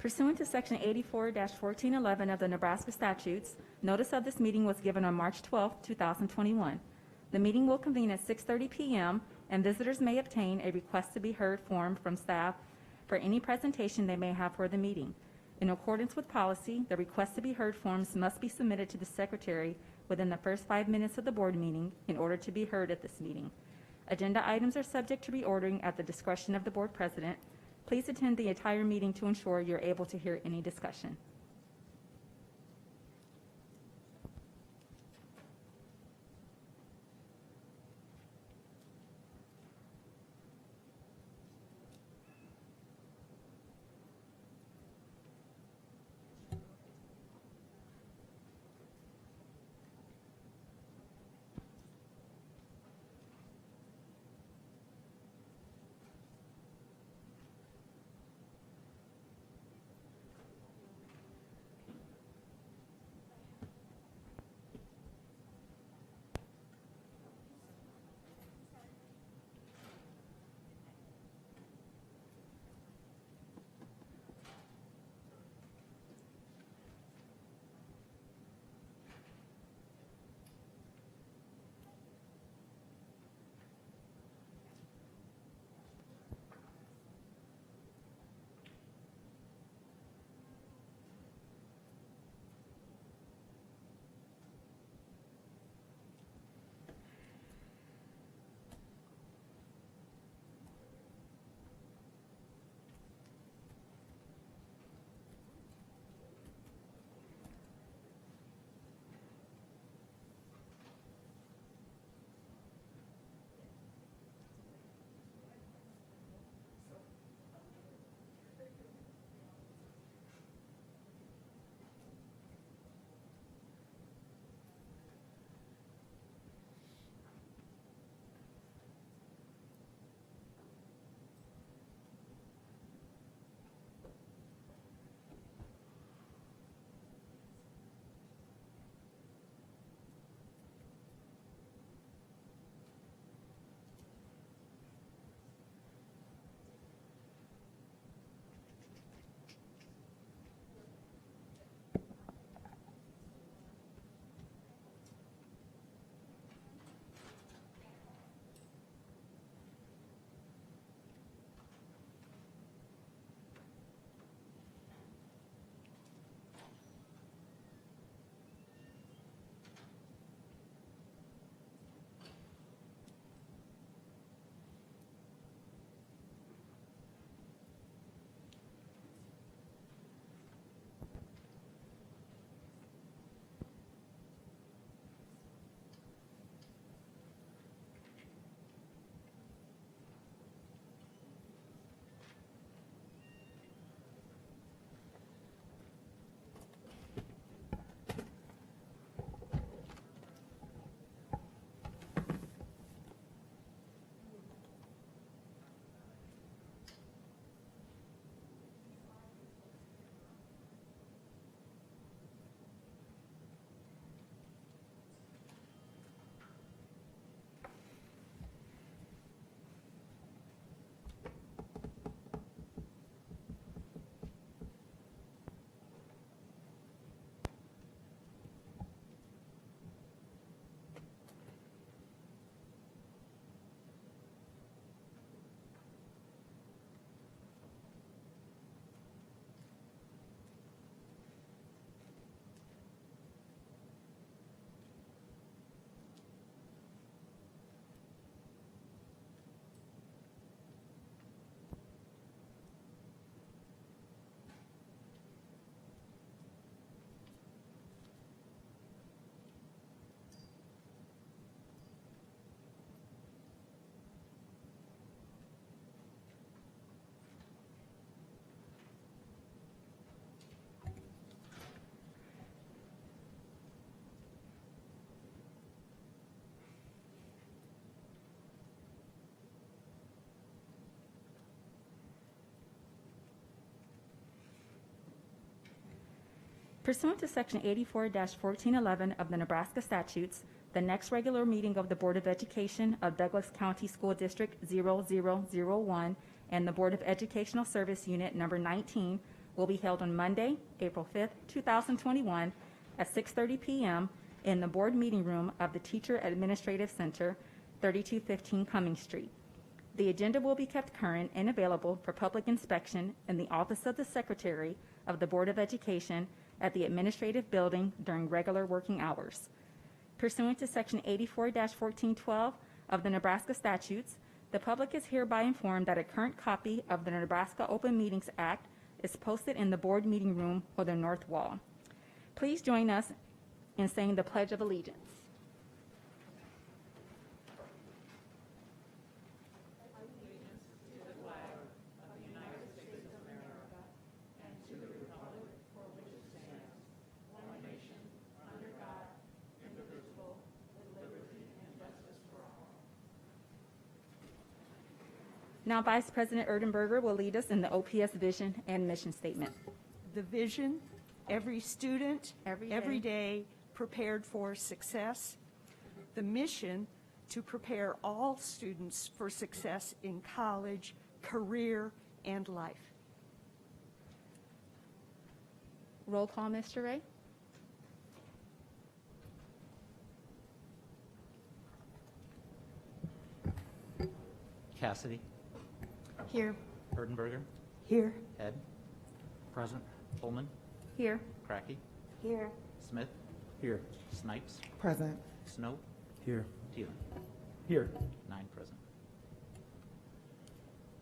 Pursuant to Section 84-1411 of the Nebraska statutes, notice of this meeting was given on March 12, 2021. The meeting will convene at 6:30 p.m., and visitors may obtain a request to be heard form from staff for any presentation they may have for the meeting. In accordance with policy, the request to be heard forms must be submitted to the Secretary within the first 5 minutes of the board meeting in order to be heard at this meeting. Agenda items are subject to reordering at the discretion of the board president. Please attend the entire meeting to ensure you're able to hear any discussion. Pursuant to Section 84-1411 of the Nebraska statutes, the next regular meeting of the Board of Education of Douglas County School District 0001 and the Board of Educational Service Unit Number 19 will be held on Monday, April 5th, 2021 at 6:30 p.m. in the board meeting room of the Teacher Administrative Center, 3215 Cummings Street. The agenda will be kept current and available for public inspection in the Office of the Secretary of the Board of Education at the Administrative Building during regular working hours. Pursuant to Section 84-1412 of the Nebraska Statutes, the public is hereby informed that a current copy of the Nebraska Open Meetings Act is posted in the board meeting room or the north wall. Please join us in saying the Pledge of Allegiance. Now, Vice President Erdenberger will lead us in the OPS vision and mission statement. The vision, every student, every day prepared for success. The mission, to prepare all students for success in college, career, and life. Roll call, Mr. Ray. Cassidy. Here. Erdenberger. Here. Head. Present. Holman. Here. Cracky. Here. Smith. Here. Snipes. Present. Snow. Here. Teeling. Here. 9 present.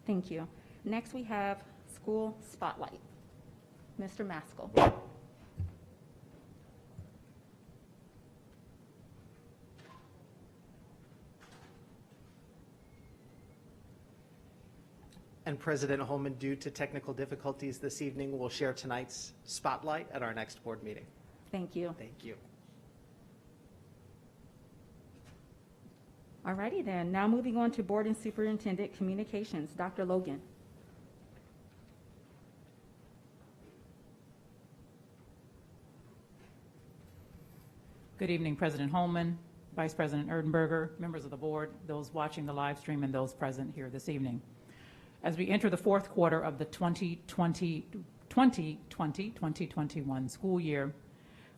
Thank you. Next, we have School Spotlight. Mr. Maskell. And President Holman, due to technical difficulties this evening, will share tonight's spotlight at our next board meeting. Thank you. Thank you. All righty then. Now moving on to Board and Superintendent Communications. Dr. Logan. Good evening, President Holman, Vice President Erdenberger, members of the board, those watching the live stream, and those present here this evening. As we enter the fourth quarter of the 2020-2021 school year,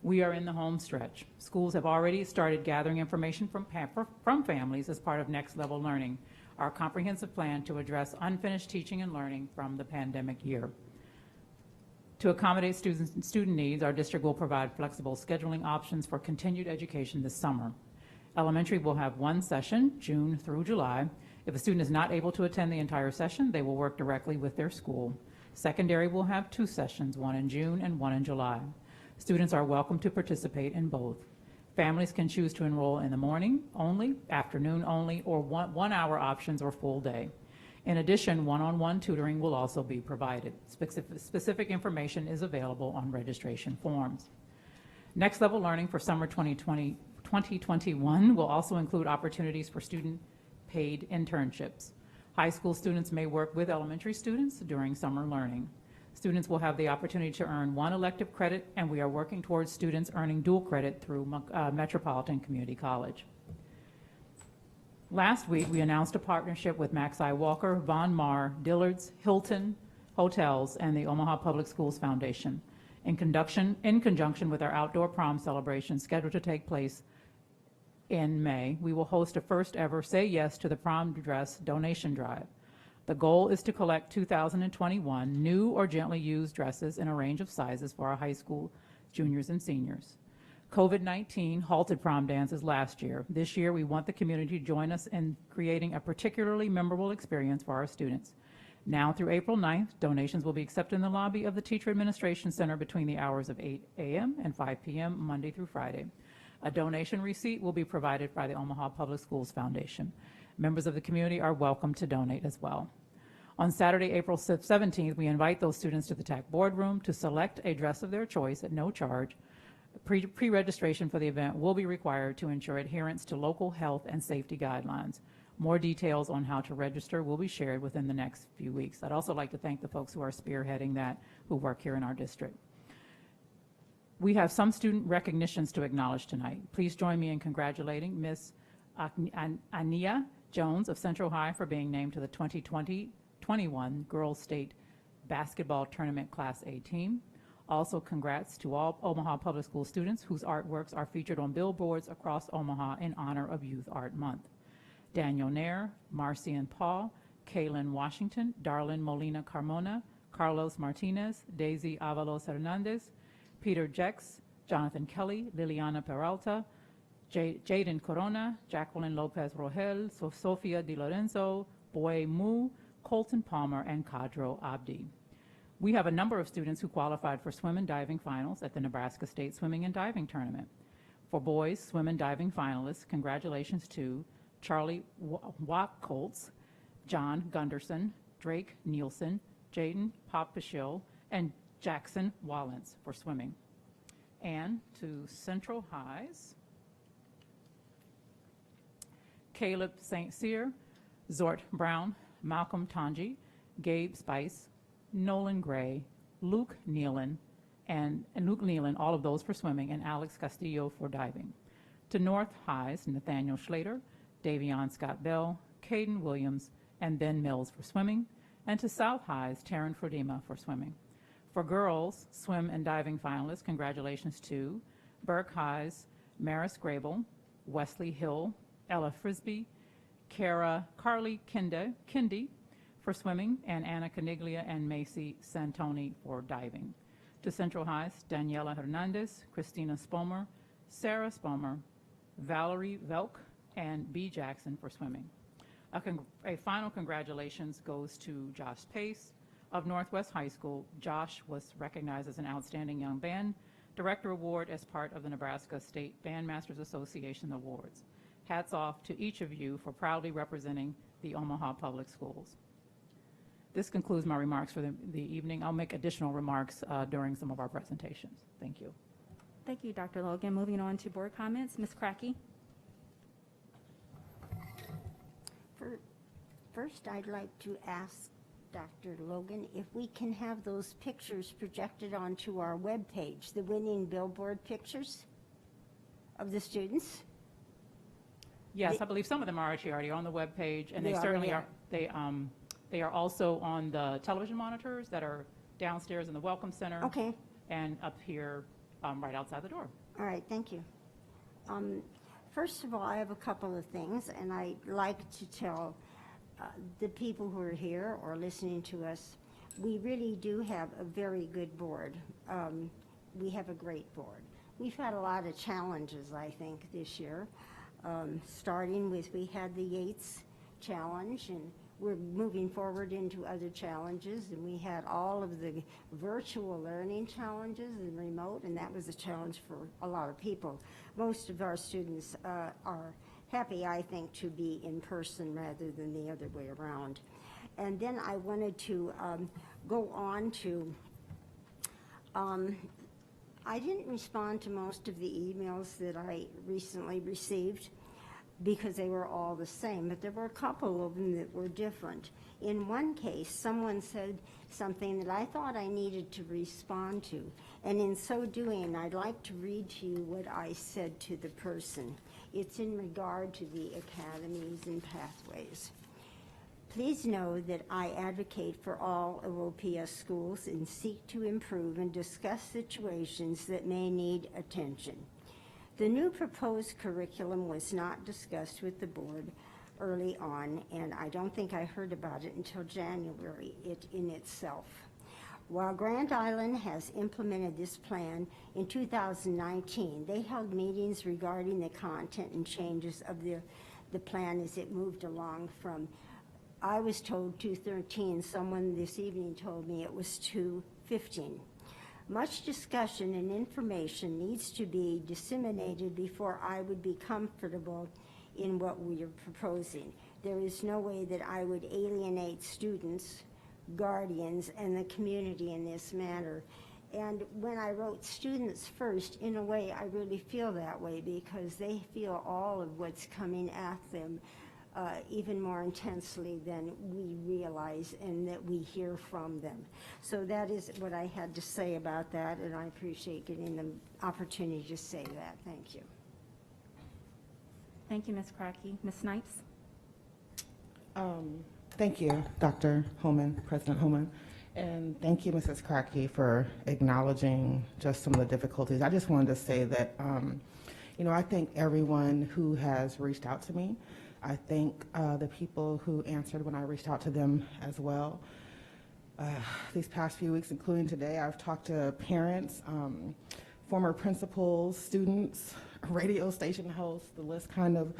we are in the home stretch. Schools have already started gathering information from families as part of Next Level Learning, our comprehensive plan to address unfinished teaching and learning from the pandemic year. To accommodate student needs, our district will provide flexible scheduling options for continued education this summer. Elementary will have one session, June through July. If a student is not able to attend the entire session, they will work directly with their school. Secondary will have 2 sessions, one in June and one in July. Students are welcome to participate in both. Families can choose to enroll in the morning only, afternoon only, or one-hour options or full day. In addition, one-on-one tutoring will also be provided. Specific information is available on registration forms. Next Level Learning for summer 2021 will also include opportunities for student paid internships. High school students may work with elementary students during summer learning. Students will have the opportunity to earn 1 elective credit, and we are working towards students earning dual credit through Metropolitan Community College. Last week, we announced a partnership with Max I. Walker, Von Maur, Dillard's, Hilton Hotels, and the Omaha Public Schools Foundation in conjunction with our outdoor prom celebration scheduled to take place in May. We will host a first ever Say Yes to the Prom Dress donation drive. The goal is to collect 2021 new or gently used dresses in a range of sizes for our high school juniors and seniors. COVID-19 halted prom dances last year. This year, we want the community to join us in creating a particularly memorable experience for our students. Now through April 9th, donations will be accepted in the lobby of the Teacher Administration Center between the hours of 8 a.m. and 5 p.m. Monday through Friday. A donation receipt will be provided by the Omaha Public Schools Foundation. Members of the community are welcome to donate as well. On Saturday, April 17th, we invite those students to the TAC boardroom to select a dress of their choice at no charge. Pre-registration for the event will be required to ensure adherence to local health and safety guidelines. More details on how to register will be shared within the next few weeks. I'd also like to thank the folks who are spearheading that, who work here in our district. We have some student recognitions to acknowledge tonight. Please join me in congratulating Ms. Ania Jones of Central High for being named to the 2020-21 Girls State basketball tournament Class A team. Also, congrats to all Omaha Public School students whose artworks are featured on billboards across Omaha in honor of Youth Art Month. Daniel Nair, Marcian Paul, Kaylin Washington, Darlene Molina Carmona, Carlos Martinez, Daisy Avalos Hernandez, Peter Jex, Jonathan Kelly, Liliana Peralta, Jaden Corona, Jacqueline Lopez Rogel, Sofia Di Lorenzo, Boy Mu, Colton Palmer, and Kadro Abdi. We have a number of students who qualified for swim and diving finals at the Nebraska State Swimming and Diving Tournament. For boys swim and diving finalists, congratulations to Charlie Wackholtz, John Gunderson, Drake Nielsen, Jaden Popischil, and Jackson Wallens for swimming. And to Central High's, Caleb St. Cyr, Zort Brown, Malcolm Tanji, Gabe Spice, Nolan Gray, Luke Nealon, all of those for swimming, and Alex Castillo for diving. To North High's, Nathaniel Schlater, Davion Scott Bell, Caden Williams, and Ben Mills for swimming. And to South High's, Taryn Frodema for swimming. For girls swim and diving finalists, congratulations to Burke High's Maris Grable, Wesley Hill, Ella Frisbee, Carly Kindy for swimming, and Anna Caniglia and Macy Santoni for diving. To Central High's, Daniela Hernandez, Christina Spomer, Sarah Spomer, Valerie Velk, and B. Jackson for swimming. A final congratulations goes to Josh Pace of Northwest High School. Josh was recognized as an Outstanding Young Band Director Award as part of the Nebraska State Bandmasters Association Awards. Hats off to each of you for proudly representing the Omaha Public Schools. This concludes my remarks for the evening. I'll make additional remarks during some of our presentations. Thank you. Thank you, Dr. Logan. Moving on to board comments, Ms. Crackey. First, I'd like to ask Dr. Logan if we can have those pictures projected onto our webpage, the winning billboard pictures of the students. Yes, I believe some of them are actually already on the webpage, and They they certainly are. already They are also on the television monitors that are downstairs in the Welcome Center. Okay. And up here, right outside the door. All right, thank you. First of all, I have a couple of things, and I'd like to tell the people who are here or listening to us, we really do have a very good board. We have a great board. We've had a lot of challenges, I think, this year, starting with we had the Yates Challenge, and we're moving forward into other challenges, and we had all of the virtual learning challenges and remote, and that was a challenge for a lot of people. Most of our students are happy, I think, to be in person rather than the other way around. And then I wanted to go on to, I didn't respond to most of the emails that I recently received because they were all the same, but there were a couple of them that were different. In one case, someone said something that I thought I needed to respond to, and in so doing, I'd like to read to you what I said to the person. It's in regard to the academies and pathways. Please know that I advocate for all of OPS schools and seek to improve and discuss situations that may need attention. The new proposed curriculum was not discussed with the board early on, and I don't think I heard about it until January in itself. While Grand Island has implemented this plan in 2019, they held meetings regarding the content and changes of the plan as it moved along from, I was told 213, someone this evening told me it was 215. Much discussion and information needs to be disseminated before I would be comfortable in what we are proposing. There is no way that I would alienate students, guardians, and the community in this manner. And when I wrote students first, in a way, I really feel that way because they feel all of what's coming at them even more intensely than we realize and that we hear from them. So that is what I had to say about that, and I appreciate getting the opportunity to say that. Thank you. Thank you, Ms. Crackey. Ms. Snipes? Thank you, Dr. Holman, President Holman. And thank you, Mrs. Crackey, for acknowledging just some of the difficulties. I just wanted to say that, I thank everyone who has reached out to me. I thank the people who answered when I reached out to them as well. These past few weeks, including today, I've talked to parents, former principals, students, radio station hosts, the list kind of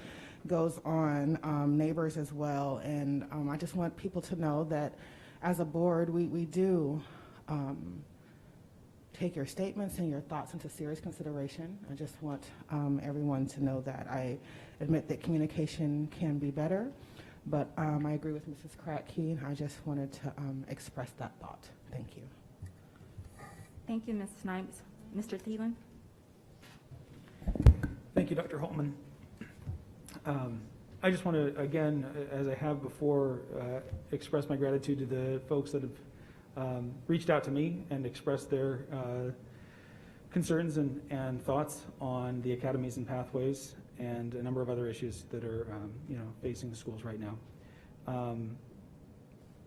goes on, neighbors as well. And I just want people to know that as a board, we do take your statements and your thoughts into serious consideration. I just want everyone to know that. I admit that communication can be better, but I agree with Mrs. Kratke. I just wanted to express that thought. Thank you. Thank you, Ms. Snipes. Mr. Thielen? Thank you, Dr. Holtman. I just want to, again, as I have before, express my gratitude to the folks that have reached out to me and expressed their concerns and thoughts on the academies and pathways and a number of other issues that are, facing the schools right now.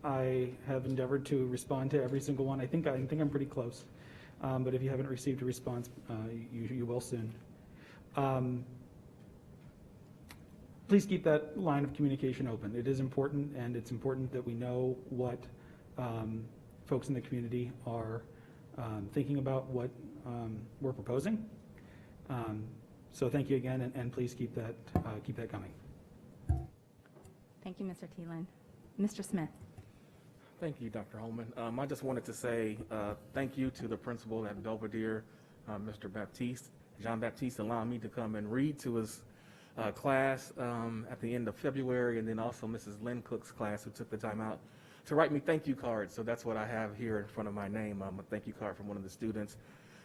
I have endeavored to respond to every single one. I think I'm pretty close, but if you haven't received a response, you will soon. Please keep that line of communication open. It is important, and it's important that we know what folks in the community are thinking about what we're proposing. So thank you again, and please keep that coming. Thank you, Mr. Thielen. Mr. Smith? Thank you, Dr. Holman. I just wanted to say thank you to the principal at Belvedere, Mr. Baptiste, Jean Baptiste, allowing me to come and read to his class at the end of February, and then also Mrs. Lynn Cook's class, who took the time out to write me thank you cards. So that's what I have here in front of my name, a thank you card from one of the students.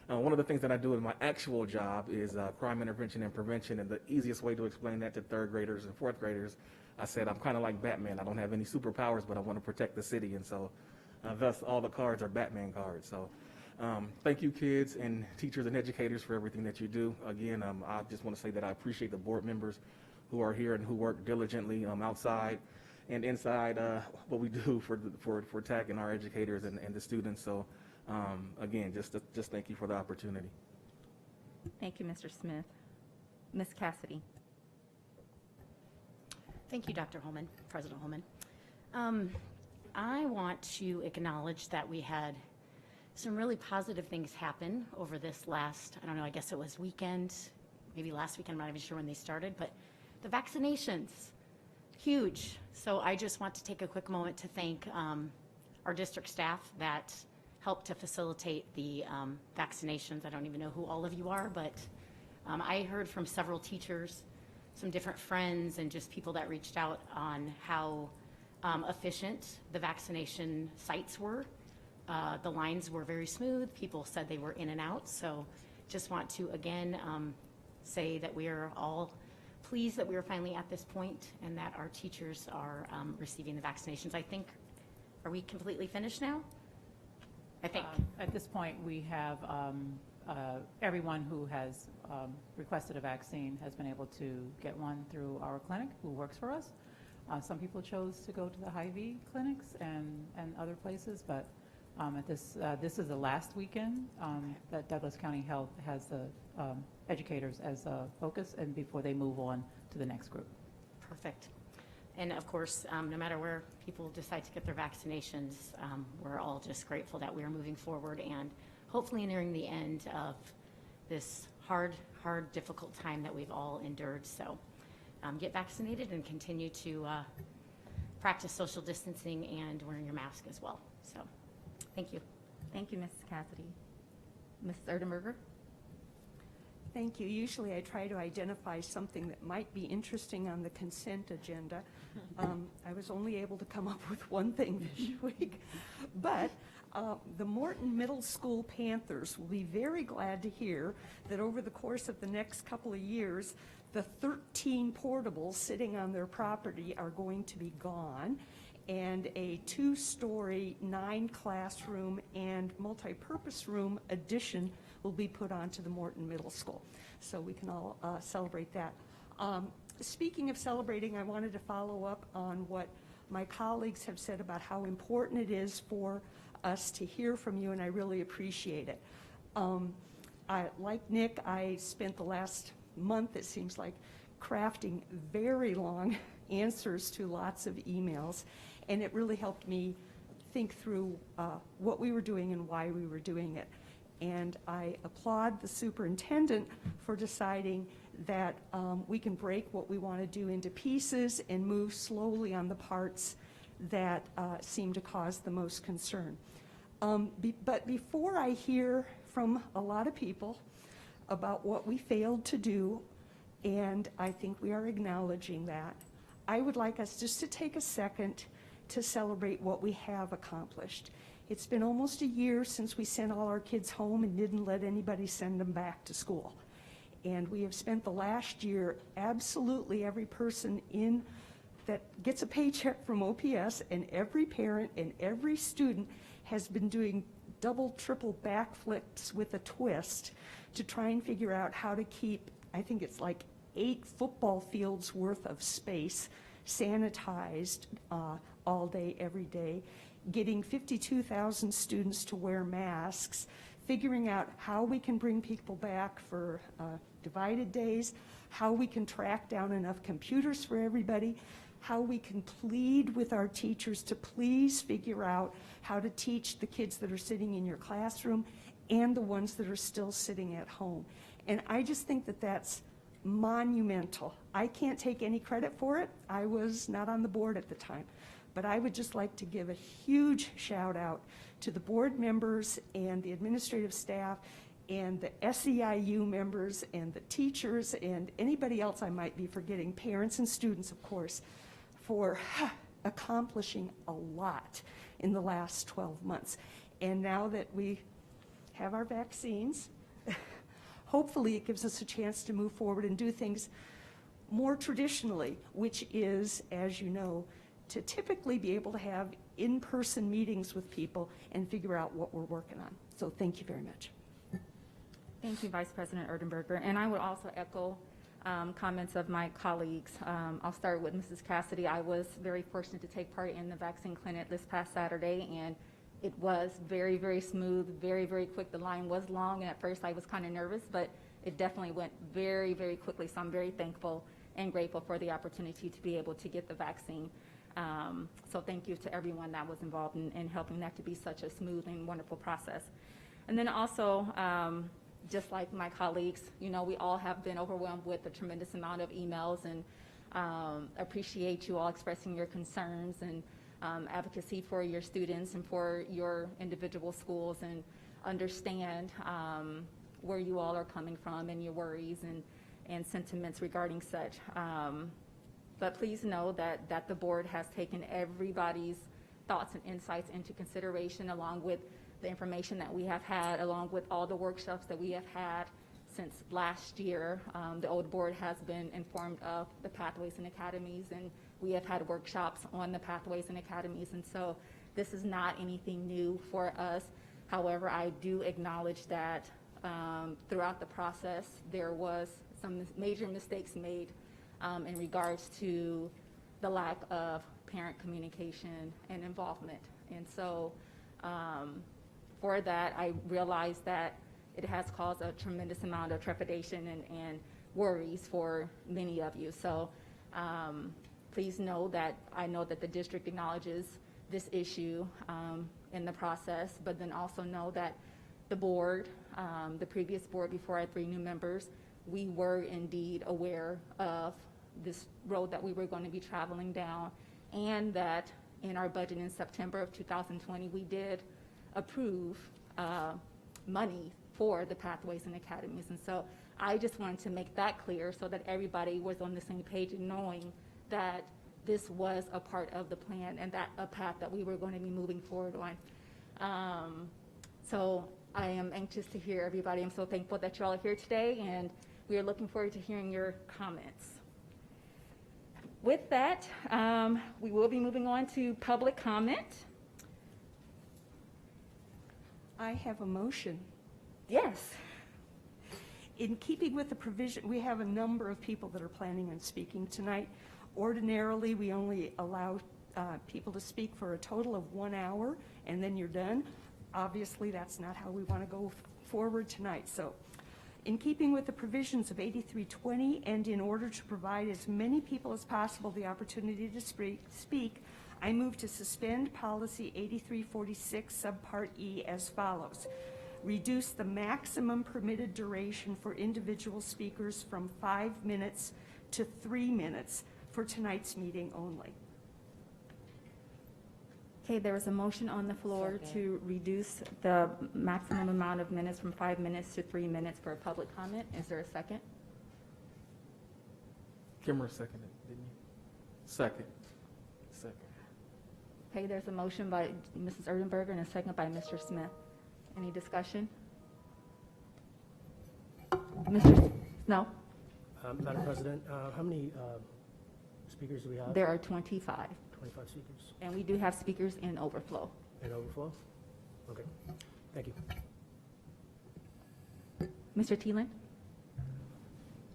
One of the things that I do in my actual job is crime intervention and prevention, and the easiest way to explain that to third graders and fourth graders, I said I'm kind of like Batman. I don't have any superpowers, but I want to protect the city, and so thus all the cards are Batman cards. So thank you, kids and teachers and educators, for everything that you do. Again, I just want to say that I appreciate the board members who are here and who work diligently outside and inside what we do for tagging our educators and the students. So again, just thank you for the opportunity. Thank you, Mr. Smith. Ms. Cassidy? Thank you, Dr. Holman, President Holman. I want to acknowledge that we had some really positive things happen over this last, I guess it was weekend, maybe last weekend, I'm not even sure when they started, but the vaccinations, huge. So I just want to take a quick moment to thank our district staff that helped to facilitate the vaccinations. I don't even know who all of you are, but I heard from several teachers, some different friends, and just people that reached out on how efficient the vaccination sites were. The lines were very smooth. People said they were in and out. So just want to, again, say that we are all pleased that we are finally at this point and that our teachers are receiving the vaccinations. I think, are we completely finished now? I think. At this point, we have everyone who has requested a vaccine has been able to get one through our clinic who works for us. Some people chose to go to the Hy-Vee clinics and other places, but this is the last weekend that Douglas County Health has the educators as a focus, and before they move on to the next group. Perfect. And of course, no matter where people decide to get their vaccinations, we're all just grateful that we are moving forward and hopefully nearing the end of this hard, difficult time that we've all endured. So get vaccinated and continue to practice social distancing and wearing your mask as well. So thank you. Thank you, Ms. Cassidy. Ms. Erdenberger? Thank you. Usually I try to identify something that might be interesting on the consent agenda. I was only able to come up with one thing this week, but the Morton Middle School Panthers will be very glad to hear that over the course of the next couple of years, the 13 portables sitting on their property are going to be gone, and a 2-story, 9-classroom and multi-purpose room addition will be put onto the Morton Middle School. So we can all celebrate that. Speaking of celebrating, I wanted to follow up on what my colleagues have said about how important it is for us to hear from you, and I really appreciate it. Like Nick, I spent the last month, it seems like, crafting very long answers to lots of emails, and it really helped me think through what we were doing and why we were doing it. And I applaud the superintendent for deciding that we can break what we want to do into pieces and move slowly on the parts that seem to cause the most concern. But before I hear from a lot of people about what we failed to do, and I think we are acknowledging that, I would like us just to take a second to celebrate what we have accomplished. It's been almost a year since we sent all our kids home and didn't let anybody send them back to school. And we have spent the last year, absolutely every person in that gets a paycheck from OPS, and every parent and every student has been doing double, triple backflips with a twist to try and figure out how to keep, I think it's like 8 football fields worth of space sanitized all day, every day, getting 52,000 students to wear masks, figuring out how we can bring people back for divided days, how we can track down enough computers for everybody, how we can plead with our teachers to please figure out how to teach the kids that are sitting in your classroom and the ones that are still sitting at home. And I just think that that's monumental. I can't take any credit for it. I was not on the board at the time. But I would just like to give a huge shout out to the board members and the administrative staff and the SEIU members and the teachers and anybody else I might be forgetting, parents and students, of course, for accomplishing a lot in the last 12 months. And now that we have our vaccines, hopefully it gives us a chance to move forward and do things more traditionally, which is, as you know, to typically be able to have in-person meetings with people and figure out what we're working on. So thank you very much. Thank you, Vice President Erdenberger. And I would also echo comments of my colleagues. I'll start with Mrs. Cassidy. I was very fortunate to take part in the vaccine clinic this past Saturday, and it was very, very smooth, very, very quick. The line was long, and at first I was kind of nervous, but it definitely went very, very quickly. So I'm very thankful and grateful for the opportunity to be able to get the vaccine. So thank you to everyone that was involved in helping that to be such a smooth and wonderful process. And then also, just like my colleagues, you know, we all have been overwhelmed with a tremendous amount of emails, and appreciate you all expressing your concerns and advocacy for your students and for your individual schools, and understand where you all are coming from and your worries and sentiments regarding such. But please know that the board has taken everybody's thoughts and insights into consideration, along with the information that we have had, along with all the workshops that we have had since last year. The old board has been informed of the pathways and academies, and we have had workshops on the pathways and academies, and so this is not anything new for us. However, I do acknowledge that throughout the process, there was some major mistakes made in regards to the lack of parent communication and involvement. And so for that, I realized that it has caused a tremendous amount of trepidation and worries for many of you. So please know that I know that the district acknowledges this issue in the process, but then also know that the board, the previous board before I had 3 new members, we were indeed aware of this road that we were going to be traveling down, and that in our budget in September of 2020, we did approve money for the pathways and academies. And so I just wanted to make that clear so that everybody was on the same page and knowing that this was a part of the plan and that a path that we were going to be moving forward on. So I am anxious to hear everybody. I'm so thankful that you're all here today, and we are looking forward to hearing your comments. With that, we will be moving on to public comment. I have a motion. Yes. In keeping with the provision, we have a number of people that are planning on speaking tonight. Ordinarily, we only allow people to speak for a total of 1 hour, and then you're done. Obviously, that's not how we want to go forward tonight. So in keeping with the provisions of 8320 and in order to provide as many people as possible the opportunity to speak, I move to suspend policy 8346 subpart E as follows. Reduce the maximum permitted duration for individual speakers from 5 minutes to 3 minutes for tonight's meeting only. Okay, there is a motion on the floor to reduce the maximum amount of minutes from 5 minutes to 3 minutes for a public comment. Is there a second? Kimmer seconded, didn't you? Second. Okay, there's a motion by Mrs. Erdenberger and a second by Mr. Smith. Any discussion? Mr. No? Madam President, how many speakers do we have? There are 25, 25 speakers and we do have speakers in overflow. and overflow? Okay, thank you. Mr. Thielen?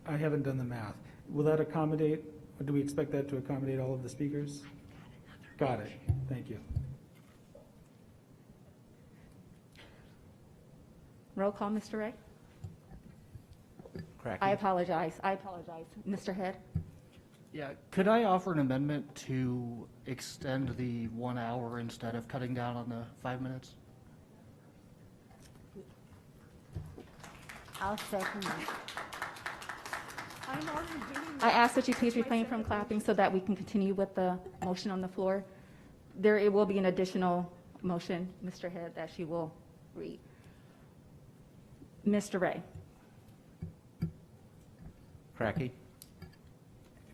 I haven't done the math. Will that accommodate, or do we expect that to accommodate all of the speakers? Got it. Thank you. Roll call, Mr. Ray? Cracky. I apologize. Mr. Head? Yeah, could I offer an amendment to extend the 1 hour instead of cutting down on the 5 minutes? I'll second that. I'm already doing I ask that you please refrain from clapping so that we can continue with the motion on the floor. It will be an additional motion, Mr. Head, that she will read. Mr. Ray? Cracky.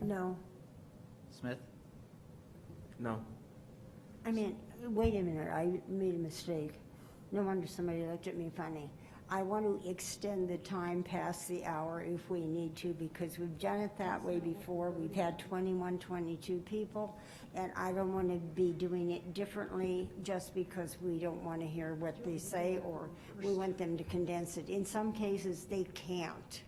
No. Smith. No. I mean, wait a minute, I made a mistake. No wonder somebody looked at me funny. I want to extend the time past the hour if we need to, because we've done it that way before. We've had 21, 22 people, and I don't want to be doing it differently just because we don't want to hear what they say, or we want them to condense it. In some cases, they can't.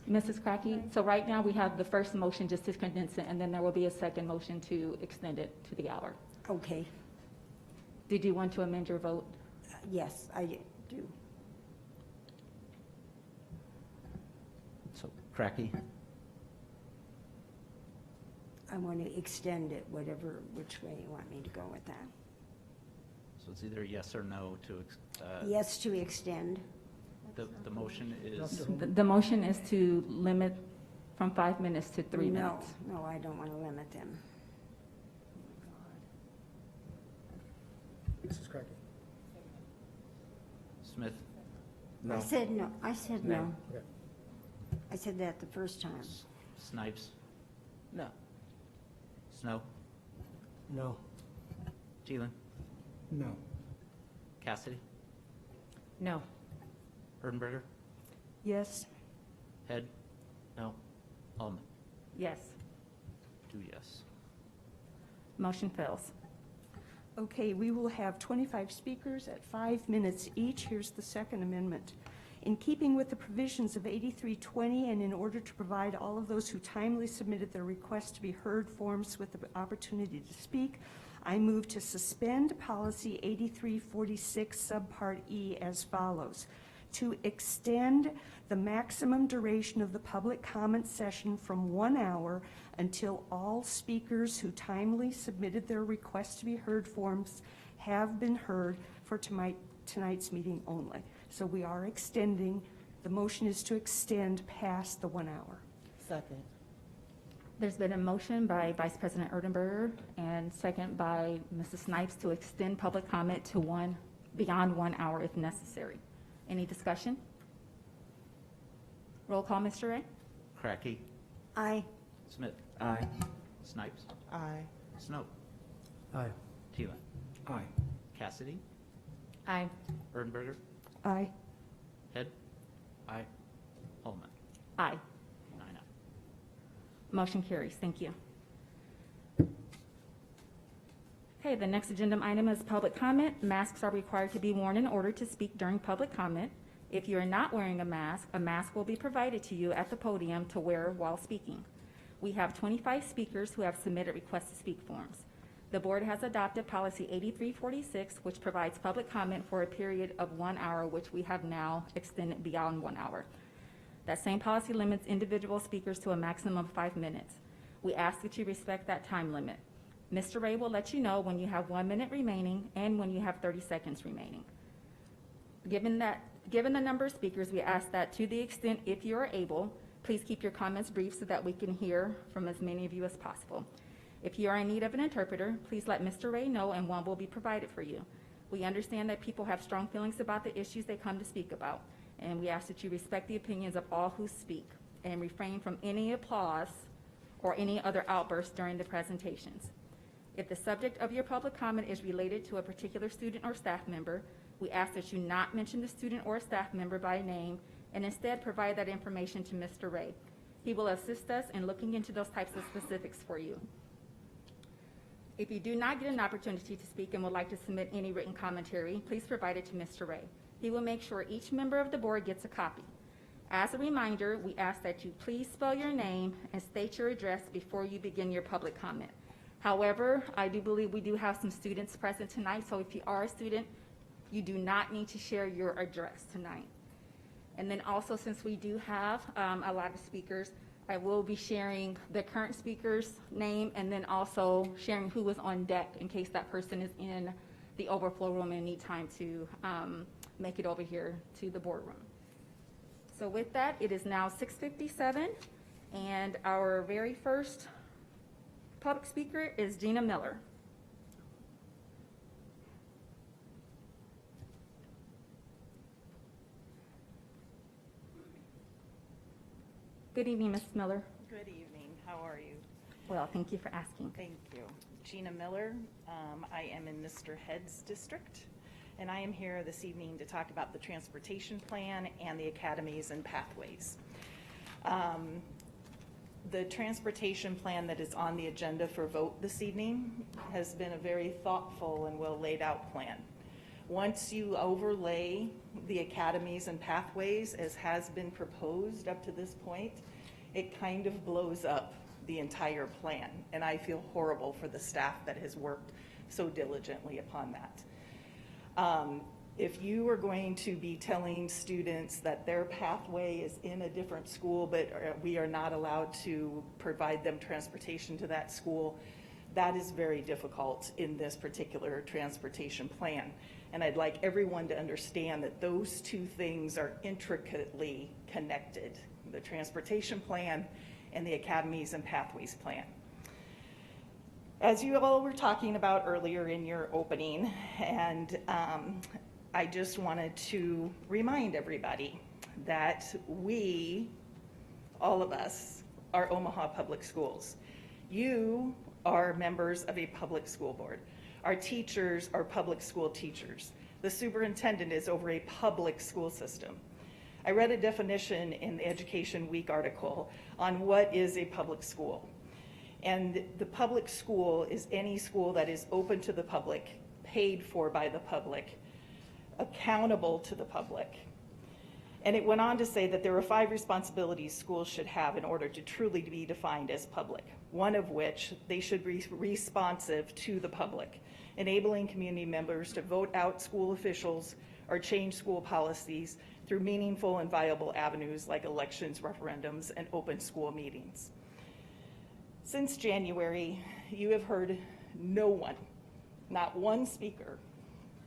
Mrs. Cracky, so right now we have the first motion just to condense it, and then there will be a second motion to extend it to the hour. Okay, Did you want to amend your vote? yes, I do. So Cracky. I want to extend it, which way you want me to go with that. So it's either yes or no to, Yes to extend. the motion is, The motion is to limit from 5 minutes to 3 minutes. No, I don't want to limit them. Mrs. Cracky? Smith. No. I said no. Okay. I said that the first time. Snipes. No. Snow. No. Thielen. No. Cassidy. No. Erdenberger. yes. Head. No. Allman. Yes, 2 yes. motion fails. Okay, we will have 25 speakers at 5 minutes each. Here's the second amendment. In keeping with the provisions of 8320 and in order to provide all of those who timely submitted their request to be heard forms with the opportunity to speak, I move to suspend policy 8346 subpart E as follows. To extend the maximum duration of the public comment session from 1 hour until all speakers who timely submitted their request to be heard forms have been heard for tonight's meeting only. So we are extending, the motion is to extend past the 1 hour. Second. There's been a motion by Vice President Erdenberger and second by Mrs. Snipes to extend public comment to beyond 1 hour if necessary. Any discussion? Roll call, Mr. Ray? Cracky. Aye. Smith. Aye. Snipes. Aye. Snow. Aye. Thielen. Aye. Cassidy. Aye. Erdenberger. Aye. Head. Aye. Allman. Aye. 9-0. Motion carries. Thank you. Okay, the next agenda item is public comment. Masks are required to be worn in order to speak during public comment. If you are not wearing a mask will be provided to you at the podium to wear while speaking. We have 25 speakers who have submitted request to speak forms. The board has adopted policy 8346, which provides public comment for a period of 1 hour, which we have now extended beyond 1 hour. That same policy limits individual speakers to a maximum of 5 minutes. We ask that you respect that time limit. Mr. Ray will let you know when you have 1 minute remaining and when you have 30 seconds remaining. Given the number of speakers, we ask that to the extent, if you are able, please keep your comments brief so that we can hear from as many of you as possible. If you are in need of an interpreter, please let Mr. Ray know and one will be provided for you. We understand that people have strong feelings about the issues they come to speak about, and we ask that you respect the opinions of all who speak and refrain from any applause or any other outbursts during the presentations. If the subject of your public comment is related to a particular student or staff member, we ask that you not mention the student or staff member by name and instead provide that information to Mr. Ray. He will assist us in looking into those types of specifics for you. If you do not get an opportunity to speak and would like to submit any written commentary, please provide it to Mr. Ray. He will make sure each member of the board gets a copy. As a reminder, we ask that you please spell your name and state your address before you begin your public comment. However, I do believe we do have some students present tonight, so if you are a student, you do not need to share your address tonight. And then also, since we do have a lot of speakers, I will be sharing the current speaker's name and then also sharing who was on deck in case that person is in the overflow room and need time to make it over here to the boardroom. So with that, it is now 6:57, and our very first public speaker is Gina Miller. Good evening, Ms. Miller. Good evening. How are you? Well, thank you for asking. Thank you. Gina Miller. I am in Mr. Head's district, and I am here this evening to talk about the transportation plan and the academies and pathways. The transportation plan that is on the agenda for vote this evening has been a very thoughtful and well laid out plan. Once you overlay the academies and pathways as has been proposed up to this point, it kind of blows up the entire plan. And I feel horrible for the staff that has worked so diligently upon that. If you are going to be telling students that their pathway is in a different school, but we are not allowed to provide them transportation to that school, that is very difficult in this particular transportation plan. And I'd like everyone to understand that those two things are intricately connected, the transportation plan and the academies and pathways plan. As you all were talking about earlier in your opening, and I just wanted to remind everybody that we, all of us, are Omaha Public Schools. You are members of a public school board. Our teachers are public school teachers. The superintendent is over a public school system. I read a definition in the Education Week article on what is a public school. And the public school is any school that is open to the public, paid for by the public, accountable to the public. And it went on to say that there are 5 responsibilities schools should have in order to truly be defined as public. One of which, they should be responsive to the public, enabling community members to vote out school officials or change school policies through meaningful and viable avenues like elections, referendums, and open school meetings. Since January, you have heard no one, not one speaker.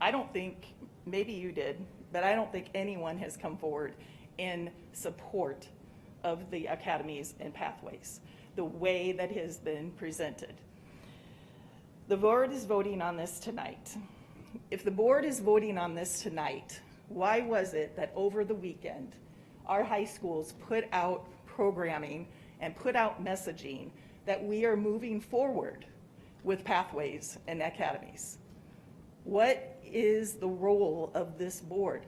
I don't think, maybe you did, but I don't think anyone has come forward in support of the academies and pathways, the way that has been presented. The board is voting on this tonight. If the board is voting on this tonight, why was it that over the weekend, our high schools put out programming and put out messaging that we are moving forward with pathways and academies? What is the role of this board?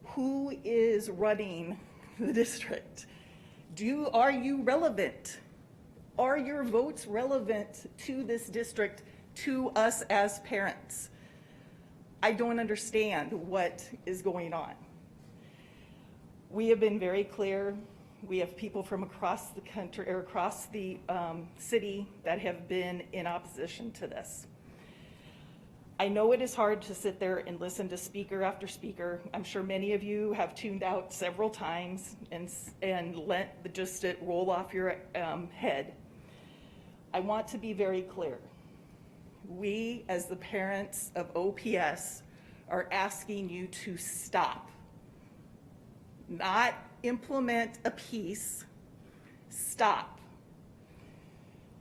Who is running the district? Are you relevant? Are your votes relevant to this district, to us as parents? I don't understand what is going on. We have been very clear. We have people from across the country or across the city that have been in opposition to this. I know it is hard to sit there and listen to speaker after speaker. I'm sure many of you have tuned out several times and let just it roll off your head. I want to be very clear. We, as the parents of OPS, are asking you to stop. Not implement a piece, stop.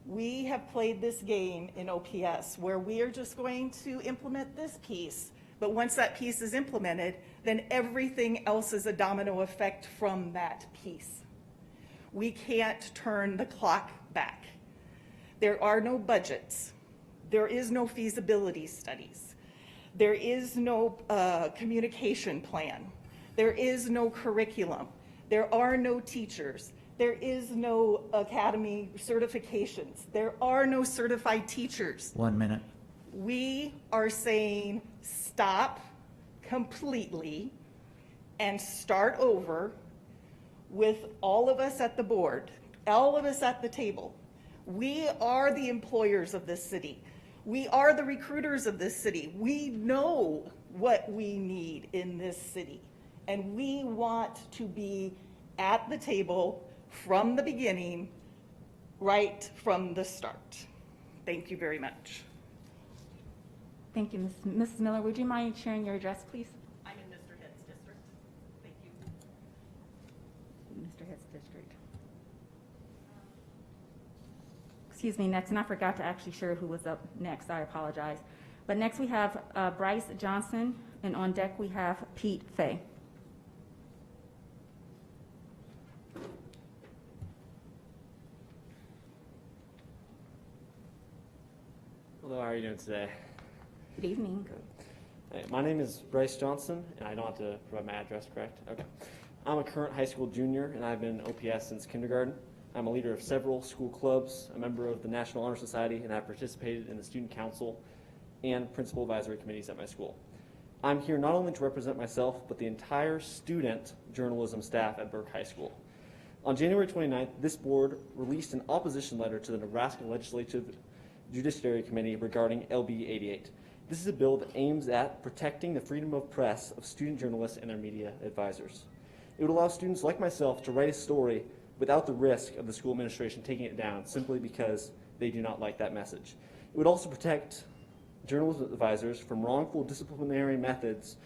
We have played this game in OPS where we are just going to implement this piece, but once that piece is implemented, then everything else is a domino effect from that piece. We can't turn the clock back. There are no budgets. There is no feasibility studies. There is no communication plan. There is no curriculum. There are no teachers. There is no academy certifications. There are no certified teachers. 1 minute. We are saying stop completely and start over with all of us at the board, all of us at the table. We are the employers of this city. We are the recruiters of this city. We know what we need in this city, and we want to be at the table from the beginning, right from the start. Thank you very much. Thank you, Mrs. Miller. Would you mind sharing your address, please? I'm in Mr. Head's district. Thank you. Mr. Head's district. Excuse me, next, and I forgot to actually share who was up next. I apologize. But next we have Bryce Johnson, and on deck we have Pete Fay. Hello, how are you doing today? Good evening. Hey, my name is Bryce Johnson, and I don't have to provide my address, correct? Okay. I'm a current high school junior, and I've been OPS since kindergarten. I'm a leader of several school clubs, a member of the National Honor Society, and I've participated in the student council and principal advisory committees at my school. I'm here not only to represent myself, but the entire student journalism staff at Burke High School. On January 29th, this board released an opposition letter to the Nebraska Legislative Judiciary Committee regarding LB 88. This is a bill that aims at protecting the freedom of press of student journalists and their media advisors. It would allow students like myself to write a story without the risk of the school administration taking it down simply because they do not like that message. It would also protect journalism advisors from wrongful disciplinary methods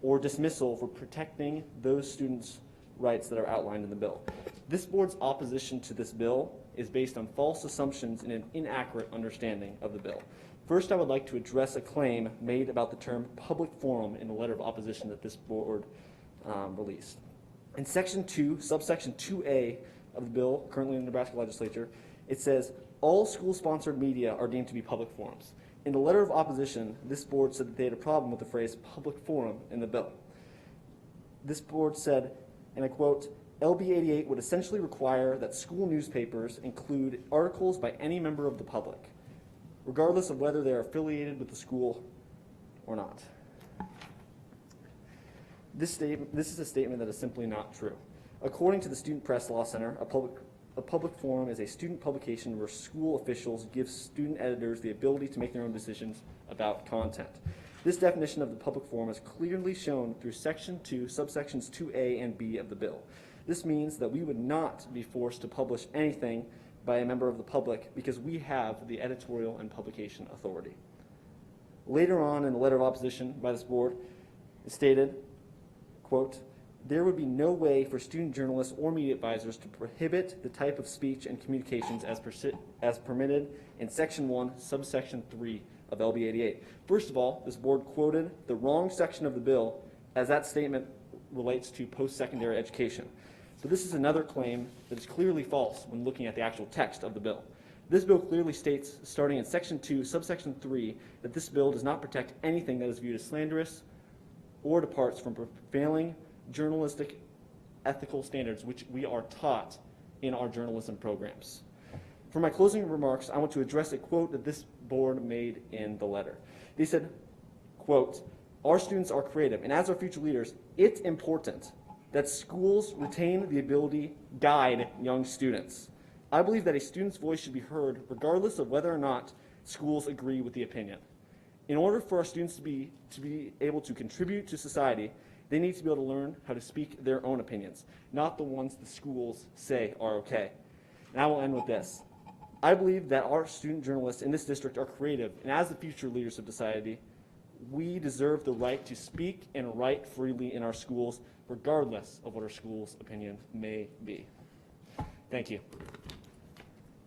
or dismissal for protecting those students' rights that are outlined in the bill. This board's opposition to this bill is based on false assumptions and an inaccurate understanding of the bill. First, I would like to address a claim made about the term public forum in the letter of opposition that this board released. In Section 2, subsection 2A of the bill, currently in the Nebraska legislature, it says, all school-sponsored media are deemed to be public forums. In the letter of opposition, this board said that they had a problem with the phrase public forum in the bill. This board said, and I quote, LB 88 would essentially require that school newspapers include articles by any member of the public, regardless of whether they're affiliated with the school or not. This is a statement that is simply not true. According to the Student Press Law Center, a public forum is a student publication where school officials give student editors the ability to make their own decisions about content. This definition of the public forum is clearly shown through Section 2, subsections 2A and B of the bill. This means that we would not be forced to publish anything by a member of the public because we have the editorial and publication authority. Later on in the letter of opposition by this board, it stated, quote, there would be no way for student journalists or media advisors to prohibit the type of speech and communications as permitted in Section 1, subsection 3 of LB 88. First of all, this board quoted the wrong section of the bill as that statement relates to post-secondary education. But this is another claim that is clearly false when looking at the actual text of the bill. This bill clearly states, starting in Section 2, subsection 3, that this bill does not protect anything that is viewed as slanderous or departs from prevailing journalistic ethical standards, which we are taught in our journalism programs. For my closing remarks, I want to address a quote that this board made in the letter. They said, quote, our students are creative, and as our future leaders, it's important that schools retain the ability to guide young students. I believe that a student's voice should be heard regardless of whether or not schools agree with the opinion. In order for our students to be able to contribute to society, they need to be able to learn how to speak their own opinions, not the ones the schools say are okay. And I will end with this. I believe that our student journalists in this district are creative, and as the future leaders of society, we deserve the right to speak and write freely in our schools, regardless of what our school's opinion may be. Thank you.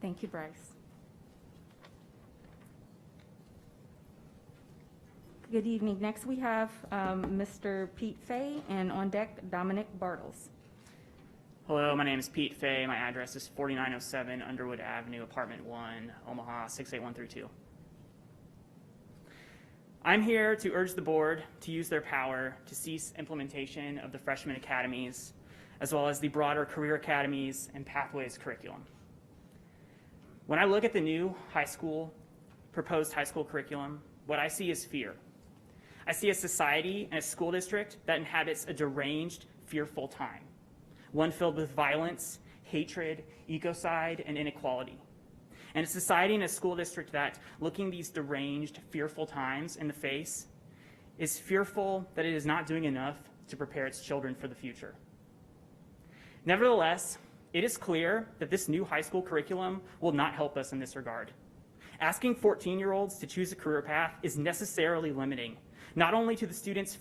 Thank you, Bryce. Good evening. Next, we have Mr. Pete Fay, and on deck, Dominic Bartles. Hello, my name is Pete Fay. My address is 4907 Underwood Avenue, Apartment 1, Omaha, 68132. I'm here to urge the board to use their power to cease implementation of the freshman academies, as well as the broader career academies and pathways curriculum. When I look at the new proposed high school curriculum, what I see is fear. I see a society and a school district that inhabits a deranged, fearful time, one filled with violence, hatred, ecocide, and inequality. And a society and a school district that, looking these deranged, fearful times in the face, is fearful that it is not doing enough to prepare its children for the future. Nevertheless, it is clear that this new high school curriculum will not help us in this regard. Asking 14-year-olds to choose a career path is necessarily limiting, not only to the students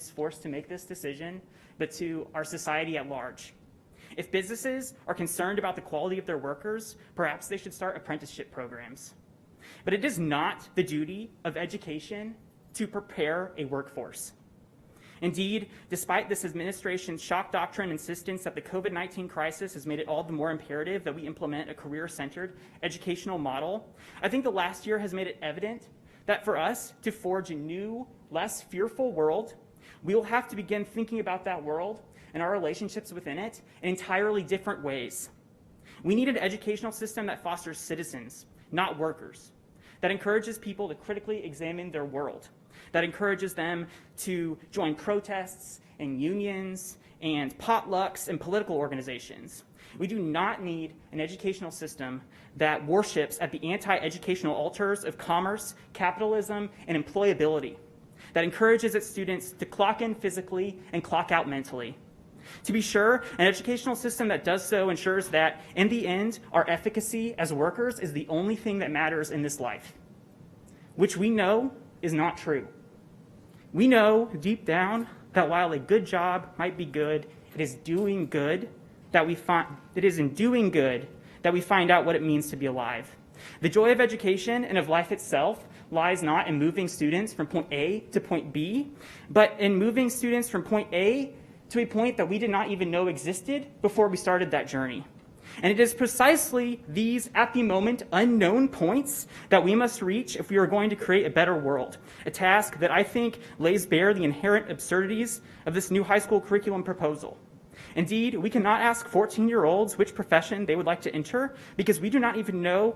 forced to make this decision, but to our society at large. If businesses are concerned about the quality of their workers, perhaps they should start apprenticeship programs. But it is not the duty of education to prepare a workforce. Indeed, despite this administration's shock doctrine insistence that the COVID-19 crisis has made it all the more imperative that we implement a career-centered educational model, I think the last year has made it evident that for us to forge a new, less fearful world, we will have to begin thinking about that world and our relationships within it in entirely different ways. We need an educational system that fosters citizens, not workers, that encourages people to critically examine their world, that encourages them to join protests and unions and potlucks and political organizations. We do not need an educational system that worships at the anti-educational altars of commerce, capitalism, and employability, that encourages its students to clock in physically and clock out mentally. To be sure, an educational system that does so ensures that, in the end, our efficacy as workers is the only thing that matters in this life, which we know is not true. We know deep down that while a good job might be good, it is in doing good that we find out what it means to be alive. The joy of education and of life itself lies not in moving students from point A to point B, but in moving students from point A to a point that we did not even know existed before we started that journey. And it is precisely these, at the moment, unknown points that we must reach if we are going to create a better world, a task that I think lays bare the inherent absurdities of this new high school curriculum proposal. Indeed, we cannot ask 14-year-olds which profession they would like to enter because we do not even know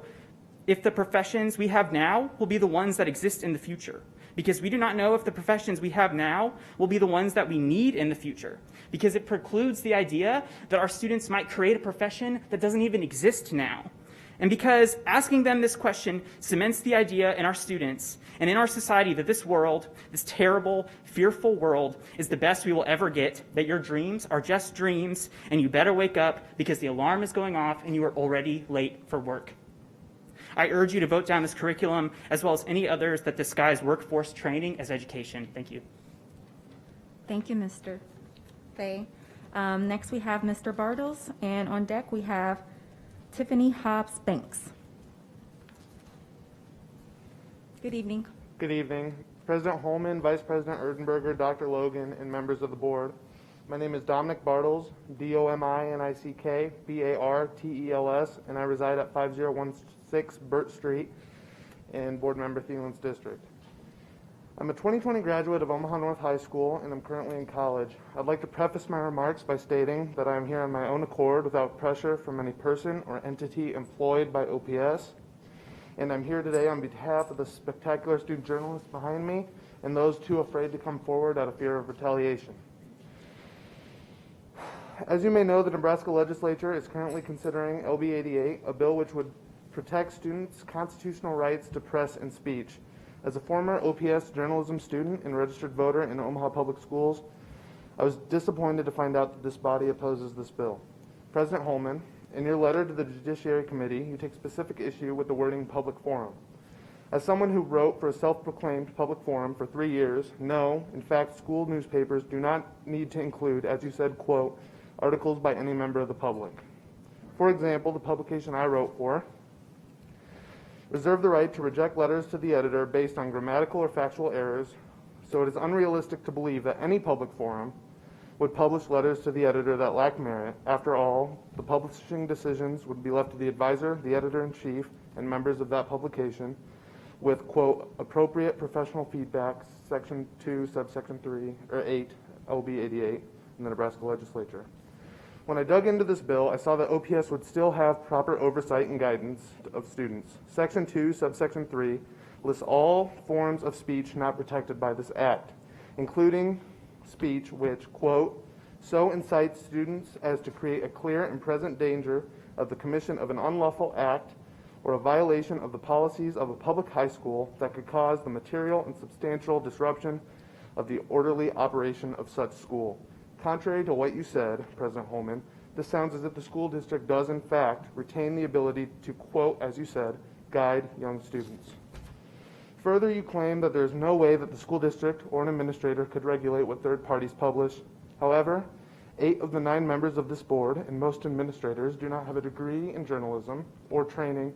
if the professions we have now will be the ones that exist in the future. Because we do not know if the professions we have now will be the ones that we need in the future. Because it precludes the idea that our students might create a profession that doesn't even exist now. And because asking them this question cements the idea in our students and in our society that this world, this terrible, fearful world, is the best we will ever get, that your dreams are just dreams, and you better wake up because the alarm is going off and you are already late for work. I urge you to vote down this curriculum as well as any others that disguise workforce training as education. Thank you. Thank you, Mr. Fay. Next, we have Mr. Bartles, and on deck, we have Tiffany Hobbs-Banks. Good evening. Good evening. President Holman, Vice President Erdenberger, Dr. Logan, and members of the board. My name is Dominic Bartles, D-O-M-I-N-I-C-K, B-A-R-T-E-L-S, and I reside at 5016 Burt Street in Board Member Thielen's district. I'm a 2020 graduate of Omaha North High School, and I'm currently in college. I'd like to preface my remarks by stating that I am here on my own accord without pressure from any person or entity employed by OPS, and I'm here today on behalf of the spectacular student journalists behind me and those too afraid to come forward out of fear of retaliation. As you may know, the Nebraska legislature is currently considering LB 88, a bill which would protect students' constitutional rights to press and speech. As a former OPS journalism student and registered voter in Omaha Public Schools, I was disappointed to find out that this body opposes this bill. President Holman, in your letter to the Judiciary Committee, you take specific issue with the wording public forum. As someone who wrote for a self-proclaimed public forum for 3 years, no, in fact, school newspapers do not need to include, as you said, quote, articles by any member of the public. For example, the publication I wrote for reserved the right to reject letters to the editor based on grammatical or factual errors, so it is unrealistic to believe that any public forum would publish letters to the editor that lack merit. After all, the publishing decisions would be left to the advisor, the editor-in-chief, and members of that publication with, quote, appropriate professional feedback, Section 2, subsection 3, or 8, LB 88, in the Nebraska legislature. When I dug into this bill, I saw that OPS would still have proper oversight and guidance of students. Section 2, subsection 3, lists all forms of speech not protected by this act, including speech which, quote, so incites students as to create a clear and present danger of the commission of an unlawful act or a violation of the policies of a public high school that could cause the material and substantial disruption of the orderly operation of such school. Contrary to what you said, President Holman, this sounds as if the school district does in fact retain the ability to, quote, as you said, guide young students. Further, you claim that there is no way that the school district or an administrator could regulate what third parties publish. However, 8 of the 9 members of this board and most administrators do not have a degree in journalism or training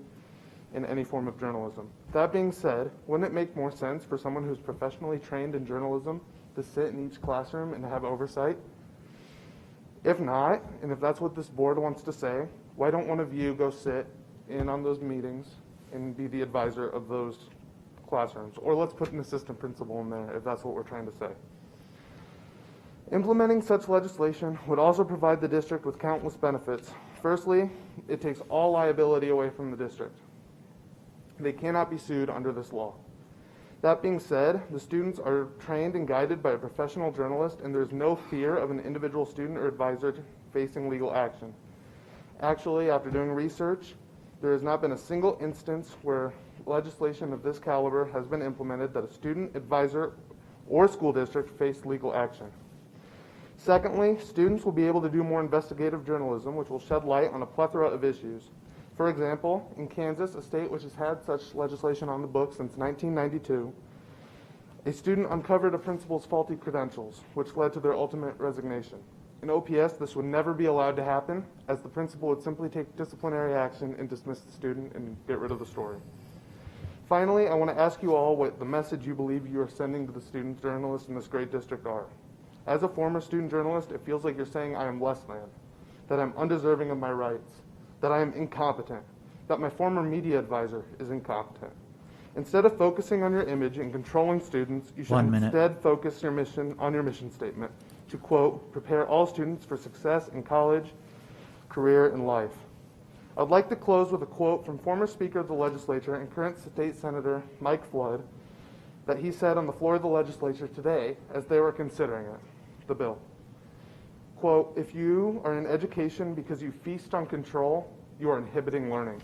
in any form of journalism. That being said, wouldn't it make more sense for someone who's professionally trained in journalism to sit in each classroom and have oversight? If not, and if that's what this board wants to say, why don't one of you go sit in on those meetings and be the advisor of those classrooms? Or let's put an assistant principal in there if that's what we're trying to say. Implementing such legislation would also provide the district with countless benefits. Firstly, it takes all liability away from the district. They cannot be sued under this law. That being said, the students are trained and guided by a professional journalist, and there's no fear of an individual student or advisor facing legal action. Actually, after doing research, there has not been a single instance where legislation of this caliber has been implemented that a student, advisor, or school district faced legal action. Secondly, students will be able to do more investigative journalism, which will shed light on a plethora of issues. For example, in Kansas, a state which has had such legislation on the books since 1992, a student uncovered a principal's faulty credentials, which led to their ultimate resignation. In OPS, this would never be allowed to happen, as the principal would simply take disciplinary action and dismiss the student and get rid of the story. Finally, I want to ask you all what the message you believe you are sending to the student journalists in this great district are. As a former student journalist, it feels like you're saying I am less than, that I'm undeserving of my rights, that I am incompetent, that my former media advisor is incompetent. Instead of focusing on your image and controlling students, you should instead focus your mission on your mission statement to, quote, prepare all students for success in college, career, and life. I'd like to close with a quote from former Speaker of the Legislature and current State Senator Mike Flood that he said on the floor of the legislature today as they were considering it, the bill. Quote, if you are in education because you feast on control, you are inhibiting learning.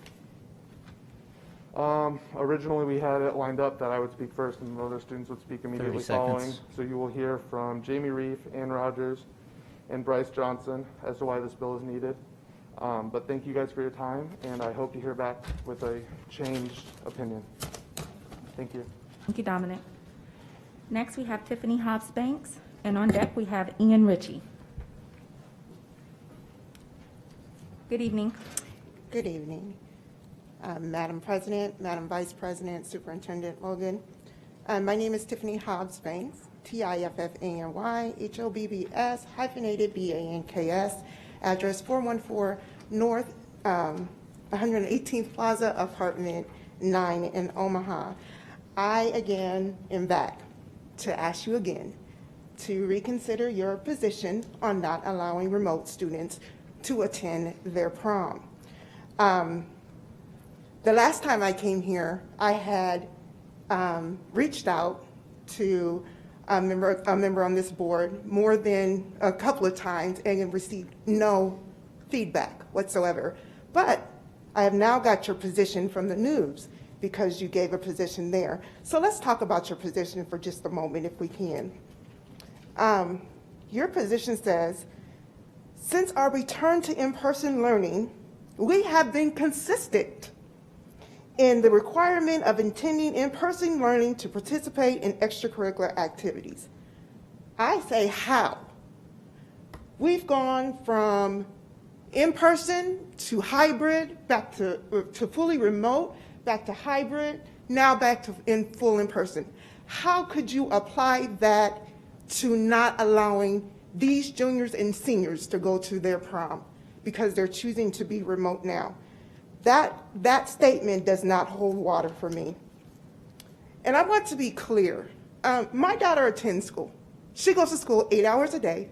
Originally we had it lined up that I would speak first and the other students would speak immediately following. So you will hear from Jamie Reef, Ann Rogers, and Bryce Johnson as to why this bill is needed. But thank you guys for your time, and I hope to hear back with a changed opinion. Thank you. Thank you, Dominic. Next, we have Tiffany Hobbs-Banks, and on deck, we have Ian Ritchie. Good evening. Good evening. Madam President, Madam Vice President, Superintendent Logan. My name is Tiffany Hobbs-Banks, Tiffany, HOBBS, hyphenated BANKS, address 414 North 118th Plaza, Apartment 9 in Omaha. I again am back to ask you again to reconsider your position on not allowing remote students to attend their prom. The last time I came here, I had reached out to a member on this board more than a couple of times and received no feedback whatsoever. But I have now got your position from the news, because you gave a position there. So let's talk about your position for just a moment if we can. Your position says, since our return to in-person learning, we have been consistent in the requirement of attending in-person learning to participate in extracurricular activities. I say how? We've gone from in-person to hybrid, back to fully remote, back to hybrid, now back to full in-person. How could you apply that to not allowing these juniors and seniors to go to their prom because they're choosing to be remote now? That statement does not hold water for me. And I want to be clear. My daughter attends school. She goes to school 8 hours a day.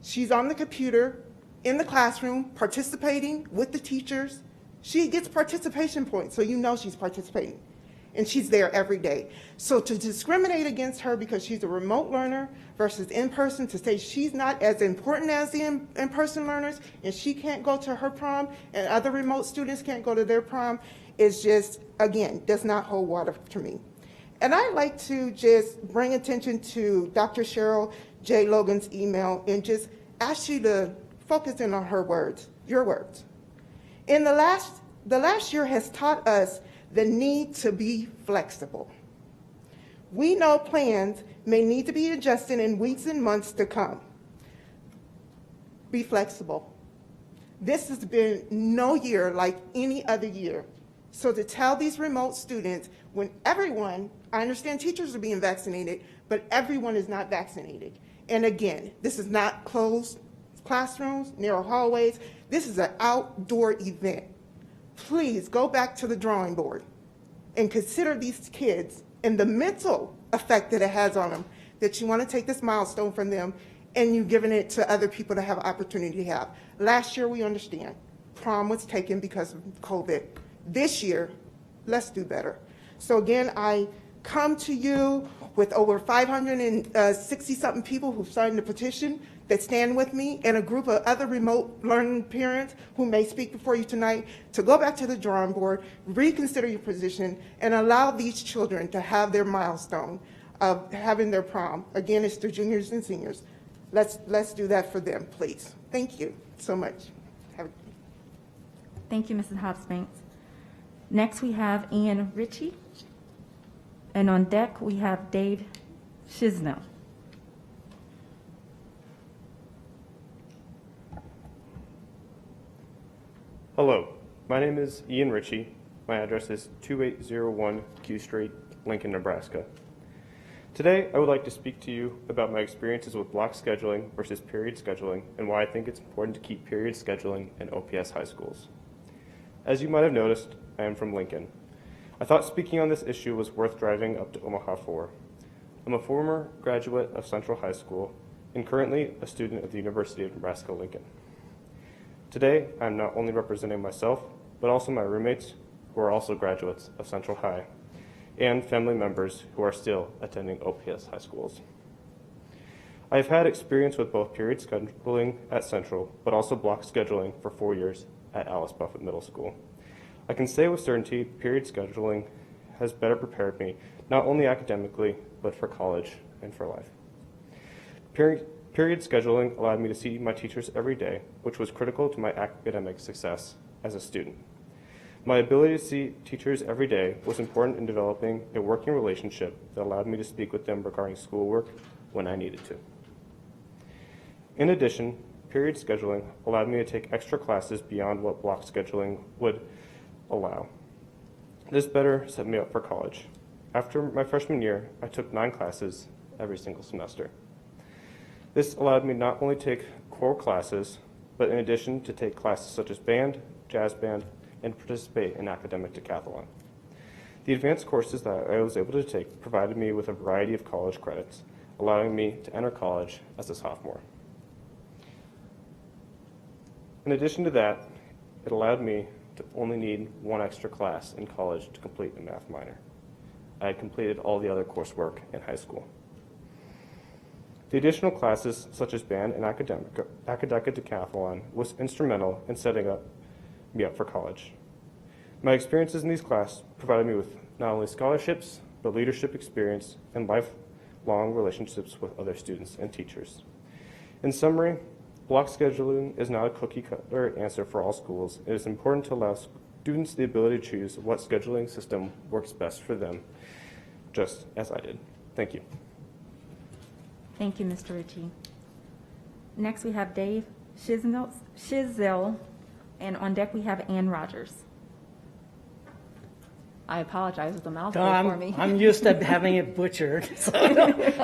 She's on the computer, in the classroom, participating with the teachers. She gets participation points, so you know she's participating. And she's there every day. So to discriminate against her because she's a remote learner versus in-person, to say she's not as important as the in-person learners and she can't go to her prom and other remote students can't go to their prom, is just, again, does not hold water to me. And I'd like to just bring attention to Dr. Cheryl J. Logan's email and just ask you to focus in on her words, your words. In the last year has taught us the need to be flexible. We know plans may need to be adjusted in weeks and months to come. Be flexible. This has been no year like any other year. So to tell these remote students, when everyone, I understand teachers are being vaccinated, but everyone is not vaccinated. And again, this is not closed classrooms, narrow hallways. This is an outdoor event. Please go back to the drawing board and consider these kids and the mental effect that it has on them, that you want to take this milestone from them and you've given it to other people to have opportunity to have. Last year, we understand, prom was taken because of COVID. This year, let's do better. So again, I come to you with over 560-something people who've signed the petition that stand with me and a group of other remote learning parents who may speak before you tonight to go back to the drawing board, reconsider your position, and allow these children to have their milestone of having their prom. Again, it's the juniors and seniors. Let's do that for them, please. Thank you so much. Thank you, Mrs. Hobbs-Banks. Next, we have Ian Ritchie. And on deck, we have Dave Chisnell. Hello, my name is Ian Ritchie. My address is 2801 Q Street, Lincoln, Nebraska. Today, I would like to speak to you about my experiences with block scheduling versus period scheduling and why I think it's important to keep period scheduling in OPS high schools. As you might have noticed, I am from Lincoln. I thought speaking on this issue was worth driving up to Omaha for. I'm a former graduate of Central High School and currently a student at the University of Nebraska-Lincoln. Today, I am not only representing myself, but also my roommates, who are also graduates of Central High, and family members who are still attending OPS high schools. I have had experience with both period scheduling at Central, but also block scheduling for 4 years at Alice Buffett Middle School. I can say with certainty, period scheduling has better prepared me, not only academically, but for college and for life. Period scheduling allowed me to see my teachers every day, which was critical to my academic success as a student. My ability to see teachers every day was important in developing a working relationship that allowed me to speak with them regarding schoolwork when I needed to. In addition, period scheduling allowed me to take extra classes beyond what block scheduling would allow. This better set me up for college. After my freshman year, I took 9 classes every single semester. This allowed me not only to take core classes, but in addition to take classes such as band, jazz band, and participate in academic decathlon. The advanced courses that I was able to take provided me with a variety of college credits, allowing me to enter college as a sophomore. In addition to that, it allowed me to only need 1 extra class in college to complete a math minor. I had completed all the other coursework in high school. The additional classes, such as band and academic decathlon, was instrumental in setting me up for college. My experiences in these classes provided me with not only scholarships, but leadership experience and lifelong relationships with other students and teachers. In summary, block scheduling is not a cookie-cutter answer for all schools. It is important to allow students the ability to choose what scheduling system works best for them, just as I did. Thank you. Thank you, Mr. Ritchie. Next, we have Dave Shizel, and on deck we have Ann Rogers. I apologize, it's a mouthful for me. I'm used to having it butchered, so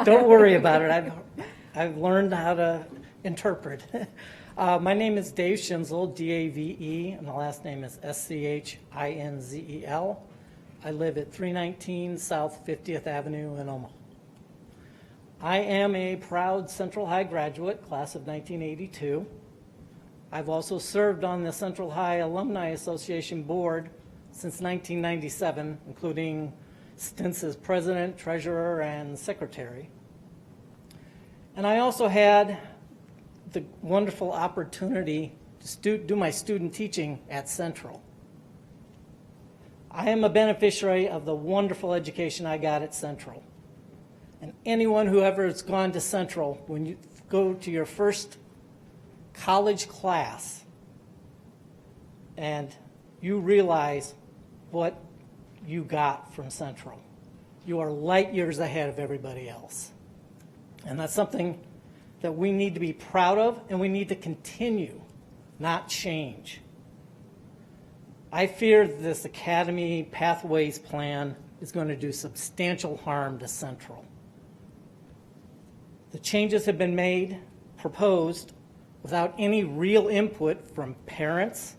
don't worry about it. I've learned how to interpret. My name is Dave Schinzel, D-A-V-E, and the last name is S-C-H-I-N-Z-E-L. I live at 319 South 50th Avenue in Omaha. I am a proud Central High graduate, class of 1982. I've also served on the Central High Alumni Association board since 1997, including stints as president, treasurer, and secretary. And I also had the wonderful opportunity to do my student teaching at Central. I am a beneficiary of the wonderful education I got at Central. And anyone who ever has gone to Central, when you go to your first college class and you realize what you got from Central, you are light years ahead of everybody else. And that's something that we need to be proud of, and we need to continue, not change. I fear this Academy Pathways plan is going to do substantial harm to Central. The changes have been made, proposed, without any real input from parents,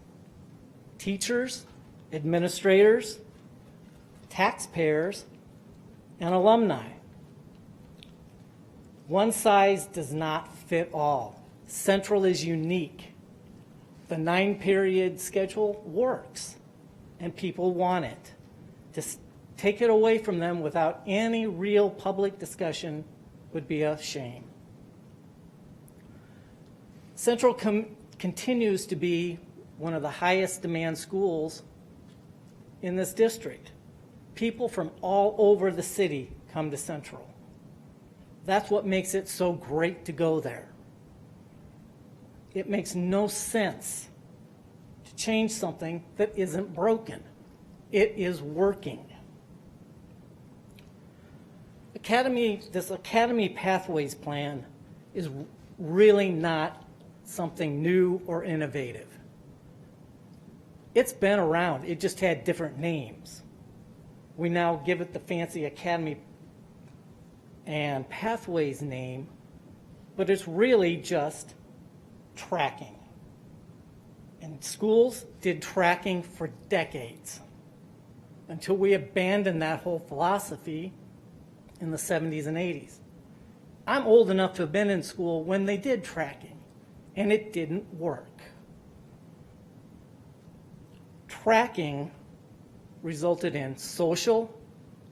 teachers, administrators, taxpayers, and alumni. One size does not fit all. Central is unique. The 9-period schedule works, and people want it. To take it away from them without any real public discussion would be a shame. Central continues to be one of the highest demand schools in this district. People from all over the city come to Central. That's what makes it so great to go there. It makes no sense to change something that isn't broken. It is working. This Academy Pathways plan is really not something new or innovative. It's been around, it just had different names. We now give it the fancy Academy and Pathways name, but it's really just tracking. And schools did tracking for decades until we abandoned that whole philosophy in the 70s and 80s. I'm old enough to have been in school when they did tracking, and it didn't work. Tracking resulted in social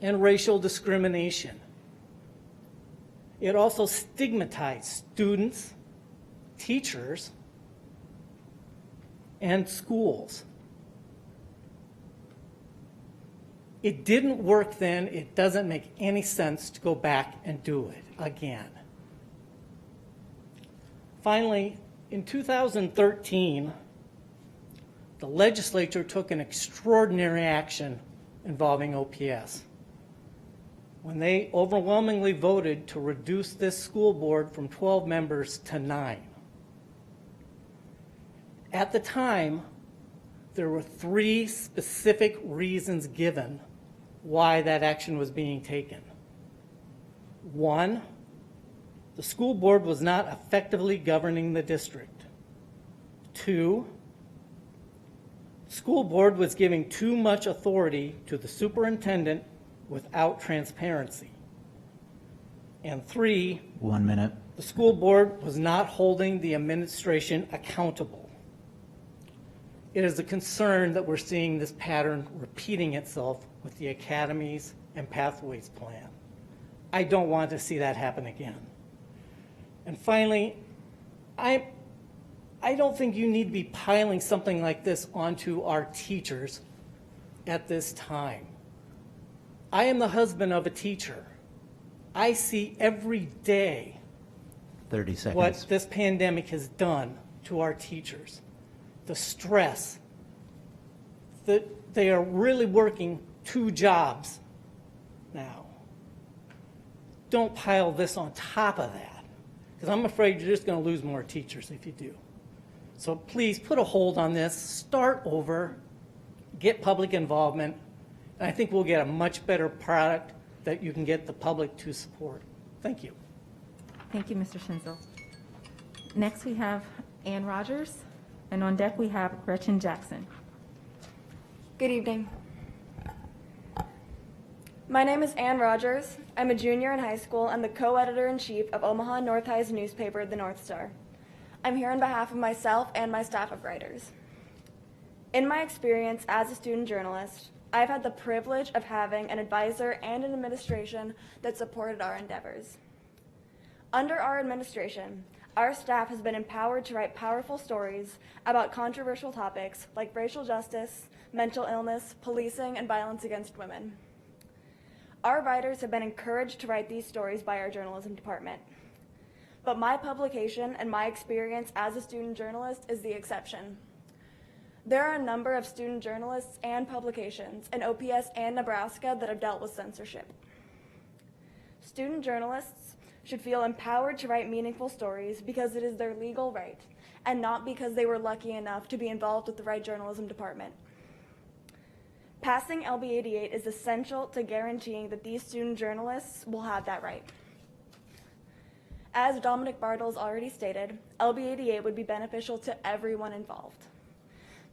and racial discrimination. It also stigmatized students, teachers, and schools. It didn't work then. It doesn't make any sense to go back and do it again. Finally, in 2013, the legislature took an extraordinary action involving OPS when they overwhelmingly voted to reduce this school board from 12 members to 9. At the time, there were 3 specific reasons given why that action was being taken. 1, the school board was not effectively governing the district. 2, the school board was giving too much authority to the superintendent without transparency. And 3, 1 minute. the school board was not holding the administration accountable. It is a concern that we're seeing this pattern repeating itself with the Academies and Pathways plan. I don't want to see that happen again. And finally, I don't think you need to be piling something like this onto our teachers at this time. I am the husband of a teacher. I see every day 30 seconds. what this pandemic has done to our teachers. The stress, that they are really working 2 jobs now. Don't pile this on top of that, because I'm afraid you're just going to lose more teachers if you do. So please put a hold on this, start over, get public involvement, and I think we'll get a much better product that you can get the public to support. Thank you. Thank you, Mr. Schinzel. Next, we have Ann Rogers, and on deck we have Gretchen Jackson. Good evening. My name is Ann Rogers. I'm a junior in high school and the co-editor-in-chief of Omaha North High's newspaper, The North Star. I'm here on behalf of myself and my staff of writers. In my experience as a student journalist, I've had the privilege of having an advisor and an administration that supported our endeavors. Under our administration, our staff has been empowered to write powerful stories about controversial topics like racial justice, mental illness, policing, and violence against women. Our writers have been encouraged to write these stories by our journalism department. But my publication and my experience as a student journalist is the exception. There are a number of student journalists and publications in OPS and Nebraska that have dealt with censorship. Student journalists should feel empowered to write meaningful stories because it is their legal right, and not because they were lucky enough to be involved with the right journalism department. Passing LB 88 is essential to guaranteeing that these student journalists will have that right. As Dominic Bartles already stated, LB 88 would be beneficial to everyone involved.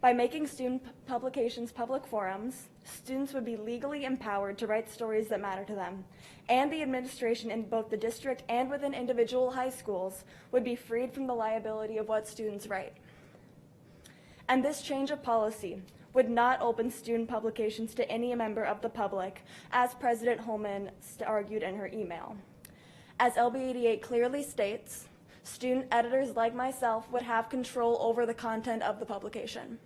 By making student publications public forums, students would be legally empowered to write stories that matter to them, and the administration in both the district and within individual high schools would be freed from the liability of what students write. And this change of policy would not open student publications to any member of the public, as President Holman argued in her email. As LB 88 clearly states, student editors like myself would have control over the content of the publication.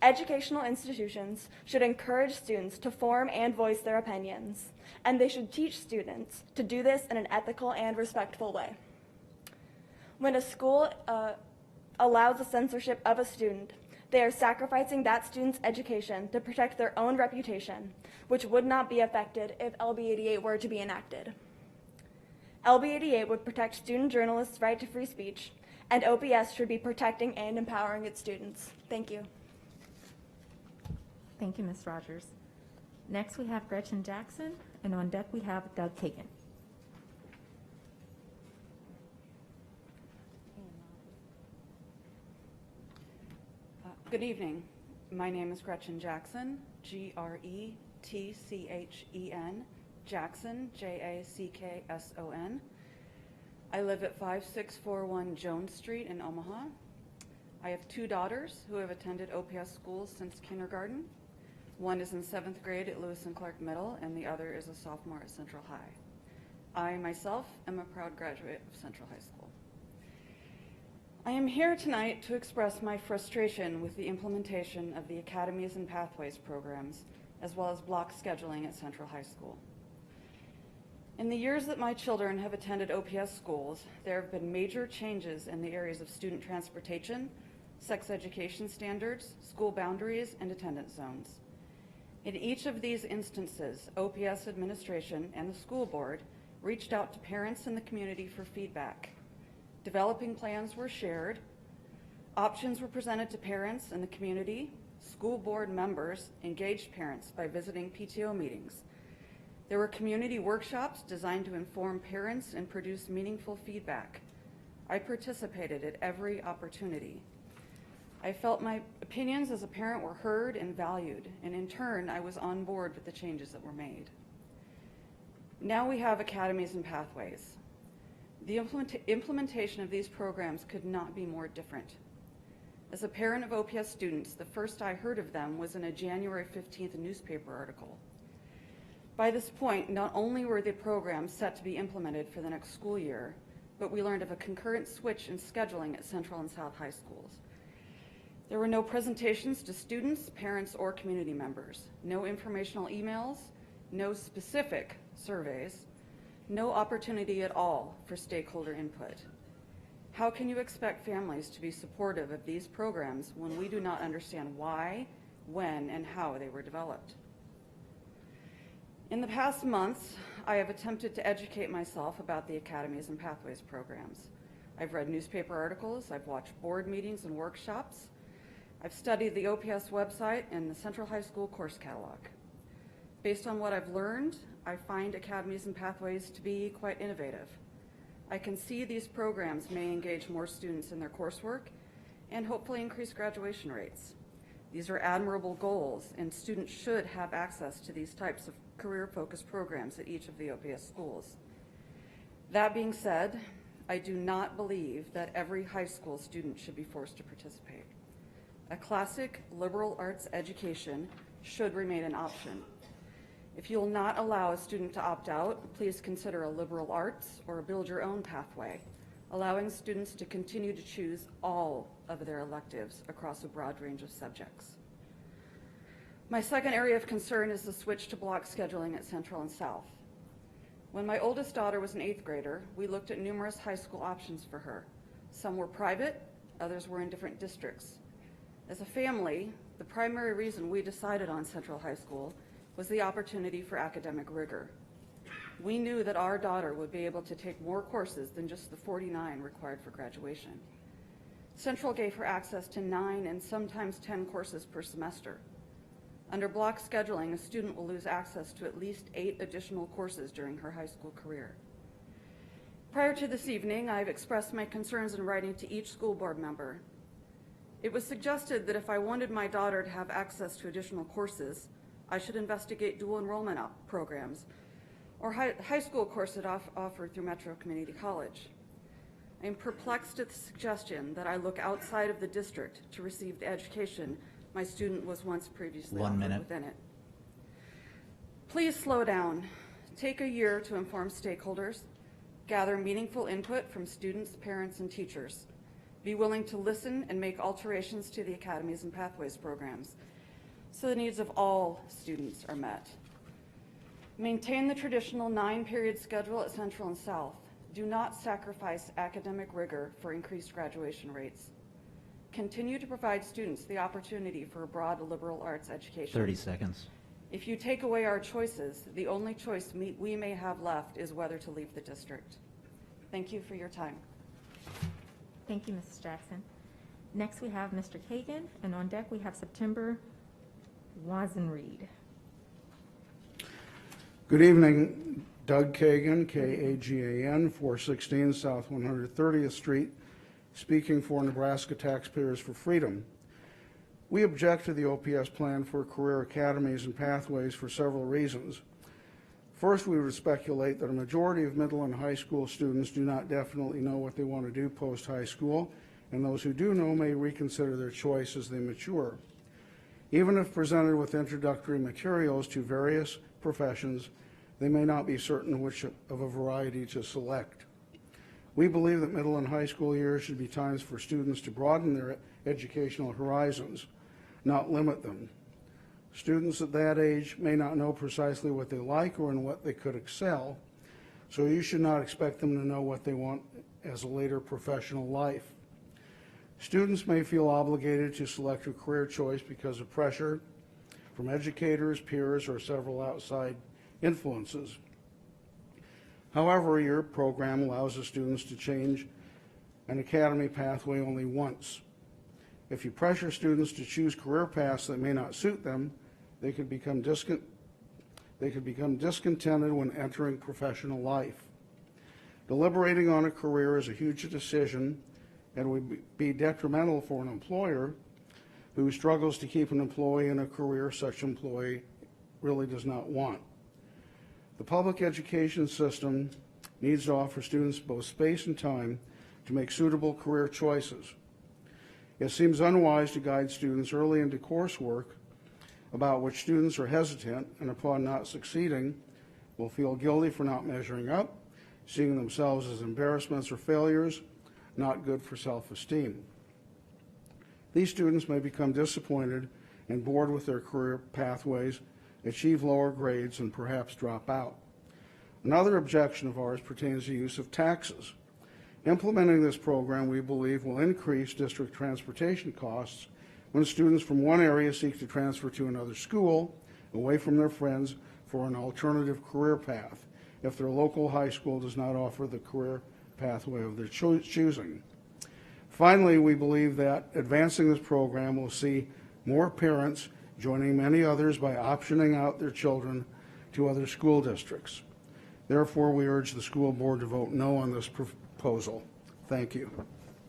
Educational institutions should encourage students to form and voice their opinions, and they should teach students to do this in an ethical and respectful way. When a school allows the censorship of a student, they are sacrificing that student's education to protect their own reputation, which would not be affected if LB 88 were to be enacted. LB 88 would protect student journalists' right to free speech, and OPS should be protecting and empowering its students. Thank you. Thank you, Ms. Rogers. Next, we have Gretchen Jackson, and on deck we have Doug Kagan. Good evening. My name is Gretchen Jackson, Gretchen, Jackson, Jackson. I live at 5641 Jones Street in Omaha. I have 2 daughters who have attended OPS schools since kindergarten. One is in 7th grade at Lewis and Clark Middle, and the other is a sophomore at Central High. I myself am a proud graduate of Central High School. I am here tonight to express my frustration with the implementation of the Academies and Pathways programs, as well as block scheduling at Central High School. In the years that my children have attended OPS schools, there have been major changes in the areas of student transportation, sex education standards, school boundaries, and attendance zones. In each of these instances, OPS administration and the school board reached out to parents in the community for feedback. Developing plans were shared, options were presented to parents in the community, school board members engaged parents by visiting PTO meetings. There were community workshops designed to inform parents and produce meaningful feedback. I participated at every opportunity. I felt my opinions as a parent were heard and valued, and in turn, I was on board with the changes that were made. Now we have Academies and Pathways. The implementation of these programs could not be more different. As a parent of OPS students, the first I heard of them was in a January 15th newspaper article. By this point, not only were the programs set to be implemented for the next school year, but we learned of a concurrent switch in scheduling at Central and South High Schools. There were no presentations to students, parents, or community members, no informational emails, no specific surveys, no opportunity at all for stakeholder input. How can you expect families to be supportive of these programs when we do not understand why, when, and how they were developed? In the past months, I have attempted to educate myself about the Academies and Pathways programs. I've read newspaper articles, I've watched board meetings and workshops, I've studied the OPS website and the Central High School course catalog. Based on what I've learned, I find Academies and Pathways to be quite innovative. I can see these programs may engage more students in their coursework and hopefully increase graduation rates. These are admirable goals, and students should have access to these types of career-focused programs at each of the OPS schools. That being said, I do not believe that every high school student should be forced to participate. A classic liberal arts education should remain an option. If you will not allow a student to opt out, please consider a liberal arts or a build your own pathway, allowing students to continue to choose all of their electives across a broad range of subjects. My second area of concern is the switch to block scheduling at Central and South. When my oldest daughter was an 8th grader, we looked at numerous high school options for her. Some were private, others were in different districts. As a family, the primary reason we decided on Central High School was the opportunity for academic rigor. We knew that our daughter would be able to take more courses than just the 49 required for graduation. Central gave her access to 9 and sometimes 10 courses per semester. Under block scheduling, a student will lose access to at least 8 additional courses during her high school career. Prior to this evening, I've expressed my concerns in writing to each school board member. It was suggested that if I wanted my daughter to have access to additional courses, I should investigate dual enrollment programs or high school courses offered through Metro Community College. I am perplexed at the suggestion that I look outside of the district to receive the education my student was once previously offered within it. Please slow down. Take a year to inform stakeholders, gather meaningful input from students, parents, and teachers. Be willing to listen and make alterations to the Academies and Pathways programs so the needs of all students are met. Maintain the traditional 9-period schedule at Central and South. Do not sacrifice academic rigor for increased graduation rates. Continue to provide students the opportunity for a broad liberal arts education. 30 seconds. If you take away our choices, the only choice we may have left is whether to leave the district. Thank you for your time. Thank you, Mrs. Jackson. Next, we have Mr. Kagan, and on deck, we have September Wazenreed. Good evening. Doug Kagan, K-A-G-A-N, 416 South 130th Street, speaking for Nebraska Taxpayers for Freedom. We object to the OPS plan for career academies and pathways for several reasons. First, we would speculate that a majority of middle and high school students do not definitely know what they want to do post-high school, and those who do know may reconsider their choice as they mature. Even if presented with introductory materials to various professions, they may not be certain which of a variety to select. We believe that middle and high school years should be times for students to broaden their educational horizons, not limit them. Students at that age may not know precisely what they like or in what they could excel, so you should not expect them to know what they want as a later professional life. Students may feel obligated to select a career choice because of pressure from educators, peers, or several outside influences. However, your program allows the students to change an academy pathway only once. If you pressure students to choose career paths that may not suit them, they could become discontented when entering professional life. Deliberating on a career is a huge decision and would be detrimental for an employer who struggles to keep an employee in a career such employee really does not want. The public education system needs to offer students both space and time to make suitable career choices. It seems unwise to guide students early into coursework about which students are hesitant and upon not succeeding will feel guilty for not measuring up, seeing themselves as embarrassments or failures, not good for self-esteem. These students may become disappointed and bored with their career pathways, achieve lower grades, and perhaps drop out. Another objection of ours pertains to the use of taxes. Implementing this program, we believe, will increase district transportation costs when students from one area seek to transfer to another school, away from their friends, for an alternative career path, if their local high school does not offer the career pathway of their choosing. Finally, we believe that advancing this program will see more parents joining many others by optioning out their children to other school districts. Therefore, we urge the school board to vote no on this proposal. Thank you.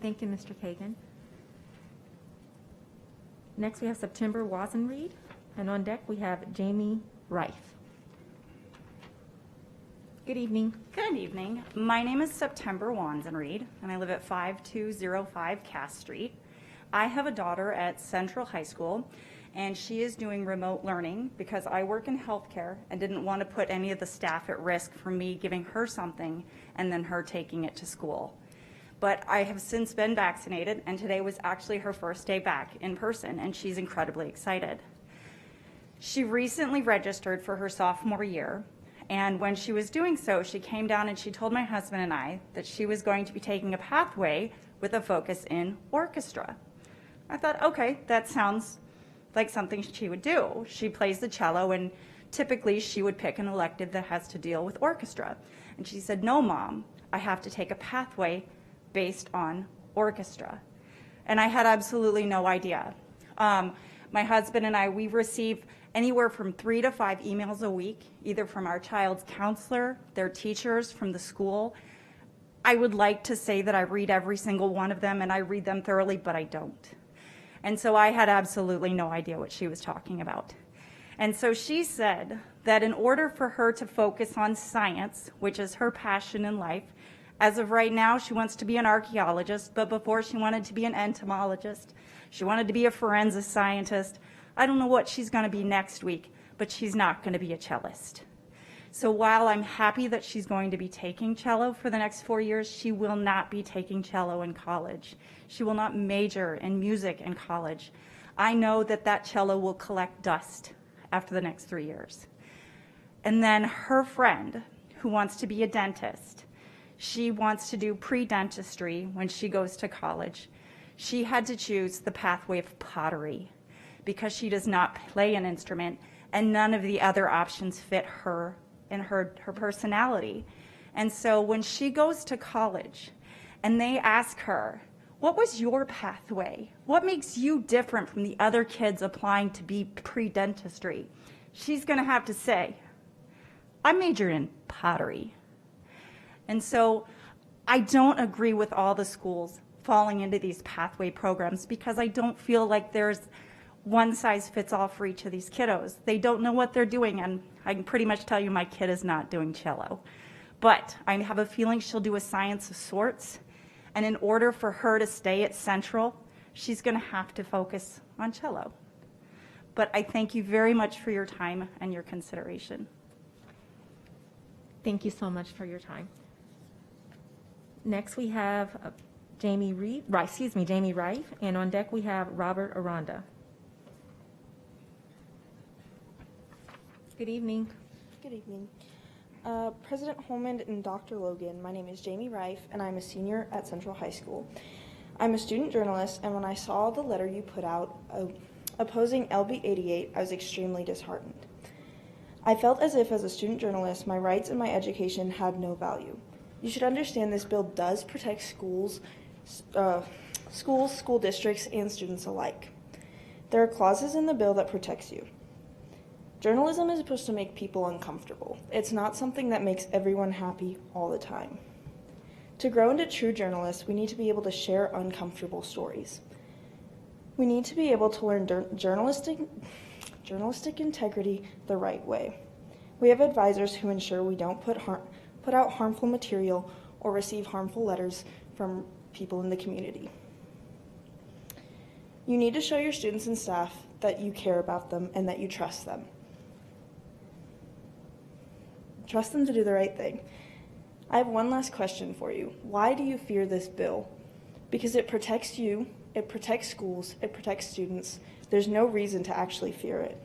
Thank you, Mr. Kagan. Next, we have September Wazenreed, and on deck we have Jamie Reif. Good evening. Good evening. My name is September Wanzenreed, and I live at 5205 Cass Street. I have a daughter at Central High School, and she is doing remote learning because I work in healthcare and didn't want to put any of the staff at risk for me giving her something and then her taking it to school. But I have since been vaccinated, and today was actually her first day back in person, and she's incredibly excited. She recently registered for her sophomore year, and when she was doing so, she came down and she told my husband and I that she was going to be taking a pathway with a focus in orchestra. I thought, okay, that sounds like something she would do. She plays the cello, and typically she would pick an elective that has to deal with orchestra. And she said, no, Mom, I have to take a pathway based on orchestra. And I had absolutely no idea. My husband and I, we receive anywhere from 3 to 5 emails a week, either from our child's counselor, their teachers, from the school. I would like to say that I read every single one of them and I read them thoroughly, but I don't. And so I had absolutely no idea what she was talking about. And so she said that in order for her to focus on science, which is her passion in life, as of right now, she wants to be an archaeologist, but before she wanted to be an entomologist. She wanted to be a forensic scientist. I don't know what she's going to be next week, but she's not going to be a cellist. So while I'm happy that she's going to be taking cello for the next 4 years, she will not be taking cello in college. She will not major in music in college. I know that that cello will collect dust after the next 3 years. And then her friend, who wants to be a dentist, she wants to do pre-dentistry when she goes to college. She had to choose the pathway of pottery because she does not play an instrument and none of the other options fit her and her personality. And so when she goes to college and they ask her, what was your pathway? What makes you different from the other kids applying to be pre-dentistry? She's going to have to say, I majored in pottery. And so I don't agree with all the schools falling into these pathway programs because I don't feel like there's one size fits all for each of these kiddos. They don't know what they're doing, and I can pretty much tell you my kid is not doing cello. But I have a feeling she'll do a science of sorts, and in order for her to stay at Central, she's going to have to focus on cello. But I thank you very much for your time and your consideration. Thank you so much for your time. Next, we have Jamie Reif, and on deck we have Robert Aranda. Good evening. Good evening. President Holman and Dr. Logan, my name is Jamie Reif, and I'm a senior at Central High School. I'm a student journalist, and when I saw the letter you put out opposing LB 88, I was extremely disheartened. I felt as if, as a student journalist, my rights and my education had no value. You should understand this bill does protect schools, school districts, and students alike. There are clauses in the bill that protects you. Journalism is supposed to make people uncomfortable. It's not something that makes everyone happy all the time. To grow into true journalists, we need to be able to share uncomfortable stories. We need to be able to learn journalistic integrity the right way. We have advisors who ensure we don't put out harmful material or receive harmful letters from people in the community. You need to show your students and staff that you care about them and that you trust them. Trust them to do the right thing. I have one last question for you. Why do you fear this bill? Because it protects you, it protects schools, it protects students. There's no reason to actually fear it.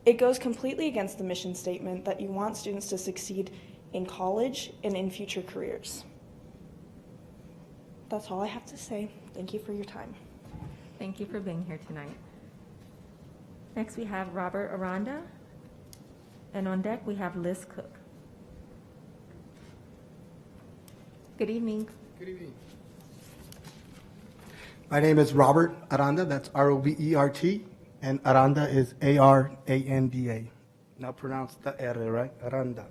It goes completely against the mission statement that you want students to succeed in college and in future careers. That's all I have to say. Thank you for your time. Thank you for being here tonight. Next, we have Robert Aranda, and on deck, we have Liz Cook. Good evening. Good evening. My name is Robert Aranda, that's R-O-B-E-R-T, and Aranda is A-R-A-N-D-A. Now pronounce the R, right? Aranda.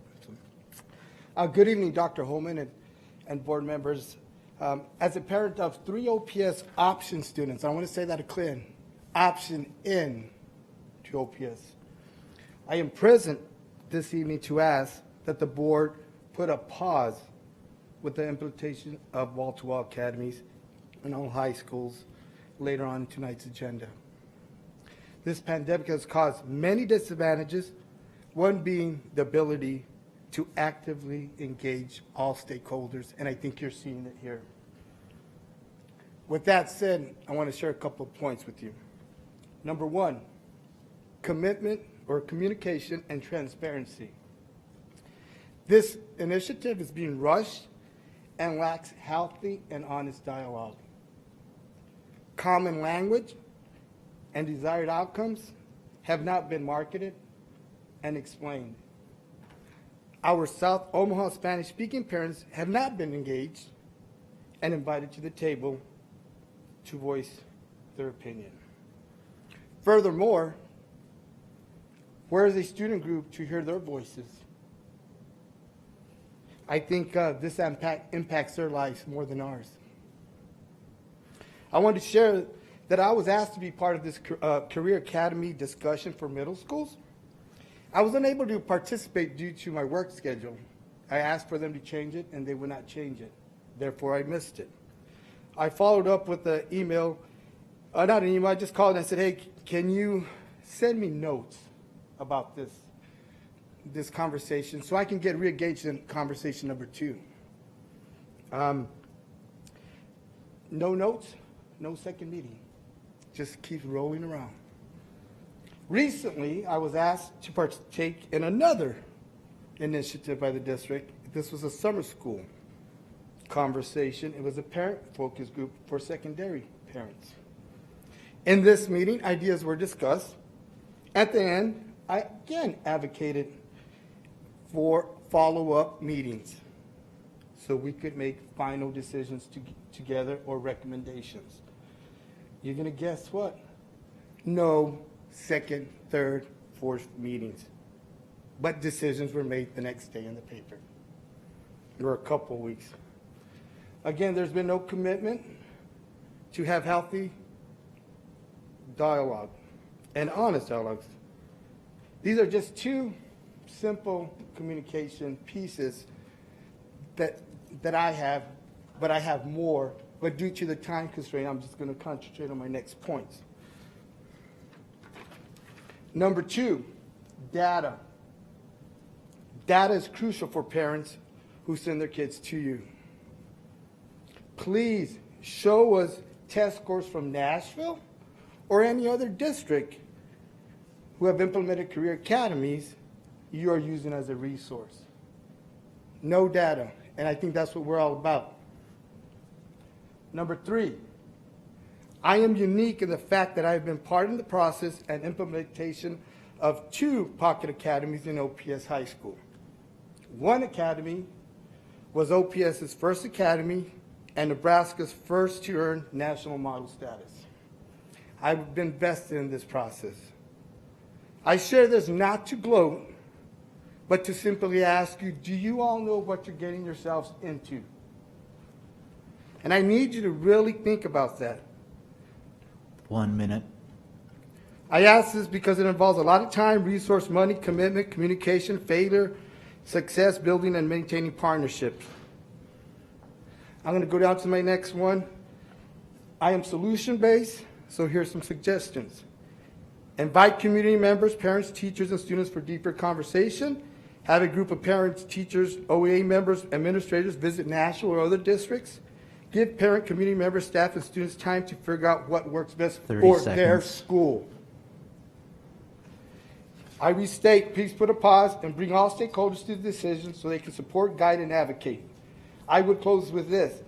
Good evening, Dr. Holman and board members. As a parent of 3 OPS option students, I want to say that clear, option in to OPS. I am present this evening to ask that the board put a pause with the implementation of wall-to-wall academies in all high schools later on in tonight's agenda. This pandemic has caused many disadvantages, one being the ability to actively engage all stakeholders, and I think you're seeing it here. With that said, I want to share a couple of points with you. Number one, commitment or communication and transparency. This initiative is being rushed and lacks healthy and honest dialogue. Common language and desired outcomes have not been marketed and explained. Our South Omaha Spanish-speaking parents have not been engaged and invited to the table to voice their opinion. Furthermore, where is a student group to hear their voices? I think this impacts their lives more than ours. I want to share that I was asked to be part of this Career Academy discussion for middle schools. I was unable to participate due to my work schedule. I asked for them to change it, and they would not change it. Therefore, I missed it. I followed up with an email, not an email, I just called and I said, hey, can you send me notes about this conversation so I can get re-engaged in conversation number 2. No notes, no second meeting. Just keeps rolling around. Recently, I was asked to partake in another initiative by the district. This was a summer school conversation. It was a parent focus group for secondary parents. In this meeting, ideas were discussed. At the end, I again advocated for follow-up meetings so we could make final decisions together or recommendations. You're going to guess what? No second, third, fourth meetings. But decisions were made the next day in the paper. Or a couple weeks. Again, there's been no commitment to have healthy dialogue and honest dialogues. These are just 2 simple communication pieces that I have, but I have more. But due to the time constraint, I'm just going to concentrate on my next points. Number 2, data. Data is crucial for parents who send their kids to you. Please show us test scores from Nashville or any other district who have implemented career academies you are using as a resource. No data, and I think that's what we're all about. Number 3, I am unique in the fact that I have been part of the process and implementation of 2 pocket academies in OPS high school. One academy was OPS's first academy and Nebraska's first to earn national model status. I've been vested in this process. I share this not to gloat, but to simply ask you, do you all know what you're getting yourselves into? And I need you to really think about that. 1 minute. I ask this because it involves a lot of time, resource, money, commitment, communication, failure, success, building, and maintaining partnerships. I'm going to go down to my next one. I am solution-based, so here's some suggestions. Invite community members, parents, teachers, and students for deeper conversation. Have a group of parents, teachers, OEA members, administrators visit Nashville or other districts. Give parent, community members, staff, and students time to figure out what works best 30 for their seconds. school. I restate, please put a pause and bring all stakeholders to the decision so they can support, guide, and advocate. I would close with this.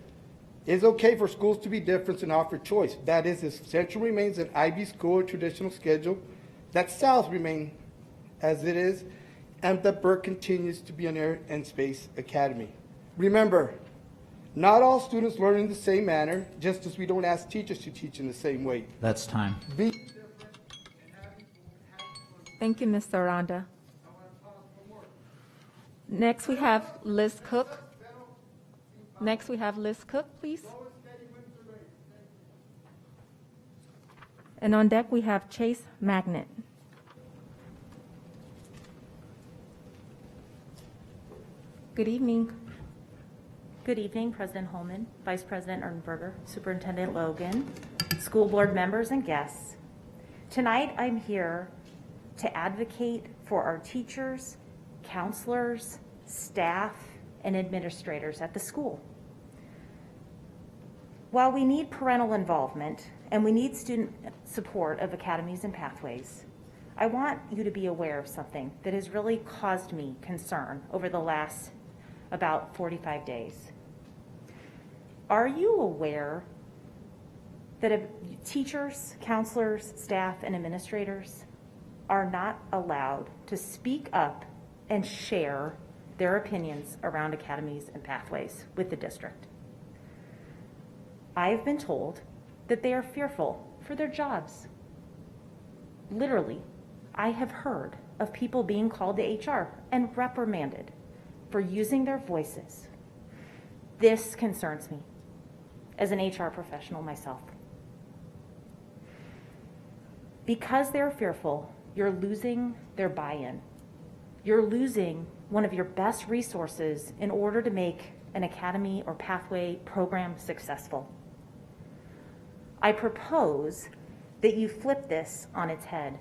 It's okay for schools to be different and offer choice. That is, if Central remains an IB school or traditional schedule, that South remain as it is, and that Burke continues to be an air and space academy. Remember, not all students learn in the same manner, just as we don't ask teachers to teach in the same way. That's time. Thank you, Mr. Aranda. Next, we have Liz Cook. Next, we have Liz Cook, please. And on deck, we have Chase Magnet. Good evening. Good evening, President Holman, Vice President Erdenberger, Superintendent Logan, school board members and guests. Tonight, I'm here to advocate for our teachers, counselors, staff, and administrators at the school. While we need parental involvement and we need student support of academies and pathways, I want you to be aware of something that has really caused me concern over the last about 45 days. Are you aware that teachers, counselors, staff, and administrators are not allowed to speak up and share their opinions around academies and pathways with the district? I've been told that they are fearful for their jobs. Literally, I have heard of people being called to HR and reprimanded for using their voices. This concerns me as an HR professional myself. Because they're fearful, you're losing their buy-in. You're losing one of your best resources in order to make an academy or pathway program successful. I propose that you flip this on its head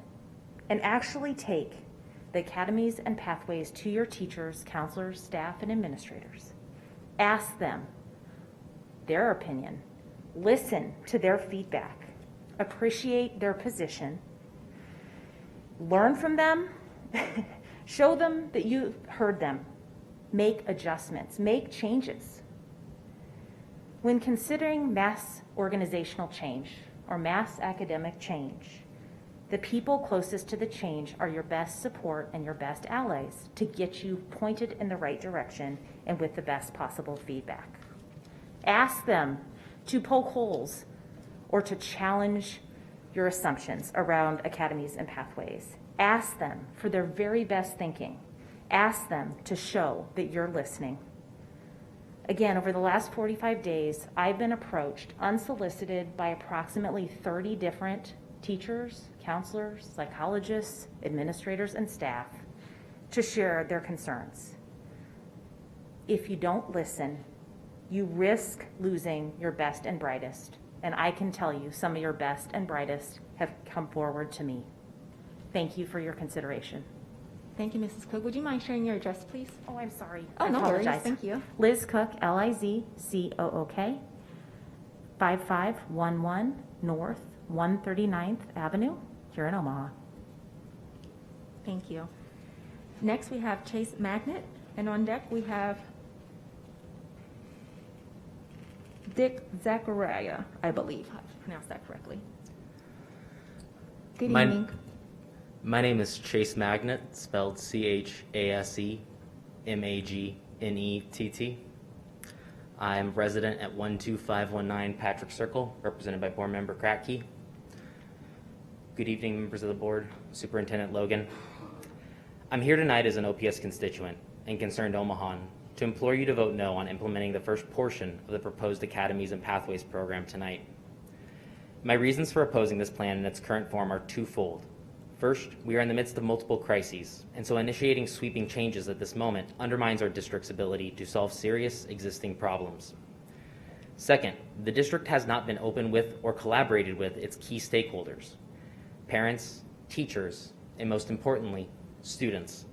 and actually take the academies and pathways to your teachers, counselors, staff, and administrators. Ask them their opinion. Listen to their feedback. Appreciate their position. Learn from them. Show them that you heard them. Make adjustments. Make changes. When considering mass organizational change or mass academic change, the people closest to the change are your best support and your best allies to get you pointed in the right direction and with the best possible feedback. Ask them to poke holes or to challenge your assumptions around academies and pathways. Ask them for their very best thinking. Ask them to show that you're listening. Again, over the last 45 days, I've been approached unsolicited by approximately 30 different teachers, counselors, psychologists, administrators, and staff to share their concerns. If you don't listen, you risk losing your best and brightest. And I can tell you some of your best and brightest have come forward to me. Thank you for your consideration. Thank you, Mrs. Cook. Would you mind sharing your address, please? Oh, I'm sorry. Oh, I no worries. apologize. Thank you. Liz Cook, Lizcook, 5511 North 139th Avenue, here in Omaha. Thank you. Next, we have Chase Magnet, and on deck, we have Dick Zachariah, I believe. I pronounced that correctly. Good evening. My name is Chase Magnet, spelled ChaseMagnett. I'm resident at 12519 Patrick Circle, represented by Board Member Kratke. Good evening, members of the board, Superintendent Logan. I'm here tonight as an OPS constituent and concerned Omahan to implore you to vote no on implementing the first portion of the proposed Academies and Pathways program tonight. My reasons for opposing this plan in its current form are twofold. First, we are in the midst of multiple crises, and so initiating sweeping changes at this moment undermines our district's ability to solve serious existing problems. Second, the district has not been open with or collaborated with its key stakeholders, parents, teachers, and most importantly, students,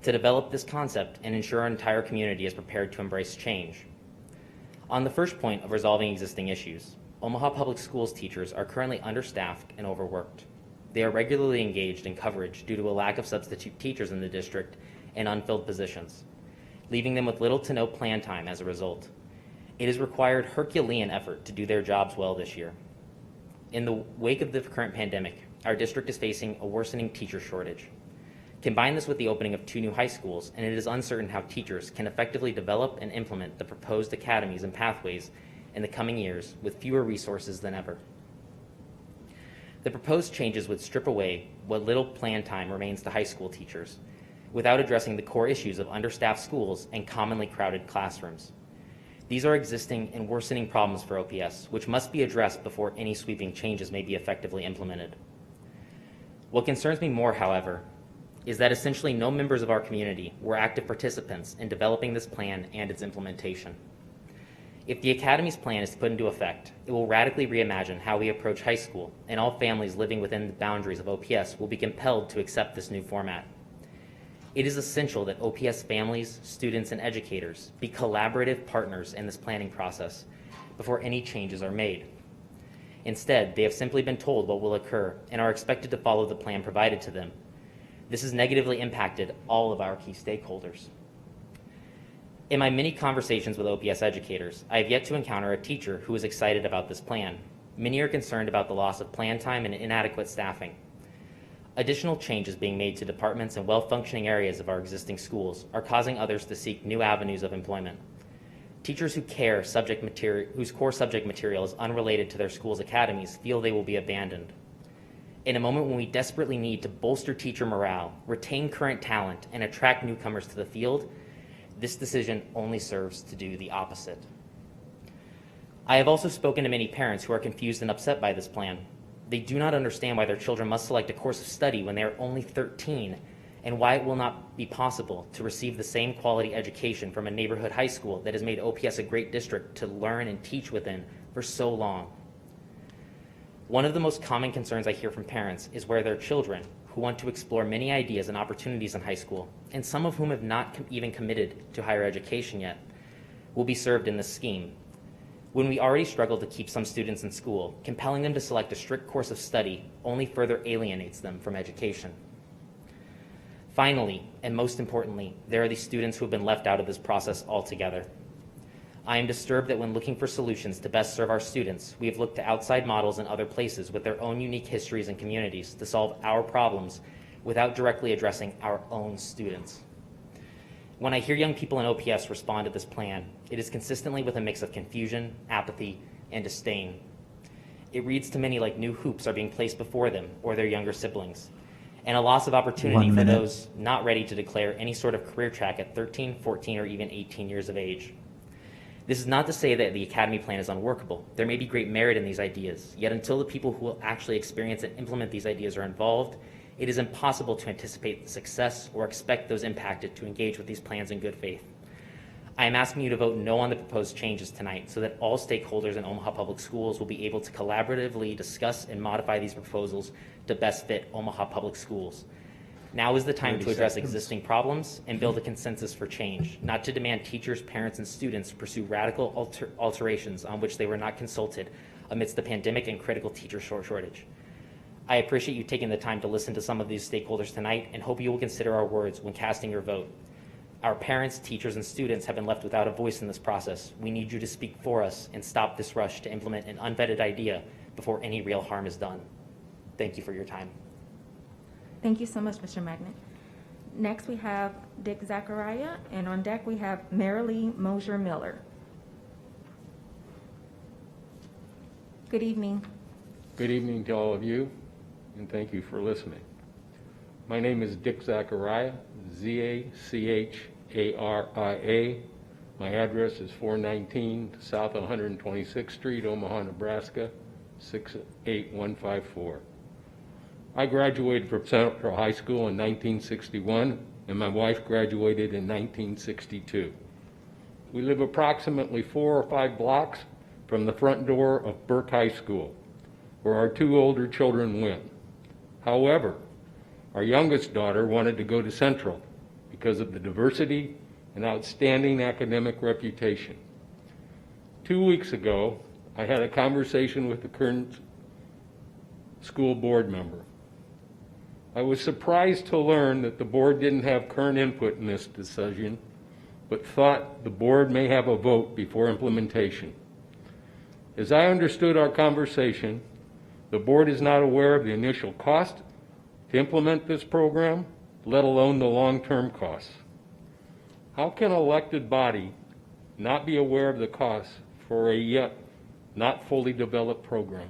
to develop this concept and ensure our entire community is prepared to embrace change. On the first point of resolving existing issues, Omaha Public Schools teachers are currently understaffed and overworked. They are regularly engaged in coverage due to a lack of substitute teachers in the district and unfilled positions, leaving them with little to no plan time as a result. It has required Herculean effort to do their jobs well this year. In the wake of the current pandemic, our district is facing a worsening teacher shortage. Combine this with the opening of 2 new high schools, and it is uncertain how teachers can effectively develop and implement the proposed academies and pathways in the coming years with fewer resources than ever. The proposed changes would strip away what little plan time remains to high school teachers, without addressing the core issues of understaffed schools and commonly crowded classrooms. These are existing and worsening problems for OPS, which must be addressed before any sweeping changes may be effectively implemented. What concerns me more, however, is that essentially no members of our community were active participants in developing this plan and its implementation. If the Academy's plan is put into effect, it will radically reimagine how we approach high school, and all families living within the boundaries of OPS will be compelled to accept this new format. It is essential that OPS families, students, and educators be collaborative partners in this planning process before any changes are made. Instead, they have simply been told what will occur and are expected to follow the plan provided to them. This has negatively impacted all of our key stakeholders. In my many conversations with OPS educators, I have yet to encounter a teacher who is excited about this plan. Many are concerned about the loss of plan time and inadequate staffing. Additional changes being made to departments and well-functioning areas of our existing schools are causing others to seek new avenues of employment. Teachers whose core subject material is unrelated to their school's academies feel they will be abandoned. In a moment when we desperately need to bolster teacher morale, retain current talent, and attract newcomers to the field, this decision only serves to do the opposite. I have also spoken to many parents who are confused and upset by this plan. They do not understand why their children must select a course of study when they are only 13, and why it will not be possible to receive the same quality education from a neighborhood high school that has made OPS a great district to learn and teach within for so long. One of the most common concerns I hear from parents is where their children, who want to explore many ideas and opportunities in high school, and some of whom have not even committed to higher education yet, will be served in this scheme. When we already struggle to keep some students in school, compelling them to select a strict course of study only further alienates them from education. Finally, and most importantly, there are the students who have been left out of this process altogether. I am disturbed that when looking for solutions to best serve our students, we have looked to outside models in other places with their own unique histories and communities to solve our problems without directly addressing our own students. When I hear young people in OPS respond to this plan, it is consistently with a mix of confusion, apathy, and disdain. It reads to many like new hoops are being placed before them or their younger siblings, and a loss of opportunity for those not ready to declare any sort of career track at 13, 14, or even 18 years of age. This is not to say that the Academy plan is unworkable. There may be great merit in these ideas, yet until the people who will actually experience and implement these ideas are involved, it is impossible to anticipate the success or expect those impacted to engage with these plans in good faith. I am asking you to vote no on the proposed changes tonight so that all stakeholders in Omaha Public Schools will be able to collaboratively discuss and modify these proposals to best fit Omaha Public Schools. Now is the time to address existing problems and build a consensus for change, not to demand teachers, parents, and students pursue radical alterations on which they were not consulted amidst the pandemic and critical teacher shortage. I appreciate you taking the time to listen to some of these stakeholders tonight and hope you will consider our words when casting your vote. Our parents, teachers, and students have been left without a voice in this process. We need you to speak for us and stop this rush to implement an unvetted idea before any real harm is done. Thank you for your time. Thank you so much, Mr. Magnet. Next, we have Dick Zachariah, and on deck, we have Marilee Mosier-Miller. Good evening. Good evening to all of you, and thank you for listening. My name is Dick Zachariah, Z-A-C-H-A-R-I-A. My address is 419 South 126th Street, Omaha, Nebraska, 68154. I graduated from Central High School in 1961, and my wife graduated in 1962. We live approximately 4 or 5 blocks from the front door of Burke High School, where our 2 older children went. However, our youngest daughter wanted to go to Central because of the diversity and outstanding academic reputation. 2 weeks ago, I had a conversation with the current school board member. I was surprised to learn that the board didn't have current input in this decision, but thought the board may have a vote before implementation. As I understood our conversation, the board is not aware of the initial cost to implement this program, let alone the long-term costs. How can an elected body not be aware of the costs for a yet not fully developed program?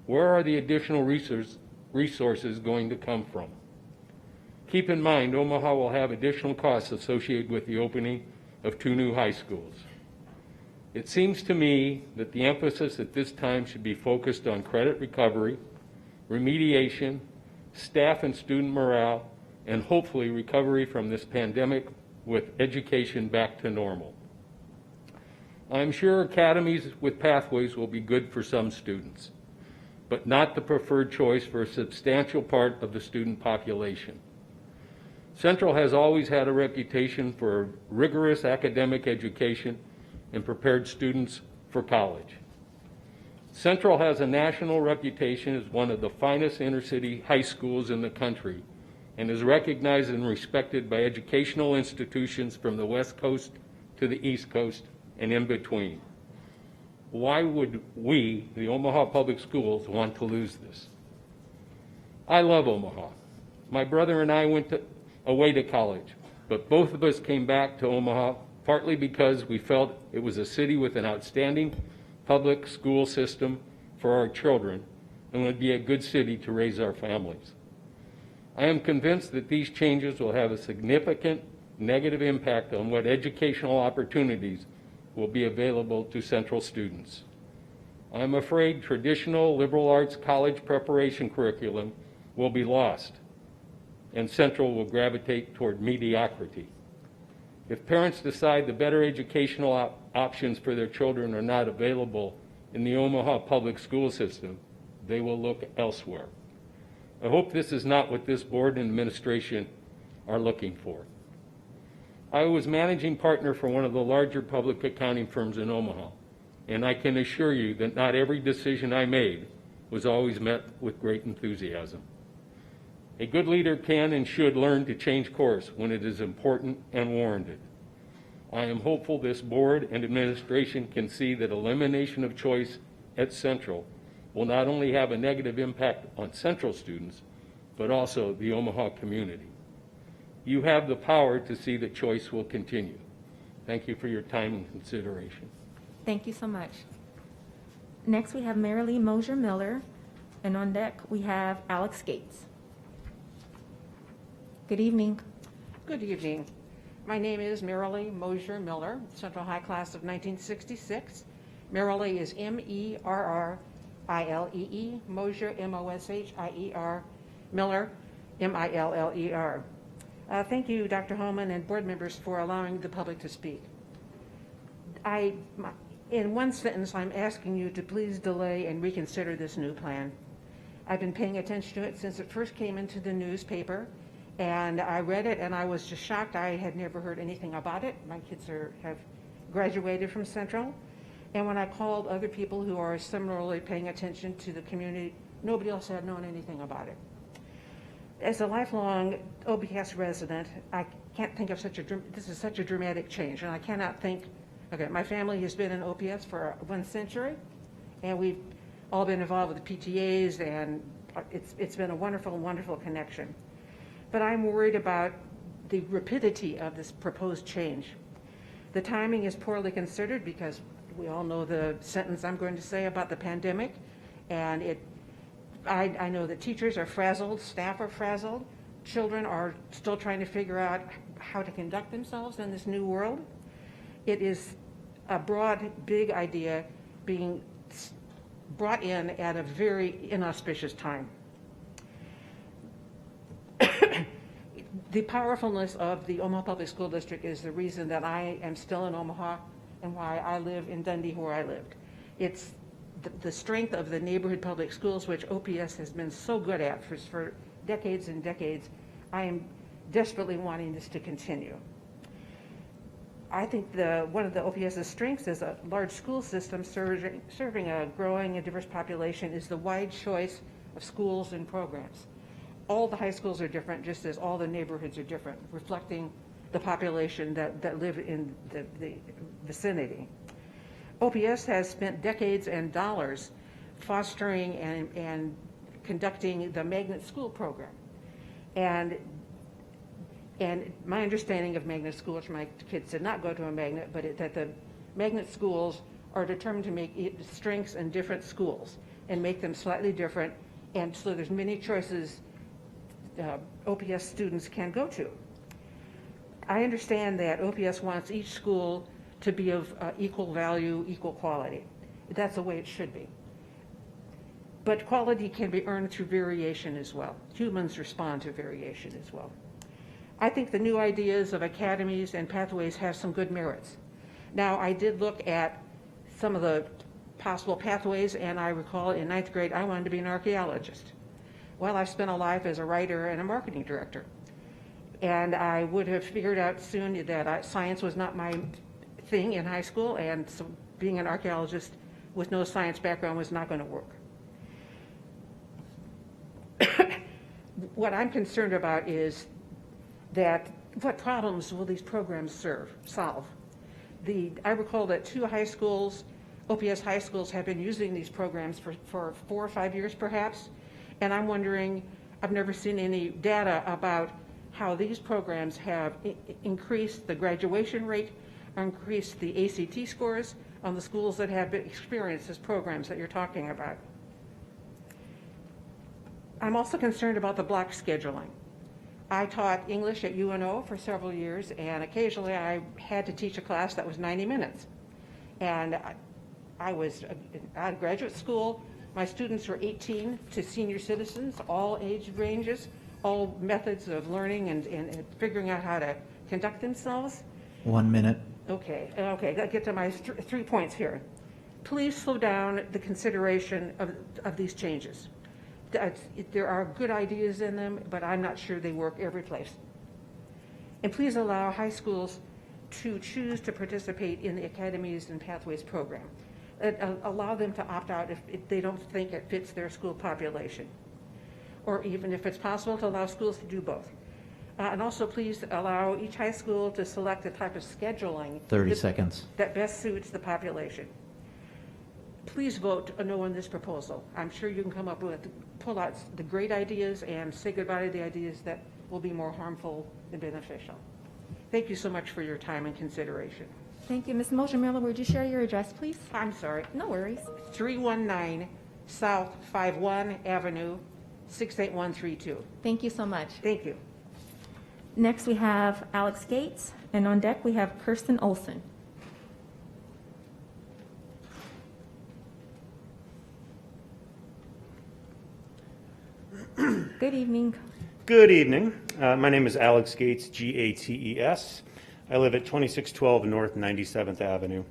Where are the additional resources going to come from? Keep in mind, Omaha will have additional costs associated with the opening of 2 new high schools. It seems to me that the emphasis at this time should be focused on credit recovery, remediation, staff and student morale, and hopefully recovery from this pandemic with education back to normal. I'm sure academies with pathways will be good for some students, but not the preferred choice for a substantial part of the student population. Central has always had a reputation for rigorous academic education and prepared students for college. Central has a national reputation as one of the finest inner-city high schools in the country and is recognized and respected by educational institutions from the West Coast to the East Coast and in between. Why would we, the Omaha Public Schools, want to lose this? I love Omaha. My brother and I went away to college, but both of us came back to Omaha partly because we felt it was a city with an outstanding public school system for our children and would be a good city to raise our families. I am convinced that these changes will have a significant negative impact on what educational opportunities will be available to Central students. I am afraid traditional liberal arts college preparation curriculum will be lost, and Central will gravitate toward mediocrity. If parents decide the better educational options for their children are not available in the Omaha public school system, they will look elsewhere. I hope this is not what this board and administration are looking for. I was managing partner for one of the larger public accounting firms in Omaha, and I can assure you that not every decision I made was always met with great enthusiasm. A good leader can and should learn to change course when it is important and warranted. I am hopeful this board and administration can see that elimination of choice at Central will not only have a negative impact on Central students, but also the Omaha community. You have the power to see that choice will continue. Thank you for your time and consideration. Thank you so much. Next, we have Marilee Mosier Miller, and on deck, we have Alex Gates. Good evening. Good evening. My name is Marilee Mosier Miller, Central High Class of 1966. Marilee is Merrilee, Mosier, Moshier, Miller, Miller. Thank you, Dr. Holman and board members, for allowing the public to speak. In one sentence, I'm asking you to please delay and reconsider this new plan. I've been paying attention to it since it first came into the newspaper, and I read it and I was just shocked. I had never heard anything about it. My kids have graduated from Central, and when I called other people who are similarly paying attention to the community, nobody else had known anything about it. As a lifelong OPS resident, I can't think of this is such a dramatic change, and I cannot think, okay, my family has been in OPS for 1 century, and we've all been involved with the PTAs, and it's been a wonderful, wonderful connection. But I'm worried about the rapidity of this proposed change. The timing is poorly considered because we all know the sentence I'm going to say about the pandemic, and I know that teachers are frazzled, staff are frazzled, children are still trying to figure out how to conduct themselves in this new world. It is a broad, big idea being brought in at a very inauspicious time. The powerfulness of the Omaha Public School District is the reason that I am still in Omaha and why I live in Dundee where I lived. It's the strength of the neighborhood public schools, which OPS has been so good at for decades and decades. I am desperately wanting this to continue. I think one of the OPS's strengths as a large school system serving a growing and diverse population is the wide choice of schools and programs. All the high schools are different, just as all the neighborhoods are different, reflecting the population that live in the vicinity. OPS has spent decades and dollars fostering and conducting the magnet school program. And my understanding of magnet school, which my kids did not go to a magnet, but that the magnet schools are determined to make strengths in different schools and make them slightly different. And so there's many choices OPS students can go to. I understand that OPS wants each school to be of equal value, equal quality. That's the way it should be. But quality can be earned through variation as well. Humans respond to variation as well. I think the new ideas of academies and pathways have some good merits. Now, I did look at some of the possible pathways, and I recall in 9th grade I wanted to be an archaeologist. Well, I've spent a life as a writer and a marketing director. And I would have figured out soon that science was not my thing in high school, and so being an archaeologist with no science background was not going to work. What I'm concerned about is that what problems will these programs solve? I recall that 2 high schools, OPS high schools, have been using these programs for 4 or 5 years perhaps, and I'm wondering, I've never seen any data about how these programs have increased the graduation rate, or increased the ACT scores on the schools that have experienced these programs that you're talking about. I'm also concerned about the block scheduling. I taught English at UNO for several years, and occasionally I had to teach a class that was 90 minutes. And I was at graduate school. My students were 18 to senior citizens, all age ranges, all methods of learning and figuring out how to conduct themselves. 1 minute. Okay, I'll get to my 3 points here. Please slow down the consideration of these changes. There are good ideas in them, but I'm not sure they work every place. And please allow high schools to choose to participate in the Academies and Pathways program. Allow them to opt out if they don't think it fits their school population. Or even if it's possible, to allow schools to do both. And also please allow each high school to select the type of scheduling 30 seconds. that best suits the population. Please vote no on this proposal. I'm sure you can pull out the great ideas and say goodbye to the ideas that will be more harmful than beneficial. Thank you so much for your time and consideration. Thank you. Ms. Miller, would you share your address, please? I'm sorry. No worries. 319 South 51 Avenue, 68132. Thank you so much. Thank you. Next, we have Alex Gates, and on deck, we have Kirsten Olson. Good evening. Good evening. My name is Alex Gates, Gates. I live at 2612 North 97th Avenue.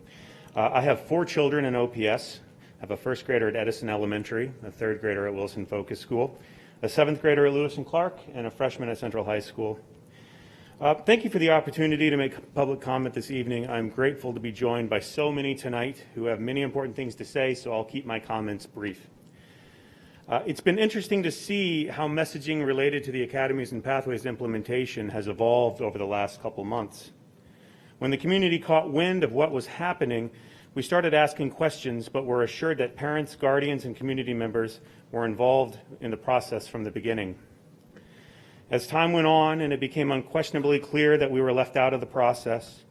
I have 4 children in OPS. I have a 1st grader at Edison Elementary, a 3rd grader at Wilson Focus School, a 7th grader at Lewis and Clark, and a freshman at Central High School. Thank you for the opportunity to make public comment this evening. I'm grateful to be joined by so many tonight who have many important things to say, so I'll keep my comments brief. It's been interesting to see how messaging related to the Academies and Pathways implementation has evolved over the last couple months. When the community caught wind of what was happening, we started asking questions, but were assured that parents, guardians, and community members were involved in the process from the beginning. As time went on and it became unquestionably clear that we were left out of the process,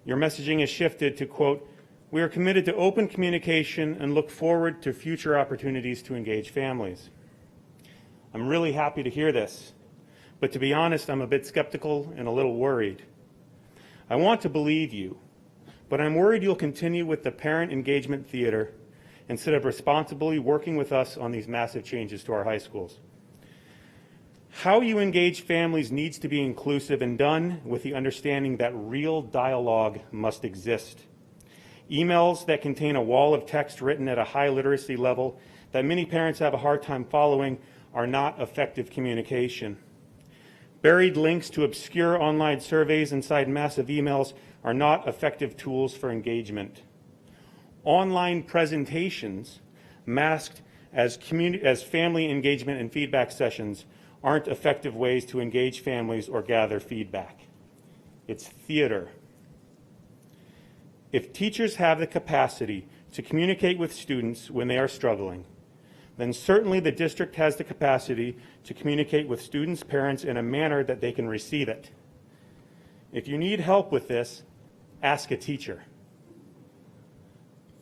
your messaging has shifted to, quote, "We are committed to open communication and look forward to future opportunities to engage families." I'm really happy to hear this, but to be honest, I'm a bit skeptical and a little worried. I want to believe you, but I'm worried you'll continue with the parent engagement theater instead of responsibly working with us on these massive changes to our high schools. How you engage families needs to be inclusive and done with the understanding that real dialogue must exist. Emails that contain a wall of text written at a high literacy level that many parents have a hard time following are not effective communication. Buried links to obscure online surveys inside massive emails are not effective tools for engagement. Online presentations masked as family engagement and feedback sessions aren't effective ways to engage families or gather feedback. It's theater. If teachers have the capacity to communicate with students when they are struggling, then certainly the district has the capacity to communicate with students' parents in a manner that they can receive it. If you need help with this, ask a teacher.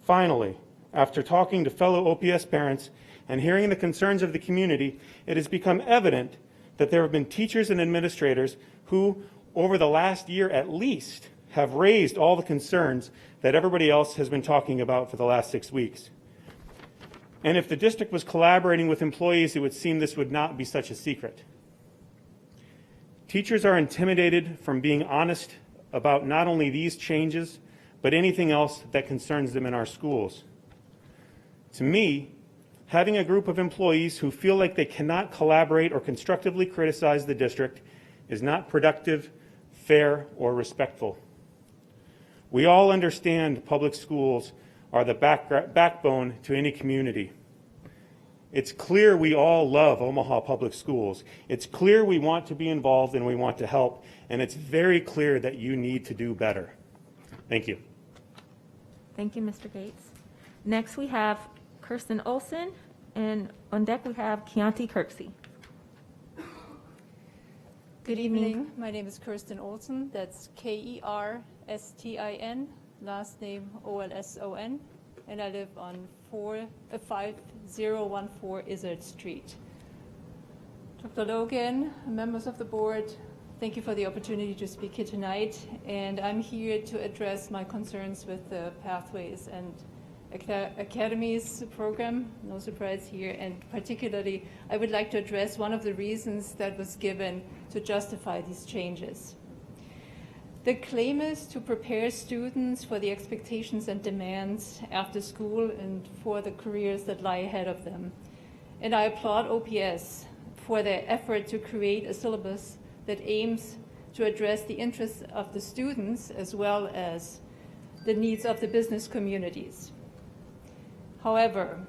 Finally, after talking to fellow OPS parents and hearing the concerns of the community, it has become evident that there have been teachers and administrators who, over the last year at least, have raised all the concerns that everybody else has been talking about for the last 6 weeks. And if the district was collaborating with employees, it would seem this would not be such a secret. Teachers are intimidated from being honest about not only these changes, but anything else that concerns them in our schools. To me, having a group of employees who feel like they cannot collaborate or constructively criticize the district is not productive, fair, or respectful. We all understand public schools are the backbone to any community. It's clear we all love Omaha Public Schools. It's clear we want to be involved and we want to help, and it's very clear that you need to do better. Thank you. Thank you, Mr. Gates. Next, we have Kirsten Olson, and on deck we have Keontae Kirksey. Good evening. My name is Kirsten Olson. That's Kerstin, last name Olson, and I live on 5014 Izzard Street. Dr. Logan, members of the board, thank you for the opportunity to speak here tonight, and I'm here to address my concerns with the Pathways and Academies program, no surprise here, and particularly I would like to address one of the reasons that was given to justify these changes. The claim is to prepare students for the expectations and demands after school and for the careers that lie ahead of them. And I applaud OPS for their effort to create a syllabus that aims to address the interests of the students as well as the needs of the business communities. However,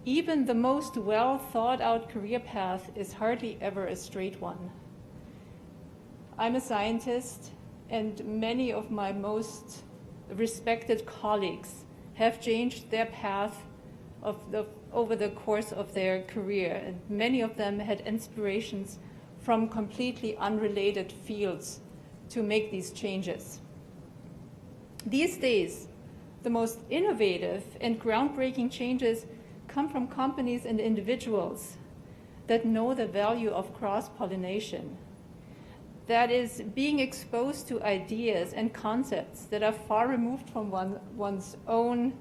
even the most well thought out career path is hardly ever a straight one. I'm a scientist, and many of my most respected colleagues have changed their path over the course of their career, and many of them had inspirations from completely unrelated fields to make these changes. These days, the most innovative and groundbreaking changes come from companies and individuals that know the value of cross-pollination. That is, being exposed to ideas and concepts that are far removed from one's own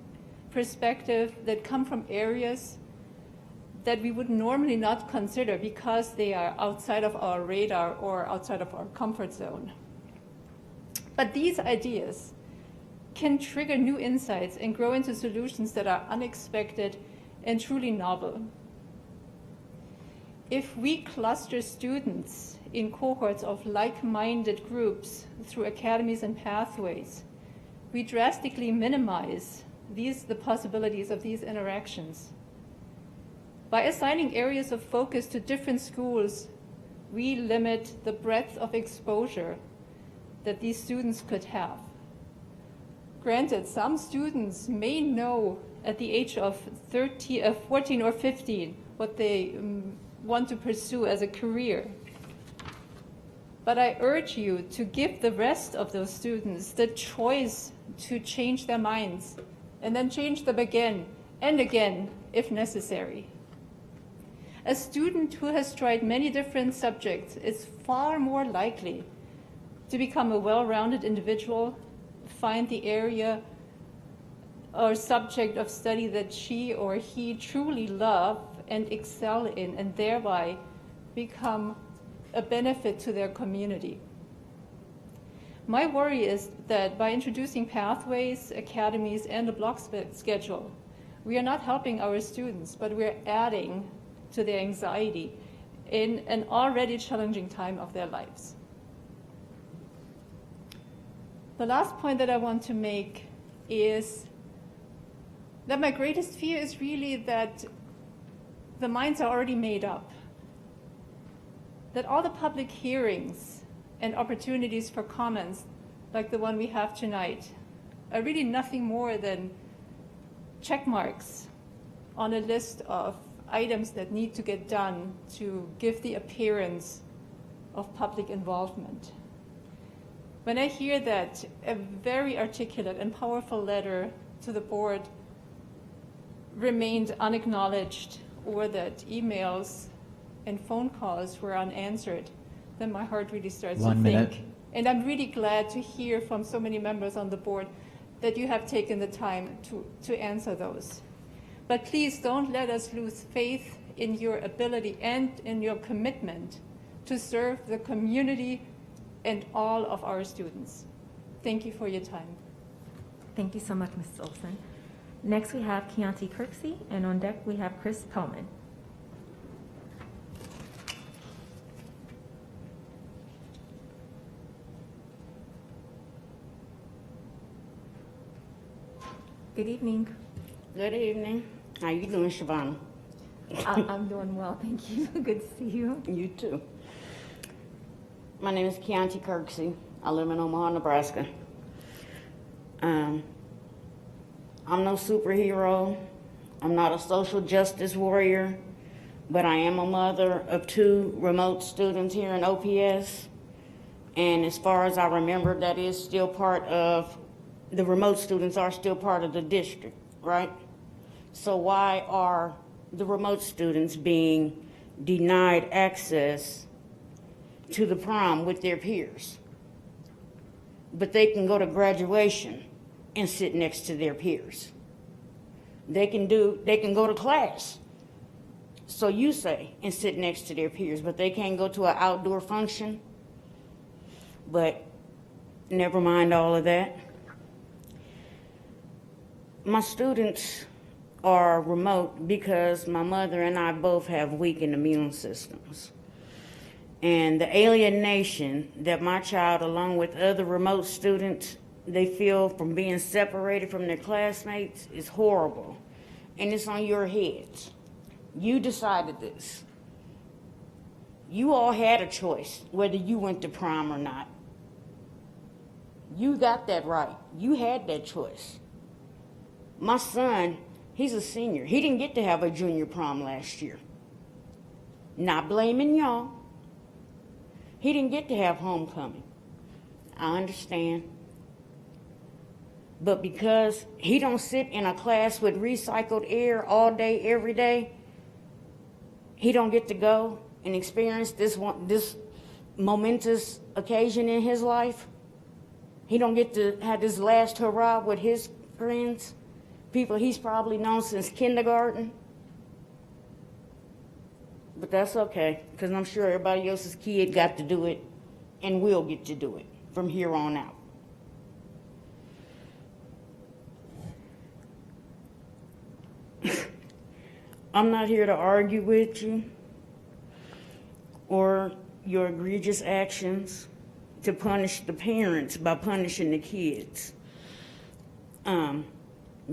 perspective, that come from areas that we would normally not consider because they are outside of our radar or outside of our comfort zone. But these ideas can trigger new insights and grow into solutions that are unexpected and truly novel. If we cluster students in cohorts of like-minded groups through academies and pathways, we drastically minimize the possibilities of these interactions. By assigning areas of focus to different schools, we limit the breadth of exposure that these students could have. Granted, some students may know at the age of 14 or 15 what they want to pursue as a career. But I urge you to give the rest of those students the choice to change their minds and then change them again and again if necessary. A student who has tried many different subjects is far more likely to become a well-rounded individual, find the area or subject of study that she or he truly love and excel in, and thereby become a benefit to their community. My worry is that by introducing pathways, academies, and a block schedule, we are not helping our students, but we're adding to their anxiety in an already challenging time of their lives. The last point that I want to make is that my greatest fear is really that the minds are already made up, that all the public hearings and opportunities for comments like the one we have tonight are really nothing more than check marks on a list of items that need to get done to give the appearance of public involvement. When I hear that a very articulate and powerful letter to the board remained unacknowledged, or that emails and phone calls were unanswered, then my heart really starts to 1 minute. think. And I'm really glad to hear from so many members on the board that you have taken the time to answer those. But please don't let us lose faith in your ability and in your commitment to serve the community and all of our students. Thank you for your time. Thank you so much, Mrs. Olson. Next, we have Keontae Kirksey, and on deck, we have Chris Pellman. Good evening. Good evening. How you doing, Siobhan? I'm doing well, thank you. Good to see you. You too. My name is Keontae Kirksey. I live in Omaha, Nebraska. I'm no superhero. I'm not a social justice warrior, but I am a mother of 2 remote students here in OPS. And as far as I remember, that is still part of, the remote students are still part of the district, right? So why are the remote students being denied access to the prom with their peers? But they can go to graduation and sit next to their peers. They can go to class, so you say, and sit next to their peers, but they can't go to an outdoor function. But never mind all of that. My students are remote because my mother and I both have weakened immune systems. And the alienation that my child, along with other remote students, they feel from being separated from their classmates is horrible. And it's on your heads. You decided this. You all had a choice whether you went to prom or not. You got that right. You had that choice. My son, he's a senior. He didn't get to have a junior prom last year. Not blaming y'all. He didn't get to have homecoming. I understand. But because he don't sit in a class with recycled air all day, every day, he don't get to go and experience this momentous occasion in his life. He don't get to have this last hurrah with his friends, people he's probably known since kindergarten. But that's okay, because I'm sure everybody else's kid got to do it and will get to do it from here on out. I'm not here to argue with you or your egregious actions to punish the parents by punishing the kids.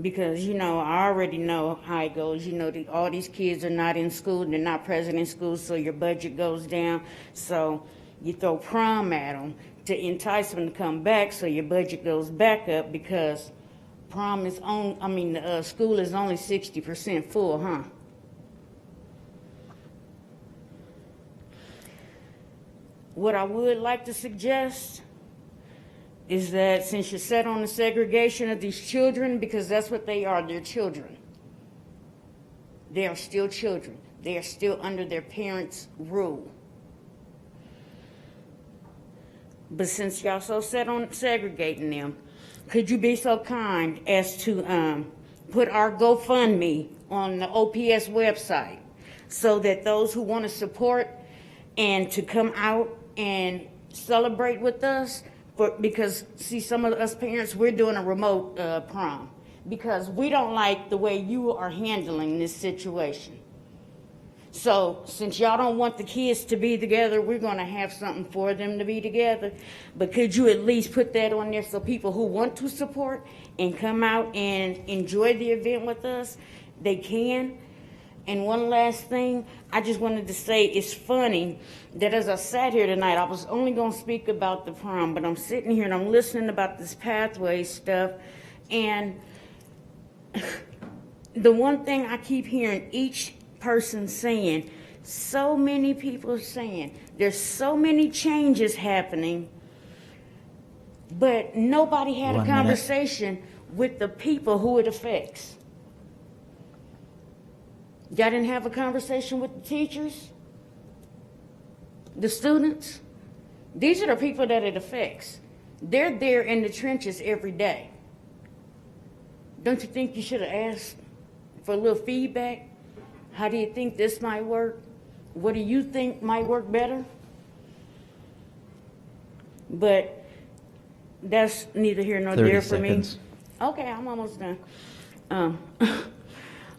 Because, you know, I already know how it goes. You know, all these kids are not in school, they're not present in school, so your budget goes down. So you throw prom at them to entice them to come back, so your budget goes back up because prom is on, school is only 60% full, huh? What I would like to suggest is that since you're set on the segregation of these children, because that's what they are, they're children. They are still children. They are still under their parents' rule. But since y'all so set on segregating them, could you be so kind as to put our GoFundMe on the OPS website so that those who want to support and to come out and celebrate with us, because see, some of us parents, we're doing a remote prom because we don't like the way you are handling this situation. So since y'all don't want the kids to be together, we're gonna have something for them to be together. But could you at least put that on there so people who want to support and come out and enjoy the event with us, they can? And one last thing, I just wanted to say it's funny that as I sat here tonight, I was only gonna speak about the prom, but I'm sitting here and I'm listening about this pathway stuff, and the one thing I keep hearing each person saying, so many people saying, there's so many changes happening, but nobody had a conversation with the people who it affects. Y'all didn't have a conversation with the teachers, the students? These are the people that it affects. They're there in the trenches every day. Don't you think you should have asked for a little feedback? How do you think this might work? What do you think might work better? But that's neither here nor there for me. Okay, I'm almost done.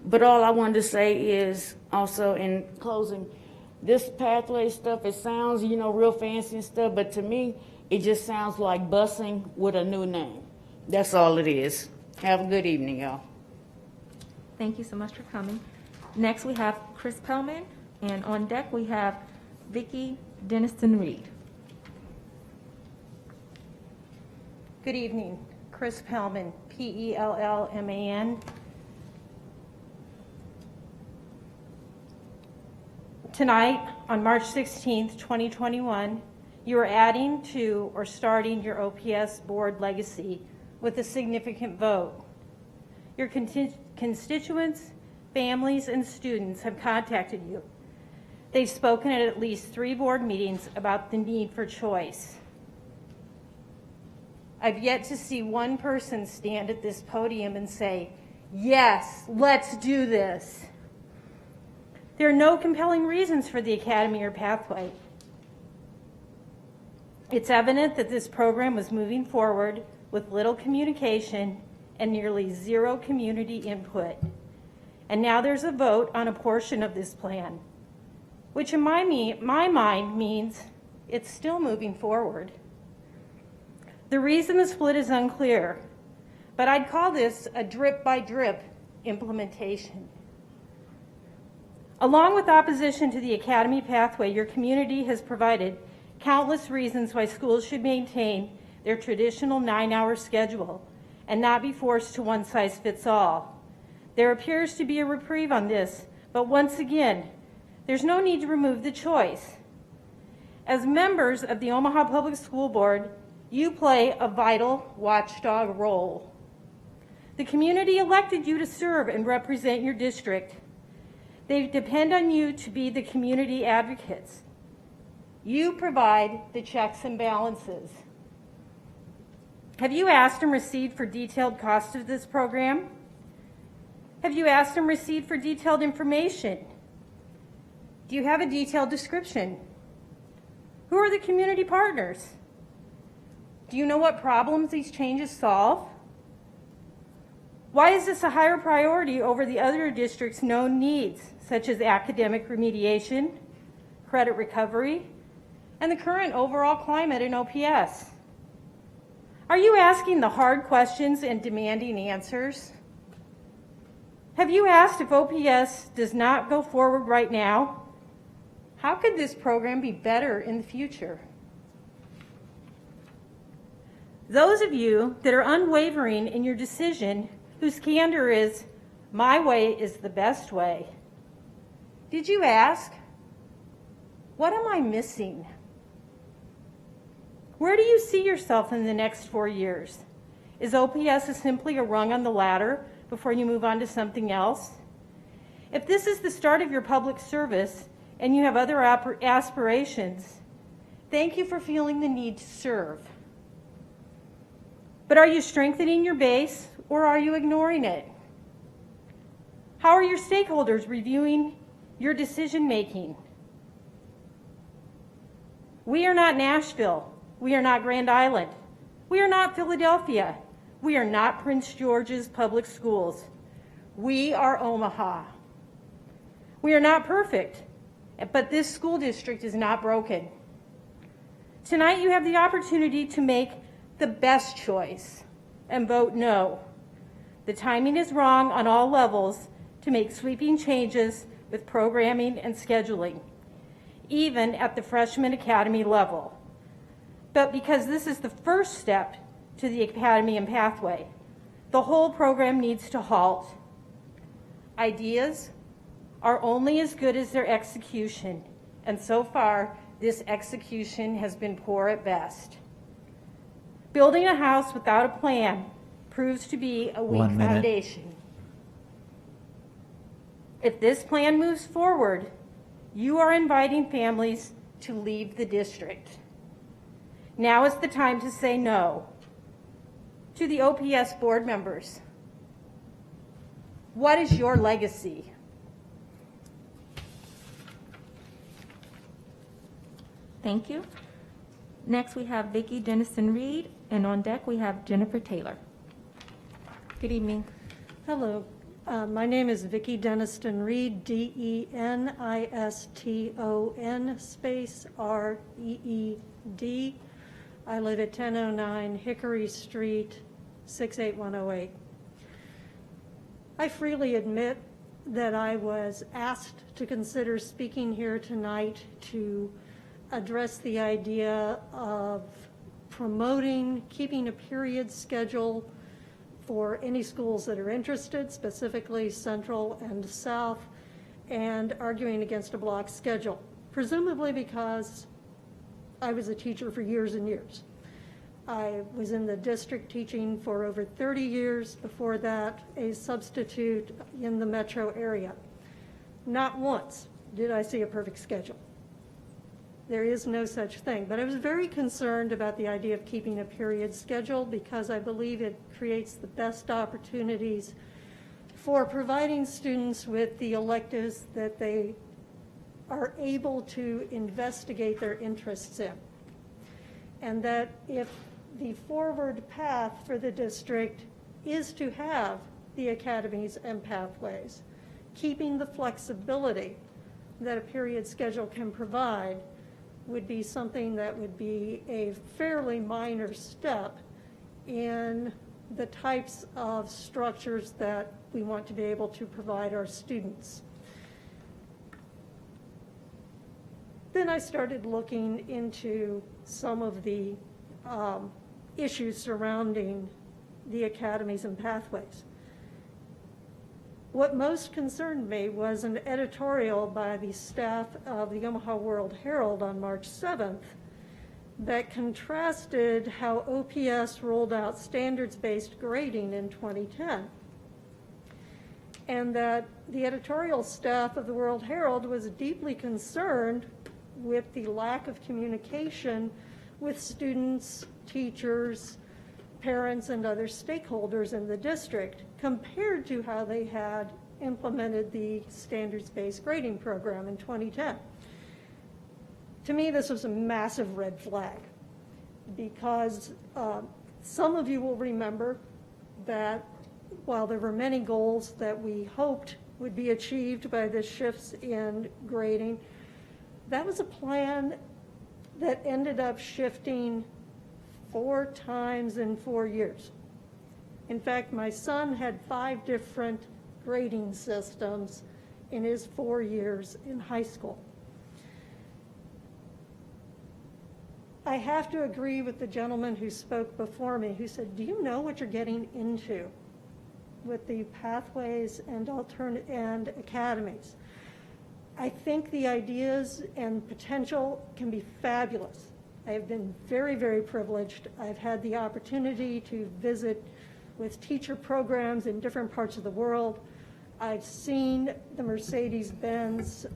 But all I wanted to say is also in closing, this pathway stuff, it sounds, real fancy and stuff, but to me, it just sounds like busing with a new name. That's all it is. Have a good evening, y'all. Thank you so much for coming. Next, we have Chris Pellman, and on deck, we have Vicki Denniston-Reed. Good evening. Chris Pellman, P-E-L-L-M-A-N. Tonight, on March 16th, 2021, you are adding to or starting your OPS board legacy with a significant vote. Your constituents, families, and students have contacted you. They've spoken at least 3 board meetings about the need for choice. I've yet to see one person stand at this podium and say, yes, let's do this. There are no compelling reasons for the academy or pathway. It's evident that this program was moving forward with little communication and nearly 0 community input. And now there's a vote on a portion of this plan, which in my mind means it's still moving forward. The reason the split is unclear, but I'd call this a drip-by-drip implementation. Along with opposition to the academy pathway, your community has provided countless reasons why schools should maintain their traditional 9-hour schedule and not be forced to one-size-fits-all. There appears to be a reprieve on this, but once again, there's no need to remove the choice. As members of the Omaha Public School Board, you play a vital watchdog role. The community elected you to serve and represent your district. They depend on you to be the community advocates. You provide the checks and balances. Have you asked and received for detailed cost of this program? Have you asked and received for detailed information? Do you have a detailed description? Who are the community partners? Do you know what problems these changes solve? Why is this a higher priority over the other district's known needs, such as academic remediation, credit recovery, and the current overall climate in OPS? Are you asking the hard questions and demanding answers? Have you asked if OPS does not go forward right now, how could this program be better in the future? Those of you that are unwavering in your decision, whose candor is, my way is the best way, did you ask, what am I missing? Where do you see yourself in the next 4 years? Is OPS simply a rung on the ladder before you move on to something else? If this is the start of your public service and you have other aspirations, thank you for feeling the need to serve. But are you strengthening your base or are you ignoring it? How are your stakeholders reviewing your decision making? We are not Nashville. We are not Grand Island. We are not Philadelphia. We are not Prince George's Public Schools. We are Omaha. We are not perfect, but this school district is not broken. Tonight you have the opportunity to make the best choice and vote no. The timing is wrong on all levels to make sweeping changes with programming and scheduling, even at the freshman academy level. But because this is the first step to the academy and pathway, the whole program needs to halt. Ideas are only as good as their execution, and so far, this execution has been poor at best. Building a house without a plan proves to be a weak 1 minute. foundation. If this plan moves forward, you are inviting families to leave the district. Now is the time to say no. To the OPS board members, what is your legacy? Thank you. Next, we have Vicki Dennison-Reed, and on deck, we have Jennifer Taylor. Good evening. Hello. My name is Vicki Deniston-Reed, Deniston space REED. I live at 1009 Hickory Street, 68108. I freely admit that I was asked to consider speaking here tonight to address the idea of promoting, keeping a period schedule for any schools that are interested, specifically Central and South, and arguing against a block schedule, presumably because I was a teacher for years and years. I was in the district teaching for over 30 years, before that a substitute in the metro area. Not once did I see a perfect schedule. There is no such thing, but I was very concerned about the idea of keeping a period schedule because I believe it creates the best opportunities for providing students with the electives that they are able to investigate their interests in. And that if the forward path for the district is to have the academies and pathways, keeping the flexibility that a period schedule can provide would be something that would be a fairly minor step in the types of structures that we want to be able to provide our students. Then I started looking into some of the issues surrounding the academies and pathways. What most concerned me was an editorial by the staff of the Omaha World Herald on March 7th that contrasted how OPS rolled out standards-based grading in 2010. And that the editorial staff of the World Herald was deeply concerned with the lack of communication with students, teachers, parents, and other stakeholders in the district compared to how they had implemented the standards-based grading program in 2010. To me, this was a massive red flag because some of you will remember that while there were many goals that we hoped would be achieved by the shifts in grading, that was a plan that ended up shifting 4 times in 4 years. In fact, my son had 5 different grading systems in his 4 years in high school. I have to agree with the gentleman who spoke before me who said, do you know what you're getting into with the pathways and academies? I think the ideas and potential can be fabulous. I have been very, very privileged. I've had the opportunity to visit with teacher programs in different parts of the world. I've seen the Mercedes-Benz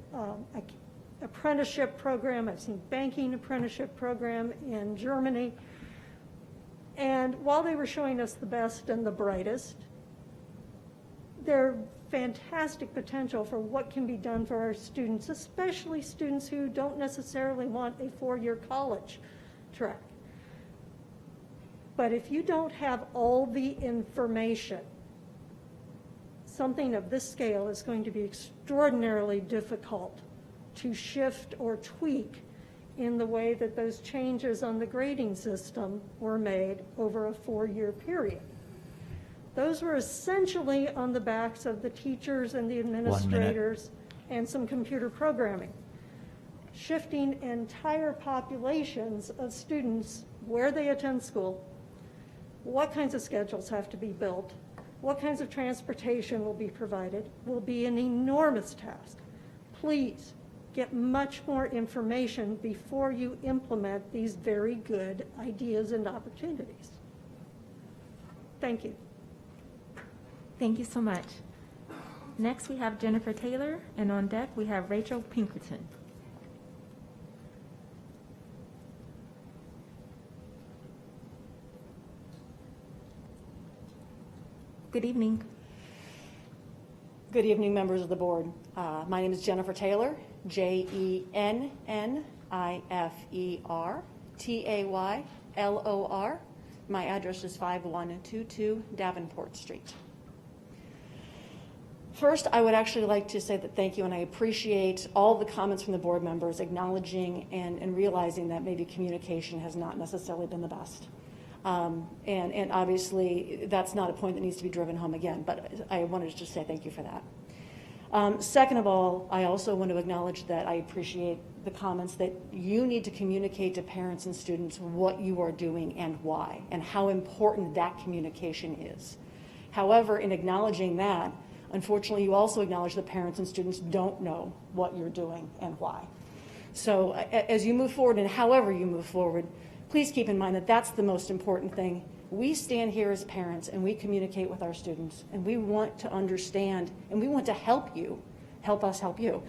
apprenticeship program. I've seen banking apprenticeship program in Germany. And while they were showing us the best and the brightest, they're fantastic potential for what can be done for our students, especially students who don't necessarily want a 4-year college track. But if you don't have all the information, something of this scale is going to be extraordinarily difficult to shift or tweak in the way that those changes on the grading system were made over a 4-year period. Those were essentially on the backs of the teachers and the administrators and some computer programming. Shifting entire populations of students where they attend school, what kinds of schedules have to be built, what kinds of transportation will be provided, will be an enormous task. Please get much more information before you implement these very good ideas and opportunities. Thank you. Thank you so much. Next, we have Jennifer Taylor, and on deck, we have Rachel Pinkerton. Good evening. Good evening, members of the board. My name is Jennifer Taylor, JENNIFER TAYLOR. My address is 5122 Davenport Street. First, I would actually like to say that thank you, and I appreciate all the comments from the board members acknowledging and realizing that maybe communication has not necessarily been the best. And obviously, that's not a point that needs to be driven home again, but I wanted to just say thank you for that. Second of all, I also want to acknowledge that I appreciate the comments that you need to communicate to parents and students what you are doing and why, and how important that communication is. However, in acknowledging that, unfortunately, you also acknowledge that parents and students don't know what you're doing and why. So as you move forward, and however you move forward, please keep in mind that that's the most important thing. We stand here as parents and we communicate with our students, and we want to understand and we want to help you, help us help you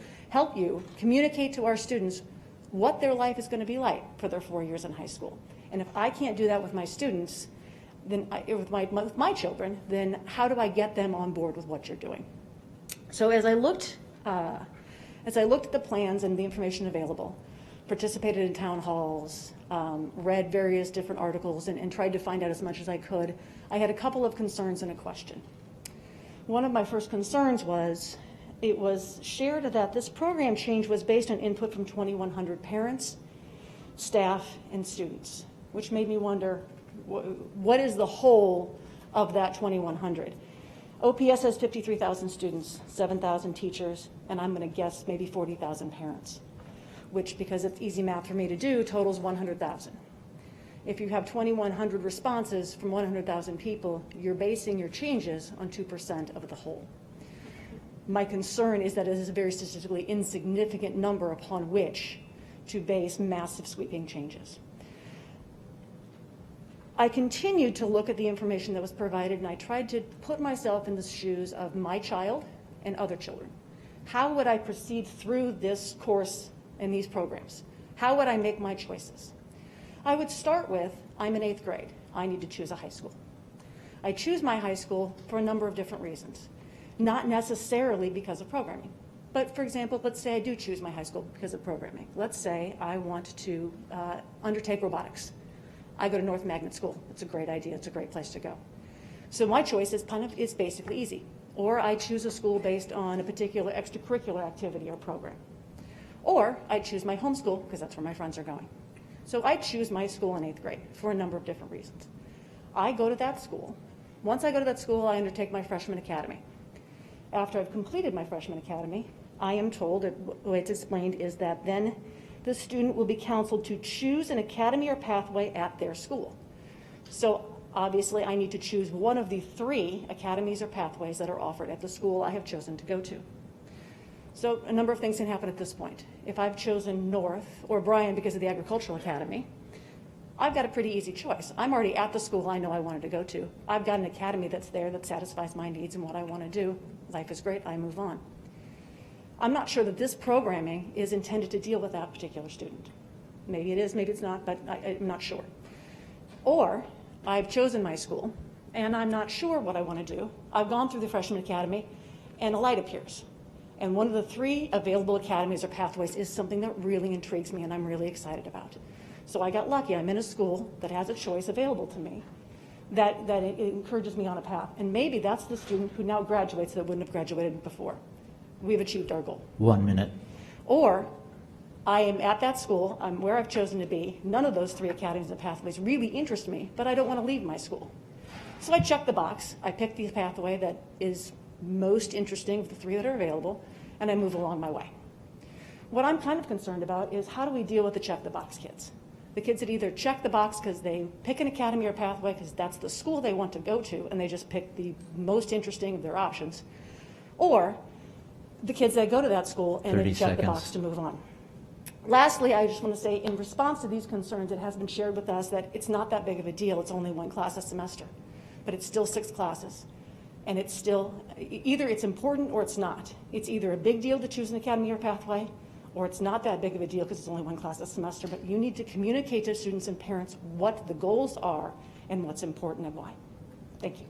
communicate to our students what their life is going to be like for their 4 years in high school. And if I can't do that with my students, then with my children, then how do I get them on board with what you're doing? So as I looked at the plans and the information available, participated in town halls, read various different articles, and tried to find out as much as I could, I had a couple of concerns and a question. One of my first concerns was, it was shared that this program change was based on input from 2,100 parents, staff, and students, which made me wonder, what is the whole of that 2,100? OPS has 53,000 students, 7,000 teachers, and I'm going to guess maybe 40,000 parents, which, because it's easy math for me to do, totals 100,000. If you have 2,100 responses from 100,000 people, you're basing your changes on 2% of the whole. My concern is that it is a very statistically insignificant number upon which to base massive sweeping changes. I continued to look at the information that was provided, and I tried to put myself in the shoes of my child and other children. How would I proceed through this course and these programs? How would I make my choices? I would start with, I'm in 8th grade. I need to choose a high school. I choose my high school for a number of different reasons, not necessarily because of programming. But for example, let's say I do choose my high school because of programming. Let's say I want to undertake robotics. I go to North Magnet School. It's a great idea. It's a great place to go. So my choice is basically easy. Or I choose a school based on a particular extracurricular activity or program. Or I choose my home school because that's where my friends are going. So I choose my school in 8th grade for a number of different reasons. I go to that school. Once I go to that school, I undertake my freshman academy. After I've completed my freshman academy, I am told, the way it's explained is that then the student will be counseled to choose an academy or pathway at their school. So obviously I need to choose one of the 3 academies or pathways that are offered at the school I have chosen to go to. So a number of things can happen at this point. If I've chosen North or Bryan because of the Agricultural Academy, I've got a pretty easy choice. I'm already at the school I know I wanted to go to. I've got an academy that's there that satisfies my needs and what I want to do. Life is great, I move on. I'm not sure that this programming is intended to deal with that particular student. Maybe it is, maybe it's not, but I'm not sure. Or I've chosen my school and I'm not sure what I want to do. I've gone through the freshman academy and a light appears. And one of the 3 available academies or pathways is something that really intrigues me and I'm really excited about. So I got lucky. I'm in a school that has a choice available to me. that it encourages me on a path. And maybe that's the student who now graduates that wouldn't have graduated before. We've achieved our goal. 1 minute. Or I am at that school, I'm where I've chosen to be. None of those 3 academies and pathways really interest me, but I don't want to leave my school. So I check the box. I pick the pathway that is most interesting of the 3 that are available, and I move along my way. What I'm kind of concerned about is how do we deal with the check the box kids? The kids that either check the box because they pick an academy or pathway because that's the school they want to go to and they just pick the most interesting of their options, or the kids that go to that school and they check the box to move on. Lastly, I just want to say in response to these concerns, it has been shared with us that it's not that big of a deal. It's only 1 class a semester, but it's still 6 classes. And it's still, either it's important or it's not. It's either a big deal to choose an academy or pathway, or it's not that big of a deal because it's only 1 class a semester, but you need to communicate to students and parents what the goals are and what's important and why. Thank you.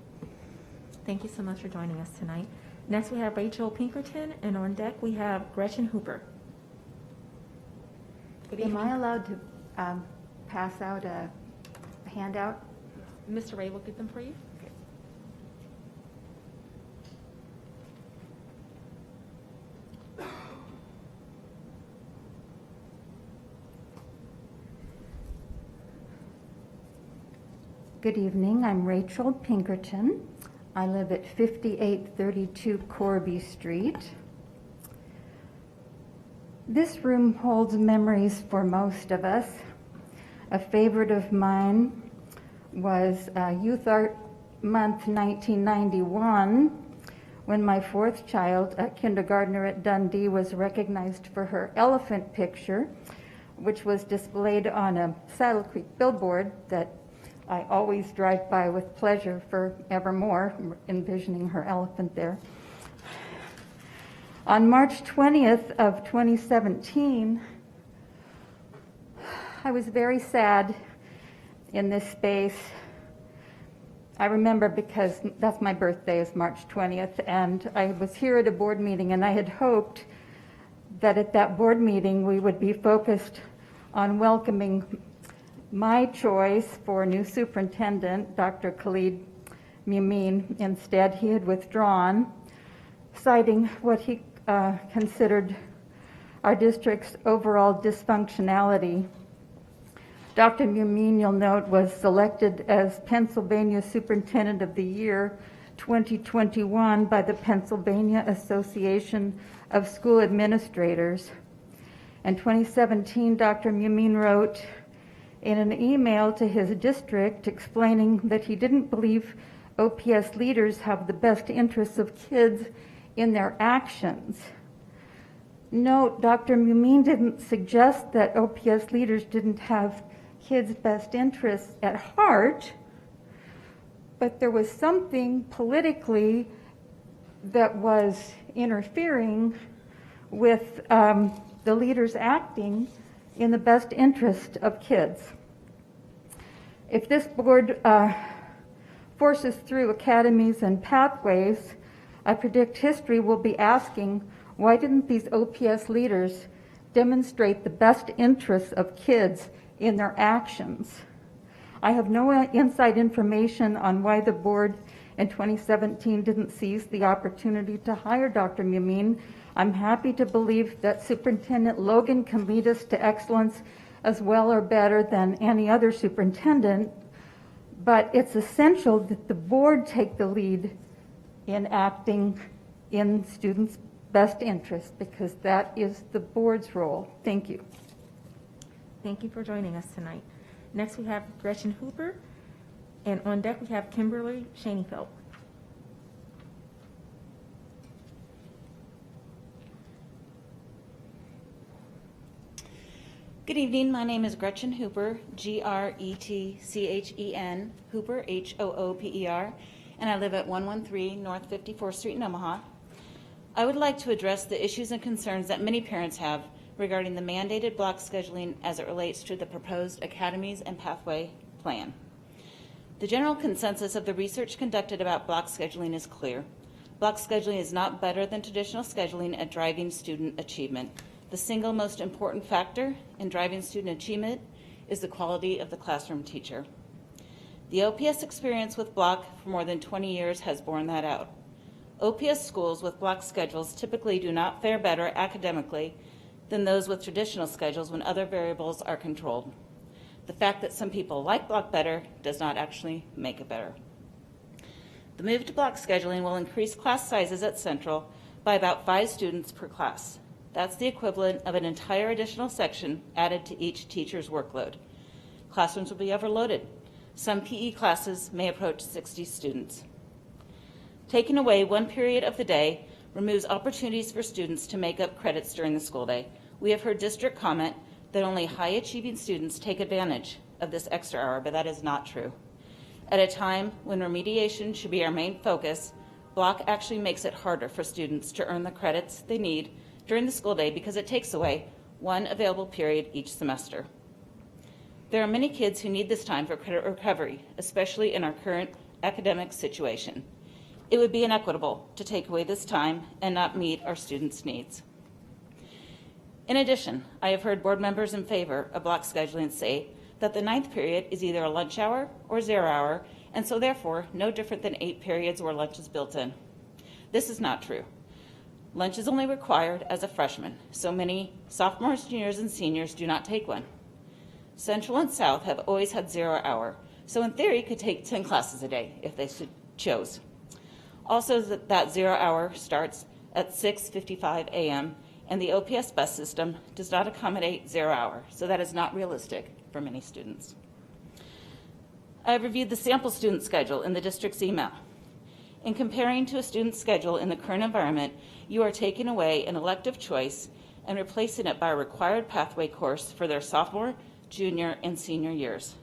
Thank you so much for joining us tonight. Next, we have Rachel Pinkerton, and on deck, we have Gretchen Hooper. Good Am evening. I allowed to pass out a handout? Mr. Ray will get them for you. Good evening, I'm Rachel Pinkerton. I live at 5832 Corby Street. This room holds memories for most of us. A favorite of mine was Youth Art Month 1991, when my 4th child, a kindergartner at Dundee, was recognized for her elephant picture, which was displayed on a Saddle Creek billboard that I always drive by with pleasure forevermore, envisioning her elephant there. On March 20th of 2017, I was very sad in this space. I remember because that's my birthday is March 20th, and I was here at a board meeting, and I had hoped that at that board meeting we would be focused on welcoming my choice for new superintendent, Dr. Khalid Mumin. Instead, he had withdrawn, citing what he considered our district's overall dysfunctionality. Dr. Mumin, you'll note, was selected as Pennsylvania Superintendent of the Year 2021 by the Pennsylvania Association of School Administrators. In 2017, Dr. Mumin wrote in an email to his district explaining that he didn't believe OPS leaders have the best interests of kids in their actions. Note, Dr. Mumin didn't suggest that OPS leaders didn't have kids' best interests at heart, but there was something politically that was interfering with the leaders acting in the best interest of kids. If this board forces through academies and pathways, I predict history will be asking, why didn't these OPS leaders demonstrate the best interests of kids in their actions? I have no inside information on why the board in 2017 didn't seize the opportunity to hire Dr. Mumin. I'm happy to believe that Superintendent Logan can lead us to excellence as well or better than any other superintendent, but it's essential that the board take the lead in acting in students' best interest, because that is the board's role. Thank you. Thank you for joining us tonight. Next, we have Gretchen Hooper, and on deck, we have Kimberly Shaneyfeld. Good evening. My name is Gretchen Hooper, Gretchen, Hooper, Hooper, and I live at 113 North 54th Street in Omaha. I would like to address the issues and concerns that many parents have regarding the mandated block scheduling as it relates to the proposed academies and pathway plan. The general consensus of the research conducted about block scheduling is clear. Block scheduling is not better than traditional scheduling at driving student achievement. The single most important factor in driving student achievement is the quality of the classroom teacher. The OPS experience with block for more than 20 years has borne that out. OPS schools with block schedules typically do not fare better academically than those with traditional schedules when other variables are controlled. The fact that some people like block better does not actually make it better. The move to block scheduling will increase class sizes at Central by about 5 students per class. That's the equivalent of an entire additional section added to each teacher's workload. Classrooms will be overloaded. Some PE classes may approach 60 students. Taking away one period of the day removes opportunities for students to make up credits during the school day. We have heard district comment that only high-achieving students take advantage of this extra hour, but that is not true. At a time when remediation should be our main focus, block actually makes it harder for students to earn the credits they need during the school day because it takes away one available period each semester. There are many kids who need this time for credit recovery, especially in our current academic situation. It would be inequitable to take away this time and not meet our students' needs. In addition, I have heard board members in favor of block scheduling say that the 9th period is either a lunch hour or 0 hour, and so therefore no different than 8 periods where lunch is built in. This is not true. Lunch is only required as a freshman, so many sophomores, juniors, and seniors do not take one. Central and South have always had 0 hour, so in theory could take 10 classes a day if they chose. Also, that 0 hour starts at 6:55 a.m., and the OPS bus system does not accommodate 0 hour, so that is not realistic for many students. I have reviewed the sample student schedule in the district's email. In comparing to a student's schedule in the current environment, you are taking away an elective choice and replacing it by a required pathway course for their sophomore, junior, and senior years.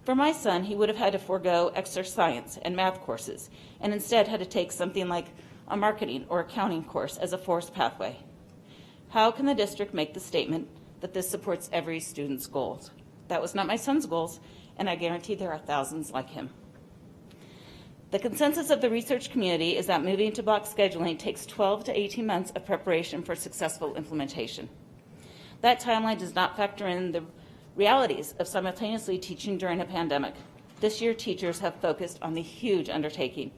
For my son, he would have had to forego extra science and math courses and instead had to take something like a marketing or accounting course as a forced pathway. How can the district make the statement that this supports every student's goals? That was not my son's goals, and I guarantee there are thousands like him. The consensus of the research community is that moving to block scheduling takes 12 to 18 months of preparation for successful implementation. That timeline does not factor in the realities of simultaneously teaching during a pandemic. This year, teachers have focused on the huge undertaking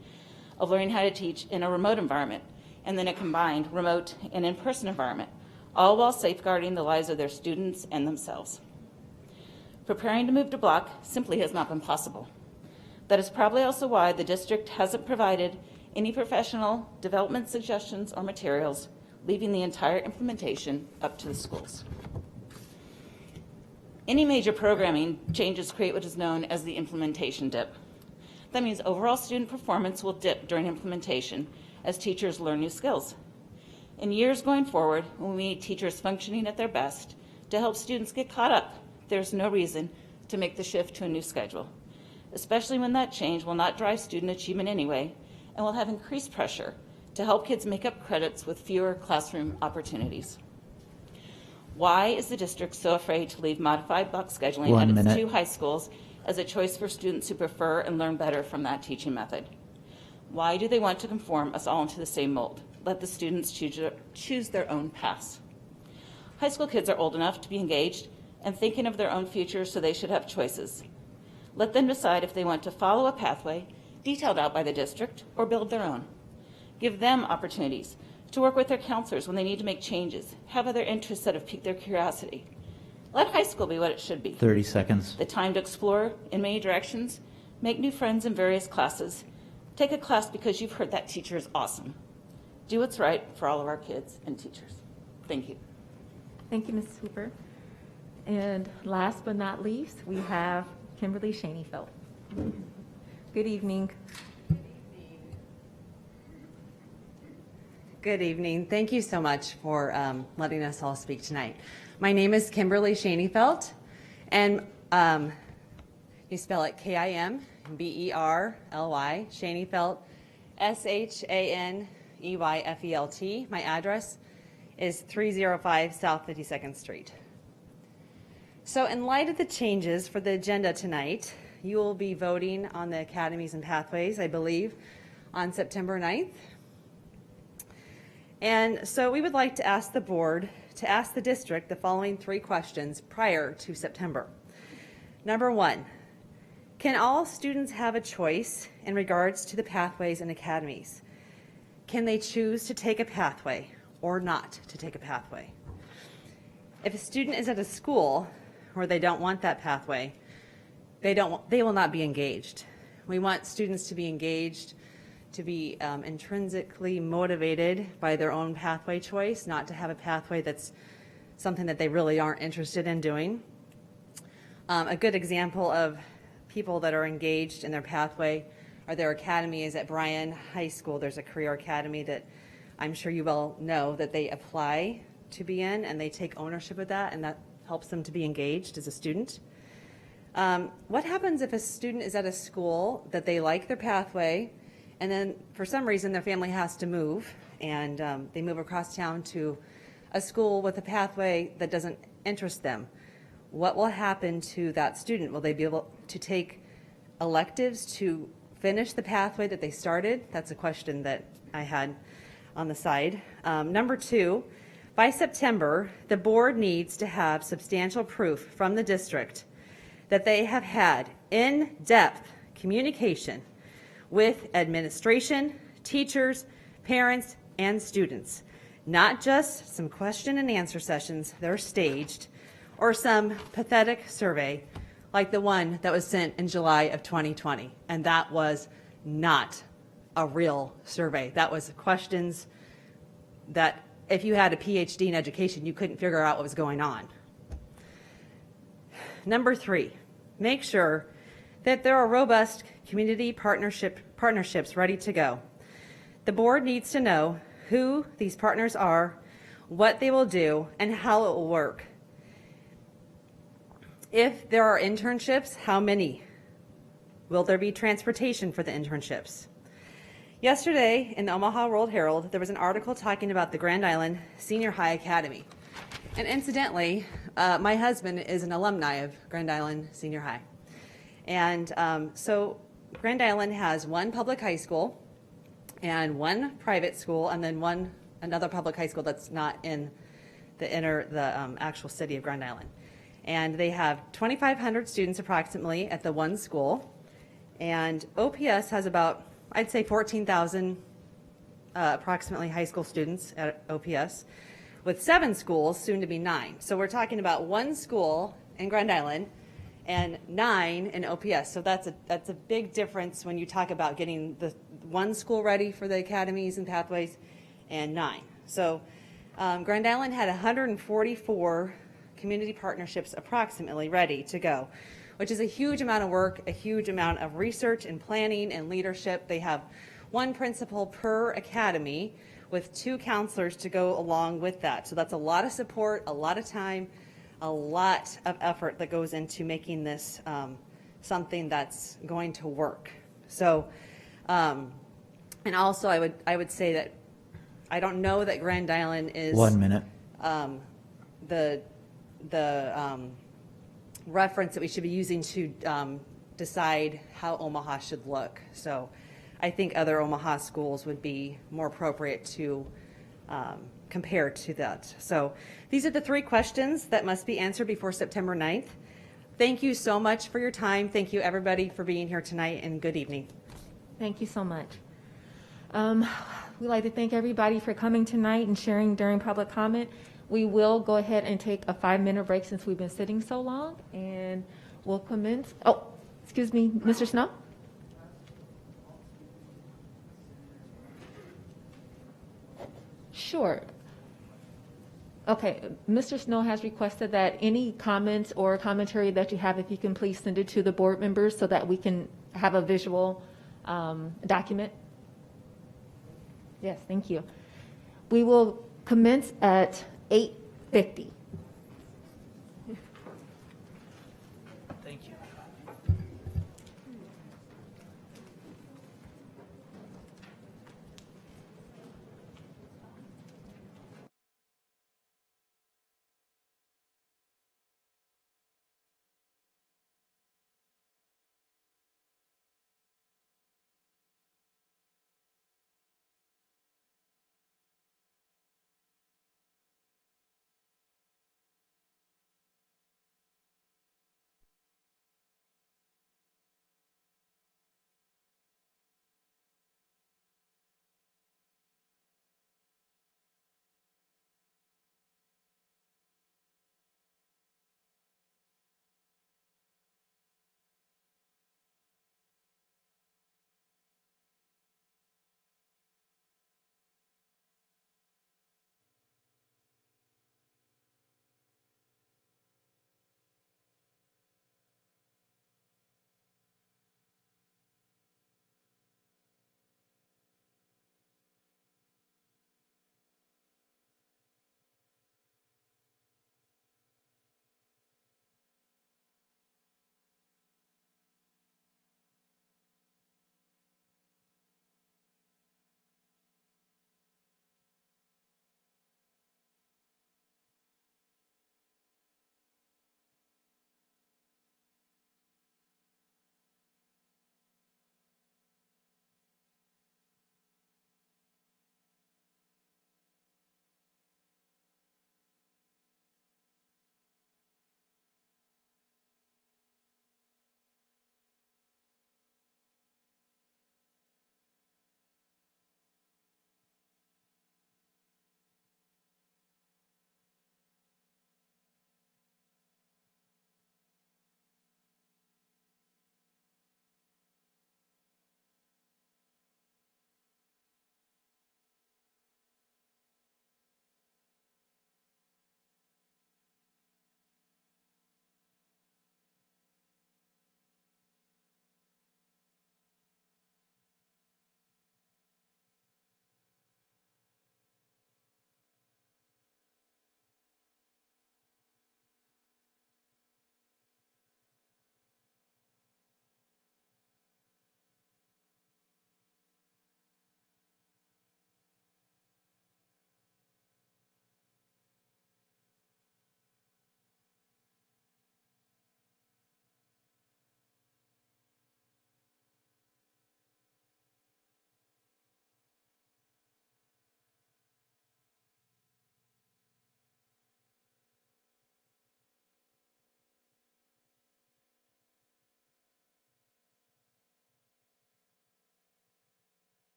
of learning how to teach in a remote environment and then a combined remote and in-person environment, all while safeguarding the lives of their students and themselves. Preparing to move to block simply has not been possible. That is probably also why the district hasn't provided any professional development suggestions or materials, leaving the entire implementation up to the schools. Any major programming changes create what is known as the implementation dip. That means overall student performance will dip during implementation as teachers learn new skills. In years going forward, when we need teachers functioning at their best to help students get caught up, there's no reason to make the shift to a new schedule, especially when that change will not drive student achievement anyway and will have increased pressure to help kids make up credits with fewer classroom opportunities. Why is the district so afraid to leave modified block scheduling at its 2 high schools as a choice for students who prefer and learn better from that teaching method? Why do they want to conform us all into the same mold? Let the students choose their own paths. High school kids are old enough to be engaged and thinking of their own future, so they should have choices. Let them decide if they want to follow a pathway detailed out by the district or build their own. Give them opportunities to work with their counselors when they need to make changes, have other interests that have piqued their curiosity. Let high school be what it should be. 30 seconds. The time to explore in many directions, make new friends in various classes, take a class because you've heard that teacher is awesome. Do what's right for all of our kids and teachers. Thank you. Thank you, Mrs. Hooper. And last but not least, we have Kimberly Shaneyfeld. Good evening. Good evening. Thank you so much for letting us all speak tonight. My name is Kimberly Shaneyfeld, and you spell it Kimberly, Shaneyfeld, Shaneyfelt. My address is 305 South 52nd Street. So in light of the changes for the agenda tonight, you will be voting on the academies and pathways, I believe, on September 9th. And so we would like to ask the board to ask the district the following 3 questions prior to September. Number 1, Can all students have a choice in regards to the pathways and academies? Can they choose to take a pathway or not to take a pathway? If a student is at a school where they don't want that pathway, they will not be engaged. We want students to be engaged, to be intrinsically motivated by their own pathway choice, not to have a pathway that's something that they really aren't interested in doing. A good example of people that are engaged in their pathway or their academy is at Bryan High School. There's a career academy that I'm sure you all know that they apply to be in, and they take ownership of that, and that helps them to be engaged as a student. What happens if a student is at a school that they like their pathway, and then for some reason their family has to move, and they move across town to a school with a pathway that doesn't interest them? What will happen to that student? Will they be able to take electives to finish the pathway that they started? That's a question that I had on the side. Number 2, by September, the board needs to have substantial proof from the district that they have had in-depth communication with administration, teachers, parents, and students. Not just some question and answer sessions that are staged or some pathetic survey like the one that was sent in July of 2020. And that was not a real survey. That was questions that if you had a PhD in education, you couldn't figure out what was going on. Number 3, make sure that there are robust community partnerships ready to go. The board needs to know who these partners are, what they will do, and how it will work. If there are internships, how many? Will there be transportation for the internships? Yesterday in the Omaha World Herald, there was an article talking about the Grand Island Senior High Academy. And incidentally, my husband is an alumni of Grand Island Senior High. And so Grand Island has one public high school and one private school, and then another public high school that's not in the actual city of Grand Island. And they have 2,500 students approximately at the one school. And OPS has about, I'd say 14,000 approximately high school students at OPS, with 7 schools, soon to be 9. So we're talking about one school in Grand Island and 9 in OPS. So that's a big difference when you talk about getting the one school ready for the academies and pathways and 9. So Grand Island had 144 community partnerships approximately ready to go, which is a huge amount of work, a huge amount of research and planning and leadership. They have one principal per academy with 2 counselors to go along with that. So that's a lot of support, a lot of time, a lot of effort that goes into making this something that's going to work. So, and also I would say that I don't know that Grand Island is 1 minute. The reference that we should be using to decide how Omaha should look. So I think other Omaha schools would be more appropriate to compare to that. So these are the 3 questions that must be answered before September 9th. Thank you so much for your time. Thank you everybody for being here tonight, and good evening. Thank you so much. We'd like to thank everybody for coming tonight and sharing during public comment. We will go ahead and take a 5-minute break since we've been sitting so long, and we'll commence. Oh, excuse me, Mr. Snow? Sure. Okay, Mr. Snow has requested that any comments or commentary that you have, if you can please send it to the board members so that we can have a visual document. Yes, thank you. We will commence at 8:50.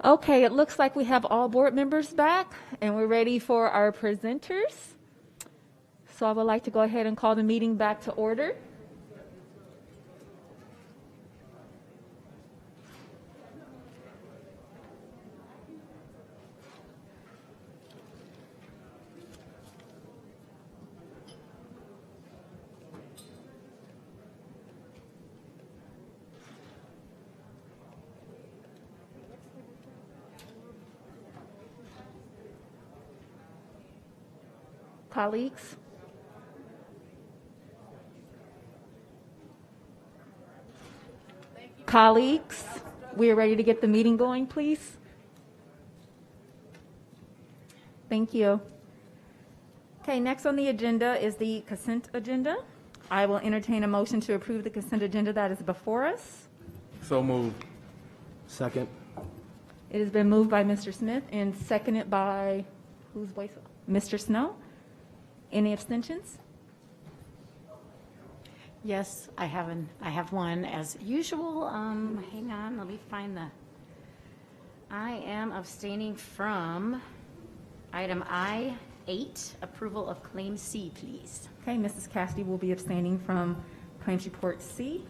Okay, it looks like we have all board members back, and we're ready for our presenters. So I would like to go ahead and call the meeting back to order. Colleagues? Colleagues, we are ready to get the meeting going, please. Thank you. Okay, next on the agenda is the consent agenda. I will entertain a motion to approve the consent agenda that is before us. So moved. Second. It has been moved by Mr. Smith and seconded by, whose voice? Mr. Snow. Any abstentions? Yes, I have one as usual. Hang on, let me find I am abstaining from item I-8, approval of claim C, please. Okay, Mrs. Cassidy will be abstaining from claims report C.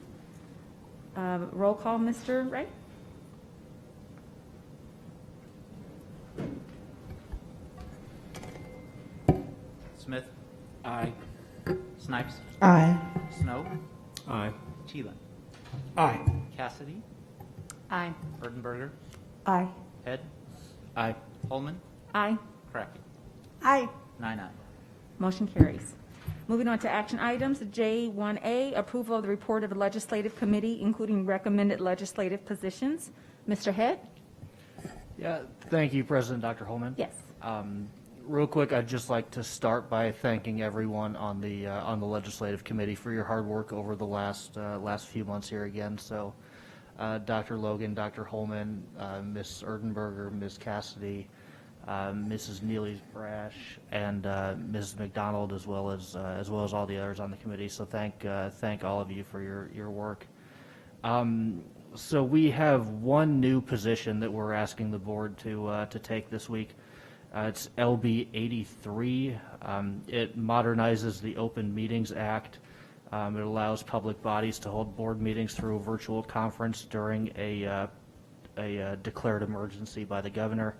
Roll call, Mr. Ray? Smith? Aye. Snipes? Aye. Snow? Aye. Cheelan? Aye. Cassidy? Aye. Erdenberger? Aye. Head? Aye. Holman? Aye. Cracky? Aye. 9-9. Motion carries. Moving on to action items, J1A, approval of the report of the legislative committee, including recommended legislative positions. Mr. Head? Yeah, thank you, President Dr. Holman. Yes. Real quick, I'd just like to start by thanking everyone on the legislative committee for your hard work over the last few months here again. So, Dr. Logan, Dr. Holman, Ms. Erdenberger, Ms. Cassidy, Mrs. Neely-Brash, and Ms. McDonald, as well as all the others on the committee. So thank all of you for your work. So we have one new position that we're asking the board to take this week. It's LB 83. It modernizes the Open Meetings Act. It allows public bodies to hold board meetings through a virtual conference during a declared emergency by the governor.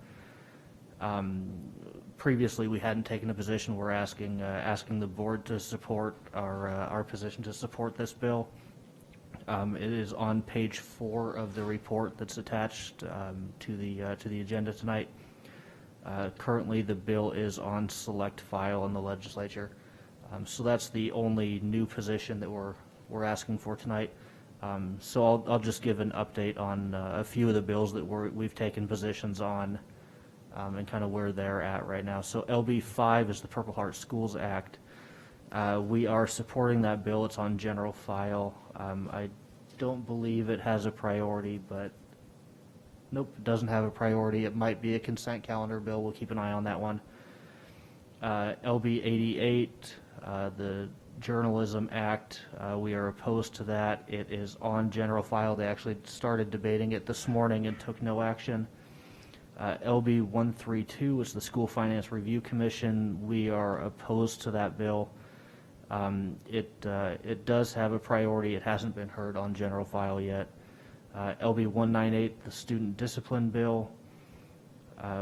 Previously, we hadn't taken a position. We're asking the board to support our position to support this bill. It is on page 4 of the report that's attached to the agenda tonight. Currently, the bill is on select file in the legislature, so that's the only new position that we're asking for tonight. So I'll just give an update on a few of the bills that we've taken positions on, and kind of where they're at right now. So LB 5 is the Purple Heart Schools Act. We are supporting that bill. It's on general file. I don't believe it has a priority, but nope, it doesn't have a priority. It might be a consent calendar bill. We'll keep an eye on that one. LB 88, the Journalism Act, we are opposed to that. It is on general file. They actually started debating it this morning and took no action. LB 132 is the School Finance Review Commission. We are opposed to that bill. It does have a priority. It hasn't been heard on general file yet. LB 198, the Student Discipline Bill.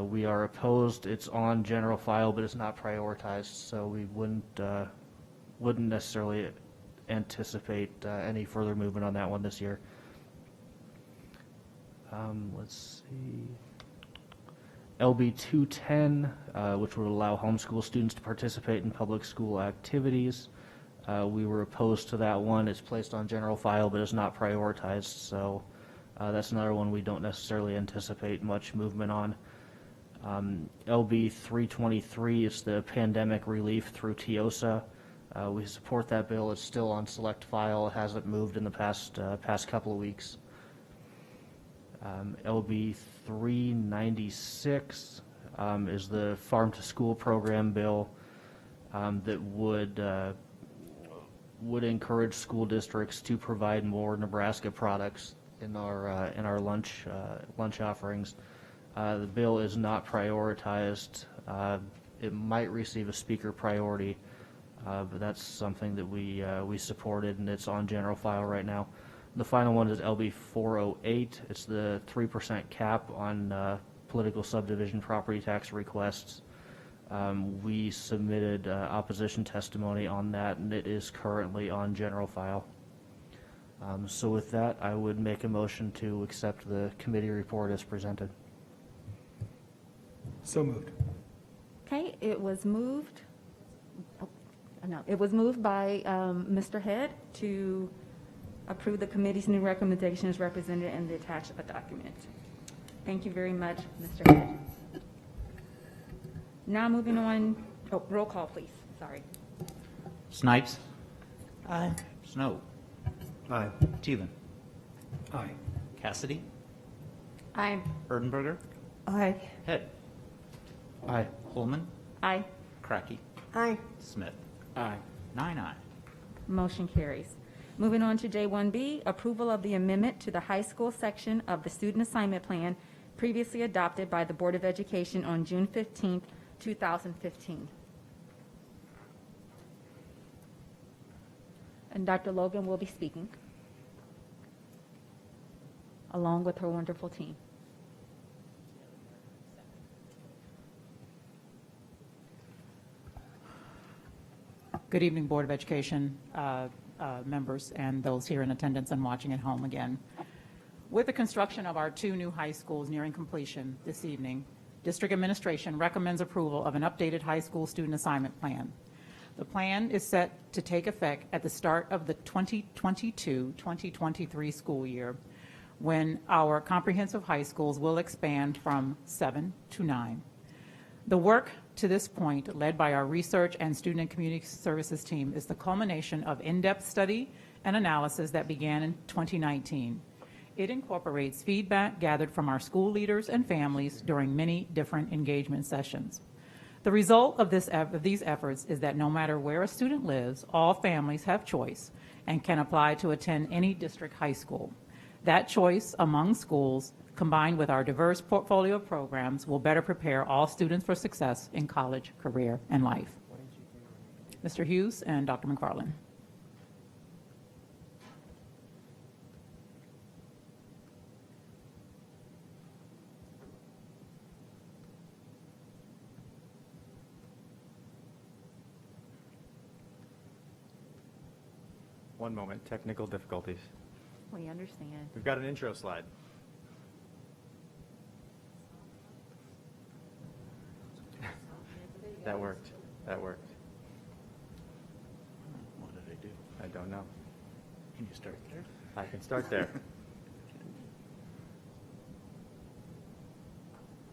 We are opposed. It's on general file, but it's not prioritized, so we wouldn't necessarily anticipate any further movement on that one this year. Let's see. LB 210, which would allow homeschool students to participate in public school activities. We were opposed to that one. It's placed on general file, but it's not prioritized, so that's another one we don't necessarily anticipate much movement on. LB 323 is the pandemic relief through TIOSA. We support that bill. It's still on select file. It hasn't moved in the past couple of weeks. LB 396 is the Farm to School program bill that would encourage school districts to provide more Nebraska products in our lunch offerings. The bill is not prioritized. It might receive a speaker priority, but that's something that we supported, and it's on general file right now. The final one is LB 408. It's the 3% cap on political subdivision property tax requests. We submitted opposition testimony on that, and it is currently on general file. So with that, I would make a motion to accept the committee report as presented. So moved. Okay, it was moved. No, it was moved by Mr. Head to approve the committee's new recommendations represented in the attached document. Thank you very much, Mr. Head. Now moving on, roll call, please. Sorry. Snipes. Aye. Snow. Aye. Thielen. Aye. Cassidy. Aye. Erdenberger. Aye. Head. Aye. Holman. Aye. Cracky. Aye. Smith. Aye. 9 Motion carries. Moving on to J1B, approval of the amendment to the high school section of the student assignment plan previously adopted by the Board of Education on June 15th, 2015. And Dr. Logan will be speaking, along with her wonderful team. Good evening, Board of Education members and those here in attendance and watching at home again. With the construction of our 2 new high schools nearing completion this evening, District Administration recommends approval of an updated high school student assignment plan. The plan is set to take effect at the start of the 2022-2023 school year, when our comprehensive high schools will expand from 7 to 9. The work to this point, led by our research and student and community services team, is the culmination of in-depth study and analysis that began in 2019. It incorporates feedback gathered from our school leaders and families during many different engagement sessions. The result of these efforts is that no matter where a student lives, all families have choice and can apply to attend any district high school. That choice among schools, combined with our diverse portfolio of programs, will better prepare all students for success in college, career, and life. Mr. Hughes and Dr. McFarland. One moment, technical difficulties. We understand. We've got an intro slide. That worked. That worked. What did I do? I don't know. Can you start there? I can start there.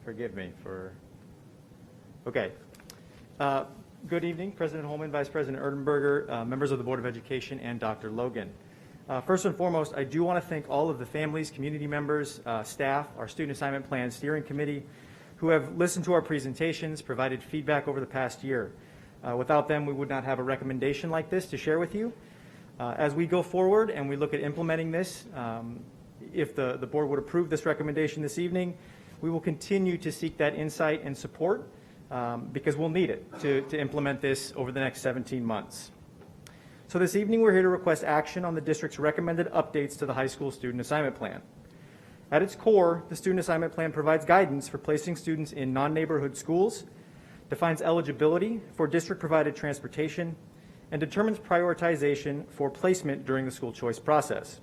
Forgive me for... Okay. Good evening, President Holman, Vice President Erdenberger, members of the Board of Education, and Dr. Logan. First and foremost, I do want to thank all of the families, community members, staff, our Student Assignment Plan Steering Committee, who have listened to our presentations, provided feedback over the past year. Without them, we would not have a recommendation like this to share with you. As we go forward and we look at implementing this, if the board would approve this recommendation this evening, we will continue to seek that insight and support because we'll need it to implement this over the next 17 months. So this evening, we're here to request action on the district's recommended updates to the high school student assignment plan. At its core, the student assignment plan provides guidance for placing students in non-neighborhood schools, defines eligibility for district-provided transportation, and determines prioritization for placement during the school choice process.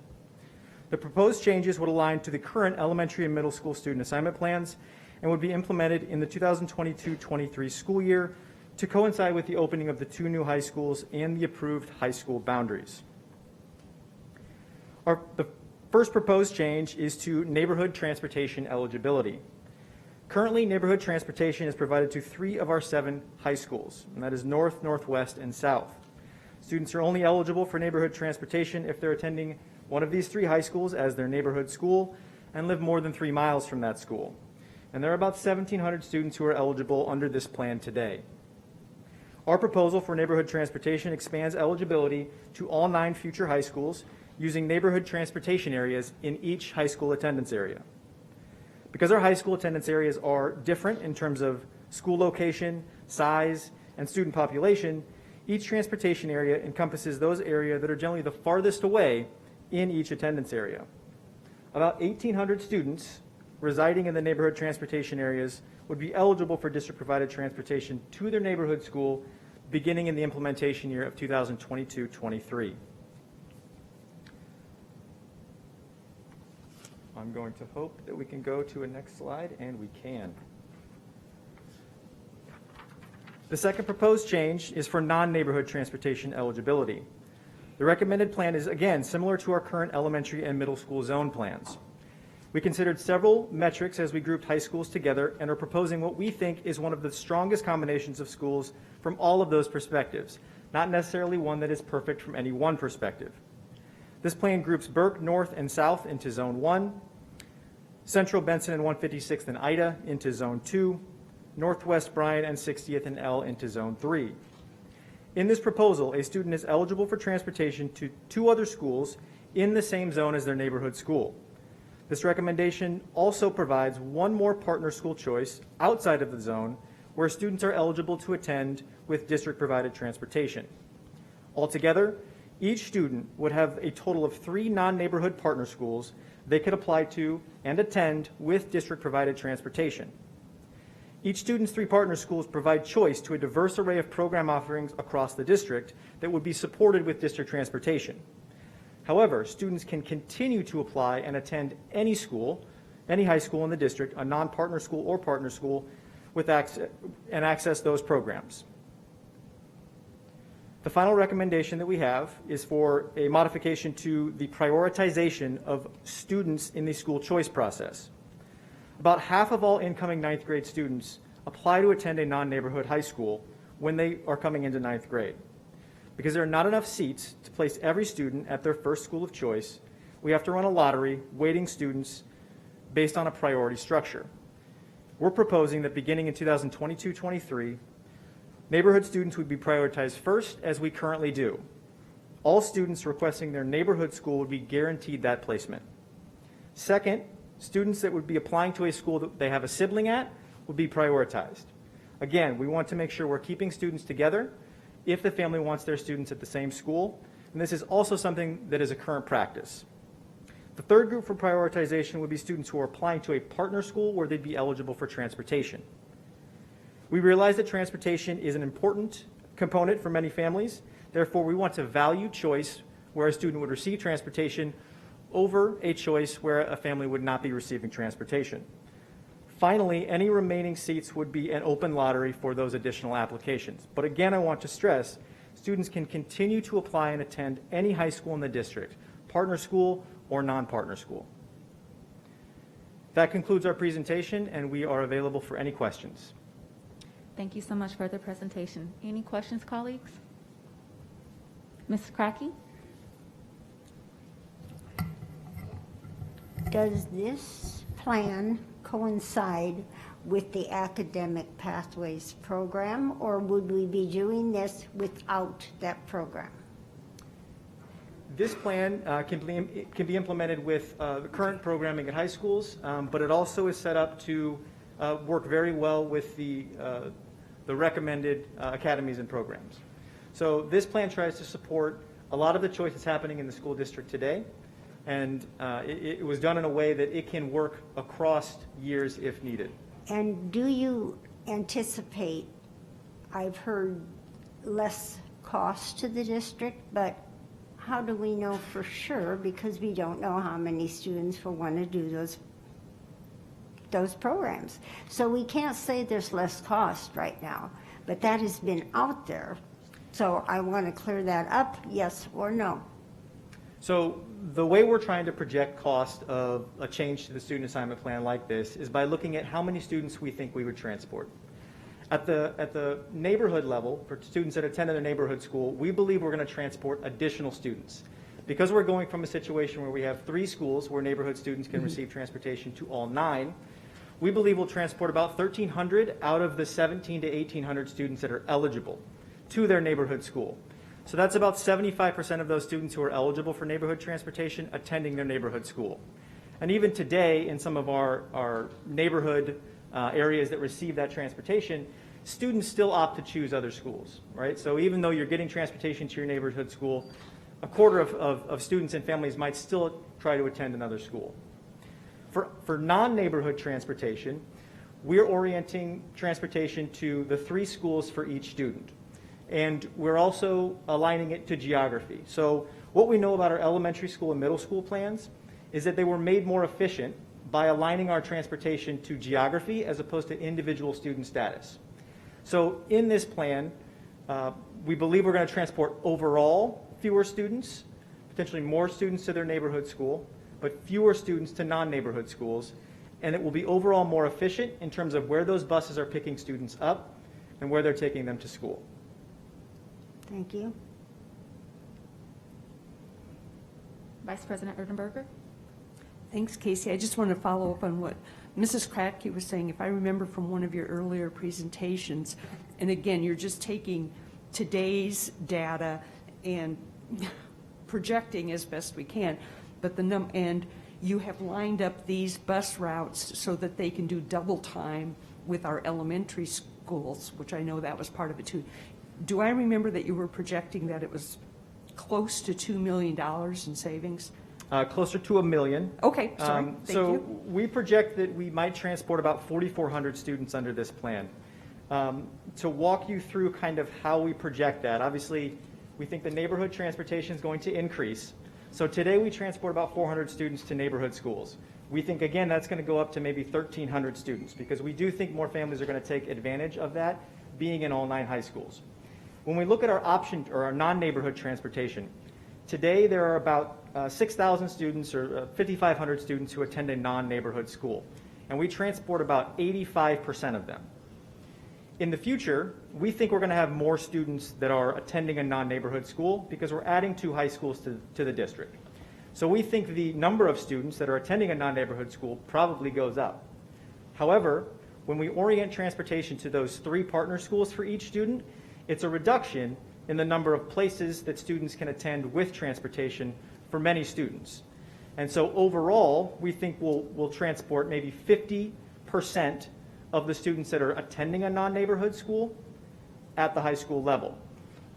The proposed changes would align to the current elementary and middle school student assignment plans and would be implemented in the 2022-23 school year to coincide with the opening of the 2 new high schools and the approved high school boundaries. The first proposed change is to neighborhood transportation eligibility. Currently, neighborhood transportation is provided to 3 of our 7 high schools, and that is North, Northwest, and South. Students are only eligible for neighborhood transportation if they're attending one of these 3 high schools as their neighborhood school and live more than 3 miles from that school. And there are about 1,700 students who are eligible under this plan today. Our proposal for neighborhood transportation expands eligibility to all 9 future high schools using neighborhood transportation areas in each high school attendance area. Because our high school attendance areas are different in terms of school location, size, and student population, each transportation area encompasses those areas that are generally the farthest away in each attendance area. About 1,800 students residing in the neighborhood transportation areas would be eligible for district-provided transportation to their neighborhood school beginning in the implementation year of 2022-23. I'm going to hope that we can go to a next slide, and we can. The second proposed change is for non-neighborhood transportation eligibility. The recommended plan is, again, similar to our current elementary and middle school zone plans. We considered several metrics as we grouped high schools together and are proposing what we think is one of the strongest combinations of schools from all of those perspectives, not necessarily one that is perfect from any one perspective. This plan groups Burke, North, and South into Zone 1, Central, Benson, and 156th and Ida into Zone 2, Northwest Bryan and 60th and L into Zone 3. In this proposal, a student is eligible for transportation to 2 other schools in the same zone as their neighborhood school. This recommendation also provides one more partner school choice outside of the zone where students are eligible to attend with district-provided transportation. Altogether, each student would have a total of 3 non-neighborhood partner schools they could apply to and attend with district-provided transportation. Each student's 3 partner schools provide choice to a diverse array of program offerings across the district that would be supported with district transportation. However, students can continue to apply and attend any school, any high school in the district, a non-partner school or partner school, with access those programs. The final recommendation that we have is for a modification to the prioritization of students in the school choice process. About half of all incoming 9th grade students apply to attend a non-neighborhood high school when they are coming into 9th grade. Because there are not enough seats to place every student at their first school of choice, we have to run a lottery weighting students based on a priority structure. We're proposing that beginning in 2022-23, neighborhood students would be prioritized first, as we currently do. All students requesting their neighborhood school would be guaranteed that placement. Second, students that would be applying to a school that they have a sibling at would be prioritized. Again, we want to make sure we're keeping students together if the family wants their students at the same school, and this is also something that is a current practice. The third group for prioritization would be students who are applying to a partner school where they'd be eligible for transportation. We realize that transportation is an important component for many families. Therefore, we want to value choice where a student would receive transportation over a choice where a family would not be receiving transportation. Finally, any remaining seats would be an open lottery for those additional applications. But again, I want to stress, students can continue to apply and attend any high school in the district, partner school or non-partner school. That concludes our presentation, and we are available for any questions. Thank you so much for the presentation. Any questions, colleagues? Ms. Crackey? Does this plan coincide with the academic pathways program, or would we be doing this without that program? This plan can be implemented with the current programming at high schools, but it also is set up to work very well with the recommended academies and programs. So this plan tries to support a lot of the choice that's happening in the school district today, and it was done in a way that it can work across years if needed. And do you anticipate, I've heard less cost to the district, but how do we know for sure, because we don't know how many students will want to do those programs. So we can't say there's less cost right now, but that has been out there. So I want to clear that up, yes or no. So the way we're trying to project cost of a change to the student assignment plan like this is by looking at how many students we think we would transport. At the neighborhood level, for students that attend a neighborhood school, we believe we're going to transport additional students. Because we're going from a situation where we have 3 schools where neighborhood students can receive transportation to all 9, we believe we'll transport about 1,300 out of the 1,700 to 1,800 students that are eligible to their neighborhood school. So that's about 75% of those students who are eligible for neighborhood transportation attending their neighborhood school. And even today, in some of our neighborhood areas that receive that transportation, students still opt to choose other schools, right? So even though you're getting transportation to your neighborhood school, a quarter of students and families might still try to attend another school. For non-neighborhood transportation, we're orienting transportation to the 3 schools for each student. And we're also aligning it to geography. So what we know about our elementary school and middle school plans is that they were made more efficient by aligning our transportation to geography as opposed to individual student status. So in this plan, we believe we're going to transport overall fewer students, potentially more students to their neighborhood school, but fewer students to non-neighborhood schools. And it will be overall more efficient in terms of where those buses are picking students up and where they're taking them to school. Thank you. Vice President Erdenberger. Thanks, Casey. I just want to follow up on what Mrs. Kratke was saying. If I remember from one of your earlier presentations, and again, you're just taking today's data and projecting as best we can, but and you have lined up these bus routes so that they can do double time with our elementary schools, which I know that was part of it too. Do I remember that you were projecting that it was close to $2 million in savings? Closer to $1 million. Okay, sorry. Thank you. We project that we might transport about 4,400 students under this plan. To walk you through kind of how we project that, obviously, we think the neighborhood transportation is going to increase. So today we transport about 400 students to neighborhood schools. We think, again, that's going to go up to maybe 1,300 students because we do think more families are going to take advantage of that being in all 9 high schools. When we look at our option or our non-neighborhood transportation, today there are about 6,000 students or 5,500 students who attend a non-neighborhood school, and we transport about 85% of them. In the future, we think we're going to have more students that are attending a non-neighborhood school because we're adding 2 high schools to the district. So we think the number of students that are attending a non-neighborhood school probably goes up. However, when we orient transportation to those 3 partner schools for each student, it's a reduction in the number of places that students can attend with transportation for many students. And so overall, we think we'll transport maybe 50% of the students that are attending a non-neighborhood school at the high school level.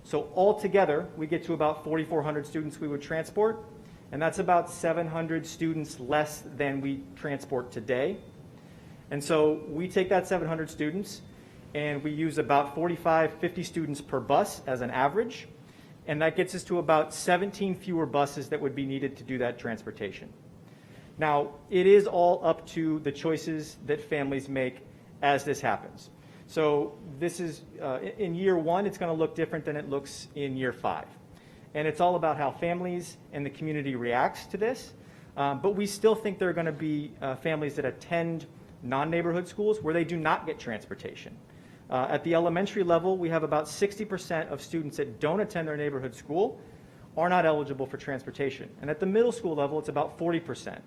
So altogether, we get to about 4,400 students we would transport, and that's about 700 students less than we transport today. And so we take that 700 students, and we use about 50 students per bus as an average, and that gets us to about 17 fewer buses that would be needed to do that transportation. Now, it is all up to the choices that families make as this happens. So this is, in year 1, it's going to look different than it looks in year 5. And it's all about how families and the community reacts to this. But we still think there are going to be families that attend non-neighborhood schools where they do not get transportation. At the elementary level, we have about 60% of students that don't attend their neighborhood school are not eligible for transportation. And at the middle school level, it's about 40%.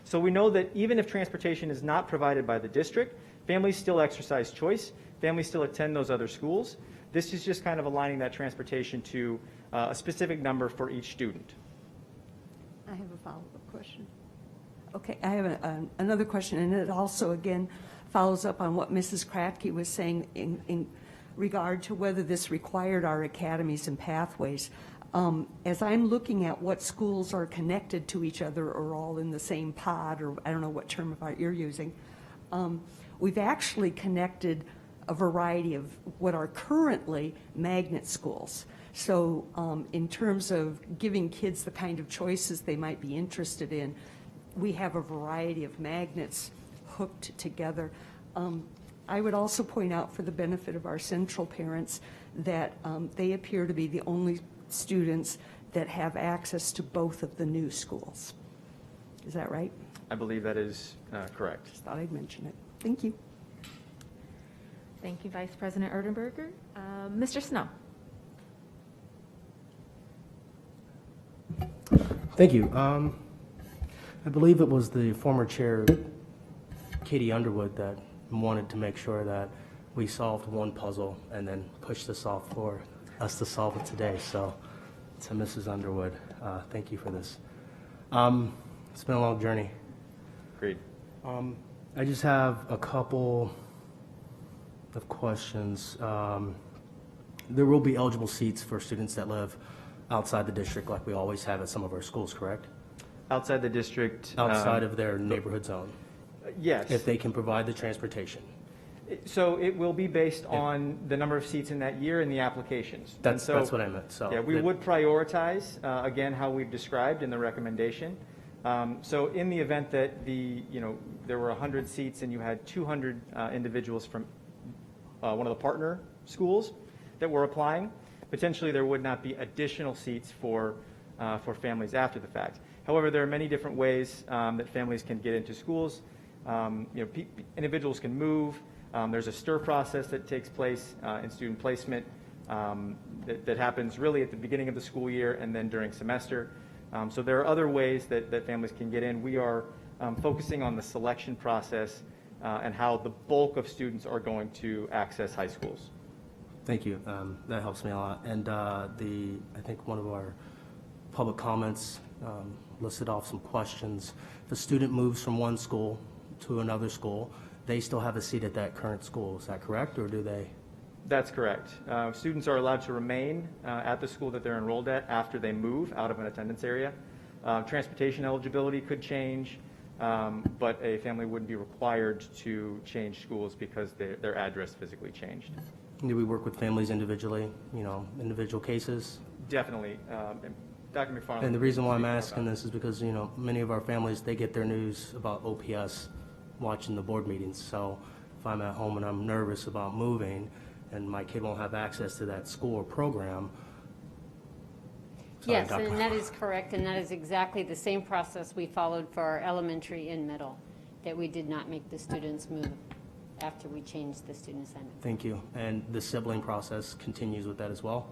So we know that even if transportation is not provided by the district, families still exercise choice. Families still attend those other schools. This is just kind of aligning that transportation to a specific number for each student. I have a follow-up question. Okay, I have another question, and it also, again, follows up on what Mrs. Kratke was saying in regard to whether this required our academies and pathways. As I'm looking at what schools are connected to each other or all in the same pod, or I don't know what term of art you're using, we've actually connected a variety of what are currently magnet schools. So in terms of giving kids the kind of choices they might be interested in, we have a variety of magnets hooked together. I would also point out, for the benefit of our central parents, that they appear to be the only students that have access to both of the new schools. Is that right? I believe that is correct. Just thought I'd mention it. Thank you. Thank you, Vice President Erdenberger. Mr. Snow. Thank you. I believe it was the former chair, Katie Underwood, that wanted to make sure that we solved one puzzle and then pushed this off for us to solve it today. So to Mrs. Underwood, thank you for this. It's been a long journey. Agreed. I just have a couple of questions. There will be eligible seats for students that live outside the district like we always have at some of our schools, correct? Outside the district. Outside of their neighborhood zone, Yes. if they can provide the transportation. So it will be based on the number of seats in that year and the applications. And That's so- what I meant, so. Yeah, we would prioritize, again, how we've described in the recommendation. So in the event that there were 100 seats and you had 200 individuals from one of the partner schools that were applying, potentially there would not be additional seats for families after the fact. However, there are many different ways that families can get into schools. Individuals can move. There's a STIR process that takes place in student placement that happens really at the beginning of the school year and then during semester. So there are other ways that families can get in. We are focusing on the selection process and how the bulk of students are going to access high schools. Thank you. That helps me a lot. And I think one of our public comments listed off some questions. If a student moves from one school to another school, they still have a seat at that current school. Is that correct, or do they? That's correct. Students are allowed to remain at the school that they're enrolled at after they move out of an attendance area. Transportation eligibility could change, but a family wouldn't be required to change schools because their address physically changed. Do we work with families individually, individual cases? Definitely. Dr. McFarland. And the reason why I'm asking this is because, many of our families, they get their news about OPS watching the board meetings. So if I'm at home and I'm nervous about moving and my kid won't have access to that school or program. Sorry, Yes, Dr. and that is correct, and that is exactly the same process we followed for our elementary and middle, that we did not make the students move after we changed the student assignment. Thank you. And the sibling process continues with that as well?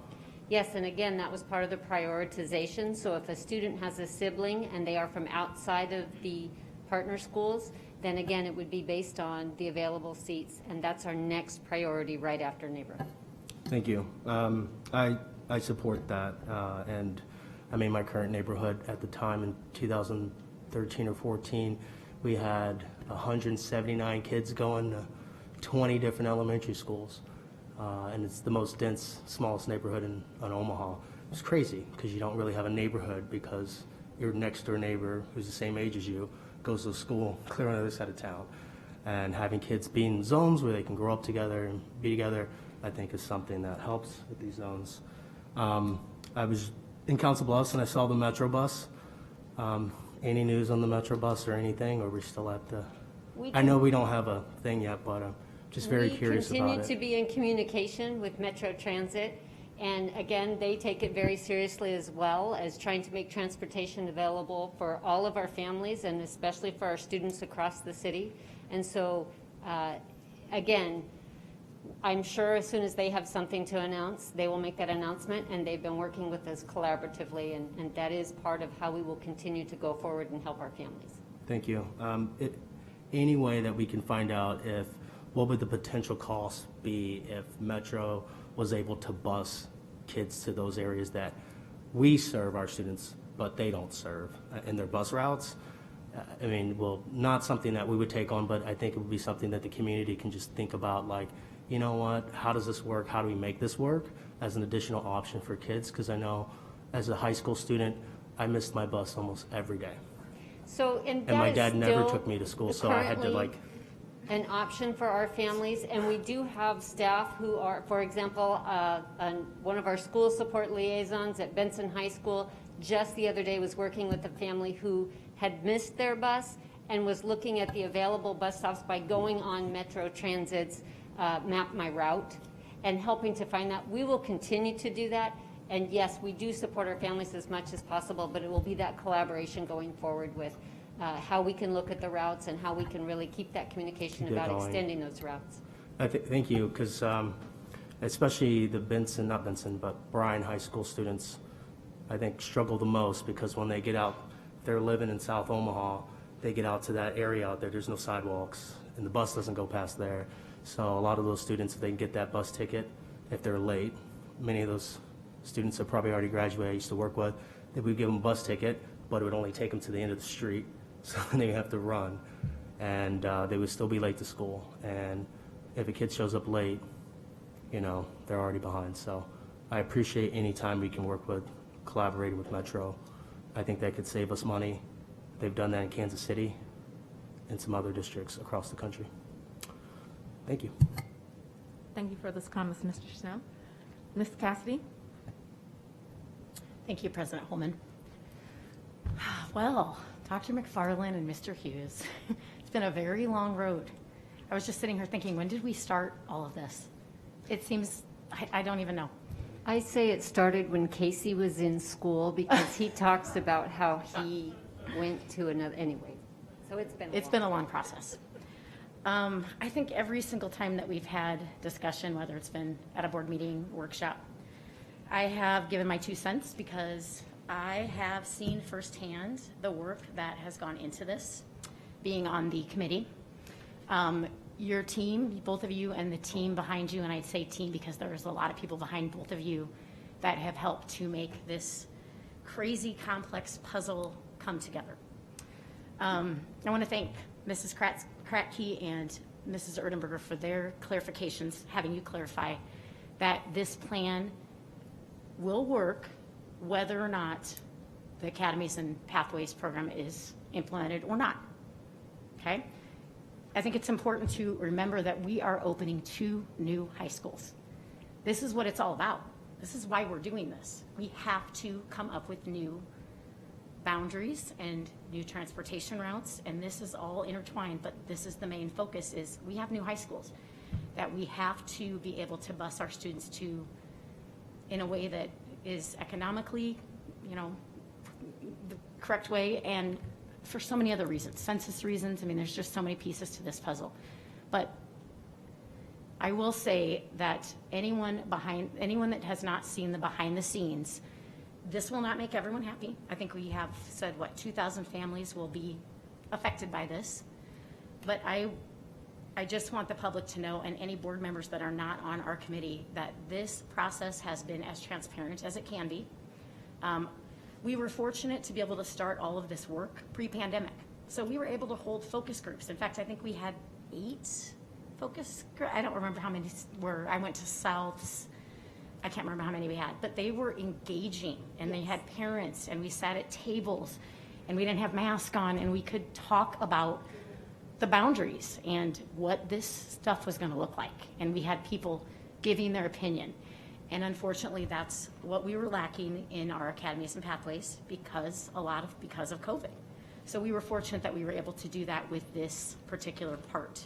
Yes, and again, that was part of the prioritization. So if a student has a sibling and they are from outside of the partner schools, then again, it would be based on the available seats, and that's our next priority right after neighborhood. Thank you. I support that. And I'm in my current neighborhood at the time in 2013 or 14. We had 179 kids going to 20 different elementary schools. And it's the most dense, smallest neighborhood in Omaha. It's crazy because you don't really have a neighborhood because your next door neighbor, who's the same age as you, goes to school clear on the other side of town. And having kids be in zones where they can grow up together and be together, I think is something that helps with these zones. I was in Council Bluffs and I saw the Metro bus. Any news on the Metro bus or anything, or we're still at the... I know we don't have a thing yet, but I'm just very curious about it. We continue to be in communication with Metro Transit, and again, they take it very seriously as well as trying to make transportation available for all of our families and especially for our students across the city. And so, again, I'm sure as soon as they have something to announce, they will make that announcement, and they've been working with us collaboratively, and that is part of how we will continue to go forward and help our families. Thank you. Any way that we can find out what would the potential cost be if Metro was able to bus kids to those areas that we serve our students, but they don't serve in their bus routes? Not something that we would take on, but I think it would be something that the community can just think about, like, you know what, how does this work? How do we make this work as an additional option for kids? Because I know as a high school student, I missed my bus almost every day. So, and my dad never took me to school, so I had to an option for our families, and we do have staff who are, for example, one of our school support liaisons at Benson High School just the other day was working with a family who had missed their bus and was looking at the available bus stops by going on Metro Transit's Map My Route and helping to find that. We will continue to do that, and yes, we do support our families as much as possible, but it will be that collaboration going forward with how we can look at the routes and how we can really keep that communication about extending those routes. Thank you, because especially the Bryan High School students, I think, struggle the most because when they get out, they're living in South Omaha, they get out to that area out there's no sidewalks, and the bus doesn't go past there. So a lot of those students, if they can get that bus ticket, if they're late, many of those students have probably already graduated, I used to work with, they would give them a bus ticket, but it would only take them to the end of the street, so they have to run. and they would still be late to school. And if a kid shows up late, you know, they're already behind. So I appreciate any time we can work with, collaborate with Metro. I think that could save us money. They've done that in Kansas City and some other districts across the country. Thank you. Thank you for those comments, Mr. Snow. Ms. Cassidy? Thank you, President Holman. Well, Dr. McFarland and Mr. Hughes, it's been a very long road. I was just sitting here thinking, when did we start all of this? It seems, I don't even know. I say it started when Casey was in school because he talks about how he went to another, anyway. So it's been a long process. I think every single time that we've had discussion, whether it's been at a board meeting, workshop, I have given my 2 cents because I have seen firsthand the work that has gone into this, being on the committee. Your team, both of you and the team behind you, and I'd say team because there's a lot of people behind both of you that have helped to make this crazy complex puzzle come together. I want to thank Mrs. Kratke and Mrs. Erdenberger for their clarifications, having you clarify that this plan will work whether or not the Academies and Pathways program is implemented or not, okay? I think it's important to remember that we are opening 2 new high schools. This is what it's all about. This is why we're doing this. We have to come up with new boundaries and new transportation routes, and this is all intertwined, but this is the main focus is we have new high schools that we have to be able to bus our students to in a way that is economically, you know, the correct way, and for so many other reasons, census reasons. I mean, there's just so many pieces to this puzzle. But I will say that anyone that has not seen the behind the scenes, this will not make everyone happy. I think we have said, 2,000 families will be affected by this. But I just want the public to know, and any board members that are not on our committee, that this process has been as transparent as it can be. We were fortunate to be able to start all of this work pre-pandemic. So we were able to hold focus groups. In fact, I think we had 8 focus groups. I don't remember how many were. I went to Souths. I can't remember how many we had, but they were engaging, and they had parents, and we sat at tables, and we didn't have masks on, and we could talk about the boundaries and what this stuff was going to look like. And we had people giving their opinion. And unfortunately, that's what we were lacking in our Academies and Pathways because of COVID. So we were fortunate that we were able to do that with this particular part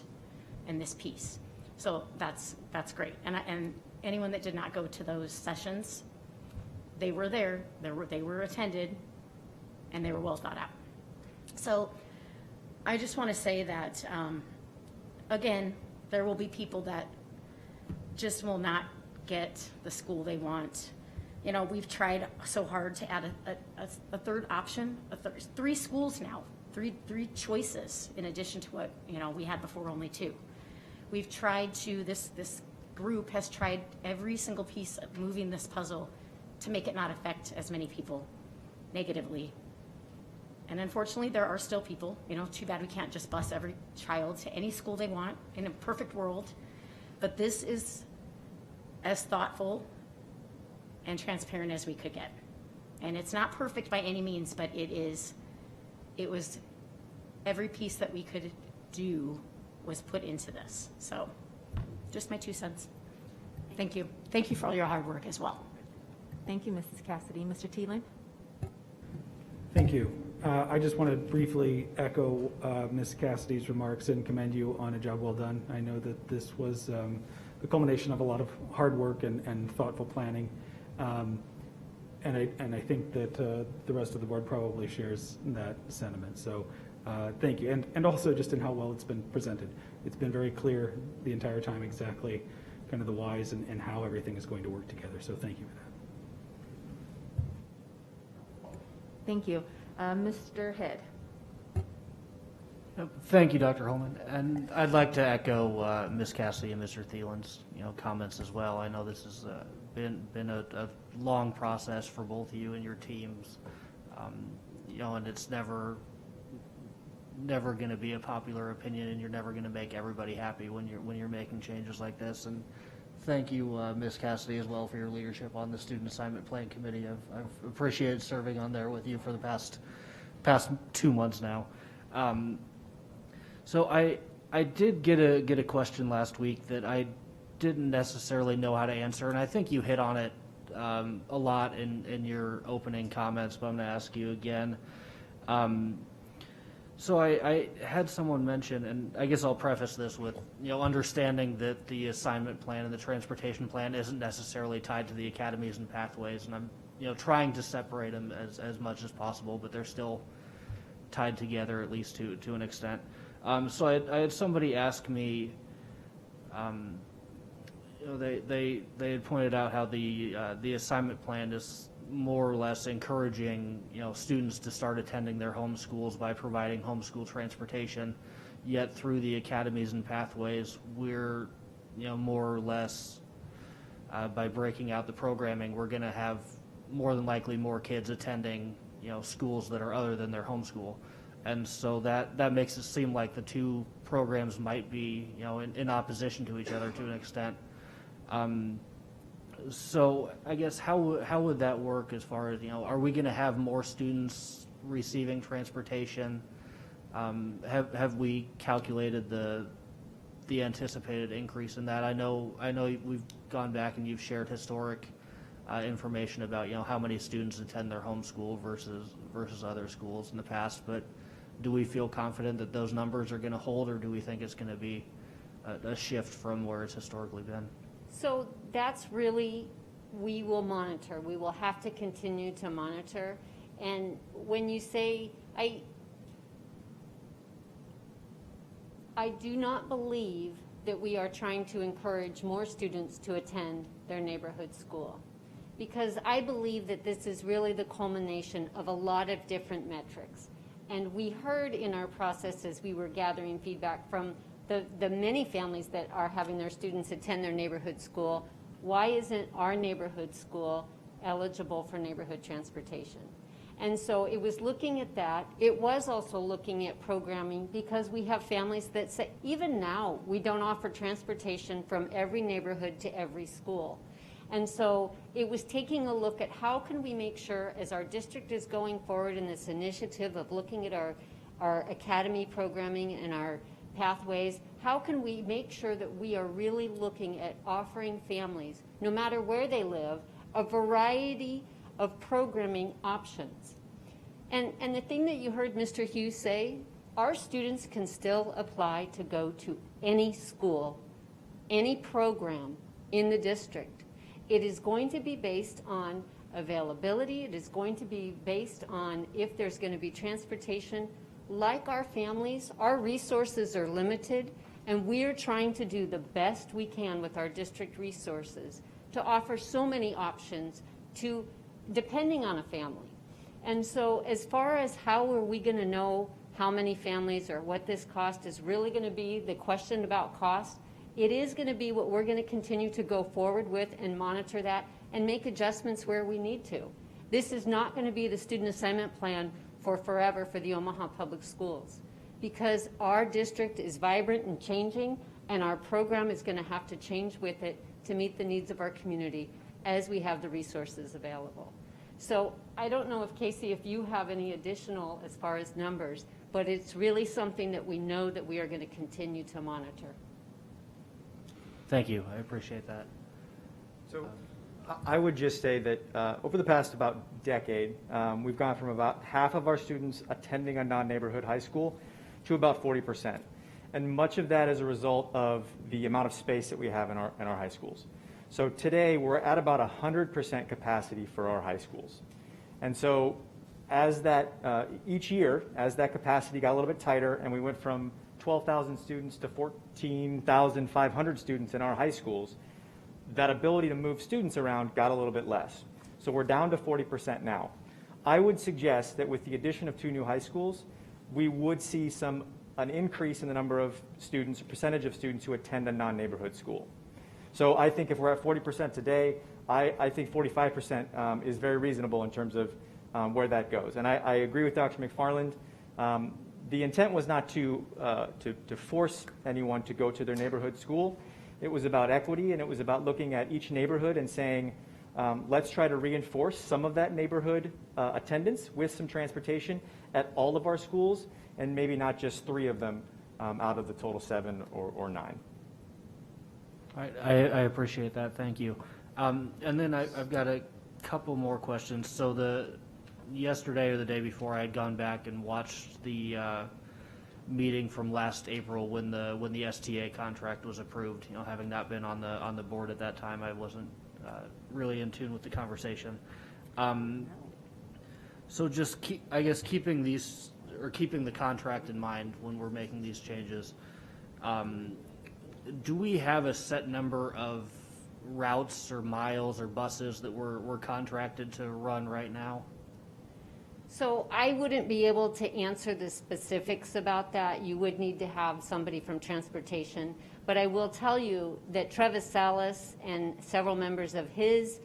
and this piece. So that's great. And anyone that did not go to those sessions, they were there, they were attended, and they were well thought out. So I just want to say that, again, there will be people that just will not get the school they want. You know, we've tried so hard to add a third option, 3 schools now, three choices in addition to what, you know, we had before, only 2. We've tried to, this group has tried every single piece of moving this puzzle to make it not affect as many people negatively. And unfortunately, there are still people, you know, too bad we can't just bus every child to any school they want in a perfect world. But this is as thoughtful and transparent as we could get. And it's not perfect by any means, but it was every piece that we could do was put into this. So just my 2 cents. Thank you. Thank you for all your hard work as well. Thank you, Mrs. Cassidy. Mr. Teelan? Thank you. I just want to briefly echo Ms. Cassidy's remarks and commend you on a job well done. I know that this was the culmination of a lot of hard work and thoughtful planning. And I think that the rest of the board probably shares that sentiment. So thank you. And also just in how well it's been presented. It's been very clear the entire time exactly kind of the whys and how everything is going to work together. So thank you for that. Thank you. Mr. Head. Thank you, Dr. Holman. And I'd like to echo Ms. Cassidy and Mr. Thielen's comments as well. I know this has been a long process for both of you and your teams, and it's never never going to be a popular opinion, and you're never going to make everybody happy when you're making changes like this. And thank you, Ms. Cassidy, as well, for your leadership on the Student Assignment Plan Committee. I've appreciated serving on there with you for the past 2 months now. So I did get a question last week that I didn't necessarily know how to answer, and I think you hit on it a lot in your opening comments, but I'm going to ask you again. So I had someone mention, and I guess I'll preface this with, understanding that the assignment plan and the transportation plan isn't necessarily tied to the academies and pathways, and I'm, trying to separate them as much as possible, but they're still tied together, at least to an extent. So I had somebody ask me, they had pointed out how the assignment plan is more or less encouraging, students to start attending their home schools by providing homeschool transportation, yet through the academies and pathways, we're, more or less, by breaking out the programming, we're going to have more than likely more kids attending, schools that are other than their home school. And so that makes it seem like the two programs might be, in opposition to each other to an extent. So I guess how would that work as far as, are we going to have more students receiving transportation? Have we calculated the anticipated increase in that? I know we've gone back and you've shared historic information about, how many students attend their home school versus other schools in the past, but do we feel confident that those numbers are going to hold, or do we think it's going to be a shift from where it's historically been? So that's really, we will monitor. We will have to continue to monitor. And when you say, I do not believe that we are trying to encourage more students to attend their neighborhood school, because I believe that this is really the culmination of a lot of different metrics. And we heard in our process as we were gathering feedback from the many families that are having their students attend their neighborhood school, why isn't our neighborhood school eligible for neighborhood transportation? And so it was looking at that. It was also looking at programming, because we have families that say, even now, we don't offer transportation from every neighborhood to every school. And so it was taking a look at how can we make sure, as our district is going forward in this initiative of looking at our academy programming and our pathways, how can we make sure that we are really looking at offering families, no matter where they live, a variety of programming options. And the thing that you heard Mr. Hughes say, our students can still apply to go to any school, any program in the district. It is going to be based on availability. It is going to be based on if there's going to be transportation. Like our families, our resources are limited, and we're trying to do the best we can with our district resources to offer so many options to, depending on a family. And so as far as how are we going to know how many families or what this cost is really going to be, the question about cost, it is going to be what we're going to continue to go forward with and monitor that and make adjustments where we need to. This is not going to be the student assignment plan for forever for the Omaha Public Schools, because our district is vibrant and changing, and our program is going to have to change with it to meet the needs of our community as we have the resources available. So I don't know if, Casey, if you have any additional as far as numbers, but it's really something that we know that we are going to continue to monitor. Thank you. I appreciate that. So I would just say that over the past about decade, we've gone from about half of our students attending a non-neighborhood high school to about 40%. And much of that is a result of the amount of space that we have in our high schools. So today we're at about 100% capacity for our high schools. And so as that, each year, as that capacity got a little bit tighter and we went from 12,000 students to 14,500 students in our high schools, that ability to move students around got a little bit less. So we're down to 40% now. I would suggest that with the addition of 2 new high schools, we would see an increase in the number of students, percentage of students who attend a non-neighborhood school. So I think if we're at 40% today, I think 45% is very reasonable in terms of where that goes. And I agree with Dr. McFarland. The intent was not to force anyone to go to their neighborhood school. It was about equity, and it was about looking at each neighborhood and saying, let's try to reinforce some of that neighborhood attendance with some transportation at all of our schools, and maybe not just 3 of them out of the total 7 or 9. All right, I appreciate that. Thank you. And then I've got a couple more questions. So yesterday or the day before, I had gone back and watched the meeting from last April when the STA contract was approved. You know, having not been on the board at that time, I wasn't really in tune with the conversation. So just keeping the contract in mind when we're making these changes. Do we have a set number of routes or miles or buses that we're contracted to run right now? So I wouldn't be able to answer the specifics about that. You would need to have somebody from transportation. But I will tell you that Travis Salas and several members of his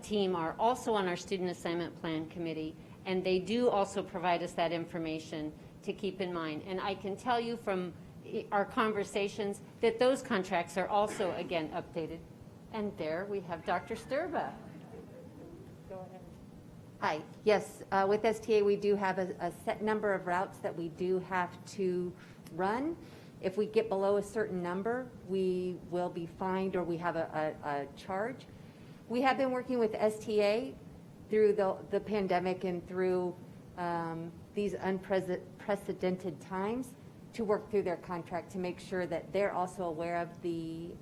team are also on our Student Assignment Plan Committee, and they do also provide us that information to keep in mind. And I can tell you from our conversations that those contracts are also, again, updated. And there we have Dr. Sturba. Go ahead. Hi. Yes, with STA, we do have a set number of routes that we do have to run. If we get below a certain number, we will be fined or we have a charge. We have been working with STA through the pandemic and through these unprecedented times to work through their contract to make sure that they're also aware of the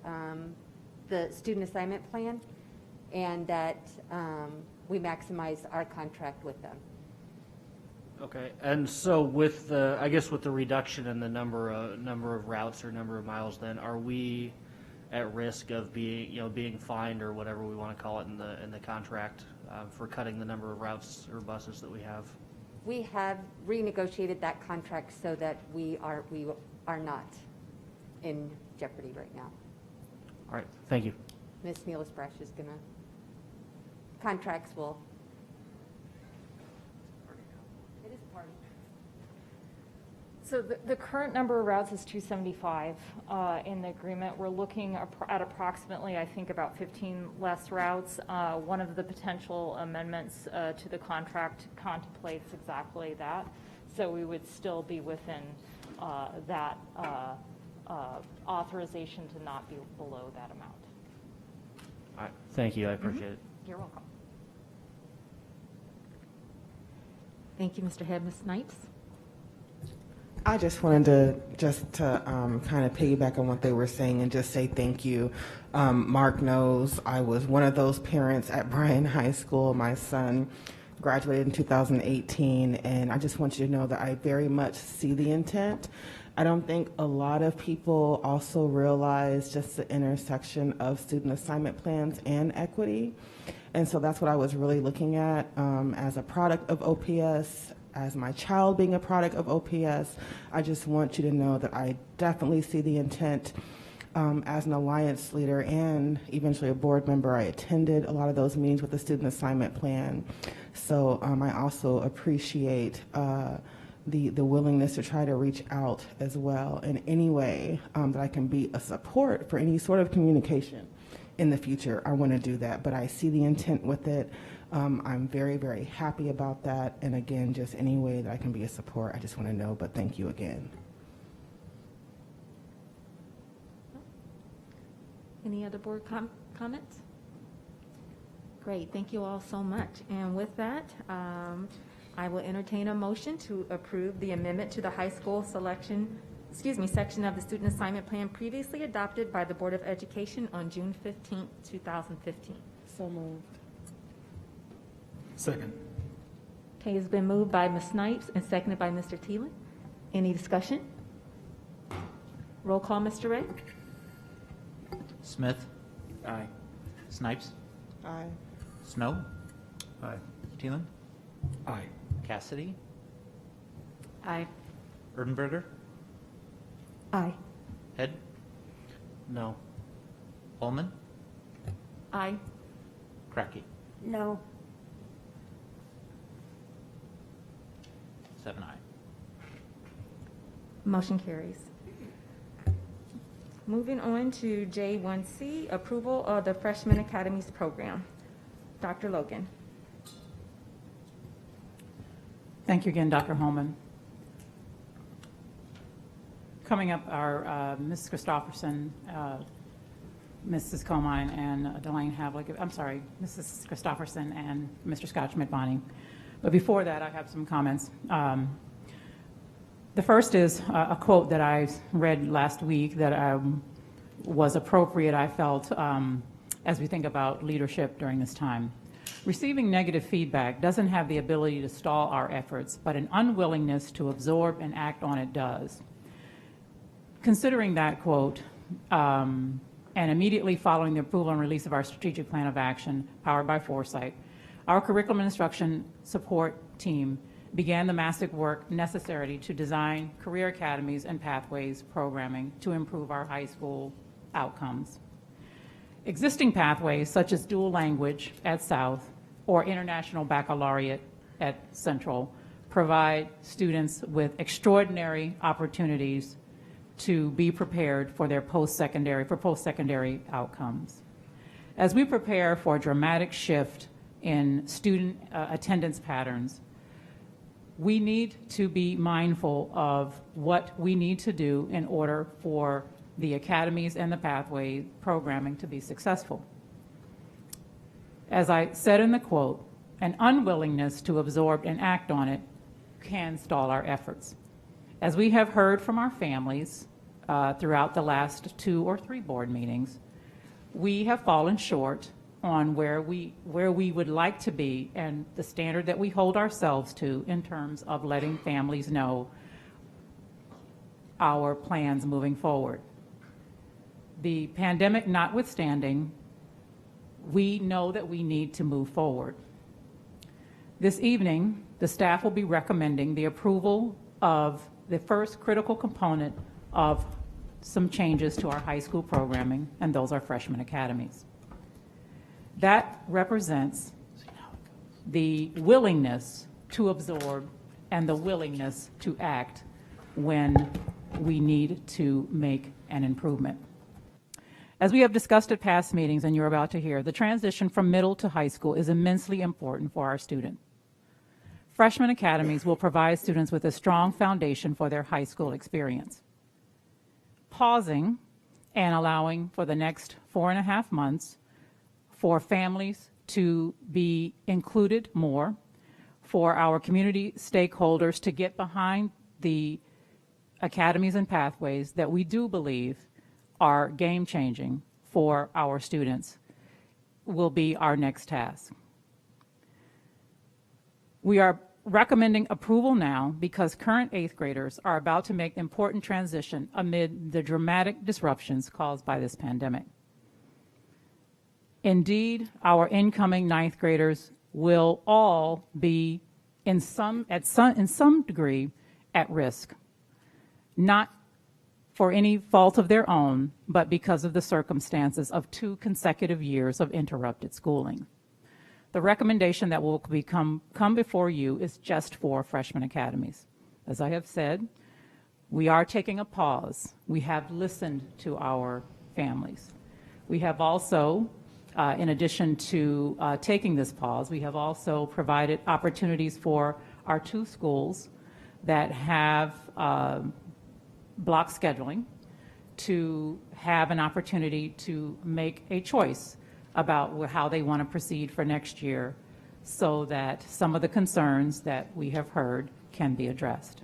student assignment plan and that we maximize our contract with them. Okay, and so with the reduction in the number of routes or number of miles, then are we at risk of being fined or whatever we want to call it in the contract for cutting the number of routes or buses that we have? We have renegotiated that contract so that we are not in jeopardy right now. All right, thank you. Ms. Nealis-Brash is going to, contracts will. It is a party. So the current number of routes is 275 in the agreement. We're looking at approximately, I think, about 15 less routes. One of the potential amendments to the contract contemplates exactly that. So we would still be within that authorization to not be below that amount. All right, thank you. I appreciate it. You're welcome. Thank you, Mr. Head. Ms. Snipes? I just wanted to kind of piggyback on what they were saying and just say thank you. Mark knows I was one of those parents at Bryan High School. My son graduated in 2018, and I just want you to know that I very much see the intent. I don't think a lot of people also realize just the intersection of student assignment plans and equity. And so that's what I was really looking at as a product of OPS, as my child being a product of OPS. I just want you to know that I definitely see the intent. As an alliance leader and eventually a board member, I attended a lot of those meetings with the student assignment plan. So I also appreciate the willingness to try to reach out as well in any way that I can be a support for any sort of communication in the future. I want to do that, but I see the intent with it. I'm very, very happy about that. And again, just any way that I can be a support, I just want to know, but thank you again. Any other board comments? Great, thank you all so much. And with that, I will entertain a motion to approve the amendment to the high school section of the student assignment plan previously adopted by the Board of Education on June 15, 2015. So moved. Second. Okay, it's been moved by Ms. Snipes and seconded by Mr. Thielen. Any discussion? Roll call, Mr. Ray. Smith? Aye. Snipes? Aye. Snow? Aye. Thielen? Aye. Cassidy? Aye. Erdenberger? Aye. Head? No. Holman? Aye. Cracky? No. 7 aye. Motion carries. Moving on to J1C, approval of the Freshman Academies Program. Dr. Logan. Thank you again, Dr. Holman. Coming up are Ms. Christofferson, Mrs. Comine, and Delane Havlick. I'm sorry, Mrs. Christofferson and Mr. Scott Schmidt-Bonning. But before that, I have some comments. The first is a quote that I read last week that was appropriate, I felt, as we think about leadership during this time. Receiving negative feedback doesn't have the ability to stall our efforts, but an unwillingness to absorb and act on it does. Considering that quote, and immediately following the approval and release of our strategic plan of action, powered by Foresight, our curriculum and instruction support team began the massive work necessary to design career academies and pathways programming to improve our high school outcomes. Existing pathways, such as dual language at South or international baccalaureate at Central, provide students with extraordinary opportunities to be prepared for their post-secondary outcomes. As we prepare for a dramatic shift in student attendance patterns, we need to be mindful of what we need to do in order for the academies and the pathway programming to be successful. As I said in the quote, an unwillingness to absorb and act on it can stall our efforts. As we have heard from our families throughout the last 2 or 3 board meetings, we have fallen short on where we would like to be and the standard that we hold ourselves to in terms of letting families know our plans moving forward. The pandemic notwithstanding, we know that we need to move forward. This evening, the staff will be recommending the approval of the first critical component of some changes to our high school programming, and those are freshman academies. That represents the willingness to absorb and the willingness to act when we need to make an improvement. As we have discussed at past meetings and you're about to hear, the transition from middle to high school is immensely important for our students. Freshman academies will provide students with a strong foundation for their high school experience. Pausing and allowing for the next 4.5 months for families to be included more, for our community stakeholders to get behind the academies and pathways that we do believe are game-changing for our students will be our next task. We are recommending approval now because current 8th graders are about to make important transition amid the dramatic disruptions caused by this pandemic. Indeed, our incoming 9th graders will all be in some degree at risk, not for any fault of their own, but because of the circumstances of 2 consecutive years of interrupted schooling. The recommendation that will come before you is just for freshman academies. As I have said, we are taking a pause. We have listened to our families. We have also, in addition to taking this pause, we have also provided opportunities for our 2 schools that have block scheduling to have an opportunity to make a choice about how they want to proceed for next year so that some of the concerns that we have heard can be addressed.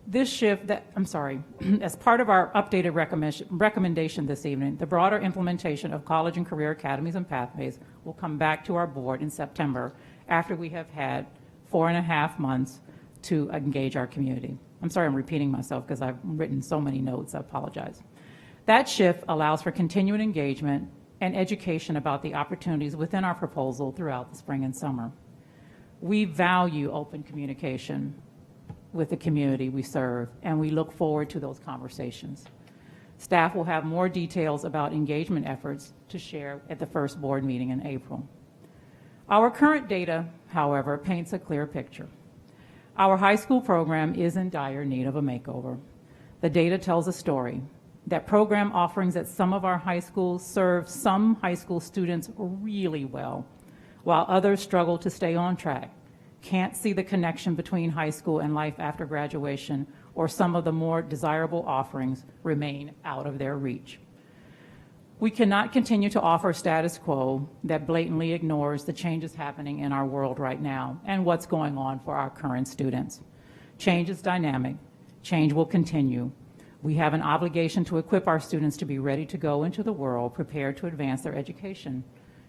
This shift as part of our updated recommendation this evening, the broader implementation of college and career academies and pathways will come back to our board in September after we have had 4.5 months to engage our community. I'm sorry I'm repeating myself because I've written so many notes, I apologize. That shift allows for continuing engagement and education about the opportunities within our proposal throughout the spring and summer. We value open communication with the community we serve, and we look forward to those conversations. Staff will have more details about engagement efforts to share at the first board meeting in April. Our current data, however, paints a clear picture. Our high school program is in dire need of a makeover. The data tells a story that program offerings at some of our high schools serve some high school students really well, while others struggle to stay on track, can't see the connection between high school and life after graduation, or some of the more desirable offerings remain out of their reach. We cannot continue to offer status quo that blatantly ignores the changes happening in our world right now and what's going on for our current students. Change is dynamic. Change will continue. We have an obligation to equip our students to be ready to go into the world, prepared to advance their education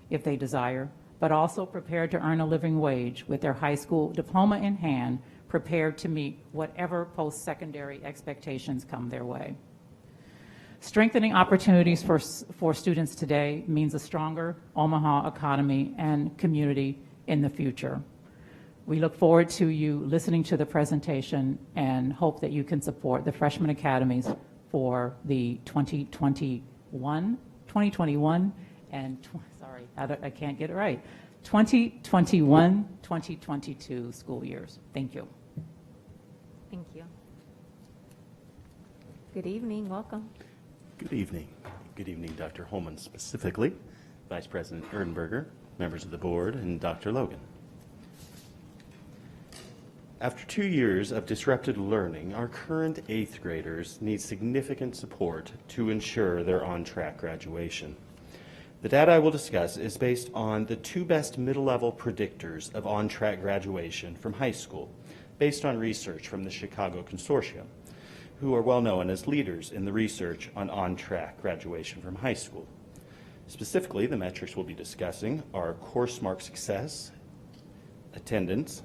if they desire, but also prepared to earn a living wage with their high school diploma in hand, prepared to meet whatever post-secondary expectations come their way. Strengthening opportunities for students today means a stronger Omaha economy and community in the future. We look forward to you listening to the presentation and hope that you can support the freshman academies for the 2021 and, sorry, I can't get it right, 2021-2022 school years. Thank you. Thank you. Good evening, welcome. Good evening. Good evening, Dr. Holman specifically, Vice President Erdenberger, members of the board, and Dr. Logan. After 2 years of disrupted learning, our current 8th graders need significant support to ensure their on-track graduation. The data I will discuss is based on the 2 best middle-level predictors of on-track graduation from high school, based on research from the Chicago Consortium, who are well known as leaders in the research on-track graduation from high school. Specifically, the metrics we'll be discussing are course mark success, attendance,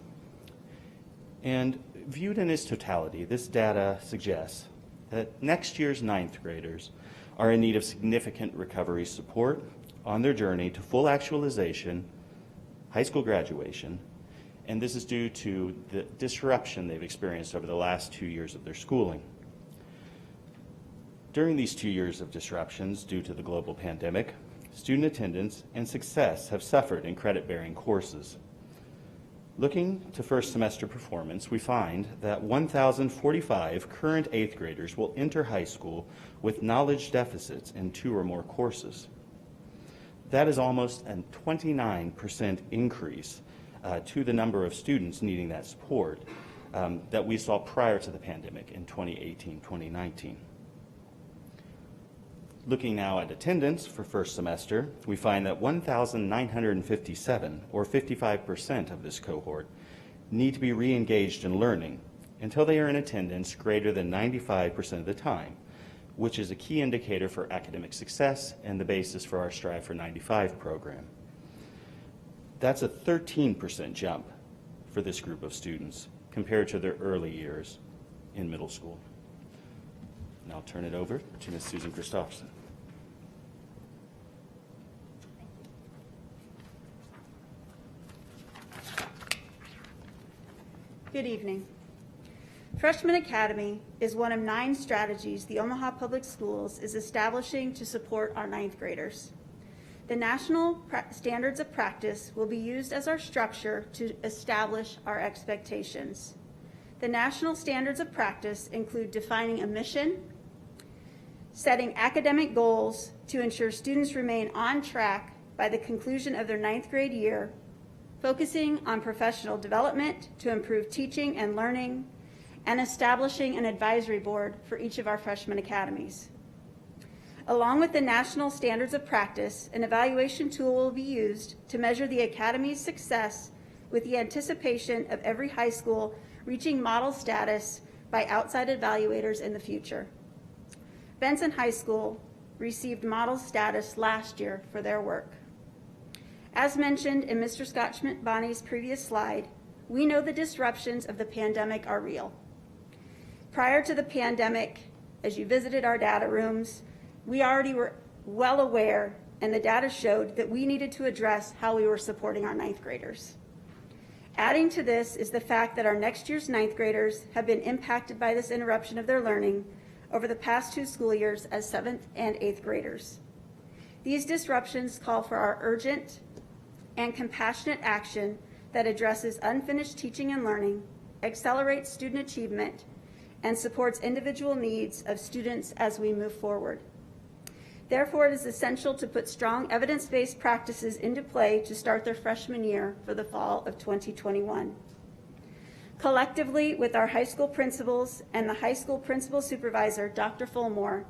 and viewed in its totality, this data suggests that next year's 9th graders are in need of significant recovery support on their journey to full actualization, high school graduation, and this is due to the disruption they've experienced over the last 2 years of their schooling. During these 2 years of disruptions due to the global pandemic, student attendance and success have suffered in credit-bearing courses. Looking to first semester performance, we find that 1,045 current 8th graders will enter high school with knowledge deficits in 2 or more courses. That is almost a 29% increase to the number of students needing that support that we saw prior to the pandemic in 2018-2019. Looking now at attendance for first semester, we find that 1,957, or 55% of this cohort, need to be re-engaged in learning until they are in attendance greater than 95% of the time, which is a key indicator for academic success and the basis for our Strive for 95 program. That's a 13% jump for this group of students compared to their early years in middle school. And I'll turn it over to Ms. Susan Christopherson. Good evening. Freshman Academy is one of 9 strategies the Omaha Public Schools is establishing to support our 9th graders. The national standards of practice will be used as our structure to establish our expectations. The national standards of practice include defining a mission, setting academic goals to ensure students remain on track by the conclusion of their 9th grade year, focusing on professional development to improve teaching and learning, and establishing an advisory board for each of our freshman academies. Along with the national standards of practice, an evaluation tool will be used to measure the academy's success with the anticipation of every high school reaching model status by outside evaluators in the future. Benson High School received model status last year for their work. As mentioned in Mr. Scott Schmidt-Bonney's previous slide, we know the disruptions of the pandemic are real. Prior to the pandemic, as you visited our data rooms, we already were well aware, and the data showed that we needed to address how we were supporting our 9th graders. Adding to this is the fact that our next year's 9th graders have been impacted by this interruption of their learning over the past 2 school years as 7th and 8th graders. These disruptions call for our urgent and compassionate action that addresses unfinished teaching and learning, accelerates student achievement, and supports individual needs of students as we move forward. Therefore, it is essential to put strong evidence-based practices into play to start their freshman year for the fall of 2021. Collectively, with our high school principals and the high school principal supervisor, Dr. Fulmore,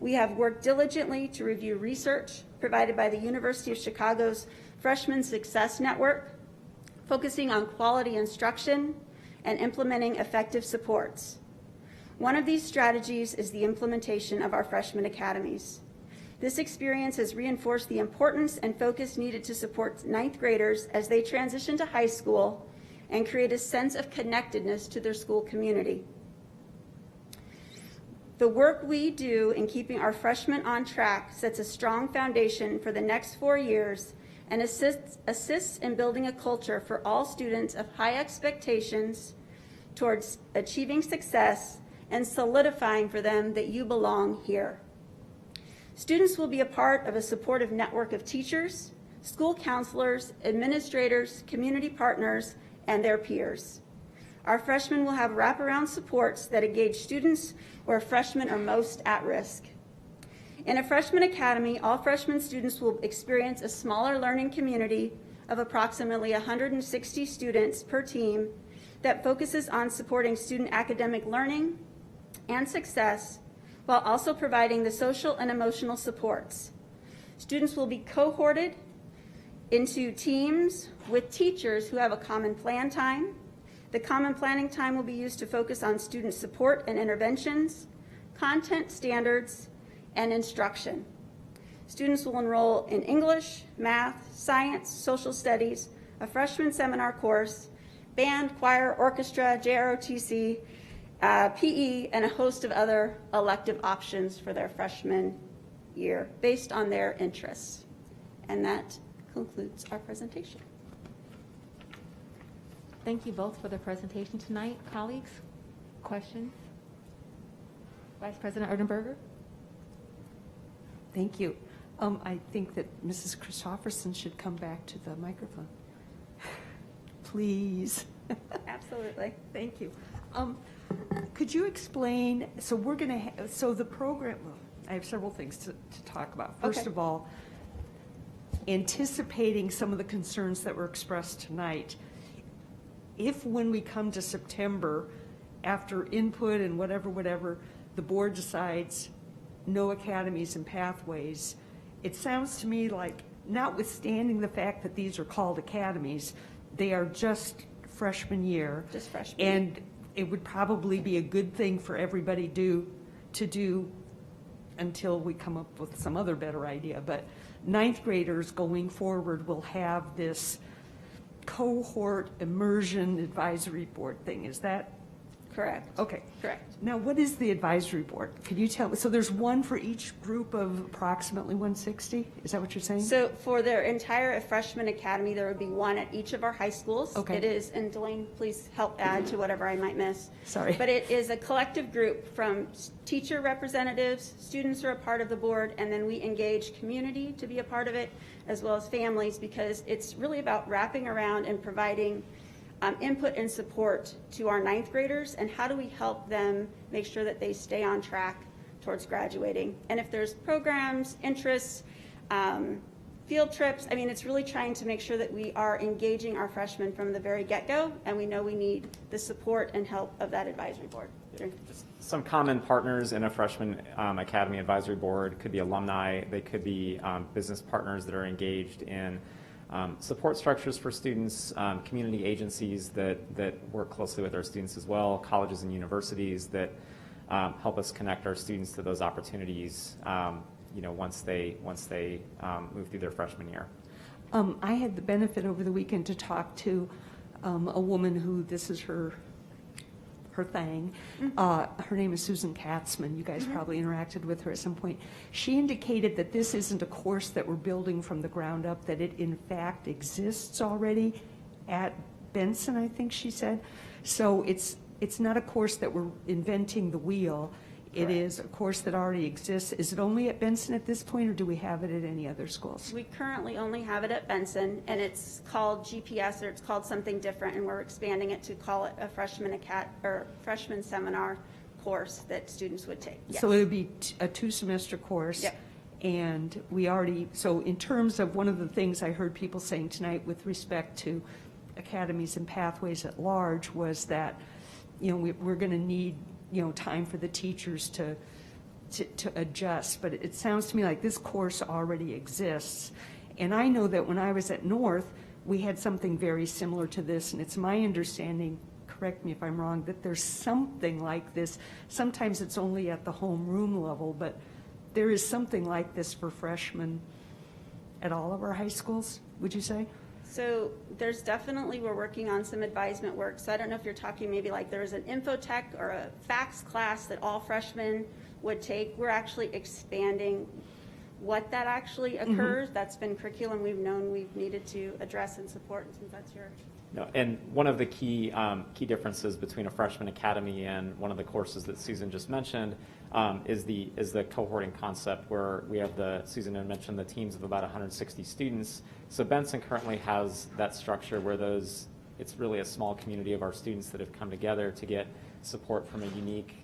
we have worked diligently to review research provided by the University of Chicago's Freshman Success Network, focusing on quality instruction and implementing effective supports. One of these strategies is the implementation of our freshman academies. This experience has reinforced the importance and focus needed to support ninth graders as they transition to high school and create a sense of connectedness to their school community. The work we do in keeping our freshmen on track sets a strong foundation for the next 4 years and assists in building a culture for all students of high expectations towards achieving success and solidifying for them that you belong here. Students will be a part of a supportive network of teachers, school counselors, administrators, community partners, and their peers. Our freshmen will have wraparound supports that engage students where freshmen are most at risk. In a freshman academy, all freshman students will experience a smaller learning community of approximately 160 students per team that focuses on supporting student academic learning and success while also providing the social and emotional supports. Students will be cohorted into teams with teachers who have a common plan time. The common planning time will be used to focus on student support and interventions, content standards, and instruction. Students will enroll in English, math, science, social studies, a freshman seminar course, band, choir, orchestra, JROTC, PE, and a host of other elective options for their freshman year based on their interests. And that concludes our presentation. Thank you both for the presentation tonight. Colleagues, questions? Vice President Erdenberger? Thank you. I think that Mrs. Christopherson should come back to the microphone. Please. Absolutely. Thank you. Could you explain, so we're going to, so the program, well, I have several things to talk about. First of all, anticipating some of the concerns that were expressed tonight, if when we come to September, after input and whatever, the board decides no academies and pathways, it sounds to me like, notwithstanding the fact that these are called academies, they are just freshman year. Just freshman. And it would probably be a good thing for everybody to do until we come up with some other better idea. But ninth graders going forward will have this cohort immersion advisory board thing. Is that correct? Okay. Correct. Now, what is the advisory board? Can you tell me? So there's one for each group of approximately 160? Is that what you're saying? So for their entire freshman academy, there would be one at each of our high schools. Okay. It is, and Delane, please help add to whatever I might miss. Sorry. But it is a collective group from teacher representatives, students are a part of the board, and then we engage community to be a part of it, as well as families, because it's really about wrapping around and providing input and support to our ninth graders, and how do we help them make sure that they stay on track towards graduating. And if there's programs, interests, field trips, I mean, it's really trying to make sure that we are engaging our freshmen from the very get-go, and we know we need the support and help of that advisory board. Just some common partners in a freshman academy advisory board could be alumni, they could be business partners that are engaged in support structures for students, community agencies that work closely with our students as well, colleges and universities that help us connect our students to those opportunities, once they move through their freshman year. I had the benefit over the weekend to talk to a woman who, this is her thing. Her name is Susan Katzman. You guys probably interacted with her at some point. She indicated that this isn't a course that we're building from the ground up, that it in fact exists already at Benson, I think she said. So it's not a course that we're inventing the wheel. It is a course that already exists. Is it only at Benson at this point, or do we have it at any other schools? We currently only have it at Benson, and it's called GPS, or it's called something different, and we're expanding it to call it a freshman seminar course that students would take. Yes. So it would be a 2-semester course. Yep. And we already, so in terms of one of the things I heard people saying tonight with respect to academies and pathways at large was that, we're going to need, time for the teachers to adjust. But it sounds to me like this course already exists. And I know that when I was at North, we had something very similar to this, and it's my understanding, correct me if I'm wrong, that there's something like this. Sometimes it's only at the homeroom level, but there is something like this for freshmen at all of our high schools, would you say? So there's definitely, we're working on some advisement work. So I don't know if you're talking maybe like there's an infotech or a fax class that all freshmen would take. We're actually expanding what that actually occurs. That's been curriculum we've known we've needed to address and support, and since that's your... No, and one of the key differences between a freshman academy and one of the courses that Susan just mentioned is the cohorting concept, where we have Susan had mentioned the teams of about 160 students. So Benson currently has that structure where it's really a small community of our students that have come together to get support from a unique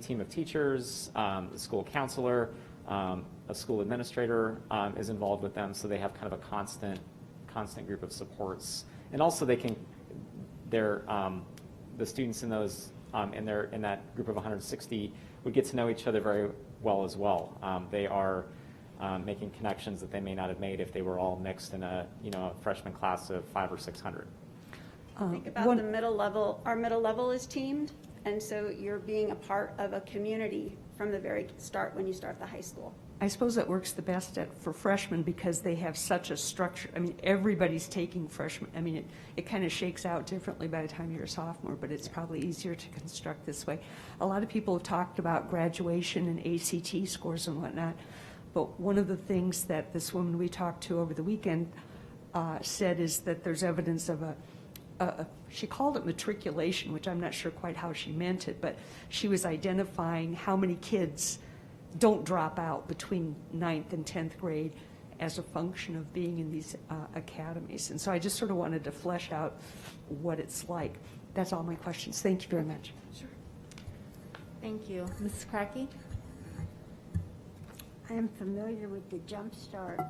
team of teachers, the school counselor, a school administrator is involved with them, so they have kind of a constant group of supports. And also the students in those in that group of 160 would get to know each other very well as well. They are making connections that they may not have made if they were all mixed in a freshman class of 500 or 600. Think about the middle level. Our middle level is teamed, and so you're being a part of a community from the very start when you start the high school. I suppose that works the best for freshmen because they have such a structure. I mean, everybody's taking freshmen. I mean, it kind of shakes out differently by the time you're a sophomore, but it's probably easier to construct this way. A lot of people have talked about graduation and ACT scores and whatnot, but one of the things that this woman we talked to over the weekend said is that there's evidence of she called it matriculation, which I'm not sure quite how she meant it, but she was identifying how many kids don't drop out between 9th and 10th grade as a function of being in these academies. And so I just sort of wanted to flesh out what it's like. That's all my questions. Thank you very much. Sure. Thank you. Mrs. Crackey? I am familiar with the Jump Start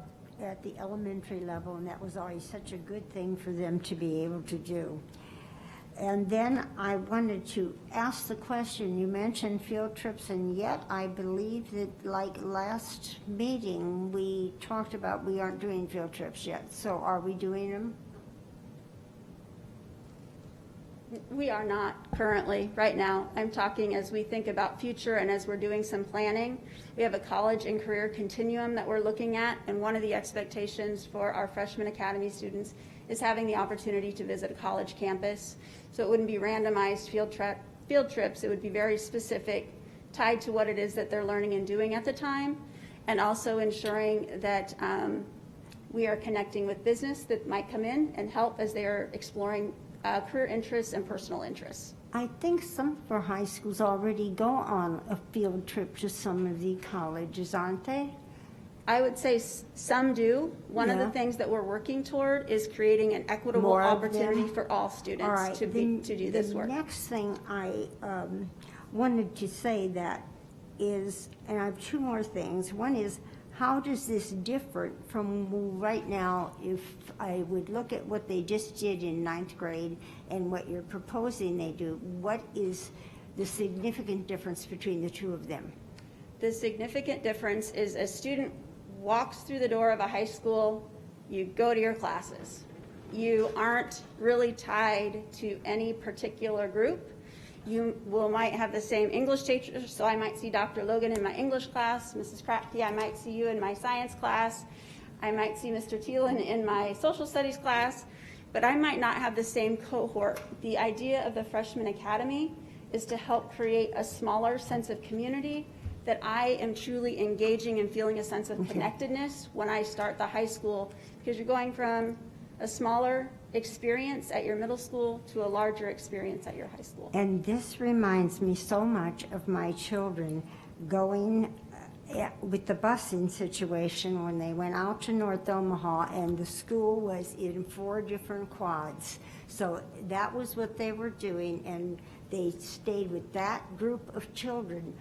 at the elementary level, and that was always such a good thing for them to be able to do. And then I wanted to ask the question, you mentioned field trips, and yet I believe that like last meeting, we talked about we aren't doing field trips yet. So are we doing them? We are not currently, right now. I'm talking as we think about future and as we're doing some planning. We have a college and career continuum that we're looking at, and one of the expectations for our freshman academy students is having the opportunity to visit a college campus. So it wouldn't be randomized field trips. It would be very specific, tied to what it is that they're learning and doing at the time, and also ensuring that we are connecting with business that might come in and help as they are exploring career interests and personal interests. I think some of our high schools already go on a field trip to some of the colleges, aren't they? I would say some do. One of the things that we're working toward is creating an equitable opportunity for all students to do this work. The next thing I wanted to say that is, and I have two more things. One is, how does this differ from right now if I would look at what they just did in 9th grade and what you're proposing they do? What is the significant difference between the two of them? The significant difference is a student walks through the door of a high school, you go to your classes. You aren't really tied to any particular group. You might have the same English teacher, so I might see Dr. Logan in my English class, Mrs. Kratke, I might see you in my science class, I might see Mr. Thielen in my social studies class, but I might not have the same cohort. The idea of the Freshman Academy is to help create a smaller sense of community, that I am truly engaging and feeling a sense of connectedness when I start the high school, because you're going from a smaller experience at your middle school to a larger experience at your high school. And this reminds me so much of my children going with the busing situation when they went out to North Omaha and the school was in 4 different quads. So that was what they were doing, and they stayed with that group of children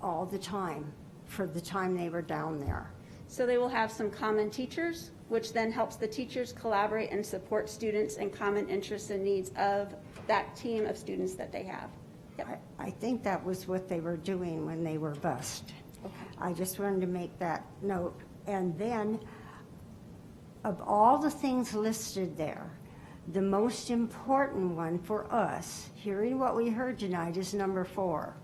all the time for the time they were down there. So they will have some common teachers, which then helps the teachers collaborate and support students and common interests and needs of that team of students that they have. Yep. I think that was what they were doing when they were bused. Okay. I just wanted to make that note. And then, of all the things listed there, the most important one for us, hearing what we heard tonight, is number 4.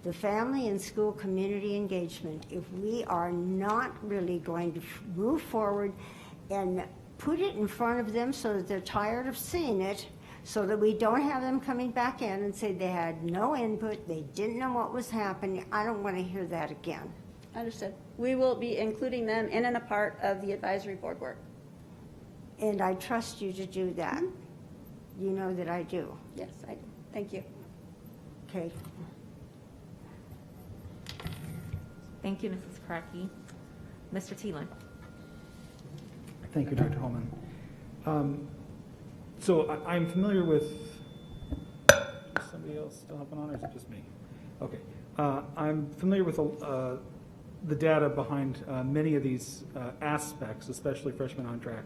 The family and school community engagement. If we are not really going to move forward and put it in front of them so that they're tired of seeing it, so that we don't have them coming back in and say they had no input, they didn't know what was happening, I don't want to hear that again. Understood. We will be including them in and a part of the advisory board work. And I trust you to do that. You know that I do. Yes, I do. Thank you. Okay. Thank you, Mrs. Cracky. Mr. Thielen. Thank you, Dr. Holman. So I'm familiar with, is somebody else still helping on, or is it just me? Okay. I'm familiar with the data behind many of these aspects, especially freshmen on track.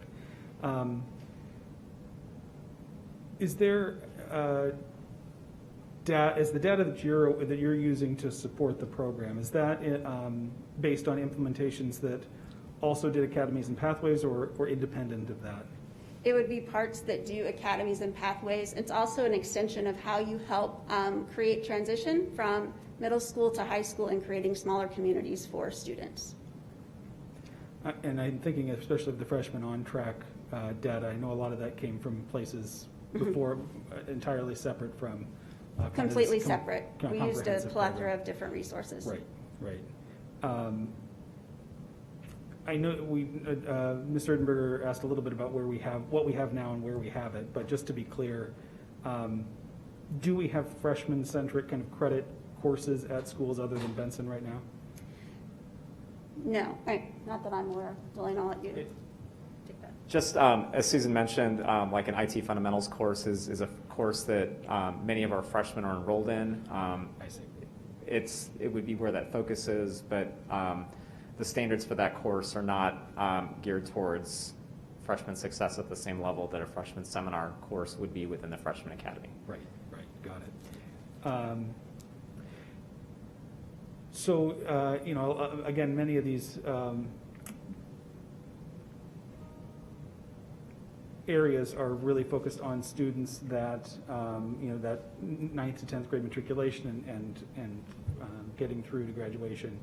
Is there is the data that you're using to support the program, is that based on implementations that also did academies and pathways, or independent of that? It would be parts that do academies and pathways. It's also an extension of how you help create transition from middle school to high school and creating smaller communities for students. And I'm thinking especially of the freshman on track data. I know a lot of that came from places before entirely separate from completely separate. We used a comprehensive plethora program. of different resources. Right. I know Mr. Erdenberger asked a little bit about what we have now and where we have it, but just to be clear, do we have freshman-centric kind of credit courses at schools other than Benson right now? No, not that I'm aware of. Dylan, I'll let you take that. Just as Susan mentioned, like an IT fundamentals course is a course that many of our freshmen are enrolled in. I see. It would be where that focus is, but the standards for that course are not geared towards freshman success at the same level that a freshman seminar course would be within the freshman academy. Right, got it. So, again, many of these areas are really focused on students that, that 9th to 10th grade matriculation and getting through to graduation.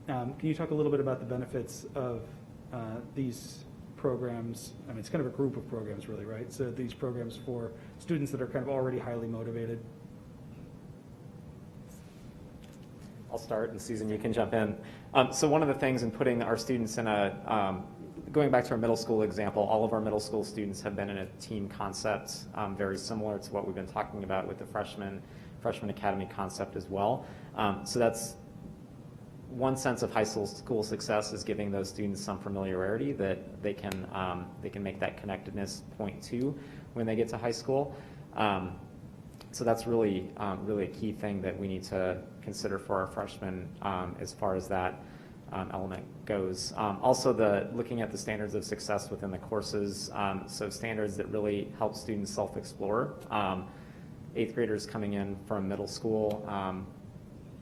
Can you talk a little bit about the benefits of these programs? I mean, it's kind of a group of programs, really, right? So these programs for students that are kind of already highly motivated. I'll start, and Susan, you can jump in. So one of the things in putting our students in going back to our middle school example, all of our middle school students have been in a team concept, very similar to what we've been talking about with the freshman academy concept as well. So that's one sense of high school success, is giving those students some familiarity that they can make that connectedness point to when they get to high school. So that's really a key thing that we need to consider for our freshmen as far as that element goes. Also, looking at the standards of success within the courses, so standards that really help students self-explore. 8th graders coming in from middle school,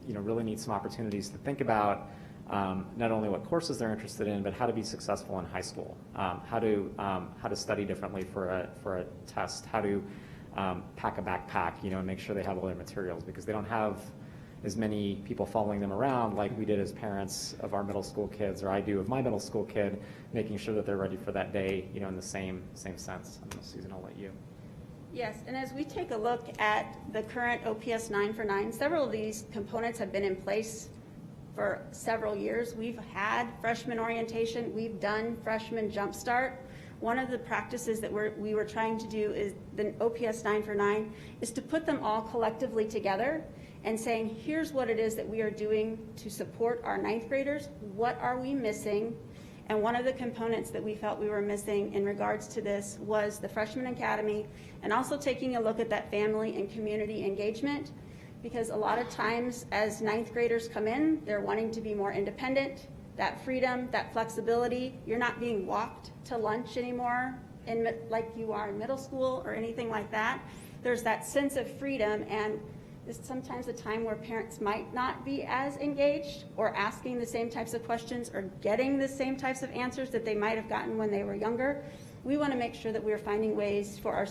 really need some opportunities to think about not only what courses they're interested in, but how to be successful in high school, how to study differently for a test, how to pack a backpack, and make sure they have all their materials, because they don't have as many people following them around like we did as parents of our middle school kids, or I do of my middle school kid, making sure that they're ready for that day, in the same sense. I don't know, Susan, I'll let you. Yes, and as we take a look at the current OPS 9 for 9, several of these components have been in place for several years. We've had freshman orientation. We've done freshman jumpstart. one of the practices that we were trying to do is the OPS 9 for 9 is to put them all collectively together and saying, here's what it is that we are doing to support our ninth graders. What are we missing? And one of the components that we felt we were missing in regards to this was the Freshman Academy, and also taking a look at that family and community engagement, because a lot of times as ninth graders come in, they're wanting to be more independent, that freedom, that flexibility. You're not being walked to lunch anymore like you are in middle school or anything like that. There's that sense of freedom, and it's sometimes a time where parents might not be as engaged or asking the same types of questions or getting the same types of answers that they might have gotten when they were younger. We want to make sure that we're finding ways for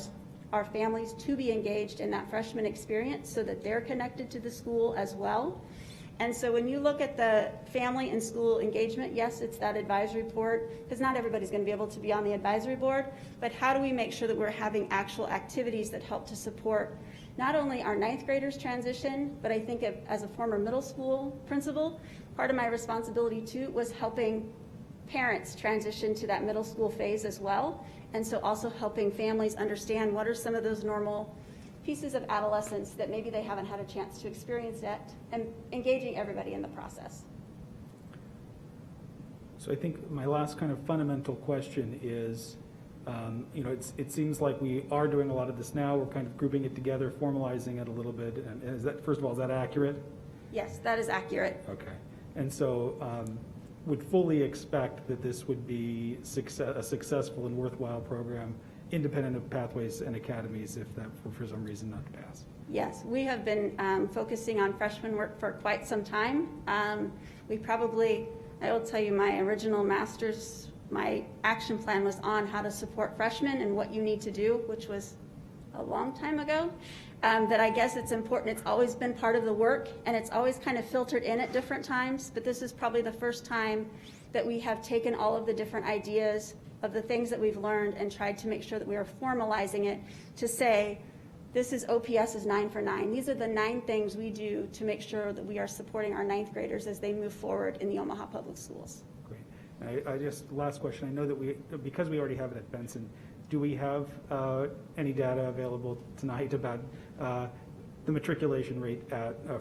our families to be engaged in that freshman experience so that they're connected to the school as well. And so when you look at the family and school engagement, yes, it's that advisory board, because not everybody's going to be able to be on the advisory board, but how do we make sure that we're having actual activities that help to support not only our ninth graders transition, but I think as a former middle school principal, part of my responsibility too was helping parents transition to that middle school phase as well. And so also helping families understand what are some of those normal pieces of adolescence that maybe they haven't had a chance to experience yet, and engaging everybody in the process. So I think my last kind of fundamental question is, it seems like we are doing a lot of this now. We're kind of grouping it together, formalizing it a little bit. And is that, first of all, is that accurate? Yes, that is accurate. Okay. And so would fully expect that this would be a successful and worthwhile program, independent of pathways and academies, if that were for some reason not to pass. Yes, we have been focusing on freshman work for quite some time. I will tell you, my original master's, my action plan was on how to support freshmen and what you need to do, which was a long time ago. That I guess it's important. It's always been part of the work, and it's always kind of filtered in at different times, but this is probably the first time that we have taken all of the different ideas of the things that we've learned and tried to make sure that we are formalizing it to say, this is OPS's 9 for 9. These are the 9 things we do to make sure that we are supporting our ninth graders as they move forward in the Omaha Public Schools. Great. I just, last question, I know that because we already have it at Benson, do we have any data available tonight about the matriculation rate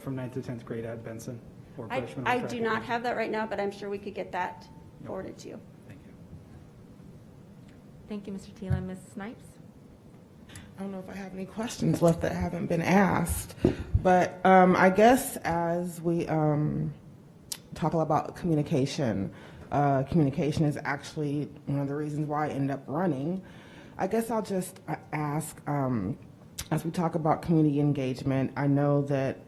from 9th to 10th grade at Benson? Or freshman? I do not have that right now, but I'm sure we could get that forwarded to you. Thank you, Mr. Thielen. Ms. Snipes? I don't know if I have any questions left that haven't been asked, but I guess as we talk about communication, communication is actually one of the reasons why I ended up running. I guess I'll just ask, as we talk about community engagement, I know that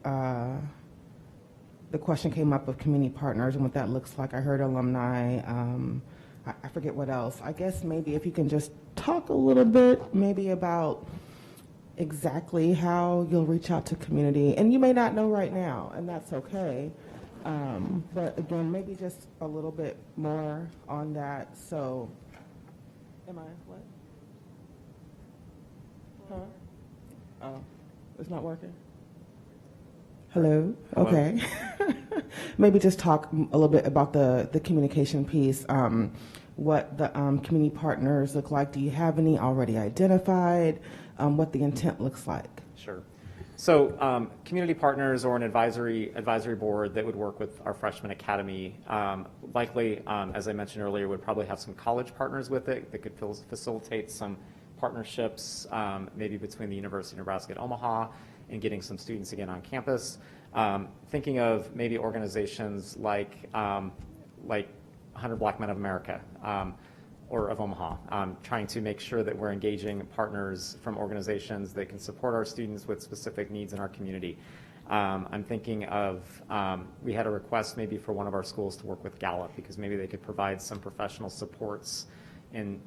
the question came up of community partners and what that looks like. I heard alumni. I forget what else. I guess maybe if you can just talk a little bit maybe about exactly how you'll reach out to community. And you may not know right now, and that's okay. But again, maybe just a little bit more on that. So, am I what? Huh? Oh, it's not working? Hello? Okay. Maybe just talk a little bit about the communication piece, what the community partners look like. Do you have any already identified? What the intent looks like? Sure. So community partners or an advisory board that would work with our freshman academy, likely, as I mentioned earlier, would probably have some college partners with it that could facilitate some partnerships, maybe between the University of Nebraska at Omaha and getting some students again on campus. Thinking of maybe organizations like 100 Black Men of America or of Omaha, trying to make sure that we're engaging partners from organizations that can support our students with specific needs in our community. I'm thinking of, we had a request maybe for one of our schools to work with Gallup because maybe they could provide some professional supports in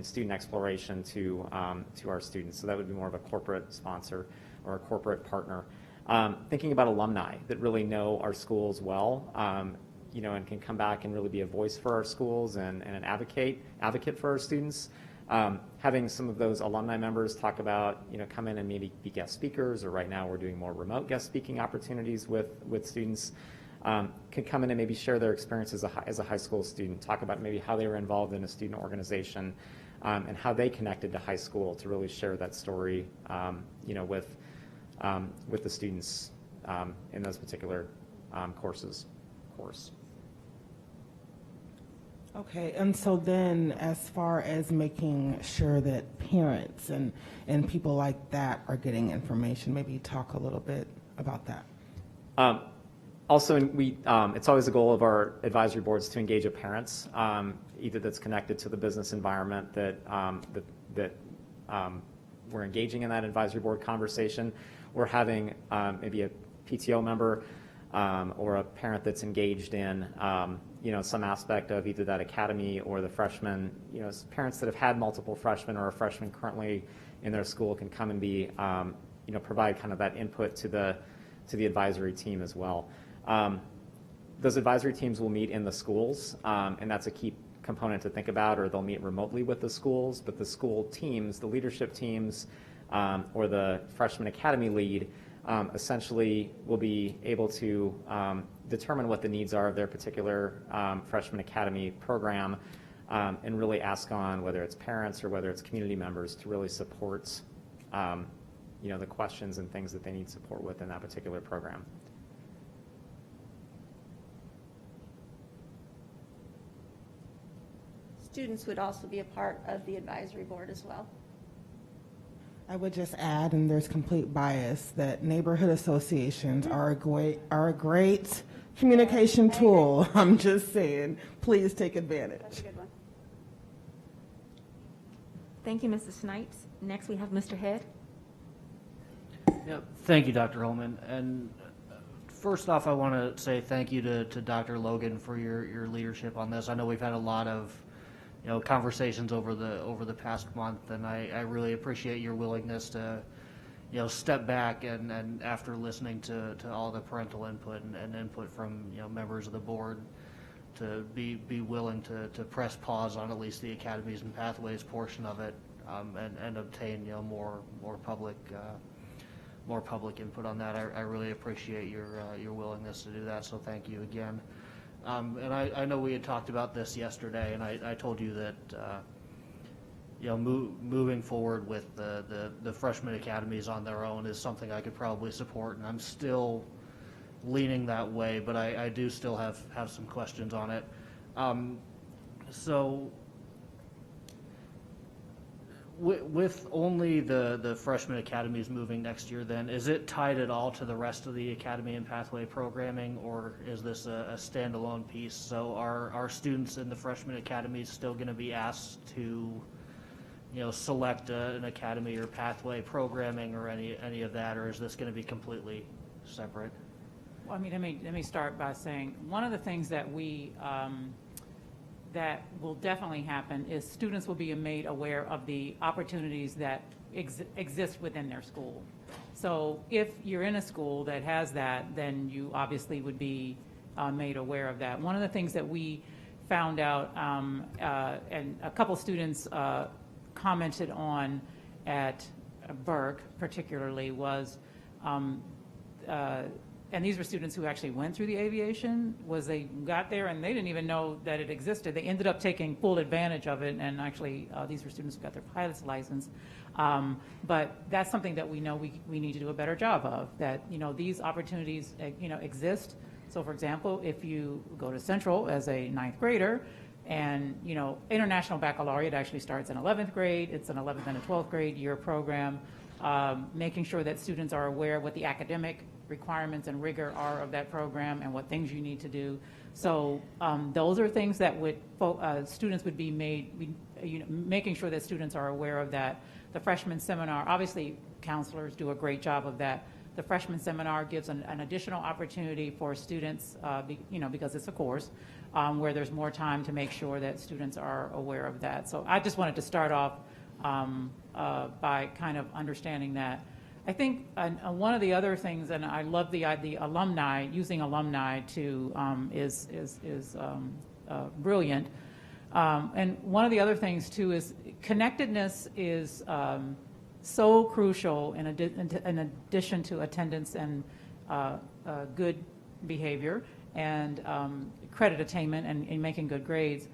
student exploration to our students. So that would be more of a corporate sponsor or a corporate partner. Thinking about alumni that really know our schools well, and can come back and really be a voice for our schools and an advocate for our students. Having some of those alumni members talk about, come in and maybe be guest speakers, or right now we're doing more remote guest speaking opportunities with students. Can come in and maybe share their experience as a high school student, talk about maybe how they were involved in a student organization, and how they connected to high school to really share that story, with the students in those particular course. Okay, and so then as far as making sure that parents and people like that are getting information, maybe talk a little bit about that. Also, it's always a goal of our advisory boards to engage with parents, either that's connected to the business environment that we're engaging in that advisory board conversation. We're having maybe a PTO member or a parent that's engaged in some aspect of either that academy or the freshmen. Parents that have had multiple freshmen or a freshman currently in their school can come and be provide kind of that input to the advisory team as well. Those advisory teams will meet in the schools, and that's a key component to think about, or they'll meet remotely with the schools, but the school teams, the leadership teams, or the freshman academy lead essentially will be able to determine what the needs are of their particular freshman academy program, and really ask on whether it's parents or whether it's community members to really support the questions and things that they need support with in that particular program. Students would also be a part of the advisory board as well. I would just add, and there's complete bias, that neighborhood associations are a great communication tool. I'm just saying, please take advantage. That's a good one. Thank you, Mrs. Snipes. Next, we have Mr. Head. Yep. Thank you, Dr. Holman. And first off, I want to say thank you to Dr. Logan for your leadership on this. I know we've had a lot of conversations over the past month, and I really appreciate your willingness to step back and after listening to all the parental input and input from members of the board, to be willing to press pause on at least the academies and pathways portion of it, and obtain more public input on that. I really appreciate your willingness to do that, so thank you again. And I know we had talked about this yesterday, and I told you that moving forward with the freshman academies on their own is something I could probably support, and I'm still leaning that way, but I do still have some questions on it. So with only the freshman academies moving next year, then is it tied at all to the rest of the academy and pathway programming, or is this a standalone piece? So are students in the freshman academies still going to be asked to select an academy or pathway programming or any of that, or is this going to be completely separate? Well, I mean, let me start by saying one of the things that that will definitely happen is students will be made aware of the opportunities that exist within their school. So if you're in a school that has that, then you obviously would be made aware of that. One of the things that we found out, and a couple students commented on at Burke particularly, was and these were students who actually went through the aviation, was they got there and they didn't even know that it existed. They ended up taking full advantage of it, and actually these were students who got their pilot's license. But that's something that we know we need to do a better job of, that these opportunities exist. So for example, if you go to Central as a 9th grader, and International Baccalaureate actually starts in 11th grade, it's an 11th and a 12th grade year program, making sure that students are aware of what the academic requirements and rigor are of that program and what things you need to do. So those are things that students would be made, making sure that students are aware of that. The freshman seminar, obviously counselors do a great job of that. The freshman seminar gives an additional opportunity for students, because it's a course, where there's more time to make sure that students are aware of that. So I just wanted to start off by kind of understanding that. I think one of the other things, and I love the alumni, using alumni to is brilliant. And one of the other things too is connectedness is so crucial in addition to attendance and good behavior and credit attainment and making good grades.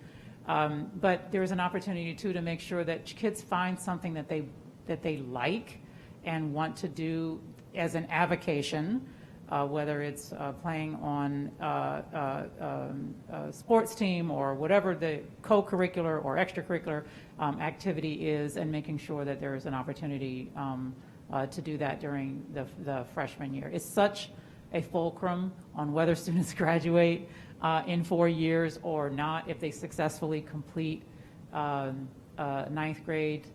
But there's an opportunity too to make sure that kids find something that they like and want to do as an avocation, whether it's playing on a sports team or whatever the co-curricular or extracurricular activity is, and making sure that there is an opportunity to do that during the freshman year. It's such a fulcrum on whether students graduate in 4 years or not. If they successfully complete ninth grade,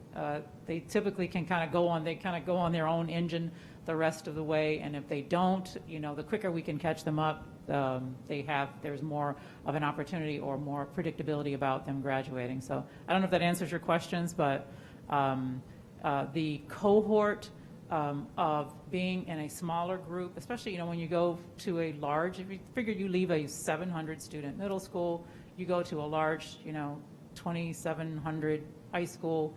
they typically can kind of go on their own engine the rest of the way. And if they don't, the quicker we can catch them up, there's more of an opportunity or more predictability about them graduating. So I don't know if that answers your questions, but the cohort of being in a smaller group, especially when you go to a large, if you figure you leave a 700 student middle school, you go to a large 2,700 high school,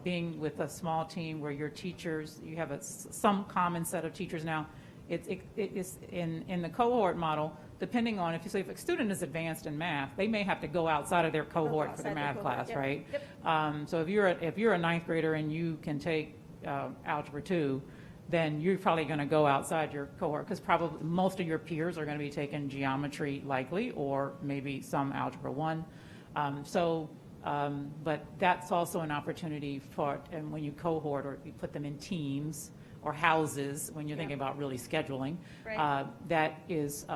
being with a small team where your teachers, you have some common set of teachers now. It is in the cohort model, depending on if a student is advanced in math, they may have to go outside of their cohort for their math class, yep. right? Yep. So if you're a ninth grader and you can take Algebra 2, then you're probably going to go outside your cohort, because probably most of your peers are going to be taking geometry likely, or maybe some Algebra 1. But that's also an opportunity and when you cohort or you put them in teams or houses, when you're thinking about really scheduling, Right. that is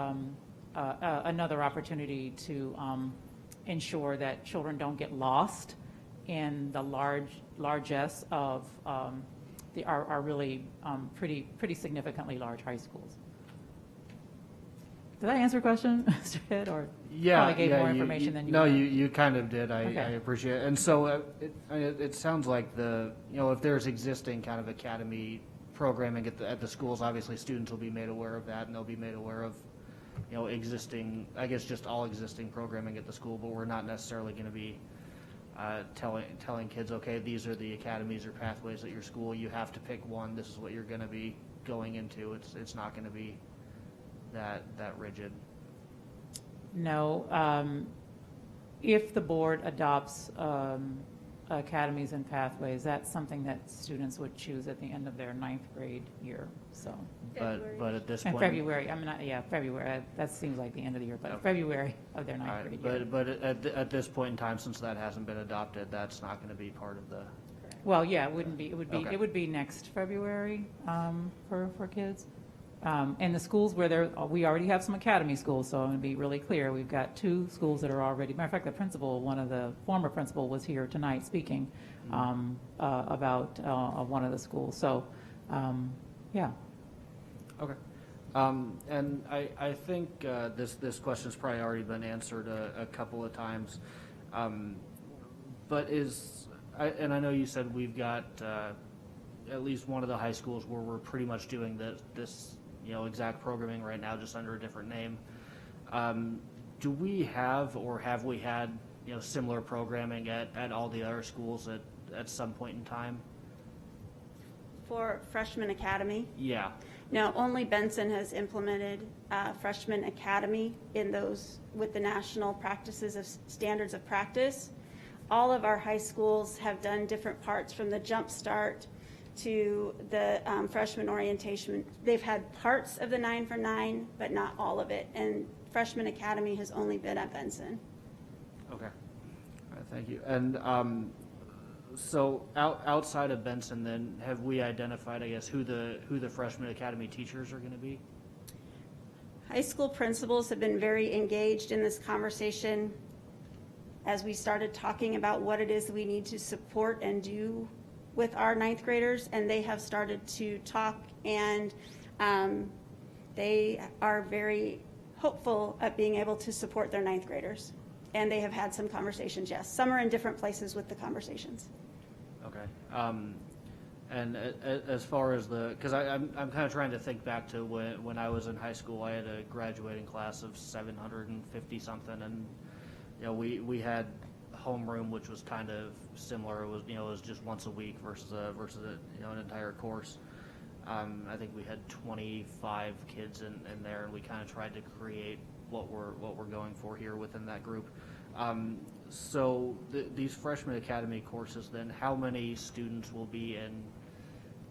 another opportunity to ensure that children don't get lost in the largesse of our really pretty significantly large high schools. Did that answer your question, Mr. Head, or probably gave more information than you No, wanted? you kind of did. I Okay. appreciate it. And so it sounds like if there's existing kind of academy programming at the schools, obviously students will be made aware of that, and they'll be made aware of existing, I guess, just all existing programming at the school. But we're not necessarily going to be telling kids, okay, these are the academies or pathways at your school. You have to pick one. This is what you're going to be going into. It's not going to be that rigid. No. If the board adopts academies and pathways, that's something that students would choose at the end of their ninth grade year. So. But at this In point. February. February. That seems like the end of the year, but February of their ninth grade year. But at this point in time, since that hasn't been adopted, that's not going to be part of the. Well, yeah, it wouldn't be. Okay. It would be next February for kids. And the schools where we already have some academy schools, so I'm going to be really clear. We've got 2 schools that are already. Matter of fact, the principal, one of the former principal, was here tonight speaking about one of the schools. So, yeah. Okay. And I think this question's probably already been answered a couple of times. But and I know you said we've got at least one of the high schools where we're pretty much doing this exact programming right now, just under a different name. Do we have, or have we had, similar programming at all the other schools at some point in time? For Freshman Academy? Yeah. No, only Benson has implemented Freshman Academy with the national practices of standards of practice. All of our high schools have done different parts, from the Jump Start to the freshman orientation. They've had parts of the 9 for 9, but not all of it. And Freshman Academy has only been at Benson. Okay. All right, thank you. And so outside of Benson, then, have we identified, I guess, who the Freshman Academy teachers are going to be? High school principals have been very engaged in this conversation as we started talking about what it is we need to support and do with our ninth graders, and they have started to talk, and they are very hopeful at being able to support their ninth graders. And they have had some conversations, yes. Some are in different places with the conversations. Okay. And as far as because I'm kind of trying to think back to when I was in high school. I had a graduating class of 750 something, and we had homeroom, which was kind of similar. It was just once a week versus an entire course. I think we had 25 kids in there, and we kind of tried to create what we're going for here within that group. So these freshman academy courses, then, how many students will be in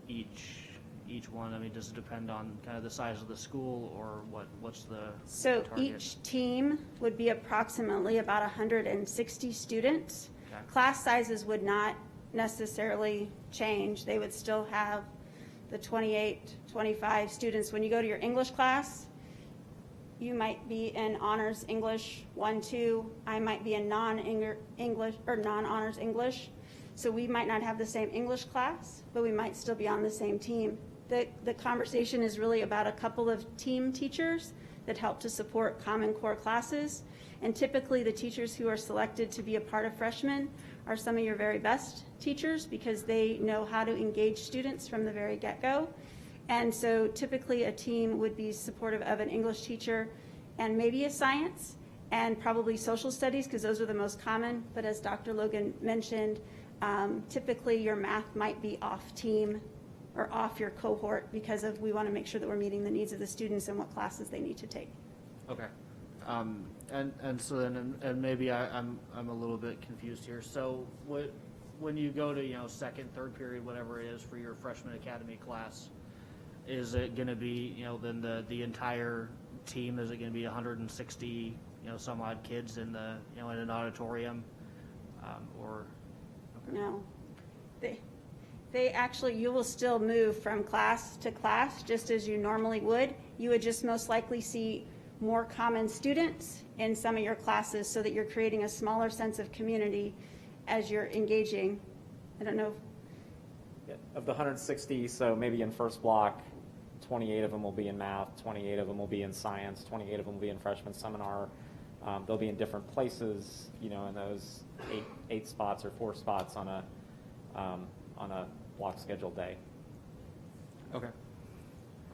each one? I mean, does it depend on kind of the size of the school, or what's the So target? each team would be approximately about 160 students. Okay. Class sizes would not necessarily change. They would still have the 28, 25 students. When you go to your English class, you might be in honors English 1, 2. I might be in non-English or non-honors English. So we might not have the same English class, but we might still be on the same team. The conversation is really about a couple of team teachers that help to support Common Core classes. And typically the teachers who are selected to be a part of freshmen are some of your very best teachers, because they know how to engage students from the very get-go. And so typically a team would be supportive of an English teacher and maybe a science and probably social studies, because those are the most common. But as Dr. Logan mentioned, typically your math might be off team or off your cohort, because we want to make sure that we're meeting the needs of the students and what classes they need to take. Okay. And so then, and maybe I'm a little bit confused here. So when you go to, second, third period, whatever it is for your freshman academy class, is it going to be, then the entire team, is it going to be 160, some odd kids in the, in an auditorium, or? Okay. No. They actually, you will still move from class to class just as you normally would. You would just most likely see more common students in some of your classes, so that you're creating a smaller sense of community as you're engaging. I don't know. Yeah, of the 160, so maybe in first block, 28 of them will be in math, 28 of them will be in science, 28 of them will be in freshman seminar. They'll be in different places, in those eight spots or 4 spots on a block scheduled day. Okay.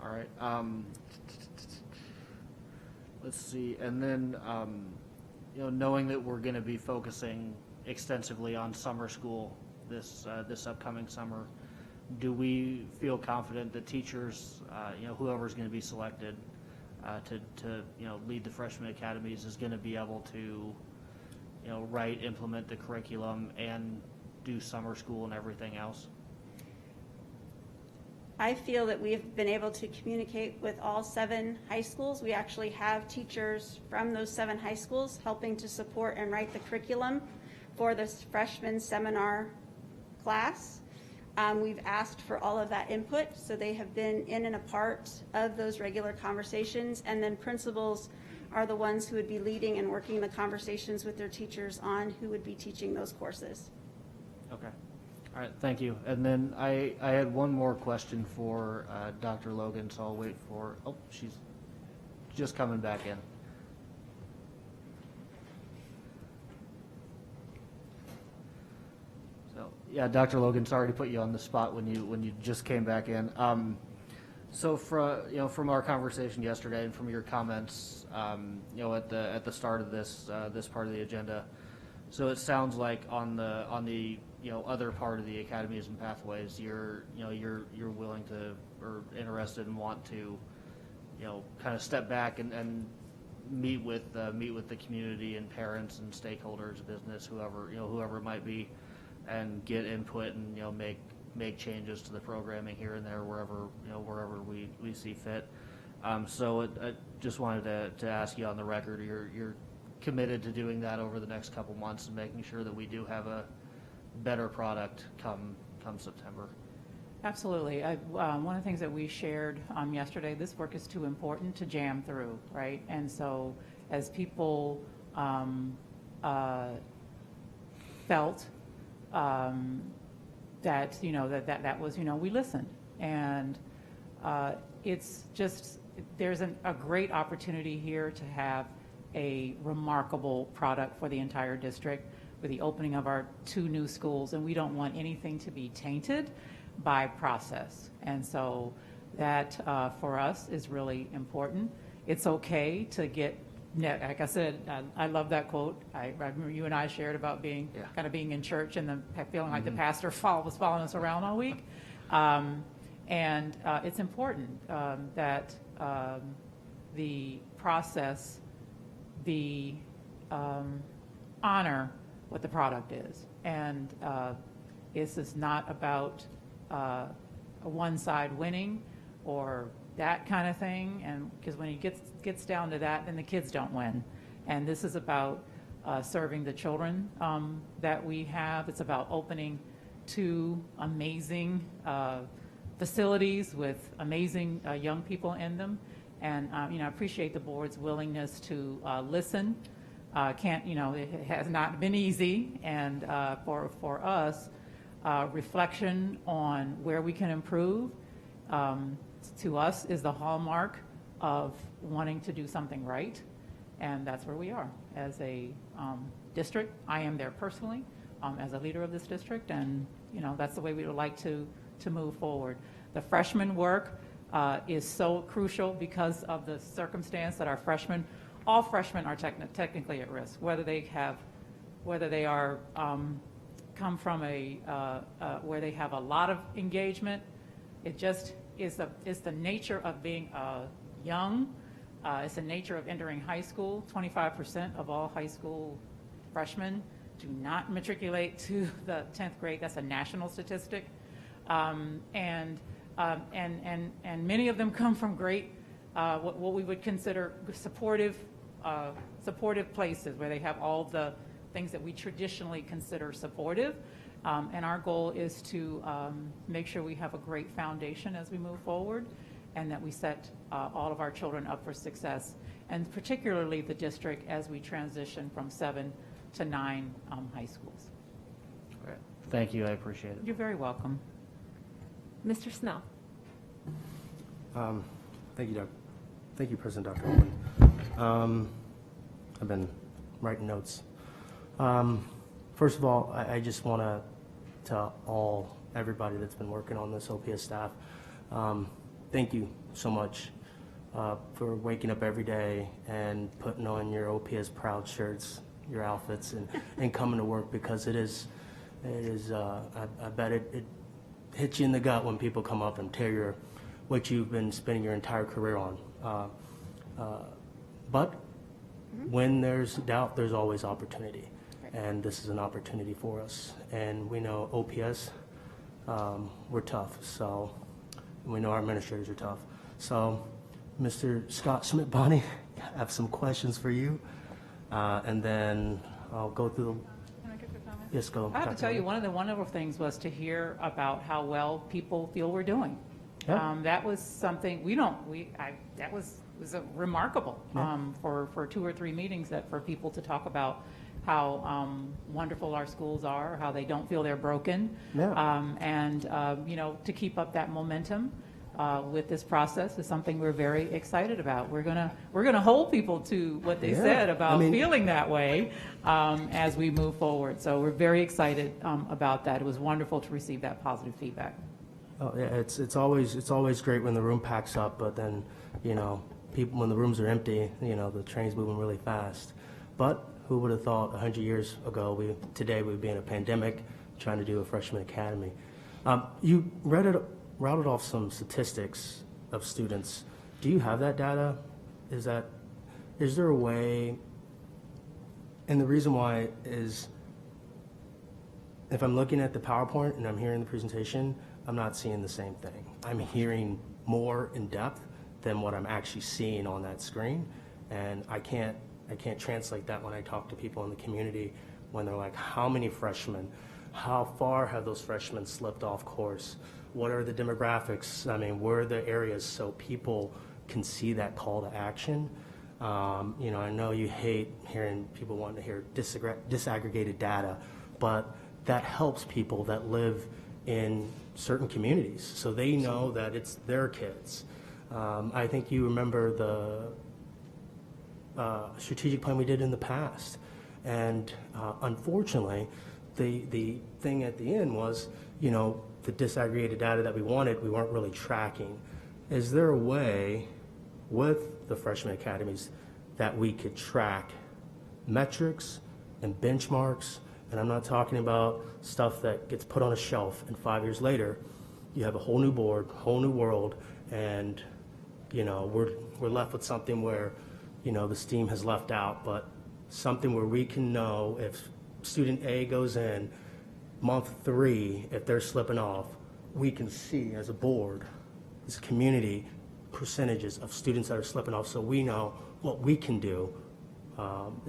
All right. Let's see. And then, knowing that we're going to be focusing extensively on summer school this upcoming summer, do we feel confident that teachers, whoever's going to be selected to lead the freshman academies, is going to be able to, implement the curriculum and do summer school and everything else? I feel that we have been able to communicate with all 7 high schools. We actually have teachers from those 7 high schools helping to support and write the curriculum for this freshman seminar class. We've asked for all of that input, so they have been in and a part of those regular conversations, and then principals are the ones who would be leading and working the conversations with their teachers on who would be teaching those courses. Okay. All right, thank you. And then I had one more question for Dr. Logan, so I'll wait for, she's just coming back in. So, yeah, Dr. Logan, sorry to put you on the spot when you just came back in. So from our conversation yesterday and from your comments, at the start of this part of the agenda, so it sounds like on the other part of the academies and pathways, you're willing to, or interested and want to, kind of step back and meet with the community and parents and stakeholders, business, whoever it might be, and get input and make changes to the programming here and there wherever we see fit. So I just wanted to ask you on the record, you're committed to doing that over the next couple months and making sure that we do have a better product come September. Absolutely. One of the things that we shared yesterday, this work is too important to jam through, right? And so as people felt that, that was, we listened. And it's just, there's a great opportunity here to have a remarkable product for the entire district with the opening of our 2 new schools, and we don't want anything to be tainted by process. And so that for us is really important. It's okay to get, like I said, I love that quote. I remember you and I shared about being kind of being in church and feeling like the pastor was following us around all week. And it's important that the process be honor what the product is. And this is not about a one side winning or that kind of thing, and because when it gets down to that, then the kids don't win. And this is about serving the children that we have. It's about opening 2 amazing facilities with amazing young people in them. And I appreciate the board's willingness to listen. It has not been easy, and for us, reflection on where we can improve, to us, is the hallmark of wanting to do something right, and that's where we are as a district. I am there personally as a leader of this district, and that's the way we would like to move forward. The freshman work is so crucial because of the circumstance that all freshmen are technically at risk, whether they are come from where they have a lot of engagement. It just is the nature of being young. It's the nature of entering high school. 25% of all high school freshmen do not matriculate to the 10th grade. That's a national statistic. And many of them come from great, what we would consider supportive places where they have all the things that we traditionally consider supportive. And our goal is to make sure we have a great foundation as we move forward, and that we set all of our children up for success, and particularly the district as we transition from 7 to 9 high schools. Thank you, I appreciate it. You're very welcome. Mr. Snell. Thank you, Doug. Thank you, President Dr. Holman. I've been writing notes. First of all, I just want to everybody that's been working on this, OPS staff, thank you so much for waking up every day and putting on your OPS proud shirts, your outfits, and coming to work, because it is I bet it hits you in the gut when people come up and tear what you've been spending your entire career on. But when there's doubt, there's always opportunity. And this is an opportunity for us. And we know OPS, we're tough. So we know our administrators are tough. So Mr. Scott Schmidt-Bonnie, I have some questions for you. And then I'll go through them. Can I get your comment? Yes, go. I have to tell you, one of the wonderful things was to hear about how well people feel we're doing. Yeah. That was something that was remarkable for 2 or 3 meetings for people to talk about how wonderful our schools are, how they don't feel they're broken, and to keep up that momentum with this process is something we're very excited about. We're gonna hold people to what they said about feeling that way as we move forward. So we're very excited about that. It was wonderful to receive that positive feedback. Oh yeah, it's always great when the room packs up, but then people, when the rooms are empty, the train's moving really fast. But who would have thought 100 years ago today we'd be in a pandemic trying to do a freshman academy? You routed off some statistics of students. Do you have that data? Is there a way? And the reason why is, if I'm looking at the PowerPoint and I'm hearing the presentation, I'm not seeing the same thing. I'm hearing more in depth than what I'm actually seeing on that screen, and I can't translate that when I talk to people in the community when they're like, how many freshmen? How far have those freshmen slipped off course? What are the demographics? I mean, where are the areas so people can see that call to action? I know you hate hearing people wanting to hear disaggregated data, but that helps people that live in certain communities, so they know that it's their kids. I think you remember the strategic plan we did in the past, and unfortunately, the thing at the end was, the disaggregated data that we wanted, we weren't really tracking. Is there a way with the freshman academies that we could track metrics and benchmarks? And I'm not talking about stuff that gets put on a shelf and 5 years later you have a whole new board, whole new world, and, you know, we're left with something where, you know, the steam has left out, but something where we can know if student A goes in month 3, if they're slipping off, we can see as a board, as a community, percentages of students that are slipping off, so we know what we can do.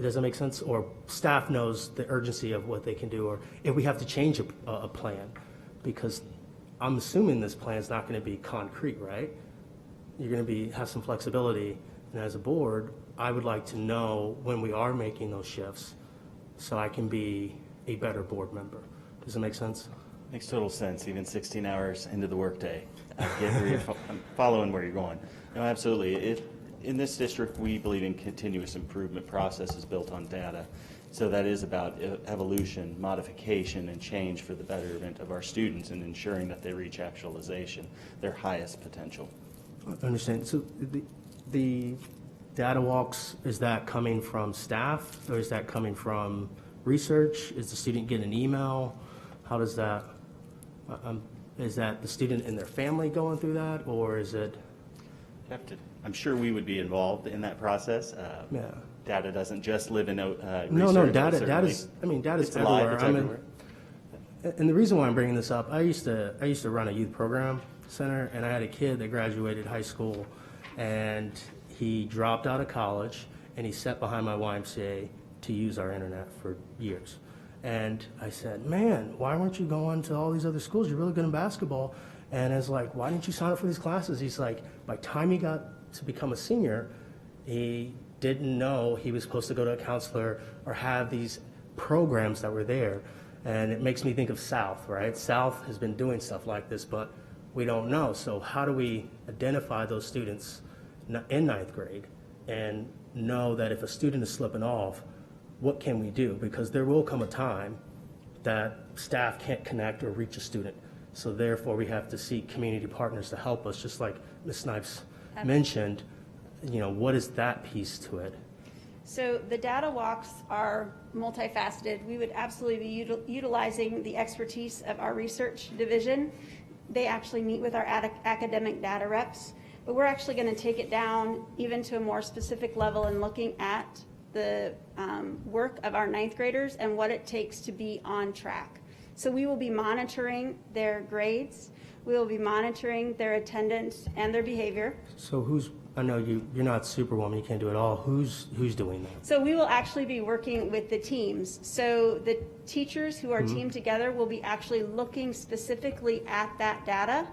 Does that make sense? Or staff knows the urgency of what they can do, or if we have to change a plan, because I'm assuming this plan is not going to be concrete, right? You're going to have some flexibility, and as a board, I would like to know when we are making those shifts, so I can be a better board member. Does it make sense? Makes total sense, even 16 hours into the workday. I get where I'm following where you're going. No, absolutely. In this district, we believe in continuous improvement processes built on data. So that is about evolution, modification, and change for the betterment of our students and ensuring that they reach actualization, their highest potential. I understand. So the data walks, is that coming from staff, or is that coming from research? Is the student getting an email? How does that, is that the student and their family going through that, or is it? I'm sure we would be involved in that process. Yeah. Data doesn't just live in research. No, data's everywhere. Everywhere. And the reason why I'm bringing this up, I used to run a youth program center, and I had a kid that graduated high school, and he dropped out of college, and he sat behind my YMCA to use our internet for years. And I said, man, why weren't you going to all these other schools? You're really good in basketball. And I was like, why didn't you sign up for these classes? He's like, by the time he got to become a senior, he didn't know he was supposed to go to a counselor or have these programs that were there. And it makes me think of South, right? South has been doing stuff like this, but we don't know. So how do we identify those students in ninth grade and know that if a student is slipping off, what can we do? Because there will come a time that staff can't connect or reach a student. So therefore, we have to seek community partners to help us, just like Ms. Snipes mentioned. You know, what is that piece to it? So the data walks are multifaceted. We would absolutely be utilizing the expertise of our research division. They actually meet with our academic data reps, but we're actually going to take it down even to a more specific level and looking at the work of our ninth graders and what it takes to be on track. So we will be monitoring their grades, we will be monitoring their attendance and their behavior. So I know you're not Superwoman, you can't do it all. Who's doing that? So we will actually be working with the teams. So the teachers who are teamed together will be actually looking specifically at that data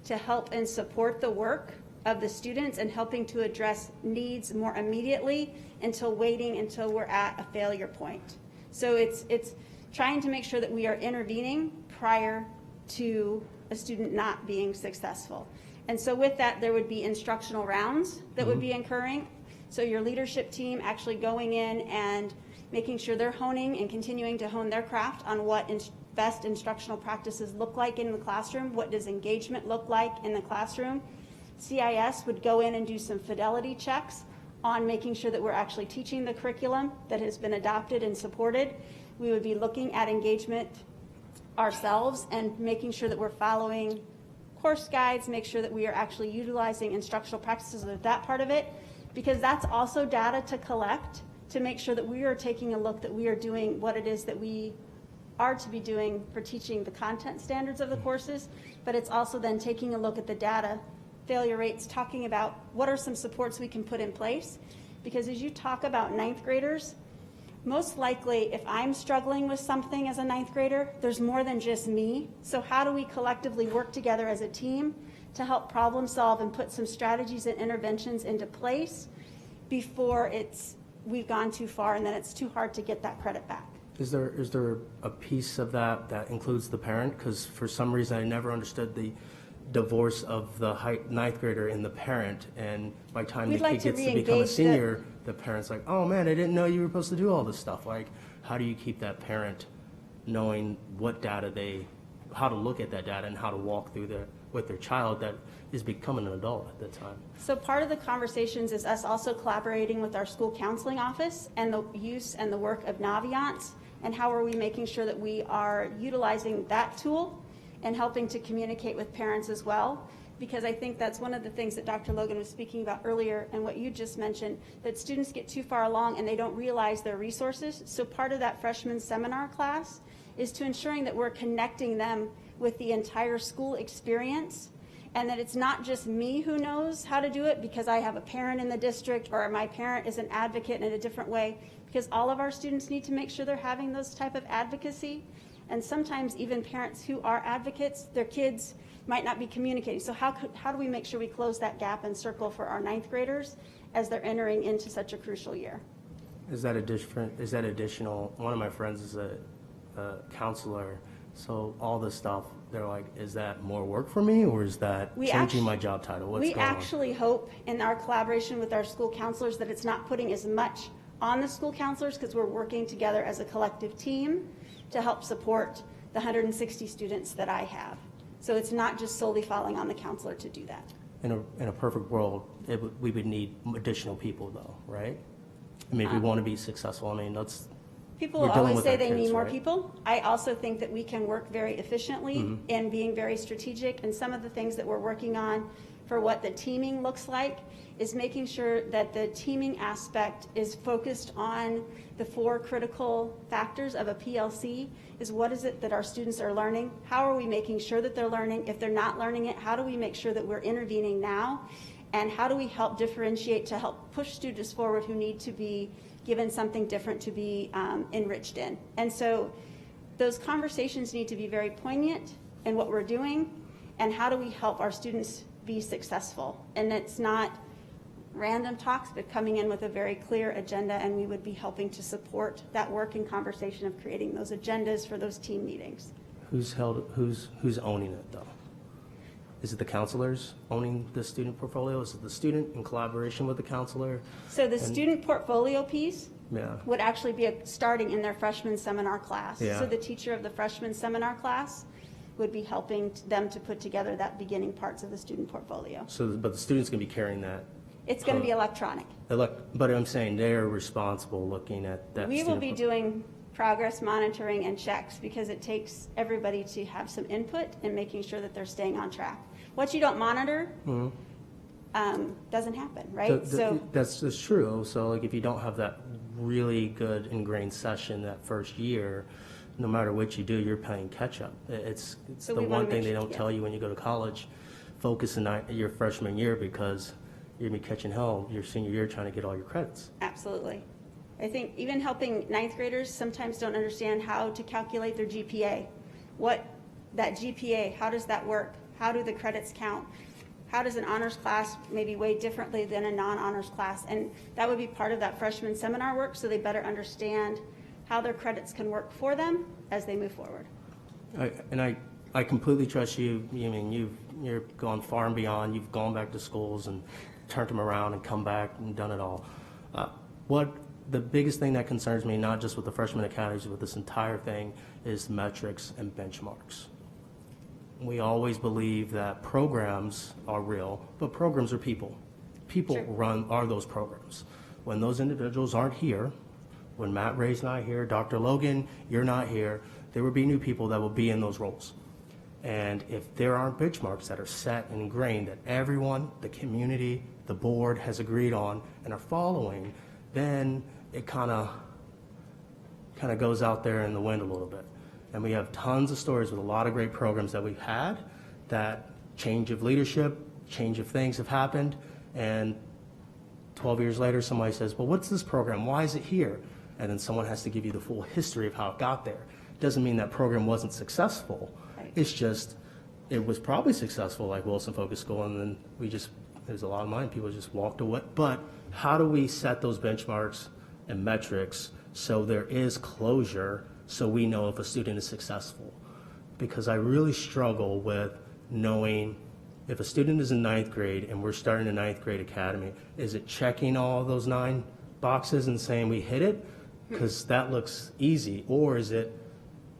to help and support the work of the students and helping to address needs more immediately waiting until we're at a failure point. So it's trying to make sure that we are intervening prior to a student not being successful. And so with that, there would be instructional rounds that would be occurring. So your leadership team actually going in and making sure they're honing and continuing to hone their craft on what best instructional practices look like in the classroom, what does engagement look like in the classroom. CIS would go in and do some fidelity checks on making sure that we're actually teaching the curriculum that has been adopted and supported. We would be looking at engagement ourselves and making sure that we're following course guides, make sure that we are actually utilizing instructional practices of that part of it, because that's also data to collect to make sure that we are taking a look that we are doing what it is that we are to be doing for teaching the content standards of the courses, but it's also then taking a look at the data, failure rates, talking about what are some supports we can put in place. Because as you talk about ninth graders, most likely if I'm struggling with something as a ninth grader, there's more than just me. So how do we collectively work together as a team to help problem solve and put some strategies and interventions into place before we've gone too far and then it's too hard to get that credit back? Is there a piece of that includes the parent? Because for some reason I never understood the divorce of the ninth grader and the parent, and by the time the kid gets to become a senior, the parent's like, oh man, I didn't know you were supposed to do all this stuff. Like, how do you keep that parent knowing what data how to look at that data and how to walk through with their child that is becoming an adult at that time? So part of the conversations is us also collaborating with our school counseling office and the use and the work of Naviance, and how are we making sure that we are utilizing that tool and helping to communicate with parents as well, because I think that's one of the things that Dr. Logan was speaking about earlier and what you just mentioned, that students get too far along and they don't realize their resources. So part of that freshman seminar class is to ensuring that we're connecting them with the entire school experience, and that it's not just me who knows how to do it because I have a parent in the district or my parent is an advocate in a different way, because all of our students need to make sure they're having those type of advocacy. And sometimes even parents who are advocates, their kids might not be communicating. So how do we make sure we close that gap and circle for our ninth graders as they're entering into such a crucial year? Is that additional? One of my friends is a counselor, so all this stuff, they're like, is that more work for me, or is that changing my job title? What's going on? We actually hope in our collaboration with our school counselors that it's not putting as much on the school counselors, because we're working together as a collective team to help support the 160 students that I have. So it's not just solely falling on the counselor to do that. In a perfect world, we would need additional people, though, right? I mean, if we want to be successful, I mean, that's... People will always say they need more people. I also think that we can work very efficiently in being very strategic, and some of the things that we're working on for what the teaming looks like is making sure that the teaming aspect is focused on the 4 critical factors of a PLC. Is what is it that our students are learning? How are we making sure that they're learning? If they're not learning it, how do we make sure that we're intervening now? And how do we help differentiate to help push students forward who need to be given something different to be enriched in? And so those conversations need to be very poignant in what we're doing, and how do we help our students be successful? And it's not random talks, but coming in with a very clear agenda, and we would be helping to support that work and conversation of creating those agendas for those team meetings. Who's owning it, though? Is it the counselors owning the student portfolio? Is it the student in collaboration with the counselor? So the student portfolio piece Yeah. would actually be starting in their freshman seminar class. Yeah. So the teacher of the freshman seminar class would be helping them to put together that beginning parts of the student portfolio. So, but the student's going to be carrying that. It's going to be electronic. But I'm saying they're responsible looking at that. We will be doing progress monitoring and checks, because it takes everybody to have some input in making sure that they're staying on track. What you don't monitor doesn't happen, right? So that's true. So like if you don't have that really good ingrained session that first year, no matter what you do, you're playing catch up. It's So the we wanna one thing make they sure- don't yeah. tell you when you go to college. Focus in your freshman year, because you're going to be catching hell your senior year trying to get all your credits. absolutely. I think even helping ninth graders sometimes don't understand how to calculate their GPA. What that GPA, how does that work? How do the credits count? How does an honors class maybe weigh differently than a non-honors class? And that would be part of that freshman seminar work, so they better understand how their credits can work for them as they move forward. I completely trust you. I mean, you've gone far and beyond. You've gone back to schools and turned them around and come back and done it all. What the biggest thing that concerns me, not just with the freshman academies, but with this entire thing, is metrics and benchmarks. We always believe that programs are real, but programs are people. People are those programs. When those individuals aren't here, when Matt Ray's not here, Dr. Logan, you're not here, there will be new people that will be in those roles. And if there aren't benchmarks that are set and ingrained that everyone, the community, the board has agreed on and are following, then it kind of goes out there in the wind a little bit. And we have tons of stories with a lot of great programs that we've had, that change of leadership, change of things have happened, and 12 years later somebody says, well, what's this program? Why is it here? And then someone has to give you the full history of how it got there. Doesn't mean that program wasn't successful. It's just, it was probably successful, like Wilson Focus School, and then there's a lot of mine, people just walked away. But how do we set those benchmarks and metrics so there is closure, so we know if a student is successful? Because I really struggle with knowing if a student is in ninth grade and we're starting a ninth grade academy, is it checking all those 9 boxes and saying we hit it? Because that looks easy. Or is it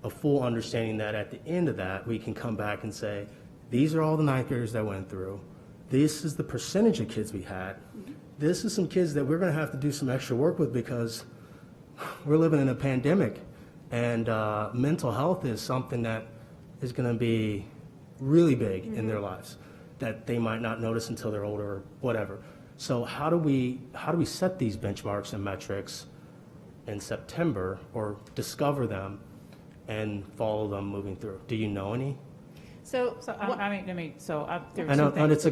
a full understanding that at the end of that, we can come back and say, these are all the ninth graders that went through. This is the percentage of kids we had. This is some kids that we're going to have to do some extra work with because we're living in a pandemic. And mental health is something that is going to be really big in their lives that they might not notice until they're older or whatever. So how do we set these benchmarks and metrics in September or discover them and follow them moving through? Do you know any? So, So, what- I mean, so there are I know, two things. it's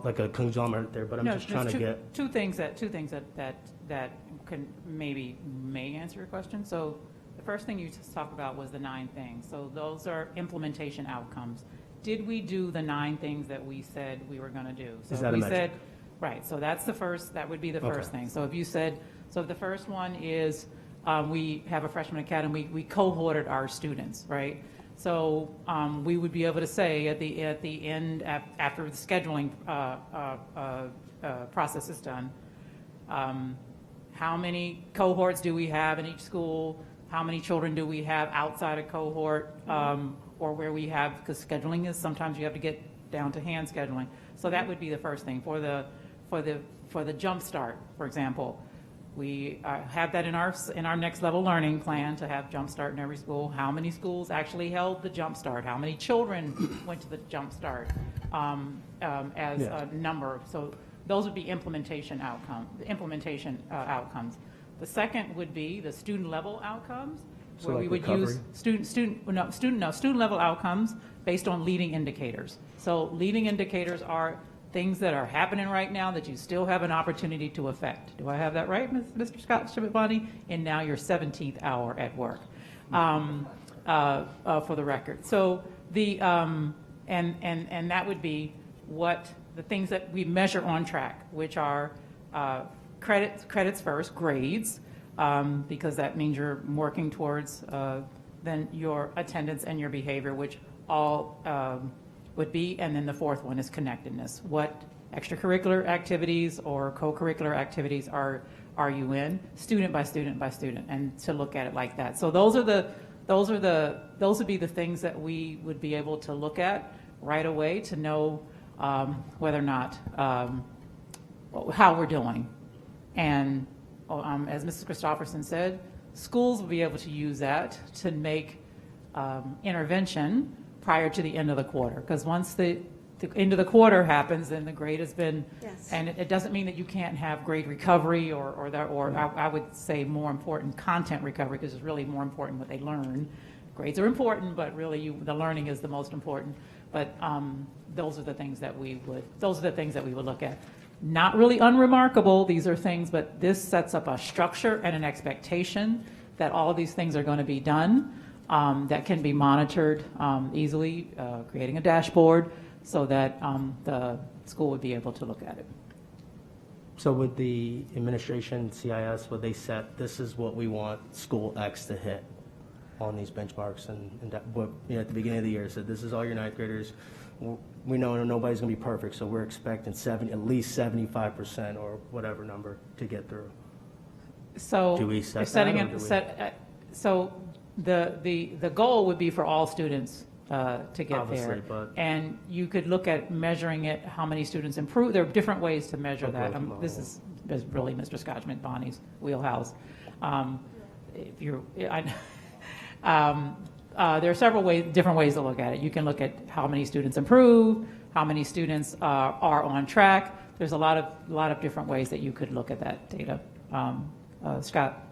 like a conglomerate there, but I'm No, just trying there's to get. two things that can may answer your question. So the first thing you just talked about was the 9 things. So those are implementation outcomes. Did we do the 9 things that we said we were going to do? So Is that if a we metric? said, right, so that's the first, that would be the first Okay. thing. So if you said, so the first one is we have a freshman academy, we cohorted our students, right? So we would be able to say at the end, after the scheduling process is done, how many cohorts do we have in each school? How many children do we have outside a cohort, or where we have, because scheduling is, sometimes you have to get down to hand scheduling. So that would be the first thing. For the jump start, for example, we have that in our next level learning plan to have jump start in every school. How many schools actually held the jump start? How many children went to the jump start as a number? So those would be implementation outcomes. The second would be the student level outcomes, So where like we would recovery? use student level outcomes based on leading indicators. So leading indicators are things that are happening right now that you still have an opportunity to affect. Do I have that right, Mr. Scott Shibabani? And now your 17th hour at work, for the record. So the and that would be what the things that we measure on track, which are credits first, grades, because that means you're working towards then your attendance and your behavior, which all would be, and then the fourth one is connectedness. What extracurricular activities or co-curricular activities are you in, student by student by student, and to look at it like that. So those would be the things that we would be able to look at right away to know whether or not how we're doing. And as Mrs. Christopherson said, schools will be able to use that to make intervention prior to the end of the quarter. Because once the end of the quarter happens, then the grade has been, Yes. and it doesn't mean that you can't have grade recovery or I would say more important content recovery, because it's really more important what they learn. Grades are important, but really the learning is the most important. But those are the things that we would look at. Not really unremarkable, these are things, but this sets up a structure and an expectation that all of these things are going to be done, that can be monitored easily, creating a dashboard so that the school would be able to look at it. So would the administration, CIS, would they set, this is what we want school X to hit on these benchmarks, and that, what, at the beginning of the year said, this is all your ninth graders. We know nobody's going to be perfect, so we're expecting at least 75% or whatever number to get through. So Do we set setting that, or it, do we- so the goal would be for all students to get Obviously, there. but- And you could look at measuring it, how many students improve. There are different ways to measure A that. growth This is really Mr. Scott Bonnie's wheelhouse. If you're, there are several different ways to look at it. You can look at how many students improve, how many students are on track. There's a lot of different ways that you could look at that data. Scott?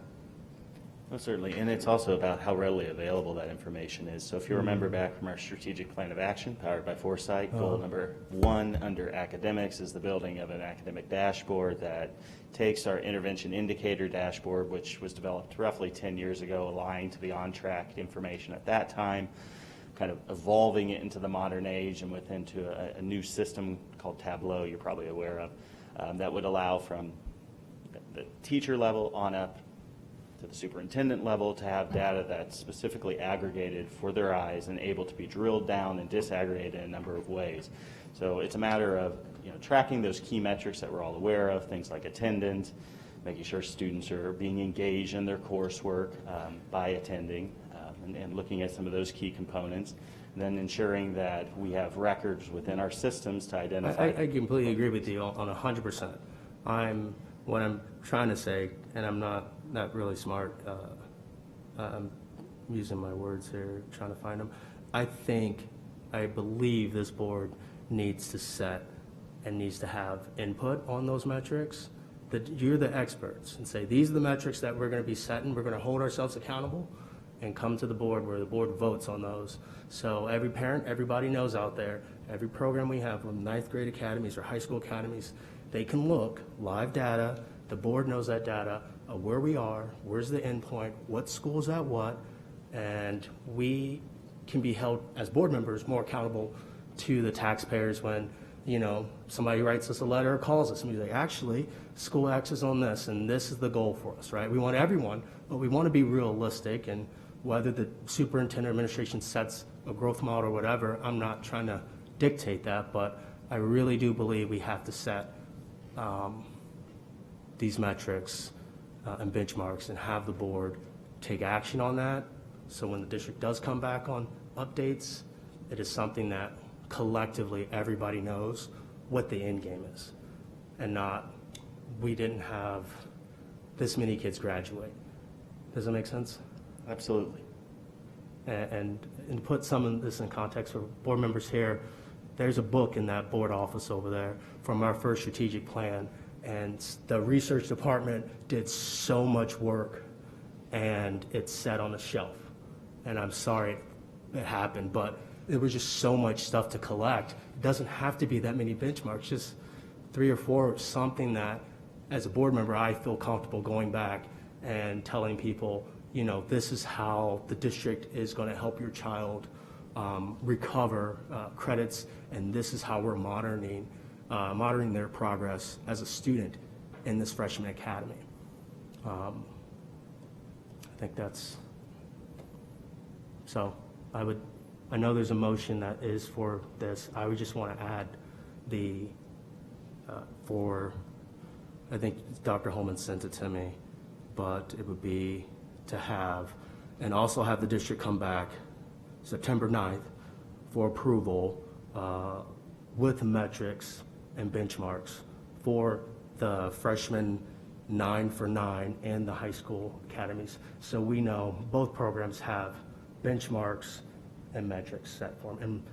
Well, certainly, and it's also about how readily available that information is. So if you remember back from our strategic plan of action, powered by Foresight, goal number 1 under academics is the building of an academic dashboard that takes our intervention indicator dashboard, which was developed roughly 10 years ago, aligned to the on-track information at that time, kind of evolving it into the modern age and into a new system called Tableau, you're probably aware of, that would allow from the teacher level on up to the superintendent level to have data that's specifically aggregated for their eyes and able to be drilled down and disaggregated in a number of ways. So it's a matter of tracking those key metrics that we're all aware of, things like attendance, making sure students are being engaged in their coursework by attending, and looking at some of those key components, and then ensuring that we have records within our systems to identify. I completely agree with you on 100%. What I'm trying to say, and I'm not really smart, I'm using my words here, trying to find them. I think I believe this board needs to set and needs to have input on those metrics. That you're the experts and say, these are the metrics that we're going to be setting. We're going to hold ourselves accountable and come to the board where the board votes on those. So every parent, everybody knows out there, every program we have from ninth grade academies or high school academies, they can look, live data, the board knows that data, of where we are, where's the endpoint, what school's at what, and we can be held as board members more accountable to the taxpayers when, you know, somebody writes us a letter or calls us and we say, actually, school X is on this and this is the goal for us, right? We want everyone, but we want to be realistic, and whether the superintendent administration sets a growth model or whatever, I'm not trying to dictate that, but I really do believe we have to set these metrics and benchmarks and have the board take action on that. So when the district does come back on updates, it is something that collectively everybody knows what the end game is, and not we didn't have this many kids graduate. Does that make sense? Absolutely. And to put some of this in context for board members here, there's a book in that board office over there from our first strategic plan, and the research department did so much work and it's set on a shelf. And I'm sorry it happened, but there was just so much stuff to collect. It doesn't have to be that many benchmarks, just 3 or 4, something that as a board member I feel comfortable going back and telling people, you know, this is how the district is going to help your child recover credits, and this is how we're monitoring their progress as a student in this freshman academy. I think that's, so I know there's a motion that is for this. I would just want to add the, I think Dr. Holman sent it to me, but it would be to have, and also have the district come back September 9th for approval with metrics and benchmarks for the freshman 9 for 9 and the high school academies. So we know both programs have benchmarks and metrics set for them. And,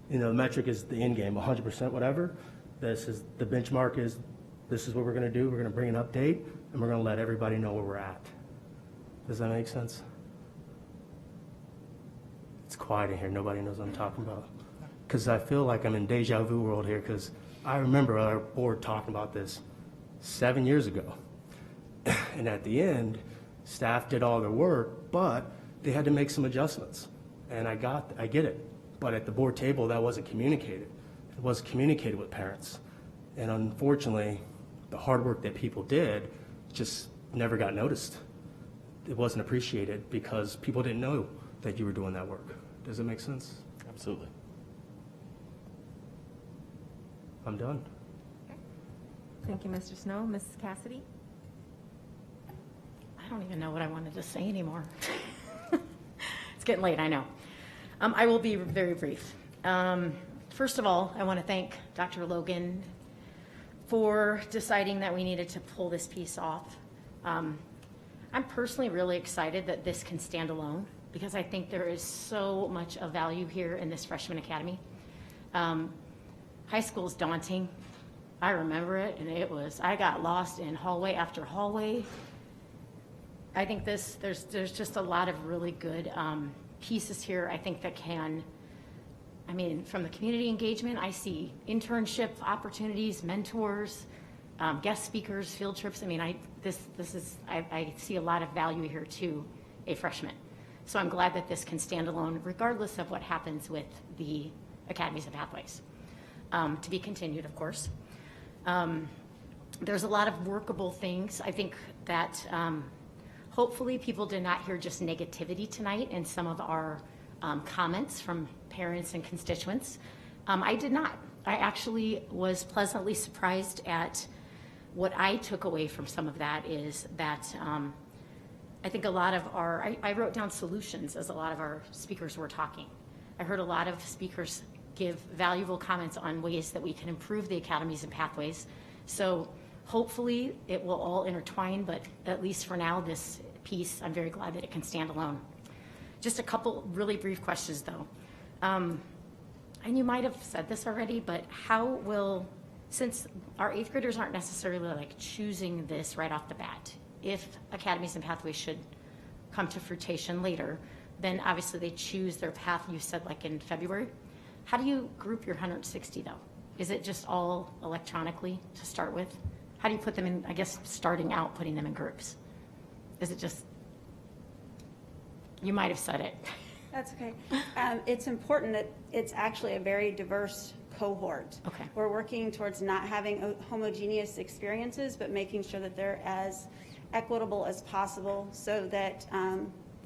you know, the metric is the end game, 100% whatever. This is, the benchmark is, this is what we're going to do. We're going to bring an update, and we're going to let everybody know where we're at. Does that make sense? It's quiet in here. Nobody knows what I'm talking about. Because I feel like I'm in deja vu world here, because I remember our board talking about this 7 years ago. And at the end, staff did all their work, but they had to make some adjustments. And I get it. But at the board table, that wasn't communicated. It wasn't communicated with parents. And unfortunately, the hard work that people did just never got noticed. It wasn't appreciated because people didn't know that you were doing that work. Does it make sense? Absolutely. I'm done. Thank you, Mr. Snow. Mrs. Cassidy? I don't even know what I wanted to say anymore. It's getting late, I know. I will be very brief. First of all, I want to thank Dr. Logan for deciding that we needed to pull this piece off. I'm personally really excited that this can stand alone because I think there is so much of value here in this freshman academy. High school is daunting. I remember it, and I got lost in hallway after hallway. I think there's just a lot of really good pieces here, I think, that can, I mean, from the community engagement, I see internship opportunities, mentors, guest speakers, field trips. I mean, I see a lot of value here to a freshman. So I'm glad that this can stand alone, regardless of what happens with the academies and pathways. To be continued, of course. There's a lot of workable things. I think that hopefully people did not hear just negativity tonight in some of our comments from parents and constituents. I did not. I actually was pleasantly surprised at what I took away from some of that is that I think a lot of I wrote down solutions as a lot of our speakers were talking. I heard a lot of speakers give valuable comments on ways that we can improve the academies and pathways. So hopefully it will all intertwine, but at least for now, this piece, I'm very glad that it can stand alone. Just a couple really brief questions though. and you might have said this already, but how will, since our 8th graders aren't necessarily like choosing this right off the bat, if academies and pathways should come to fruition later, then obviously they choose their path, you said like in February. How do you group your 160 though? Is it just all electronically to start with? How do you put them in, I guess, starting out, putting them in groups? Is it just, you might have said it. That's okay. It's important that it's actually a very diverse cohort. Okay. We're working towards not having homogeneous experiences, but making sure that they're as equitable as possible so that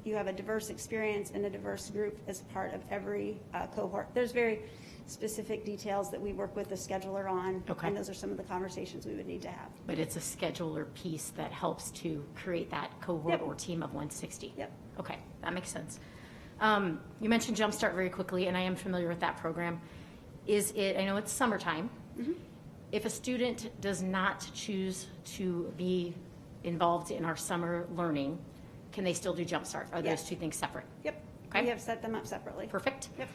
you have a diverse experience and a diverse group as part of every cohort. There's very specific details that we work with the scheduler on, Okay. and those are some of the conversations we would need to have. But it's a scheduler piece that helps to create that cohort Yep. or team of 160. Yep. Okay, that makes sense. You mentioned Jumpstart very quickly, and I am familiar with that program. Is it, I know it's summertime. Mm-hmm. If a student does not choose to be involved in our summer learning, can they still do Jumpstart? Are Yes. those two things separate? Yep. Okay. We have set them up separately. Perfect. Yep.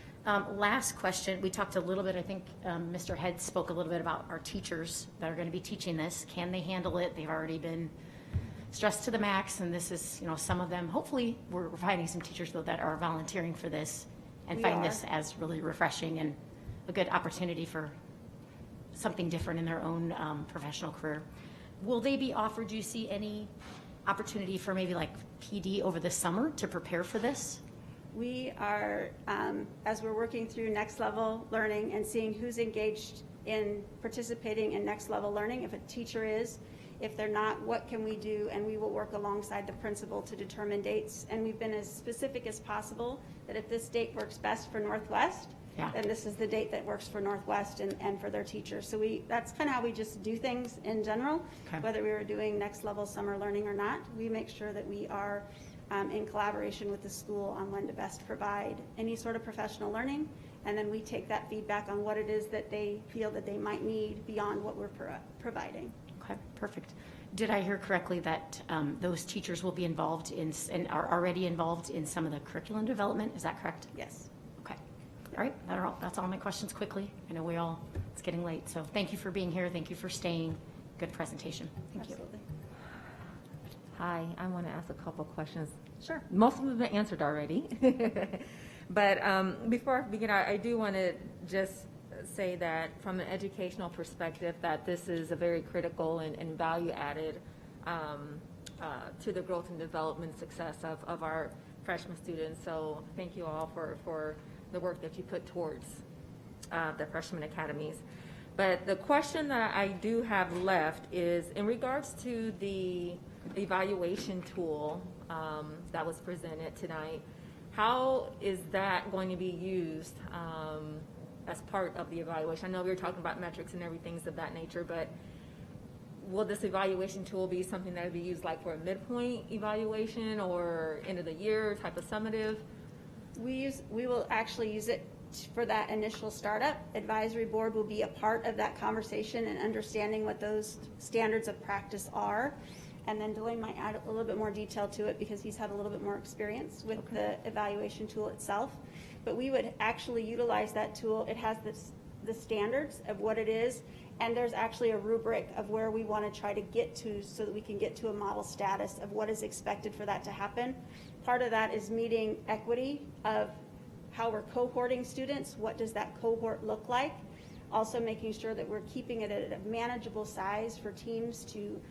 Last question, we talked a little bit, I think Mr. Head spoke a little bit about our teachers that are going to be teaching this. Can they handle it? They've already been stressed to the max, and this is, you know, some of them, hopefully we're finding some teachers though that are volunteering for this and We find are. this as really refreshing and a good opportunity for something different in their own professional career. Will they be offered, do you see any opportunity for maybe like PD over the summer to prepare for this? We are, as we're working through next level learning and seeing who's engaged in participating in next level learning, if a teacher is, if they're not, what can we do? And we will work alongside the principal to determine dates. And we've been as specific as possible that if this date works best for Northwest, then this is the date that works for Northwest and for their teachers. So that's kind of how we just do things in general. Okay. Whether we were doing next level summer learning or not, we make sure that we are in collaboration with the school on when to best provide any sort of professional learning. And then we take that feedback on what it is that they feel that they might need beyond what we're providing. Okay, perfect. Did I hear correctly that those teachers will be involved in and are already involved in some of the curriculum development? Is that correct? Yes. Okay. All right, that's all my questions quickly. I know it's getting late, so thank you for being here. Thank you for staying. Good presentation. Thank you. Absolutely. Hi, I want to ask a couple questions. Sure. Most of them have been answered already. But before I begin, I do want to just say that from an educational perspective, that this is a very critical and value-added to the growth and development success of our freshman students. So thank you all for the work that you put towards the freshman academies. But the question that I do have left is in regards to the evaluation tool that was presented tonight. How is that going to be used as part of the evaluation? I know we were talking about metrics and everything of that nature, but will this evaluation tool be something that will be used like for a midpoint evaluation or end of the year type of summative? We will actually use it for that initial startup. Advisory board will be a part of that conversation and understanding what those standards of practice are. And then Dwayne might add a little bit more detail to it because he's had a little bit more experience with the evaluation tool itself. But we would actually utilize that tool. It has the standards of what it is, and there's actually a rubric of where we want to try to get to so that we can get to a model status of what is expected for that to happen. Part of that is meeting equity of how we're cohorting students. What does that cohort look like? Also making sure that we're keeping it at a manageable size for teams to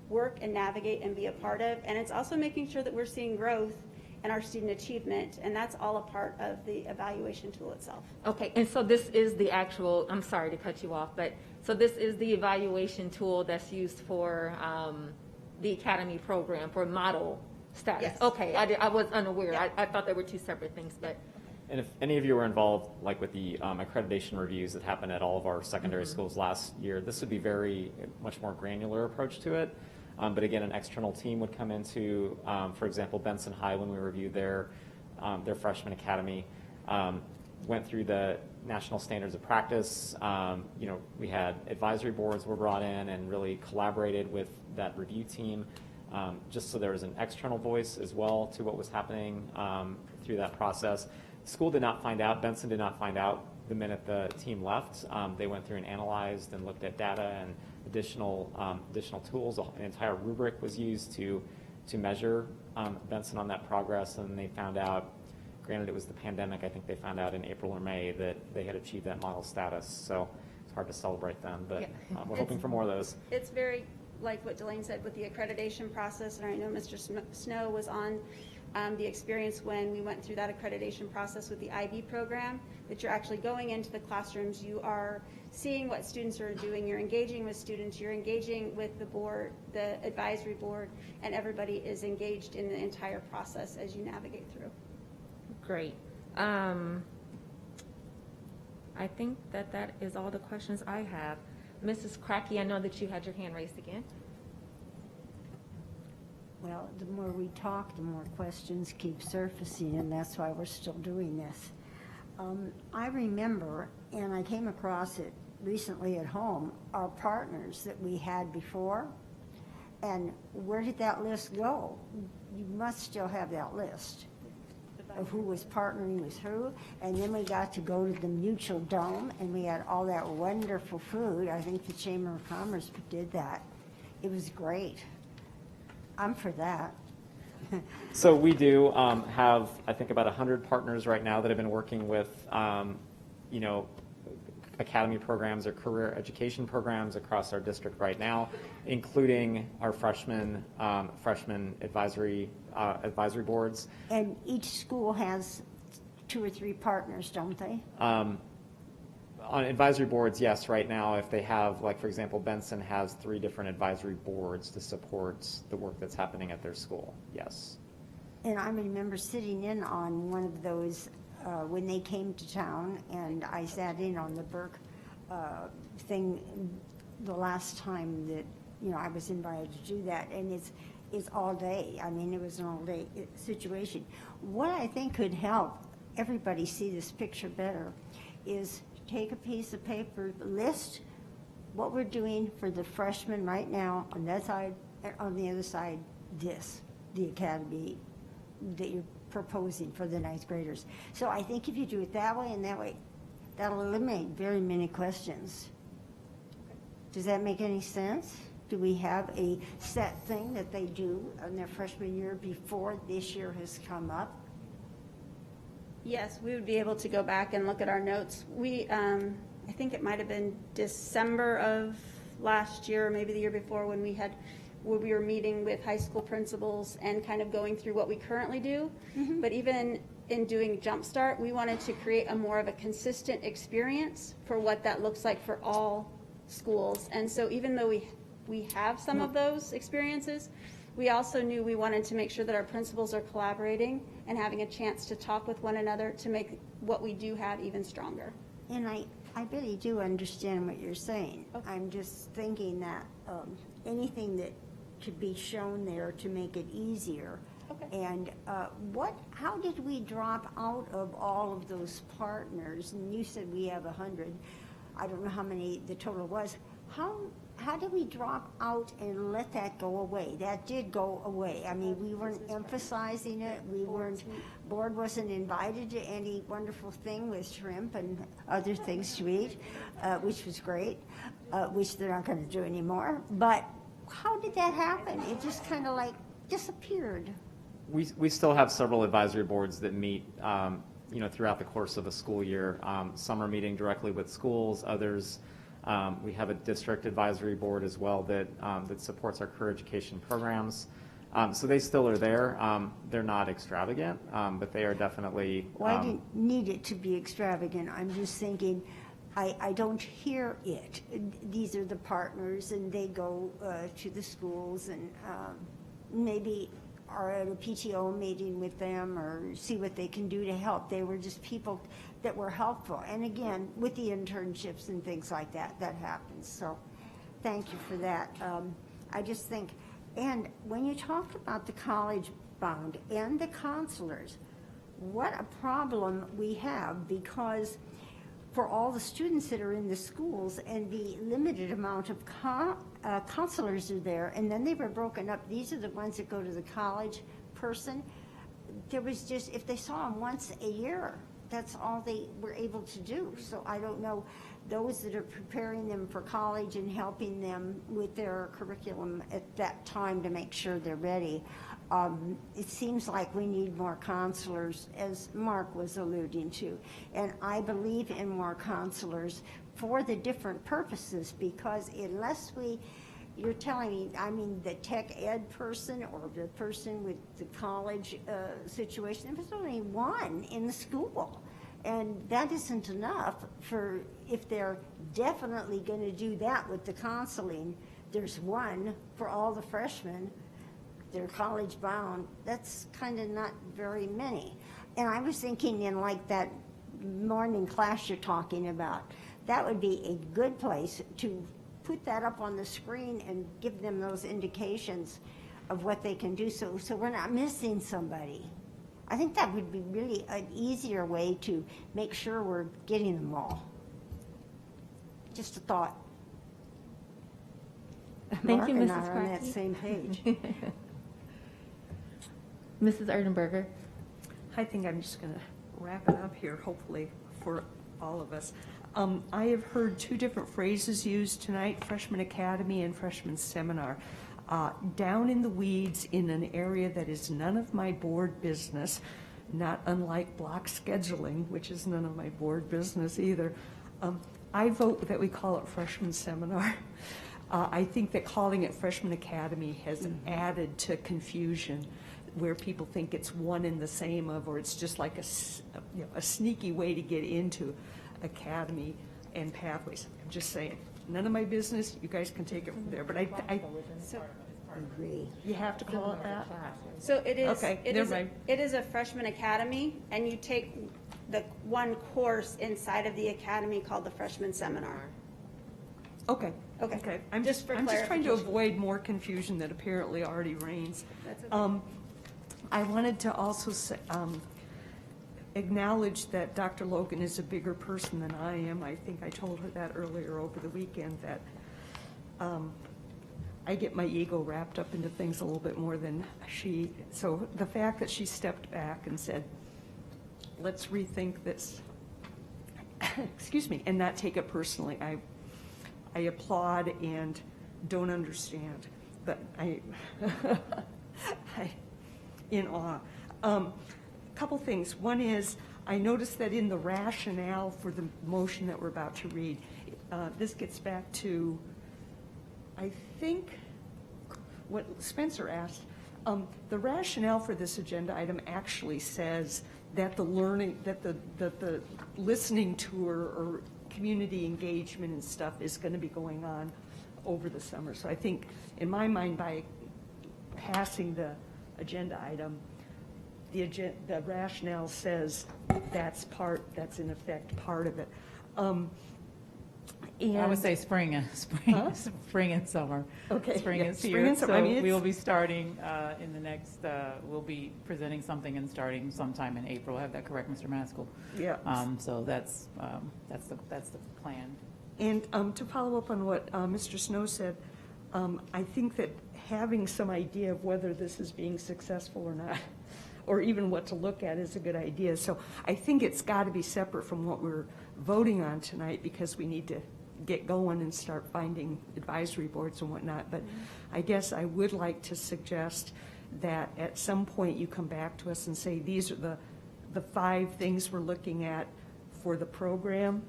work and navigate and be a part of. And it's also making sure that we're seeing growth in our student achievement, and that's all a part of the evaluation tool itself. Okay, and so this is the actual, I'm sorry to cut you off, but so this is the evaluation tool that's used for the academy program for model status? Yes. Okay, I was unaware. Yeah. I thought they were two separate things, but. And if any of you were involved, like with the accreditation reviews that happened at all of our secondary schools last year, this would be very much more granular approach to it. But again, an external team would come into, for example, Benson High when we reviewed their freshman academy, went through the national standards of practice. We had advisory boards were brought in and really collaborated with that review team, just so there was an external voice as well to what was happening through that process. The school did not find out, Benson did not find out the minute the team left. They went through and analyzed and looked at data and additional tools. An entire rubric was used to measure Benson on that progress, and they found out, granted it was the pandemic, I think they found out in April or May that they had achieved that model status. So it's hard to celebrate them, but we're hoping for more of those. It's very like what Delane said with the accreditation process, and I know Mr. Snow was on the experience when we went through that accreditation process with the IB program, that you're actually going into the classrooms, you are seeing what students are doing, you're engaging with students, you're engaging with the board, the advisory board, and everybody is engaged in the entire process as you navigate through. Great. I think that is all the questions I have. Mrs. Cracky, I know that you had your hand raised again. Well, the more we talk, the more questions keep surfacing, and that's why we're still doing this. I remember, and I came across it recently at home, our partners that we had before, and where did that list go? You must still have that list of who was partnering with who, and then we got to go to the Mutual Dome, and we had all that wonderful food. I think the Chamber of Commerce did that. It was great. I'm for that. So we do have, I think, about 100 partners right now that have been working with, academy programs or career education programs across our district right now, including our freshman advisory boards. And each school has 2 or 3 partners, don't they? On advisory boards, yes, right now, if they have, like, for example, Benson has 3 different advisory boards to support the work that's happening at their school, yes. And I remember sitting in on one of those when they came to town, and I sat in on the Burke thing the last time that, I was invited to do that, and it's all day. I mean, it was an all day situation. What I think could help everybody see this picture better is take a piece of paper, list what we're doing for the freshmen right now on that side, and on the other side, the academy that you're proposing for the 9th graders. So I think if you do it that way and that way, that'll eliminate very many questions. Does that make any sense? Do we have a set thing that they do in their freshman year before this year has come up? Yes, we would be able to go back and look at our notes. We, I think it might have been December of last year, or maybe the year before, when we were meeting with high school principals and kind of going through what we currently do. Mm-hmm. But even in doing Jumpstart, we wanted to create a more of a consistent experience for what that looks like for all schools. And so even though we have some of those experiences, we also knew we wanted to make sure that our principals are collaborating and having a chance to talk with one another to make what we do have even stronger. And I really do understand what you're saying. Okay. I'm just thinking that anything that could be shown there to make it easier. Okay. And how did we drop out of all of those partners? And you said we have 100. I don't know how many the total was. How did we drop out and let that go away? That did go away. I mean, we weren't emphasizing it. Board wasn't invited to any wonderful thing with shrimp and other things to eat, which was great, which they're not going to do anymore. But how did that happen? It just kind of like disappeared. We still have several advisory boards that meet, throughout the course of a school year. Some are meeting directly with schools, others. We have a district advisory board as well that supports our career education programs. So they still are there. They're not extravagant, but they are definitely. Well, I didn't need it to be extravagant. I'm just thinking, I don't hear it. These are the partners, and they go to the schools and maybe are at a PTO meeting with them or see what they can do to help. They were just people that were helpful. And again, with the internships and things like that, that happens. So thank you for that. I just think, and when you talked about the college bound and the counselors, what a problem we have, because for all the students that are in the schools and the limited amount of counselors are there, and then they were broken up. These are the ones that go to the college person. There was just, if they saw them once a year, that's all they were able to do. So I don't know, those that are preparing them for college and helping them with their curriculum at that time to make sure they're ready. It seems like we need more counselors, as Mark was alluding to. And I believe in more counselors for the different purposes, because unless you're telling me, I mean, the tech ed person or the person with the college situation, there's only one in the school. And that isn't enough for, if they're definitely going to do that with the counseling, there's one for all the freshmen. They're college bound. That's kind of not very many. And I was thinking in like that morning class you're talking about, that would be a good place to put that up on the screen and give them those indications of what they can do, so we're not missing somebody. I think that would be really an easier way to make sure we're getting them all. Just a thought. Thank you, Mark and Mrs. I are on that Crackey. same page. Mrs. Erdenberger. I think I'm just going to wrap it up here, hopefully, for all of us. I have heard two different phrases used tonight, freshman academy and freshman seminar. Down in the weeds in an area that is none of my board business, not unlike block scheduling, which is none of my board business either. I vote that we call it freshman seminar. I think that calling it freshman academy has added to confusion, where people think it's one and the same of, or it's just like a sneaky way to get into academy and pathways. I'm just saying, none of my business. You guys can take it from there. But I agree. You have to call it that. So it is. Okay, It never is. mind. It is a freshman academy, and you take the one course inside of the academy called the freshman seminar. Okay. Okay. I'm Just for I'm just trying to clarification. avoid more confusion that apparently already reigns. That's okay. I wanted to also say, acknowledge that Dr. Logan is a bigger person than I am. I think I told her that earlier over the weekend, that I get my ego wrapped up into things a little bit more than she. So the fact that she stepped back and said, let's rethink this, excuse me, and not take it personally, I applaud and don't understand, but I in awe. Couple things. One is, I noticed that in the rationale for the motion that we're about to read, this gets back to, I think, what Spencer asked. The rationale for this agenda item actually says that the listening tour or community engagement and stuff is going to be going on over the summer. So I think, in my mind, by passing the agenda item, the rationale says that's in effect part of it. I would say spring and summer. Okay, Spring yeah, is spring here, and summer. I mean, so we will it's- be starting in the next, we'll be presenting something and starting sometime in April. I have that correct, Mr. Maskell? Yeah. So that's the plan. And to follow up on what Mr. Snow said, I think that having some idea of whether this is being successful or not, or even what to look at, is a good idea. So I think it's got to be separate from what we're voting on tonight, because we need to get going and start finding advisory boards and whatnot. But I guess I would like to suggest that at some point you come back to us and say, these are the 5 things we're looking at for the program,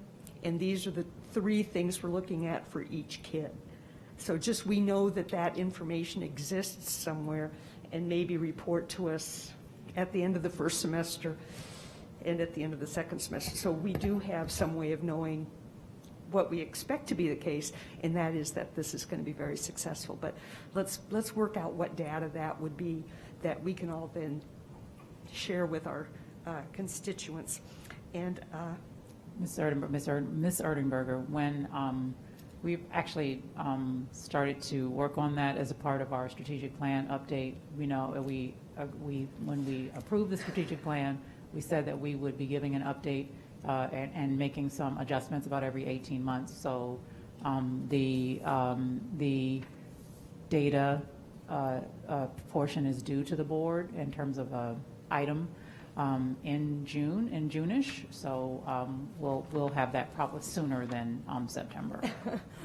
and these are the 3 things we're looking at for each kid. So just, we know that information exists somewhere, and maybe report to us at the end of the first semester and at the end of the second semester. So we do have some way of knowing what we expect to be the case, and that is that this is going to be very successful. But let's work out what data that would be that we can all then share with our constituents. And Ms. Erdenberger, when we've actually started to work on that as a part of our strategic plan update. We know when we approved the strategic plan, we said that we would be giving an update and making some adjustments about every 18 months. So the data portion is due to the board in terms of an item. in June-ish. So we'll have that probably sooner than September.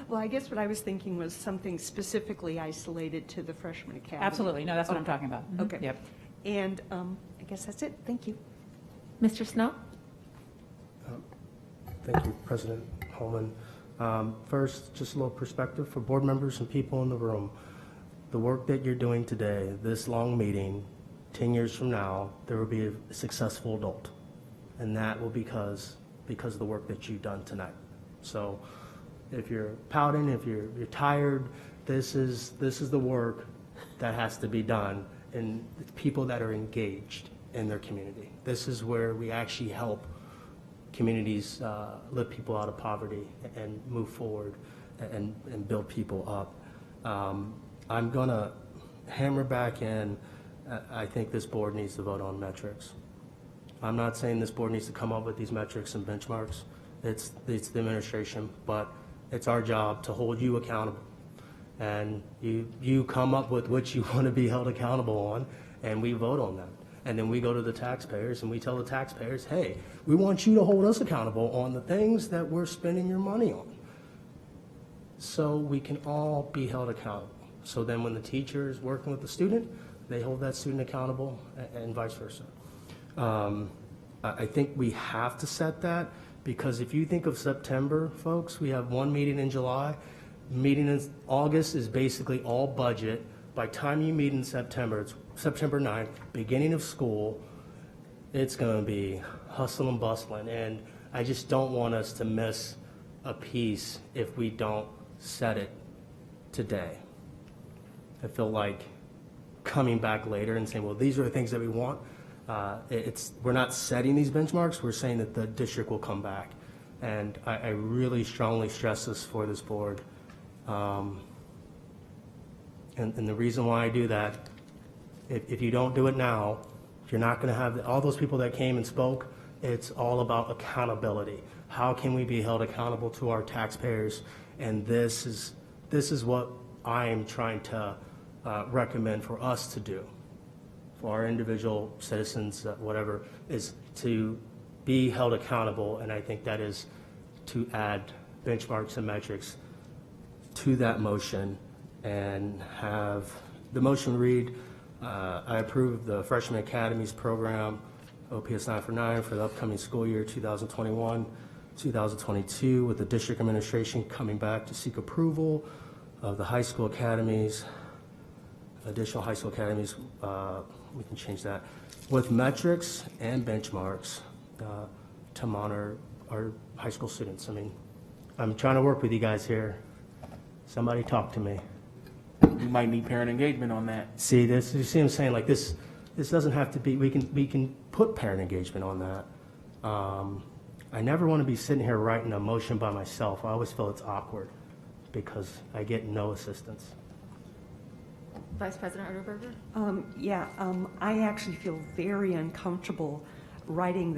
Well, I guess what I was thinking was something specifically isolated to the freshman academy. Absolutely. No, that's what I'm Okay. talking about. Mhm. Okay. Yep. And I guess that's it. Thank you. Mr. Snow? Thank you, President Holman. First, just a little perspective for board members and people in the room. The work that you're doing today, this long meeting, 10 years from now, there will be a successful adult. And that will because of the work that you've done tonight. So if you're pouting, if you're tired, this is the work that has to be done, and people that are engaged in their community. This is where we actually help communities lift people out of poverty and move forward and build people up. I'm going to hammer back in, I think this board needs to vote on metrics. I'm not saying this board needs to come up with these metrics and benchmarks. It's the administration, but it's our job to hold you accountable. And you come up with what you want to be held accountable on, and we vote on that. And then we go to the taxpayers and we tell the taxpayers, hey, we want you to hold us accountable on the things that we're spending your money on. So we can all be held accountable. So then when the teacher is working with the student, they hold that student accountable and vice versa. I think we have to set that, because if you think of September, folks, we have one meeting in July. Meeting in August is basically all budget. By the time you meet in September, it's September 9th, beginning of school, it's going to be hustle and bustling. And I just don't want us to miss a piece if we don't set it today. I feel like coming back later and saying, well, these are the things that we want. We're not setting these benchmarks. We're saying that the district will come back. And I really strongly stress this for this board. And the reason why I do that, if you don't do it now, you're not going to have all those people that came and spoke. It's all about accountability. How can we be held accountable to our taxpayers? And this is what I am trying to recommend for us to do, for our individual citizens, whatever, is to be held accountable. And I think that is to add benchmarks and metrics to that motion and have the motion read, I approve the Freshman Academies program, OPS 9 for 9, for the upcoming school year 2021-2022, with the district administration coming back to seek approval of the high school academies, additional high school academies, we can change that, with metrics and benchmarks to monitor our high school students. I mean, I'm trying to work with you guys here. Somebody talk to me. We might need parent engagement on that. See this? You see what I'm saying? Like this doesn't have to be. We can put parent engagement on that. I never want to be sitting here writing a motion by myself. I always feel it's awkward because I get no assistance. Vice President Erdelberger? I actually feel very uncomfortable writing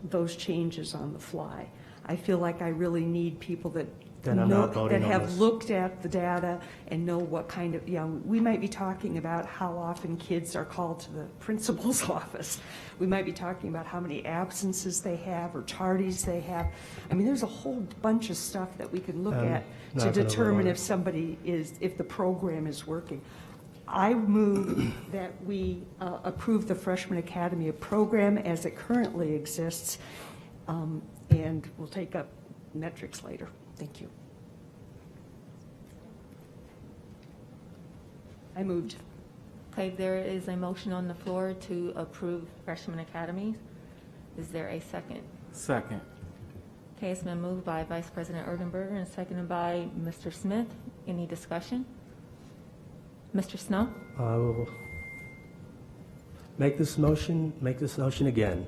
those changes on the fly. I feel like I really need people that have looked at the data and know what kind of, we might be talking about how often kids are called to the principal's office. We might be talking about how many absences they have or tardies they have. I mean, there's a whole bunch of stuff that we can look at to determine if if the program is working. I move that we approve the Freshman Academy program as it currently exists, and we'll take up metrics later. Thank you. I moved. Okay, there is a motion on the floor to approve Freshman Academies. Is there a second? Second. Okay, it's been moved by Vice President Erdenberger and seconded by Mr. Smith. Any discussion? Mr. Snow? I will make this motion again.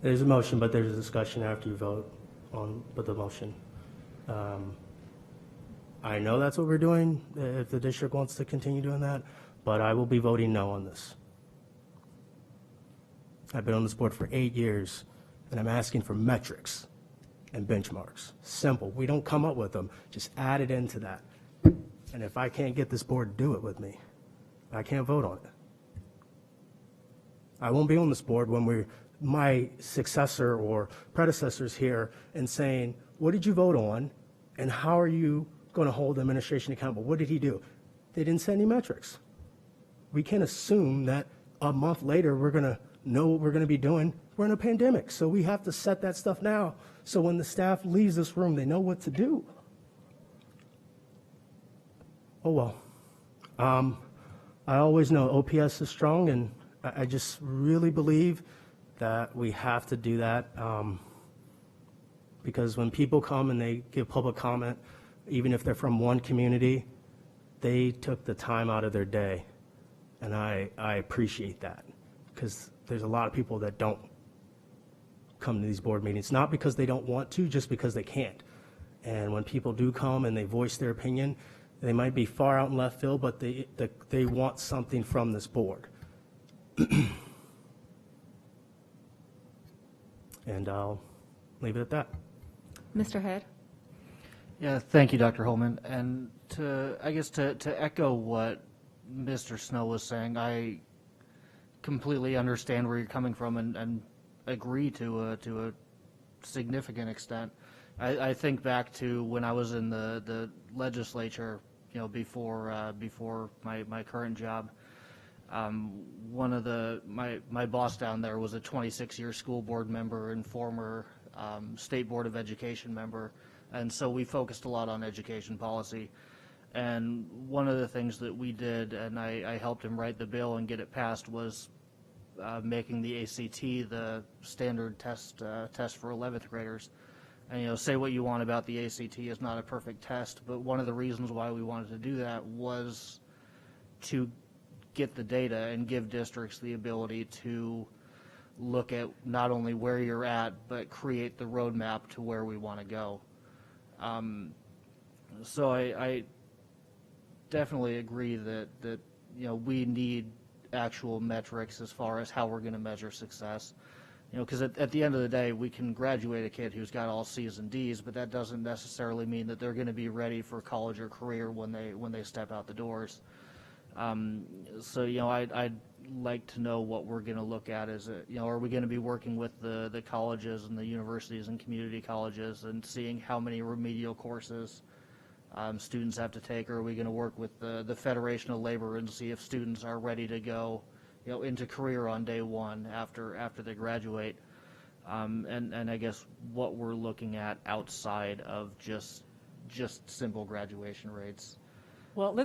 There's a motion, but there's a discussion after you vote on the motion. I know that's what we're doing, if the district wants to continue doing that, but I will be voting no on this. I've been on this board for 8 years, and I'm asking for metrics and benchmarks. Simple. We don't come up with them. Just add it into that. And if I can't get this board to do it with me, I can't vote on it. I won't be on this board when my successor or predecessors here and saying, what did you vote on and how are you going to hold the administration accountable? What did he do? They didn't set any metrics. We can't assume that a month later we're going to know what we're going to be doing. We're in a pandemic, so we have to set that stuff now so when the staff leaves this room, they know what to do. Oh, well. I always know OPS is strong, and I just really believe that we have to do that because when people come and they give public comment, even if they're from one community, they took the time out of their day, and I appreciate that because there's a lot of people that don't come to these board meetings, not because they don't want to, just because they can't. And when people do come and they voice their opinion, they might be far out in left field, but they want something from this board. And I'll leave it at that. Mr. Head? Yeah, thank you, Dr. Holman. And I guess to echo what Mr. Snow was saying, I completely understand where you're coming from and agree to a significant extent. I think back to when I was in the legislature, before my current job. One of my boss down there was a 26-year school board member and former State Board of Education member, and so we focused a lot on education policy. And one of the things that we did, and I helped him write the bill and get it passed, was making the ACT the standard test for 11th graders. And, say what you want about the ACT, is not a perfect test, but one of the reasons why we wanted to do that was to get the data and give districts the ability to look at not only where you're at, but create the roadmap to where we want to go. So I definitely agree that we need actual metrics as far as how we're going to measure success. Because at the end of the day, we can graduate a kid who's got all C's and D's, but that doesn't necessarily mean that they're going to be ready for college or career when they step out the doors. So I'd like to know what we're going to look at. Are we going to be working with the colleges and the universities and community colleges and seeing how many remedial courses students have to take, or are we going to work with the Federation of Labor and see if students are ready to go into career on day one after they graduate, and I guess what we're looking at outside of just simple graduation rates. Well,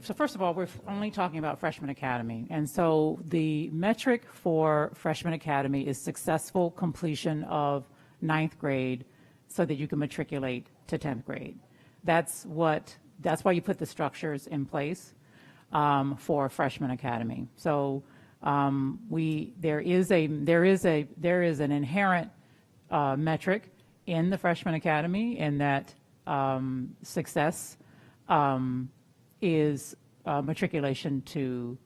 so first of all, we're only talking about Freshman Academy, and so the metric for Freshman Academy is successful completion of 9th grade so that you can matriculate to 10th grade. That's why you put the structures in place for Freshman Academy. So there is an inherent metric in the Freshman Academy in that success is matriculation to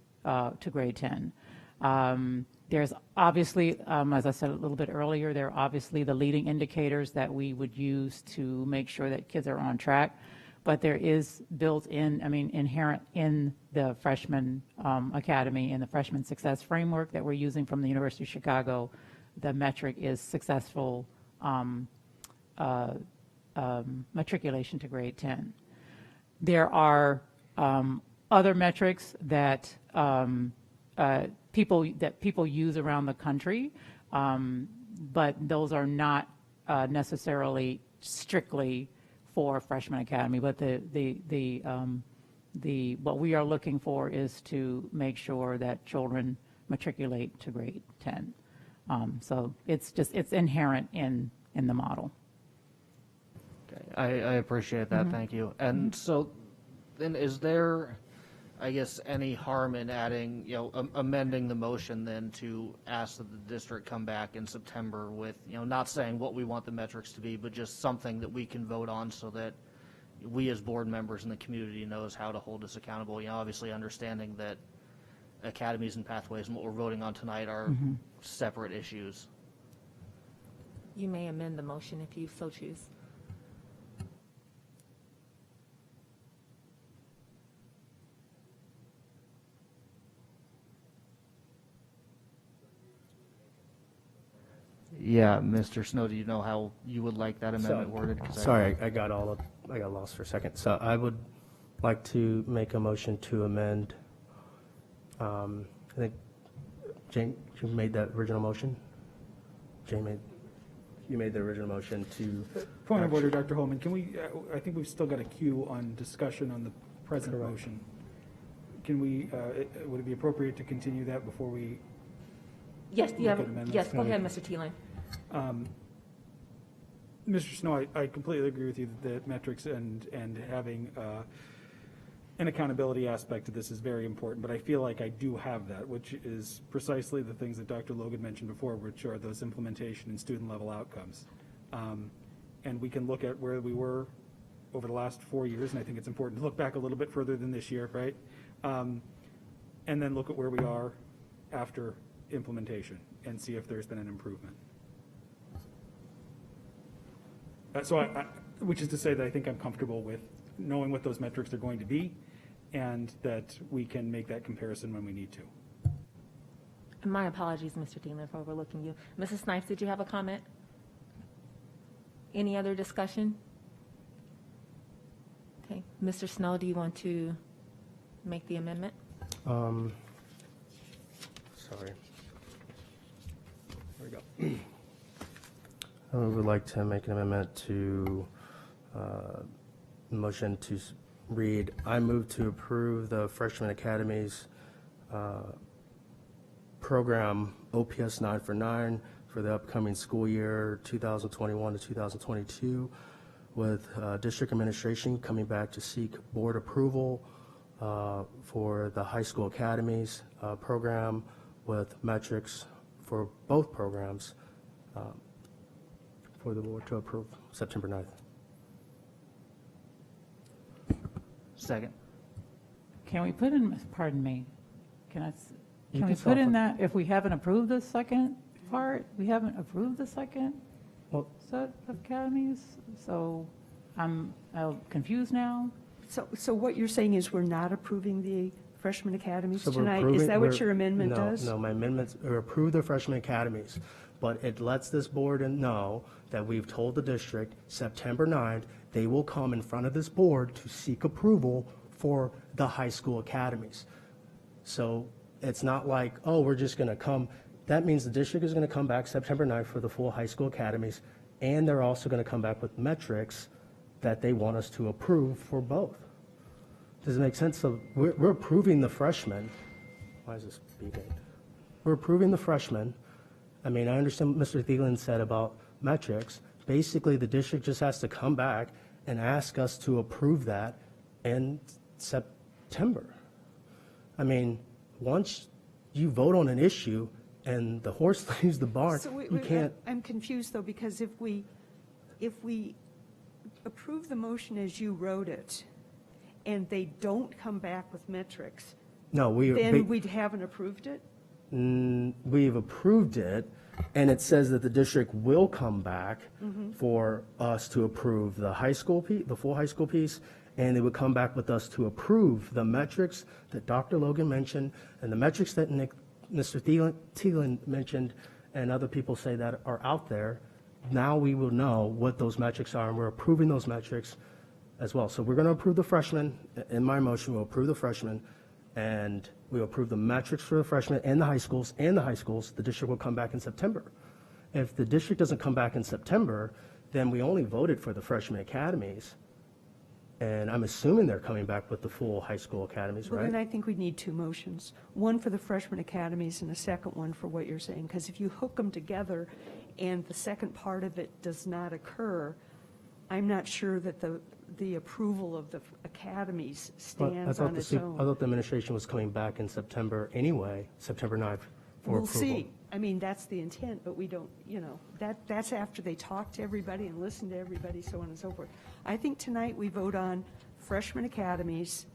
grade 10. There's obviously, as I said a little bit earlier, there are obviously the leading indicators that we would use to make sure that kids are on track. But there is inherent in the Freshman Academy and the Freshman Success Framework that we're using from the University of Chicago, the metric is successful matriculation to grade 10. There are other metrics that people use around the country, but those are not necessarily strictly for Freshman Academy. But what we are looking for is to make sure that children matriculate to grade 10. So it's inherent in the model. Okay, I appreciate that. Thank you. And so then is there, I guess, any harm in adding, amending the motion then to ask that the district come back in September with, not saying what we want the metrics to be, but just something that we can vote on so that we as board members in the community knows how to hold us accountable, obviously understanding that academies and pathways and what we're voting on tonight are separate issues. You may amend the motion if you so choose. Yeah, Mr. Snow, do you know how you would like that amendment worded? 'Cause Sorry, I got lost for a second. So I would like to make a motion to amend, I think, Jane, you made that original motion? You made the original motion to. Point of order, Dr. Holman, can we, I think we've still got a queue on discussion on the present Correct. motion. Can we, would it be appropriate to continue that before we? Yes, look at amendments? yes, go ahead, Mr. Thielen. Mr. Snow, I completely agree with you that metrics and having an accountability aspect to this is very important, but I feel like I do have that, which is precisely the things that Dr. Logan mentioned before, which are those implementation and student level outcomes. And we can look at where we were over the last 4 years, and I think it's important to look back a little bit further than this year, right? And then look at where we are after implementation and see if there's been an improvement. So which is to say that I think I'm comfortable with knowing what those metrics are going to be and that we can make that comparison when we need to. And my apologies, Mr. Thielen, for overlooking you. Mrs. Snipes, did you have a comment? Any other discussion? Okay. Mr. Snow, do you want to make the amendment? Sorry. There we go. I would like to make an amendment to motion to read, I move to approve the Freshman Academies program OPS 9 for 9 for the upcoming school year 2021 to 2022, with district administration coming back to seek board approval for the high school academies program with metrics for both programs for the board to approve September 9th. Second. Can we put in, pardon me, You can we can put in self- that, if we haven't approved the second part, we haven't approved the second Well- set of academies? So I'm confused now. So what you're saying is we're not approving the freshman academies So we're tonight? Is approving- that what we're- your amendment does? No, my amendments are approve the freshman academies, but it lets this board know that we've told the district September 9th, they will come in front of this board to seek approval for the high school academies. So it's not like, oh, we're just going to come. That means the district is going to come back September 9th for the full high school academies, and they're also going to come back with metrics that they want us to approve for both. Does it make sense? So we're approving the freshmen. Why is this beeping? We're approving the freshmen. I mean, I understand what Mr. Thielen said about metrics. Basically, the district just has to come back and ask us to approve that in September. I mean, once you vote on an issue and the horse leaves the barn, So you can't. I'm confused, though, because if we approve the motion as you wrote it, and they don't come back with metrics, No, then we haven't approved it? We've approved it, and it says that the district will come back for us to approve the high school the full high school piece, and they would come back with us to approve the metrics that Dr. Logan mentioned and the metrics that Mr. Thielen mentioned and other people say that are out there. Now we will know what those metrics are, and we're approving those metrics as well. So we're going to approve the freshmen. In my motion, we'll approve the freshmen, and we'll approve the metrics for the freshmen and the high schools. The district will come back in September. If the district doesn't come back in September, then we only voted for the freshman academies, and I'm assuming they're coming back with the full high school academies, Well, then right? I think we need two motions, one for the freshman academies and a second one for what you're saying, because if you hook them together and the second part of it does not occur, I'm not sure that the approval of the academies Well, stands on its I own. thought the administration was coming back in September anyway, September 9th for We'll approval. see. I mean, that's the intent, but we don't, that's after they talk to everybody and listen to everybody, so on and so forth. I think tonight we vote on freshman academies,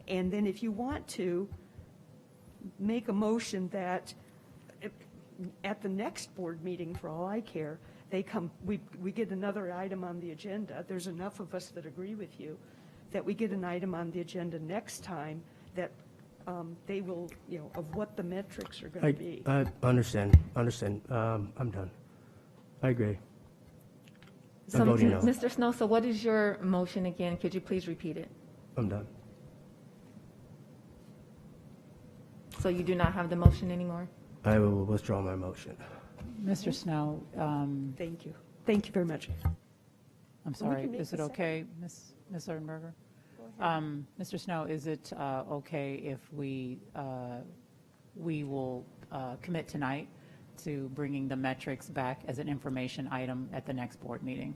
and then if you want to, make a motion that at the next board meeting, for all I care, we get another item on the agenda. There's enough of us that agree with you that we get an item on the agenda next time that they will, of what the metrics are going to be. I understand. I'm done. I agree. So, I'm voting no. Mr. Snow, so what is your motion again? Could you please repeat it? I'm done. So you do not have the motion anymore? I will withdraw my motion. Mr. Snow, Thank you. Thank you very much. I'm sorry, can make is it the okay, Ms. Erdenberger? Mr. Snow, is it okay if we will commit tonight to bringing the metrics back as an information item at the next board meeting?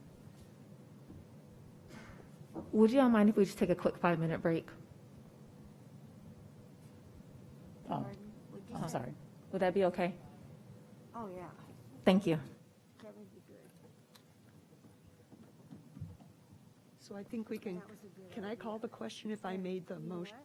Would you all mind if we just take a quick 5-minute break? Oh, I'm sorry. Would that be okay? Oh, yeah. Thank you. That would be good. So I think we can I call the question if I made the motion?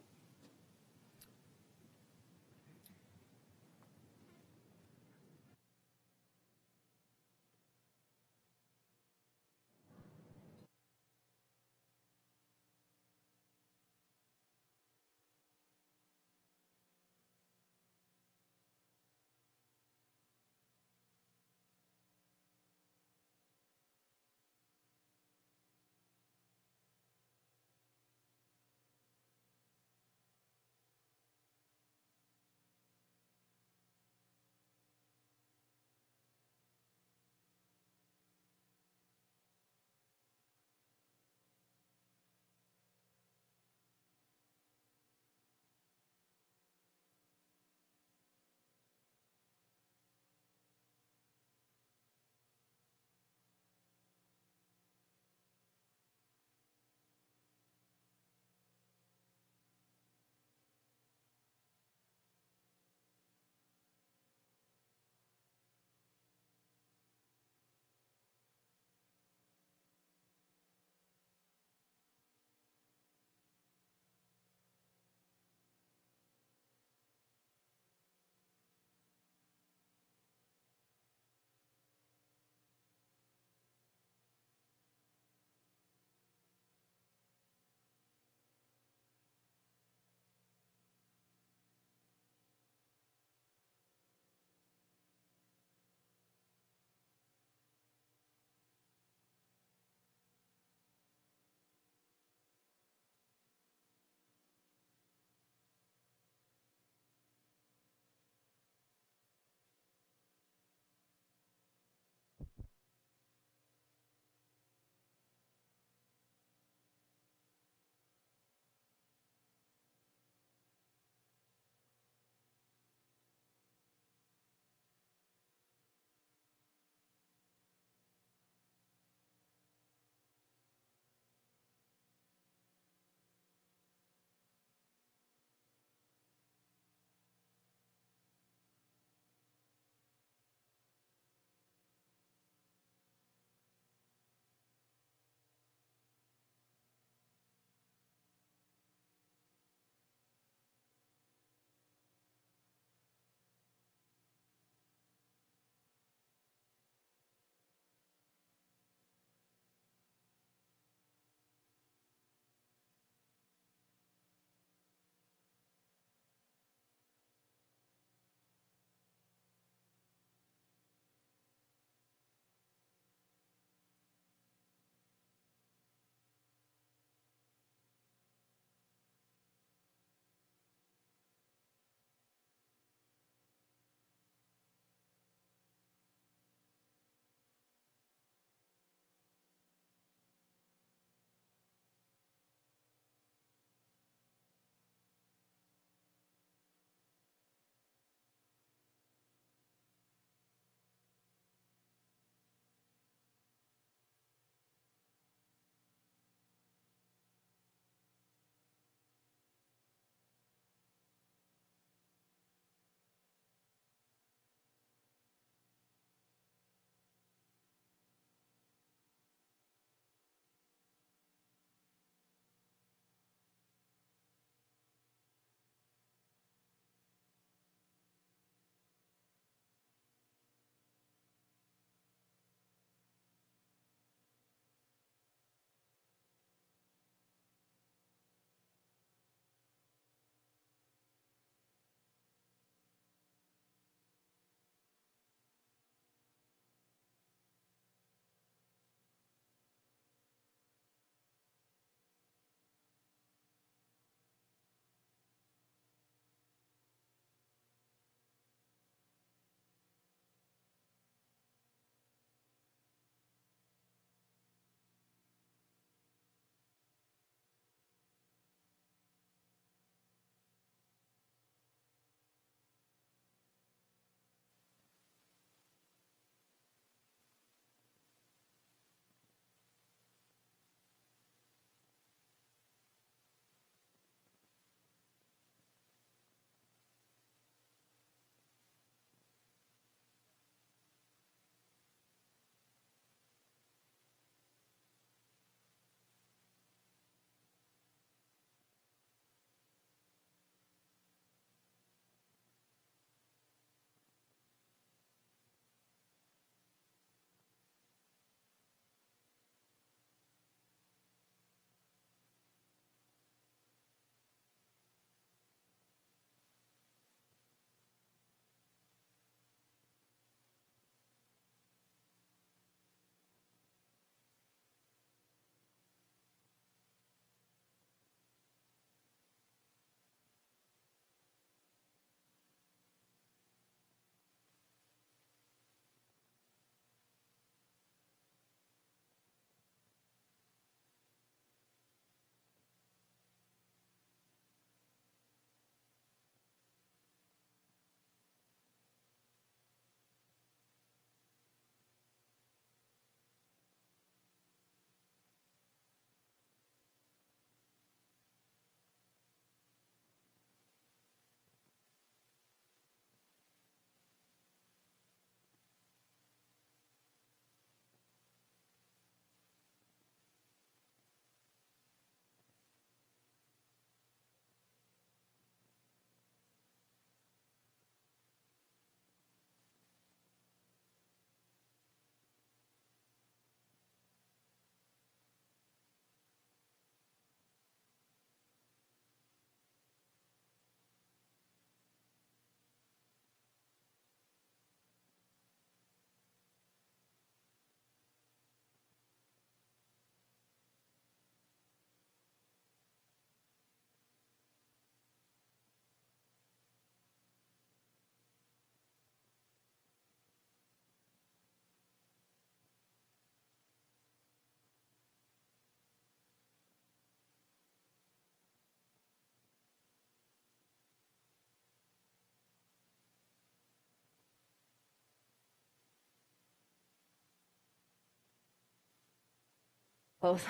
Both.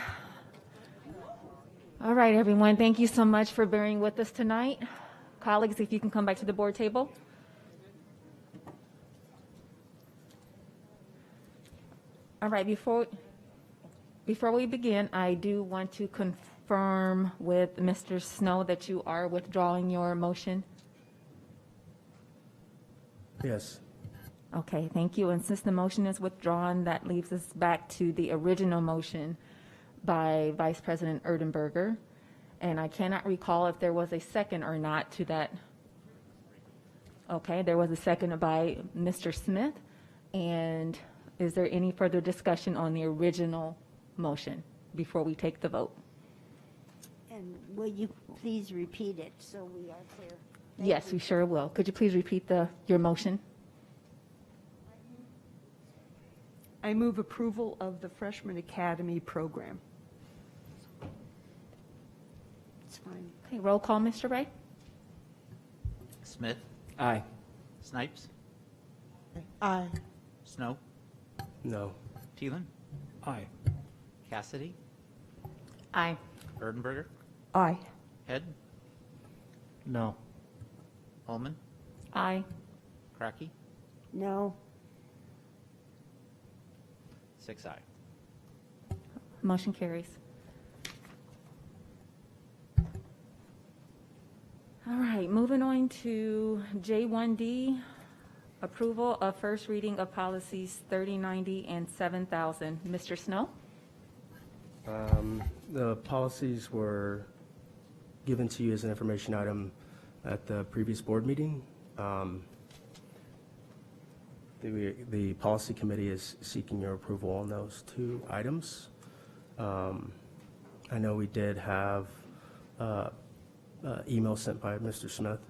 All right, everyone, thank you so much for bearing with us tonight. Colleagues, if you can come back to the board table. All right, before we begin, I do want to confirm with Mr. Snow that you are withdrawing your motion. Yes. Okay, thank you. And since the motion is withdrawn, that leaves us back to the original motion by Vice President Erdenberger. And I cannot recall if there was a second or not to that. Okay, there was a second by Mr. Smith. And is there any further discussion on the original motion before we take the vote? And will you please repeat it so we are clear? Yes, we sure will. Could you please repeat your motion? I move approval of the Freshman Academy program. It's fine. Okay, roll call, Mr. Ray. Smith? Aye. Snipes? Aye. Snow? No. Thielen? Aye. Cassidy? Aye. Erdenberger? Aye. Head? No. Holman? Aye. Cracky? No. 6 aye. Motion carries. All right, moving on to J1D, approval of first reading of policies 3090 and 7000. Mr. Snow? The policies were given to you as an information item at the previous board meeting. The policy committee is seeking your approval on those two items. I know we did have email sent by Mr. Smith.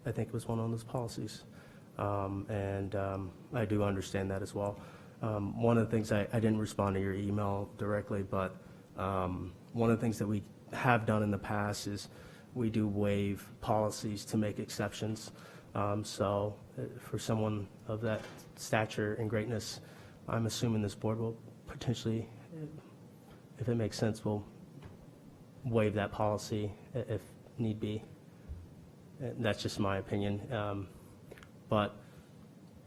I think it was one on those policies. And I do understand that as well. One of the things, I didn't respond to your email directly, but one of the things that we have done in the past is we do waive policies to make exceptions. So for someone of that stature and greatness, I'm assuming this board will potentially, if it makes sense, will waive that policy if need be. And that's just my opinion. But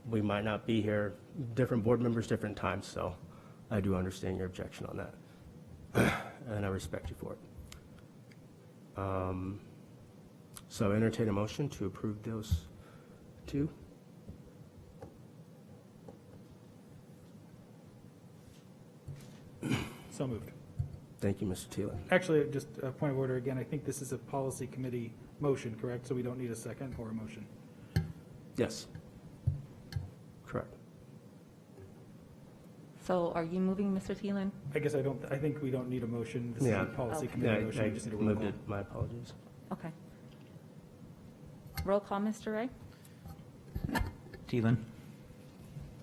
we might not be here, different board members, different times, so I do understand your objection on that. And I respect you for it. So entertain a motion to approve those two. So moved. Thank you, Mr. Thielen. Actually, just a point of order again, I think this is a policy committee motion, correct? So we don't need a second or a motion. Yes. Correct. So are you moving, Mr. Thielen? I think we don't need a motion. This is a policy committee motion. We just need a roll moved call. it. My apologies. Okay. Roll call, Mr. Ray. Thielen?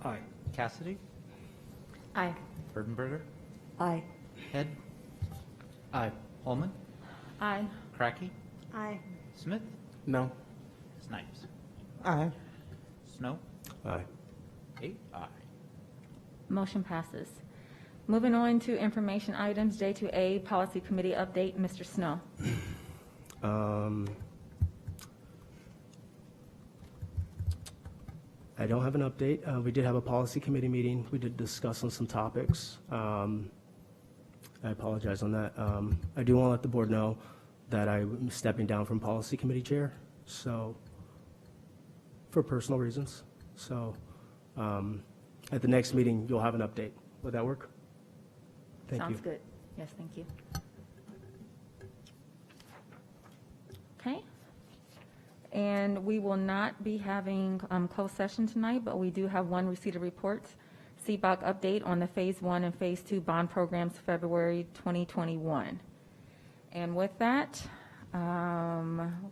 Aye. Cassidy? Aye. Erdenberger? Aye. Head? Aye. Holman? Aye. Cracky? Aye. Smith? No. Snipes? Aye. Snow? Aye. 8 aye. Motion passes. Moving on to information items, J2A, Policy Committee update, Mr. Snow. I don't have an update. We did have a policy committee meeting. We did discuss on some topics. I apologize on that. I do want to let the board know that I'm stepping down from policy committee chair, so, for personal reasons. So, at the next meeting, you'll have an update. Would that work? Thank you. Sounds good. Yes, thank you. Okay. And we will not be having closed session tonight, but we do have one receipt of reports. CBOC update on the Phase 1 and Phase 2 bond programs, February 2021. And with that,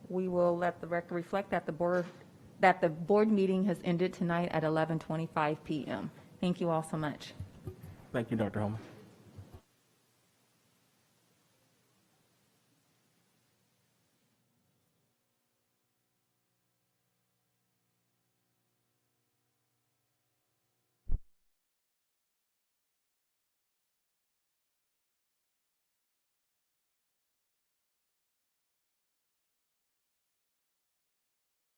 we will let the record reflect that the board meeting has ended tonight at 11:25 p.m. Thank you all so much. Thank you, Dr. Holman.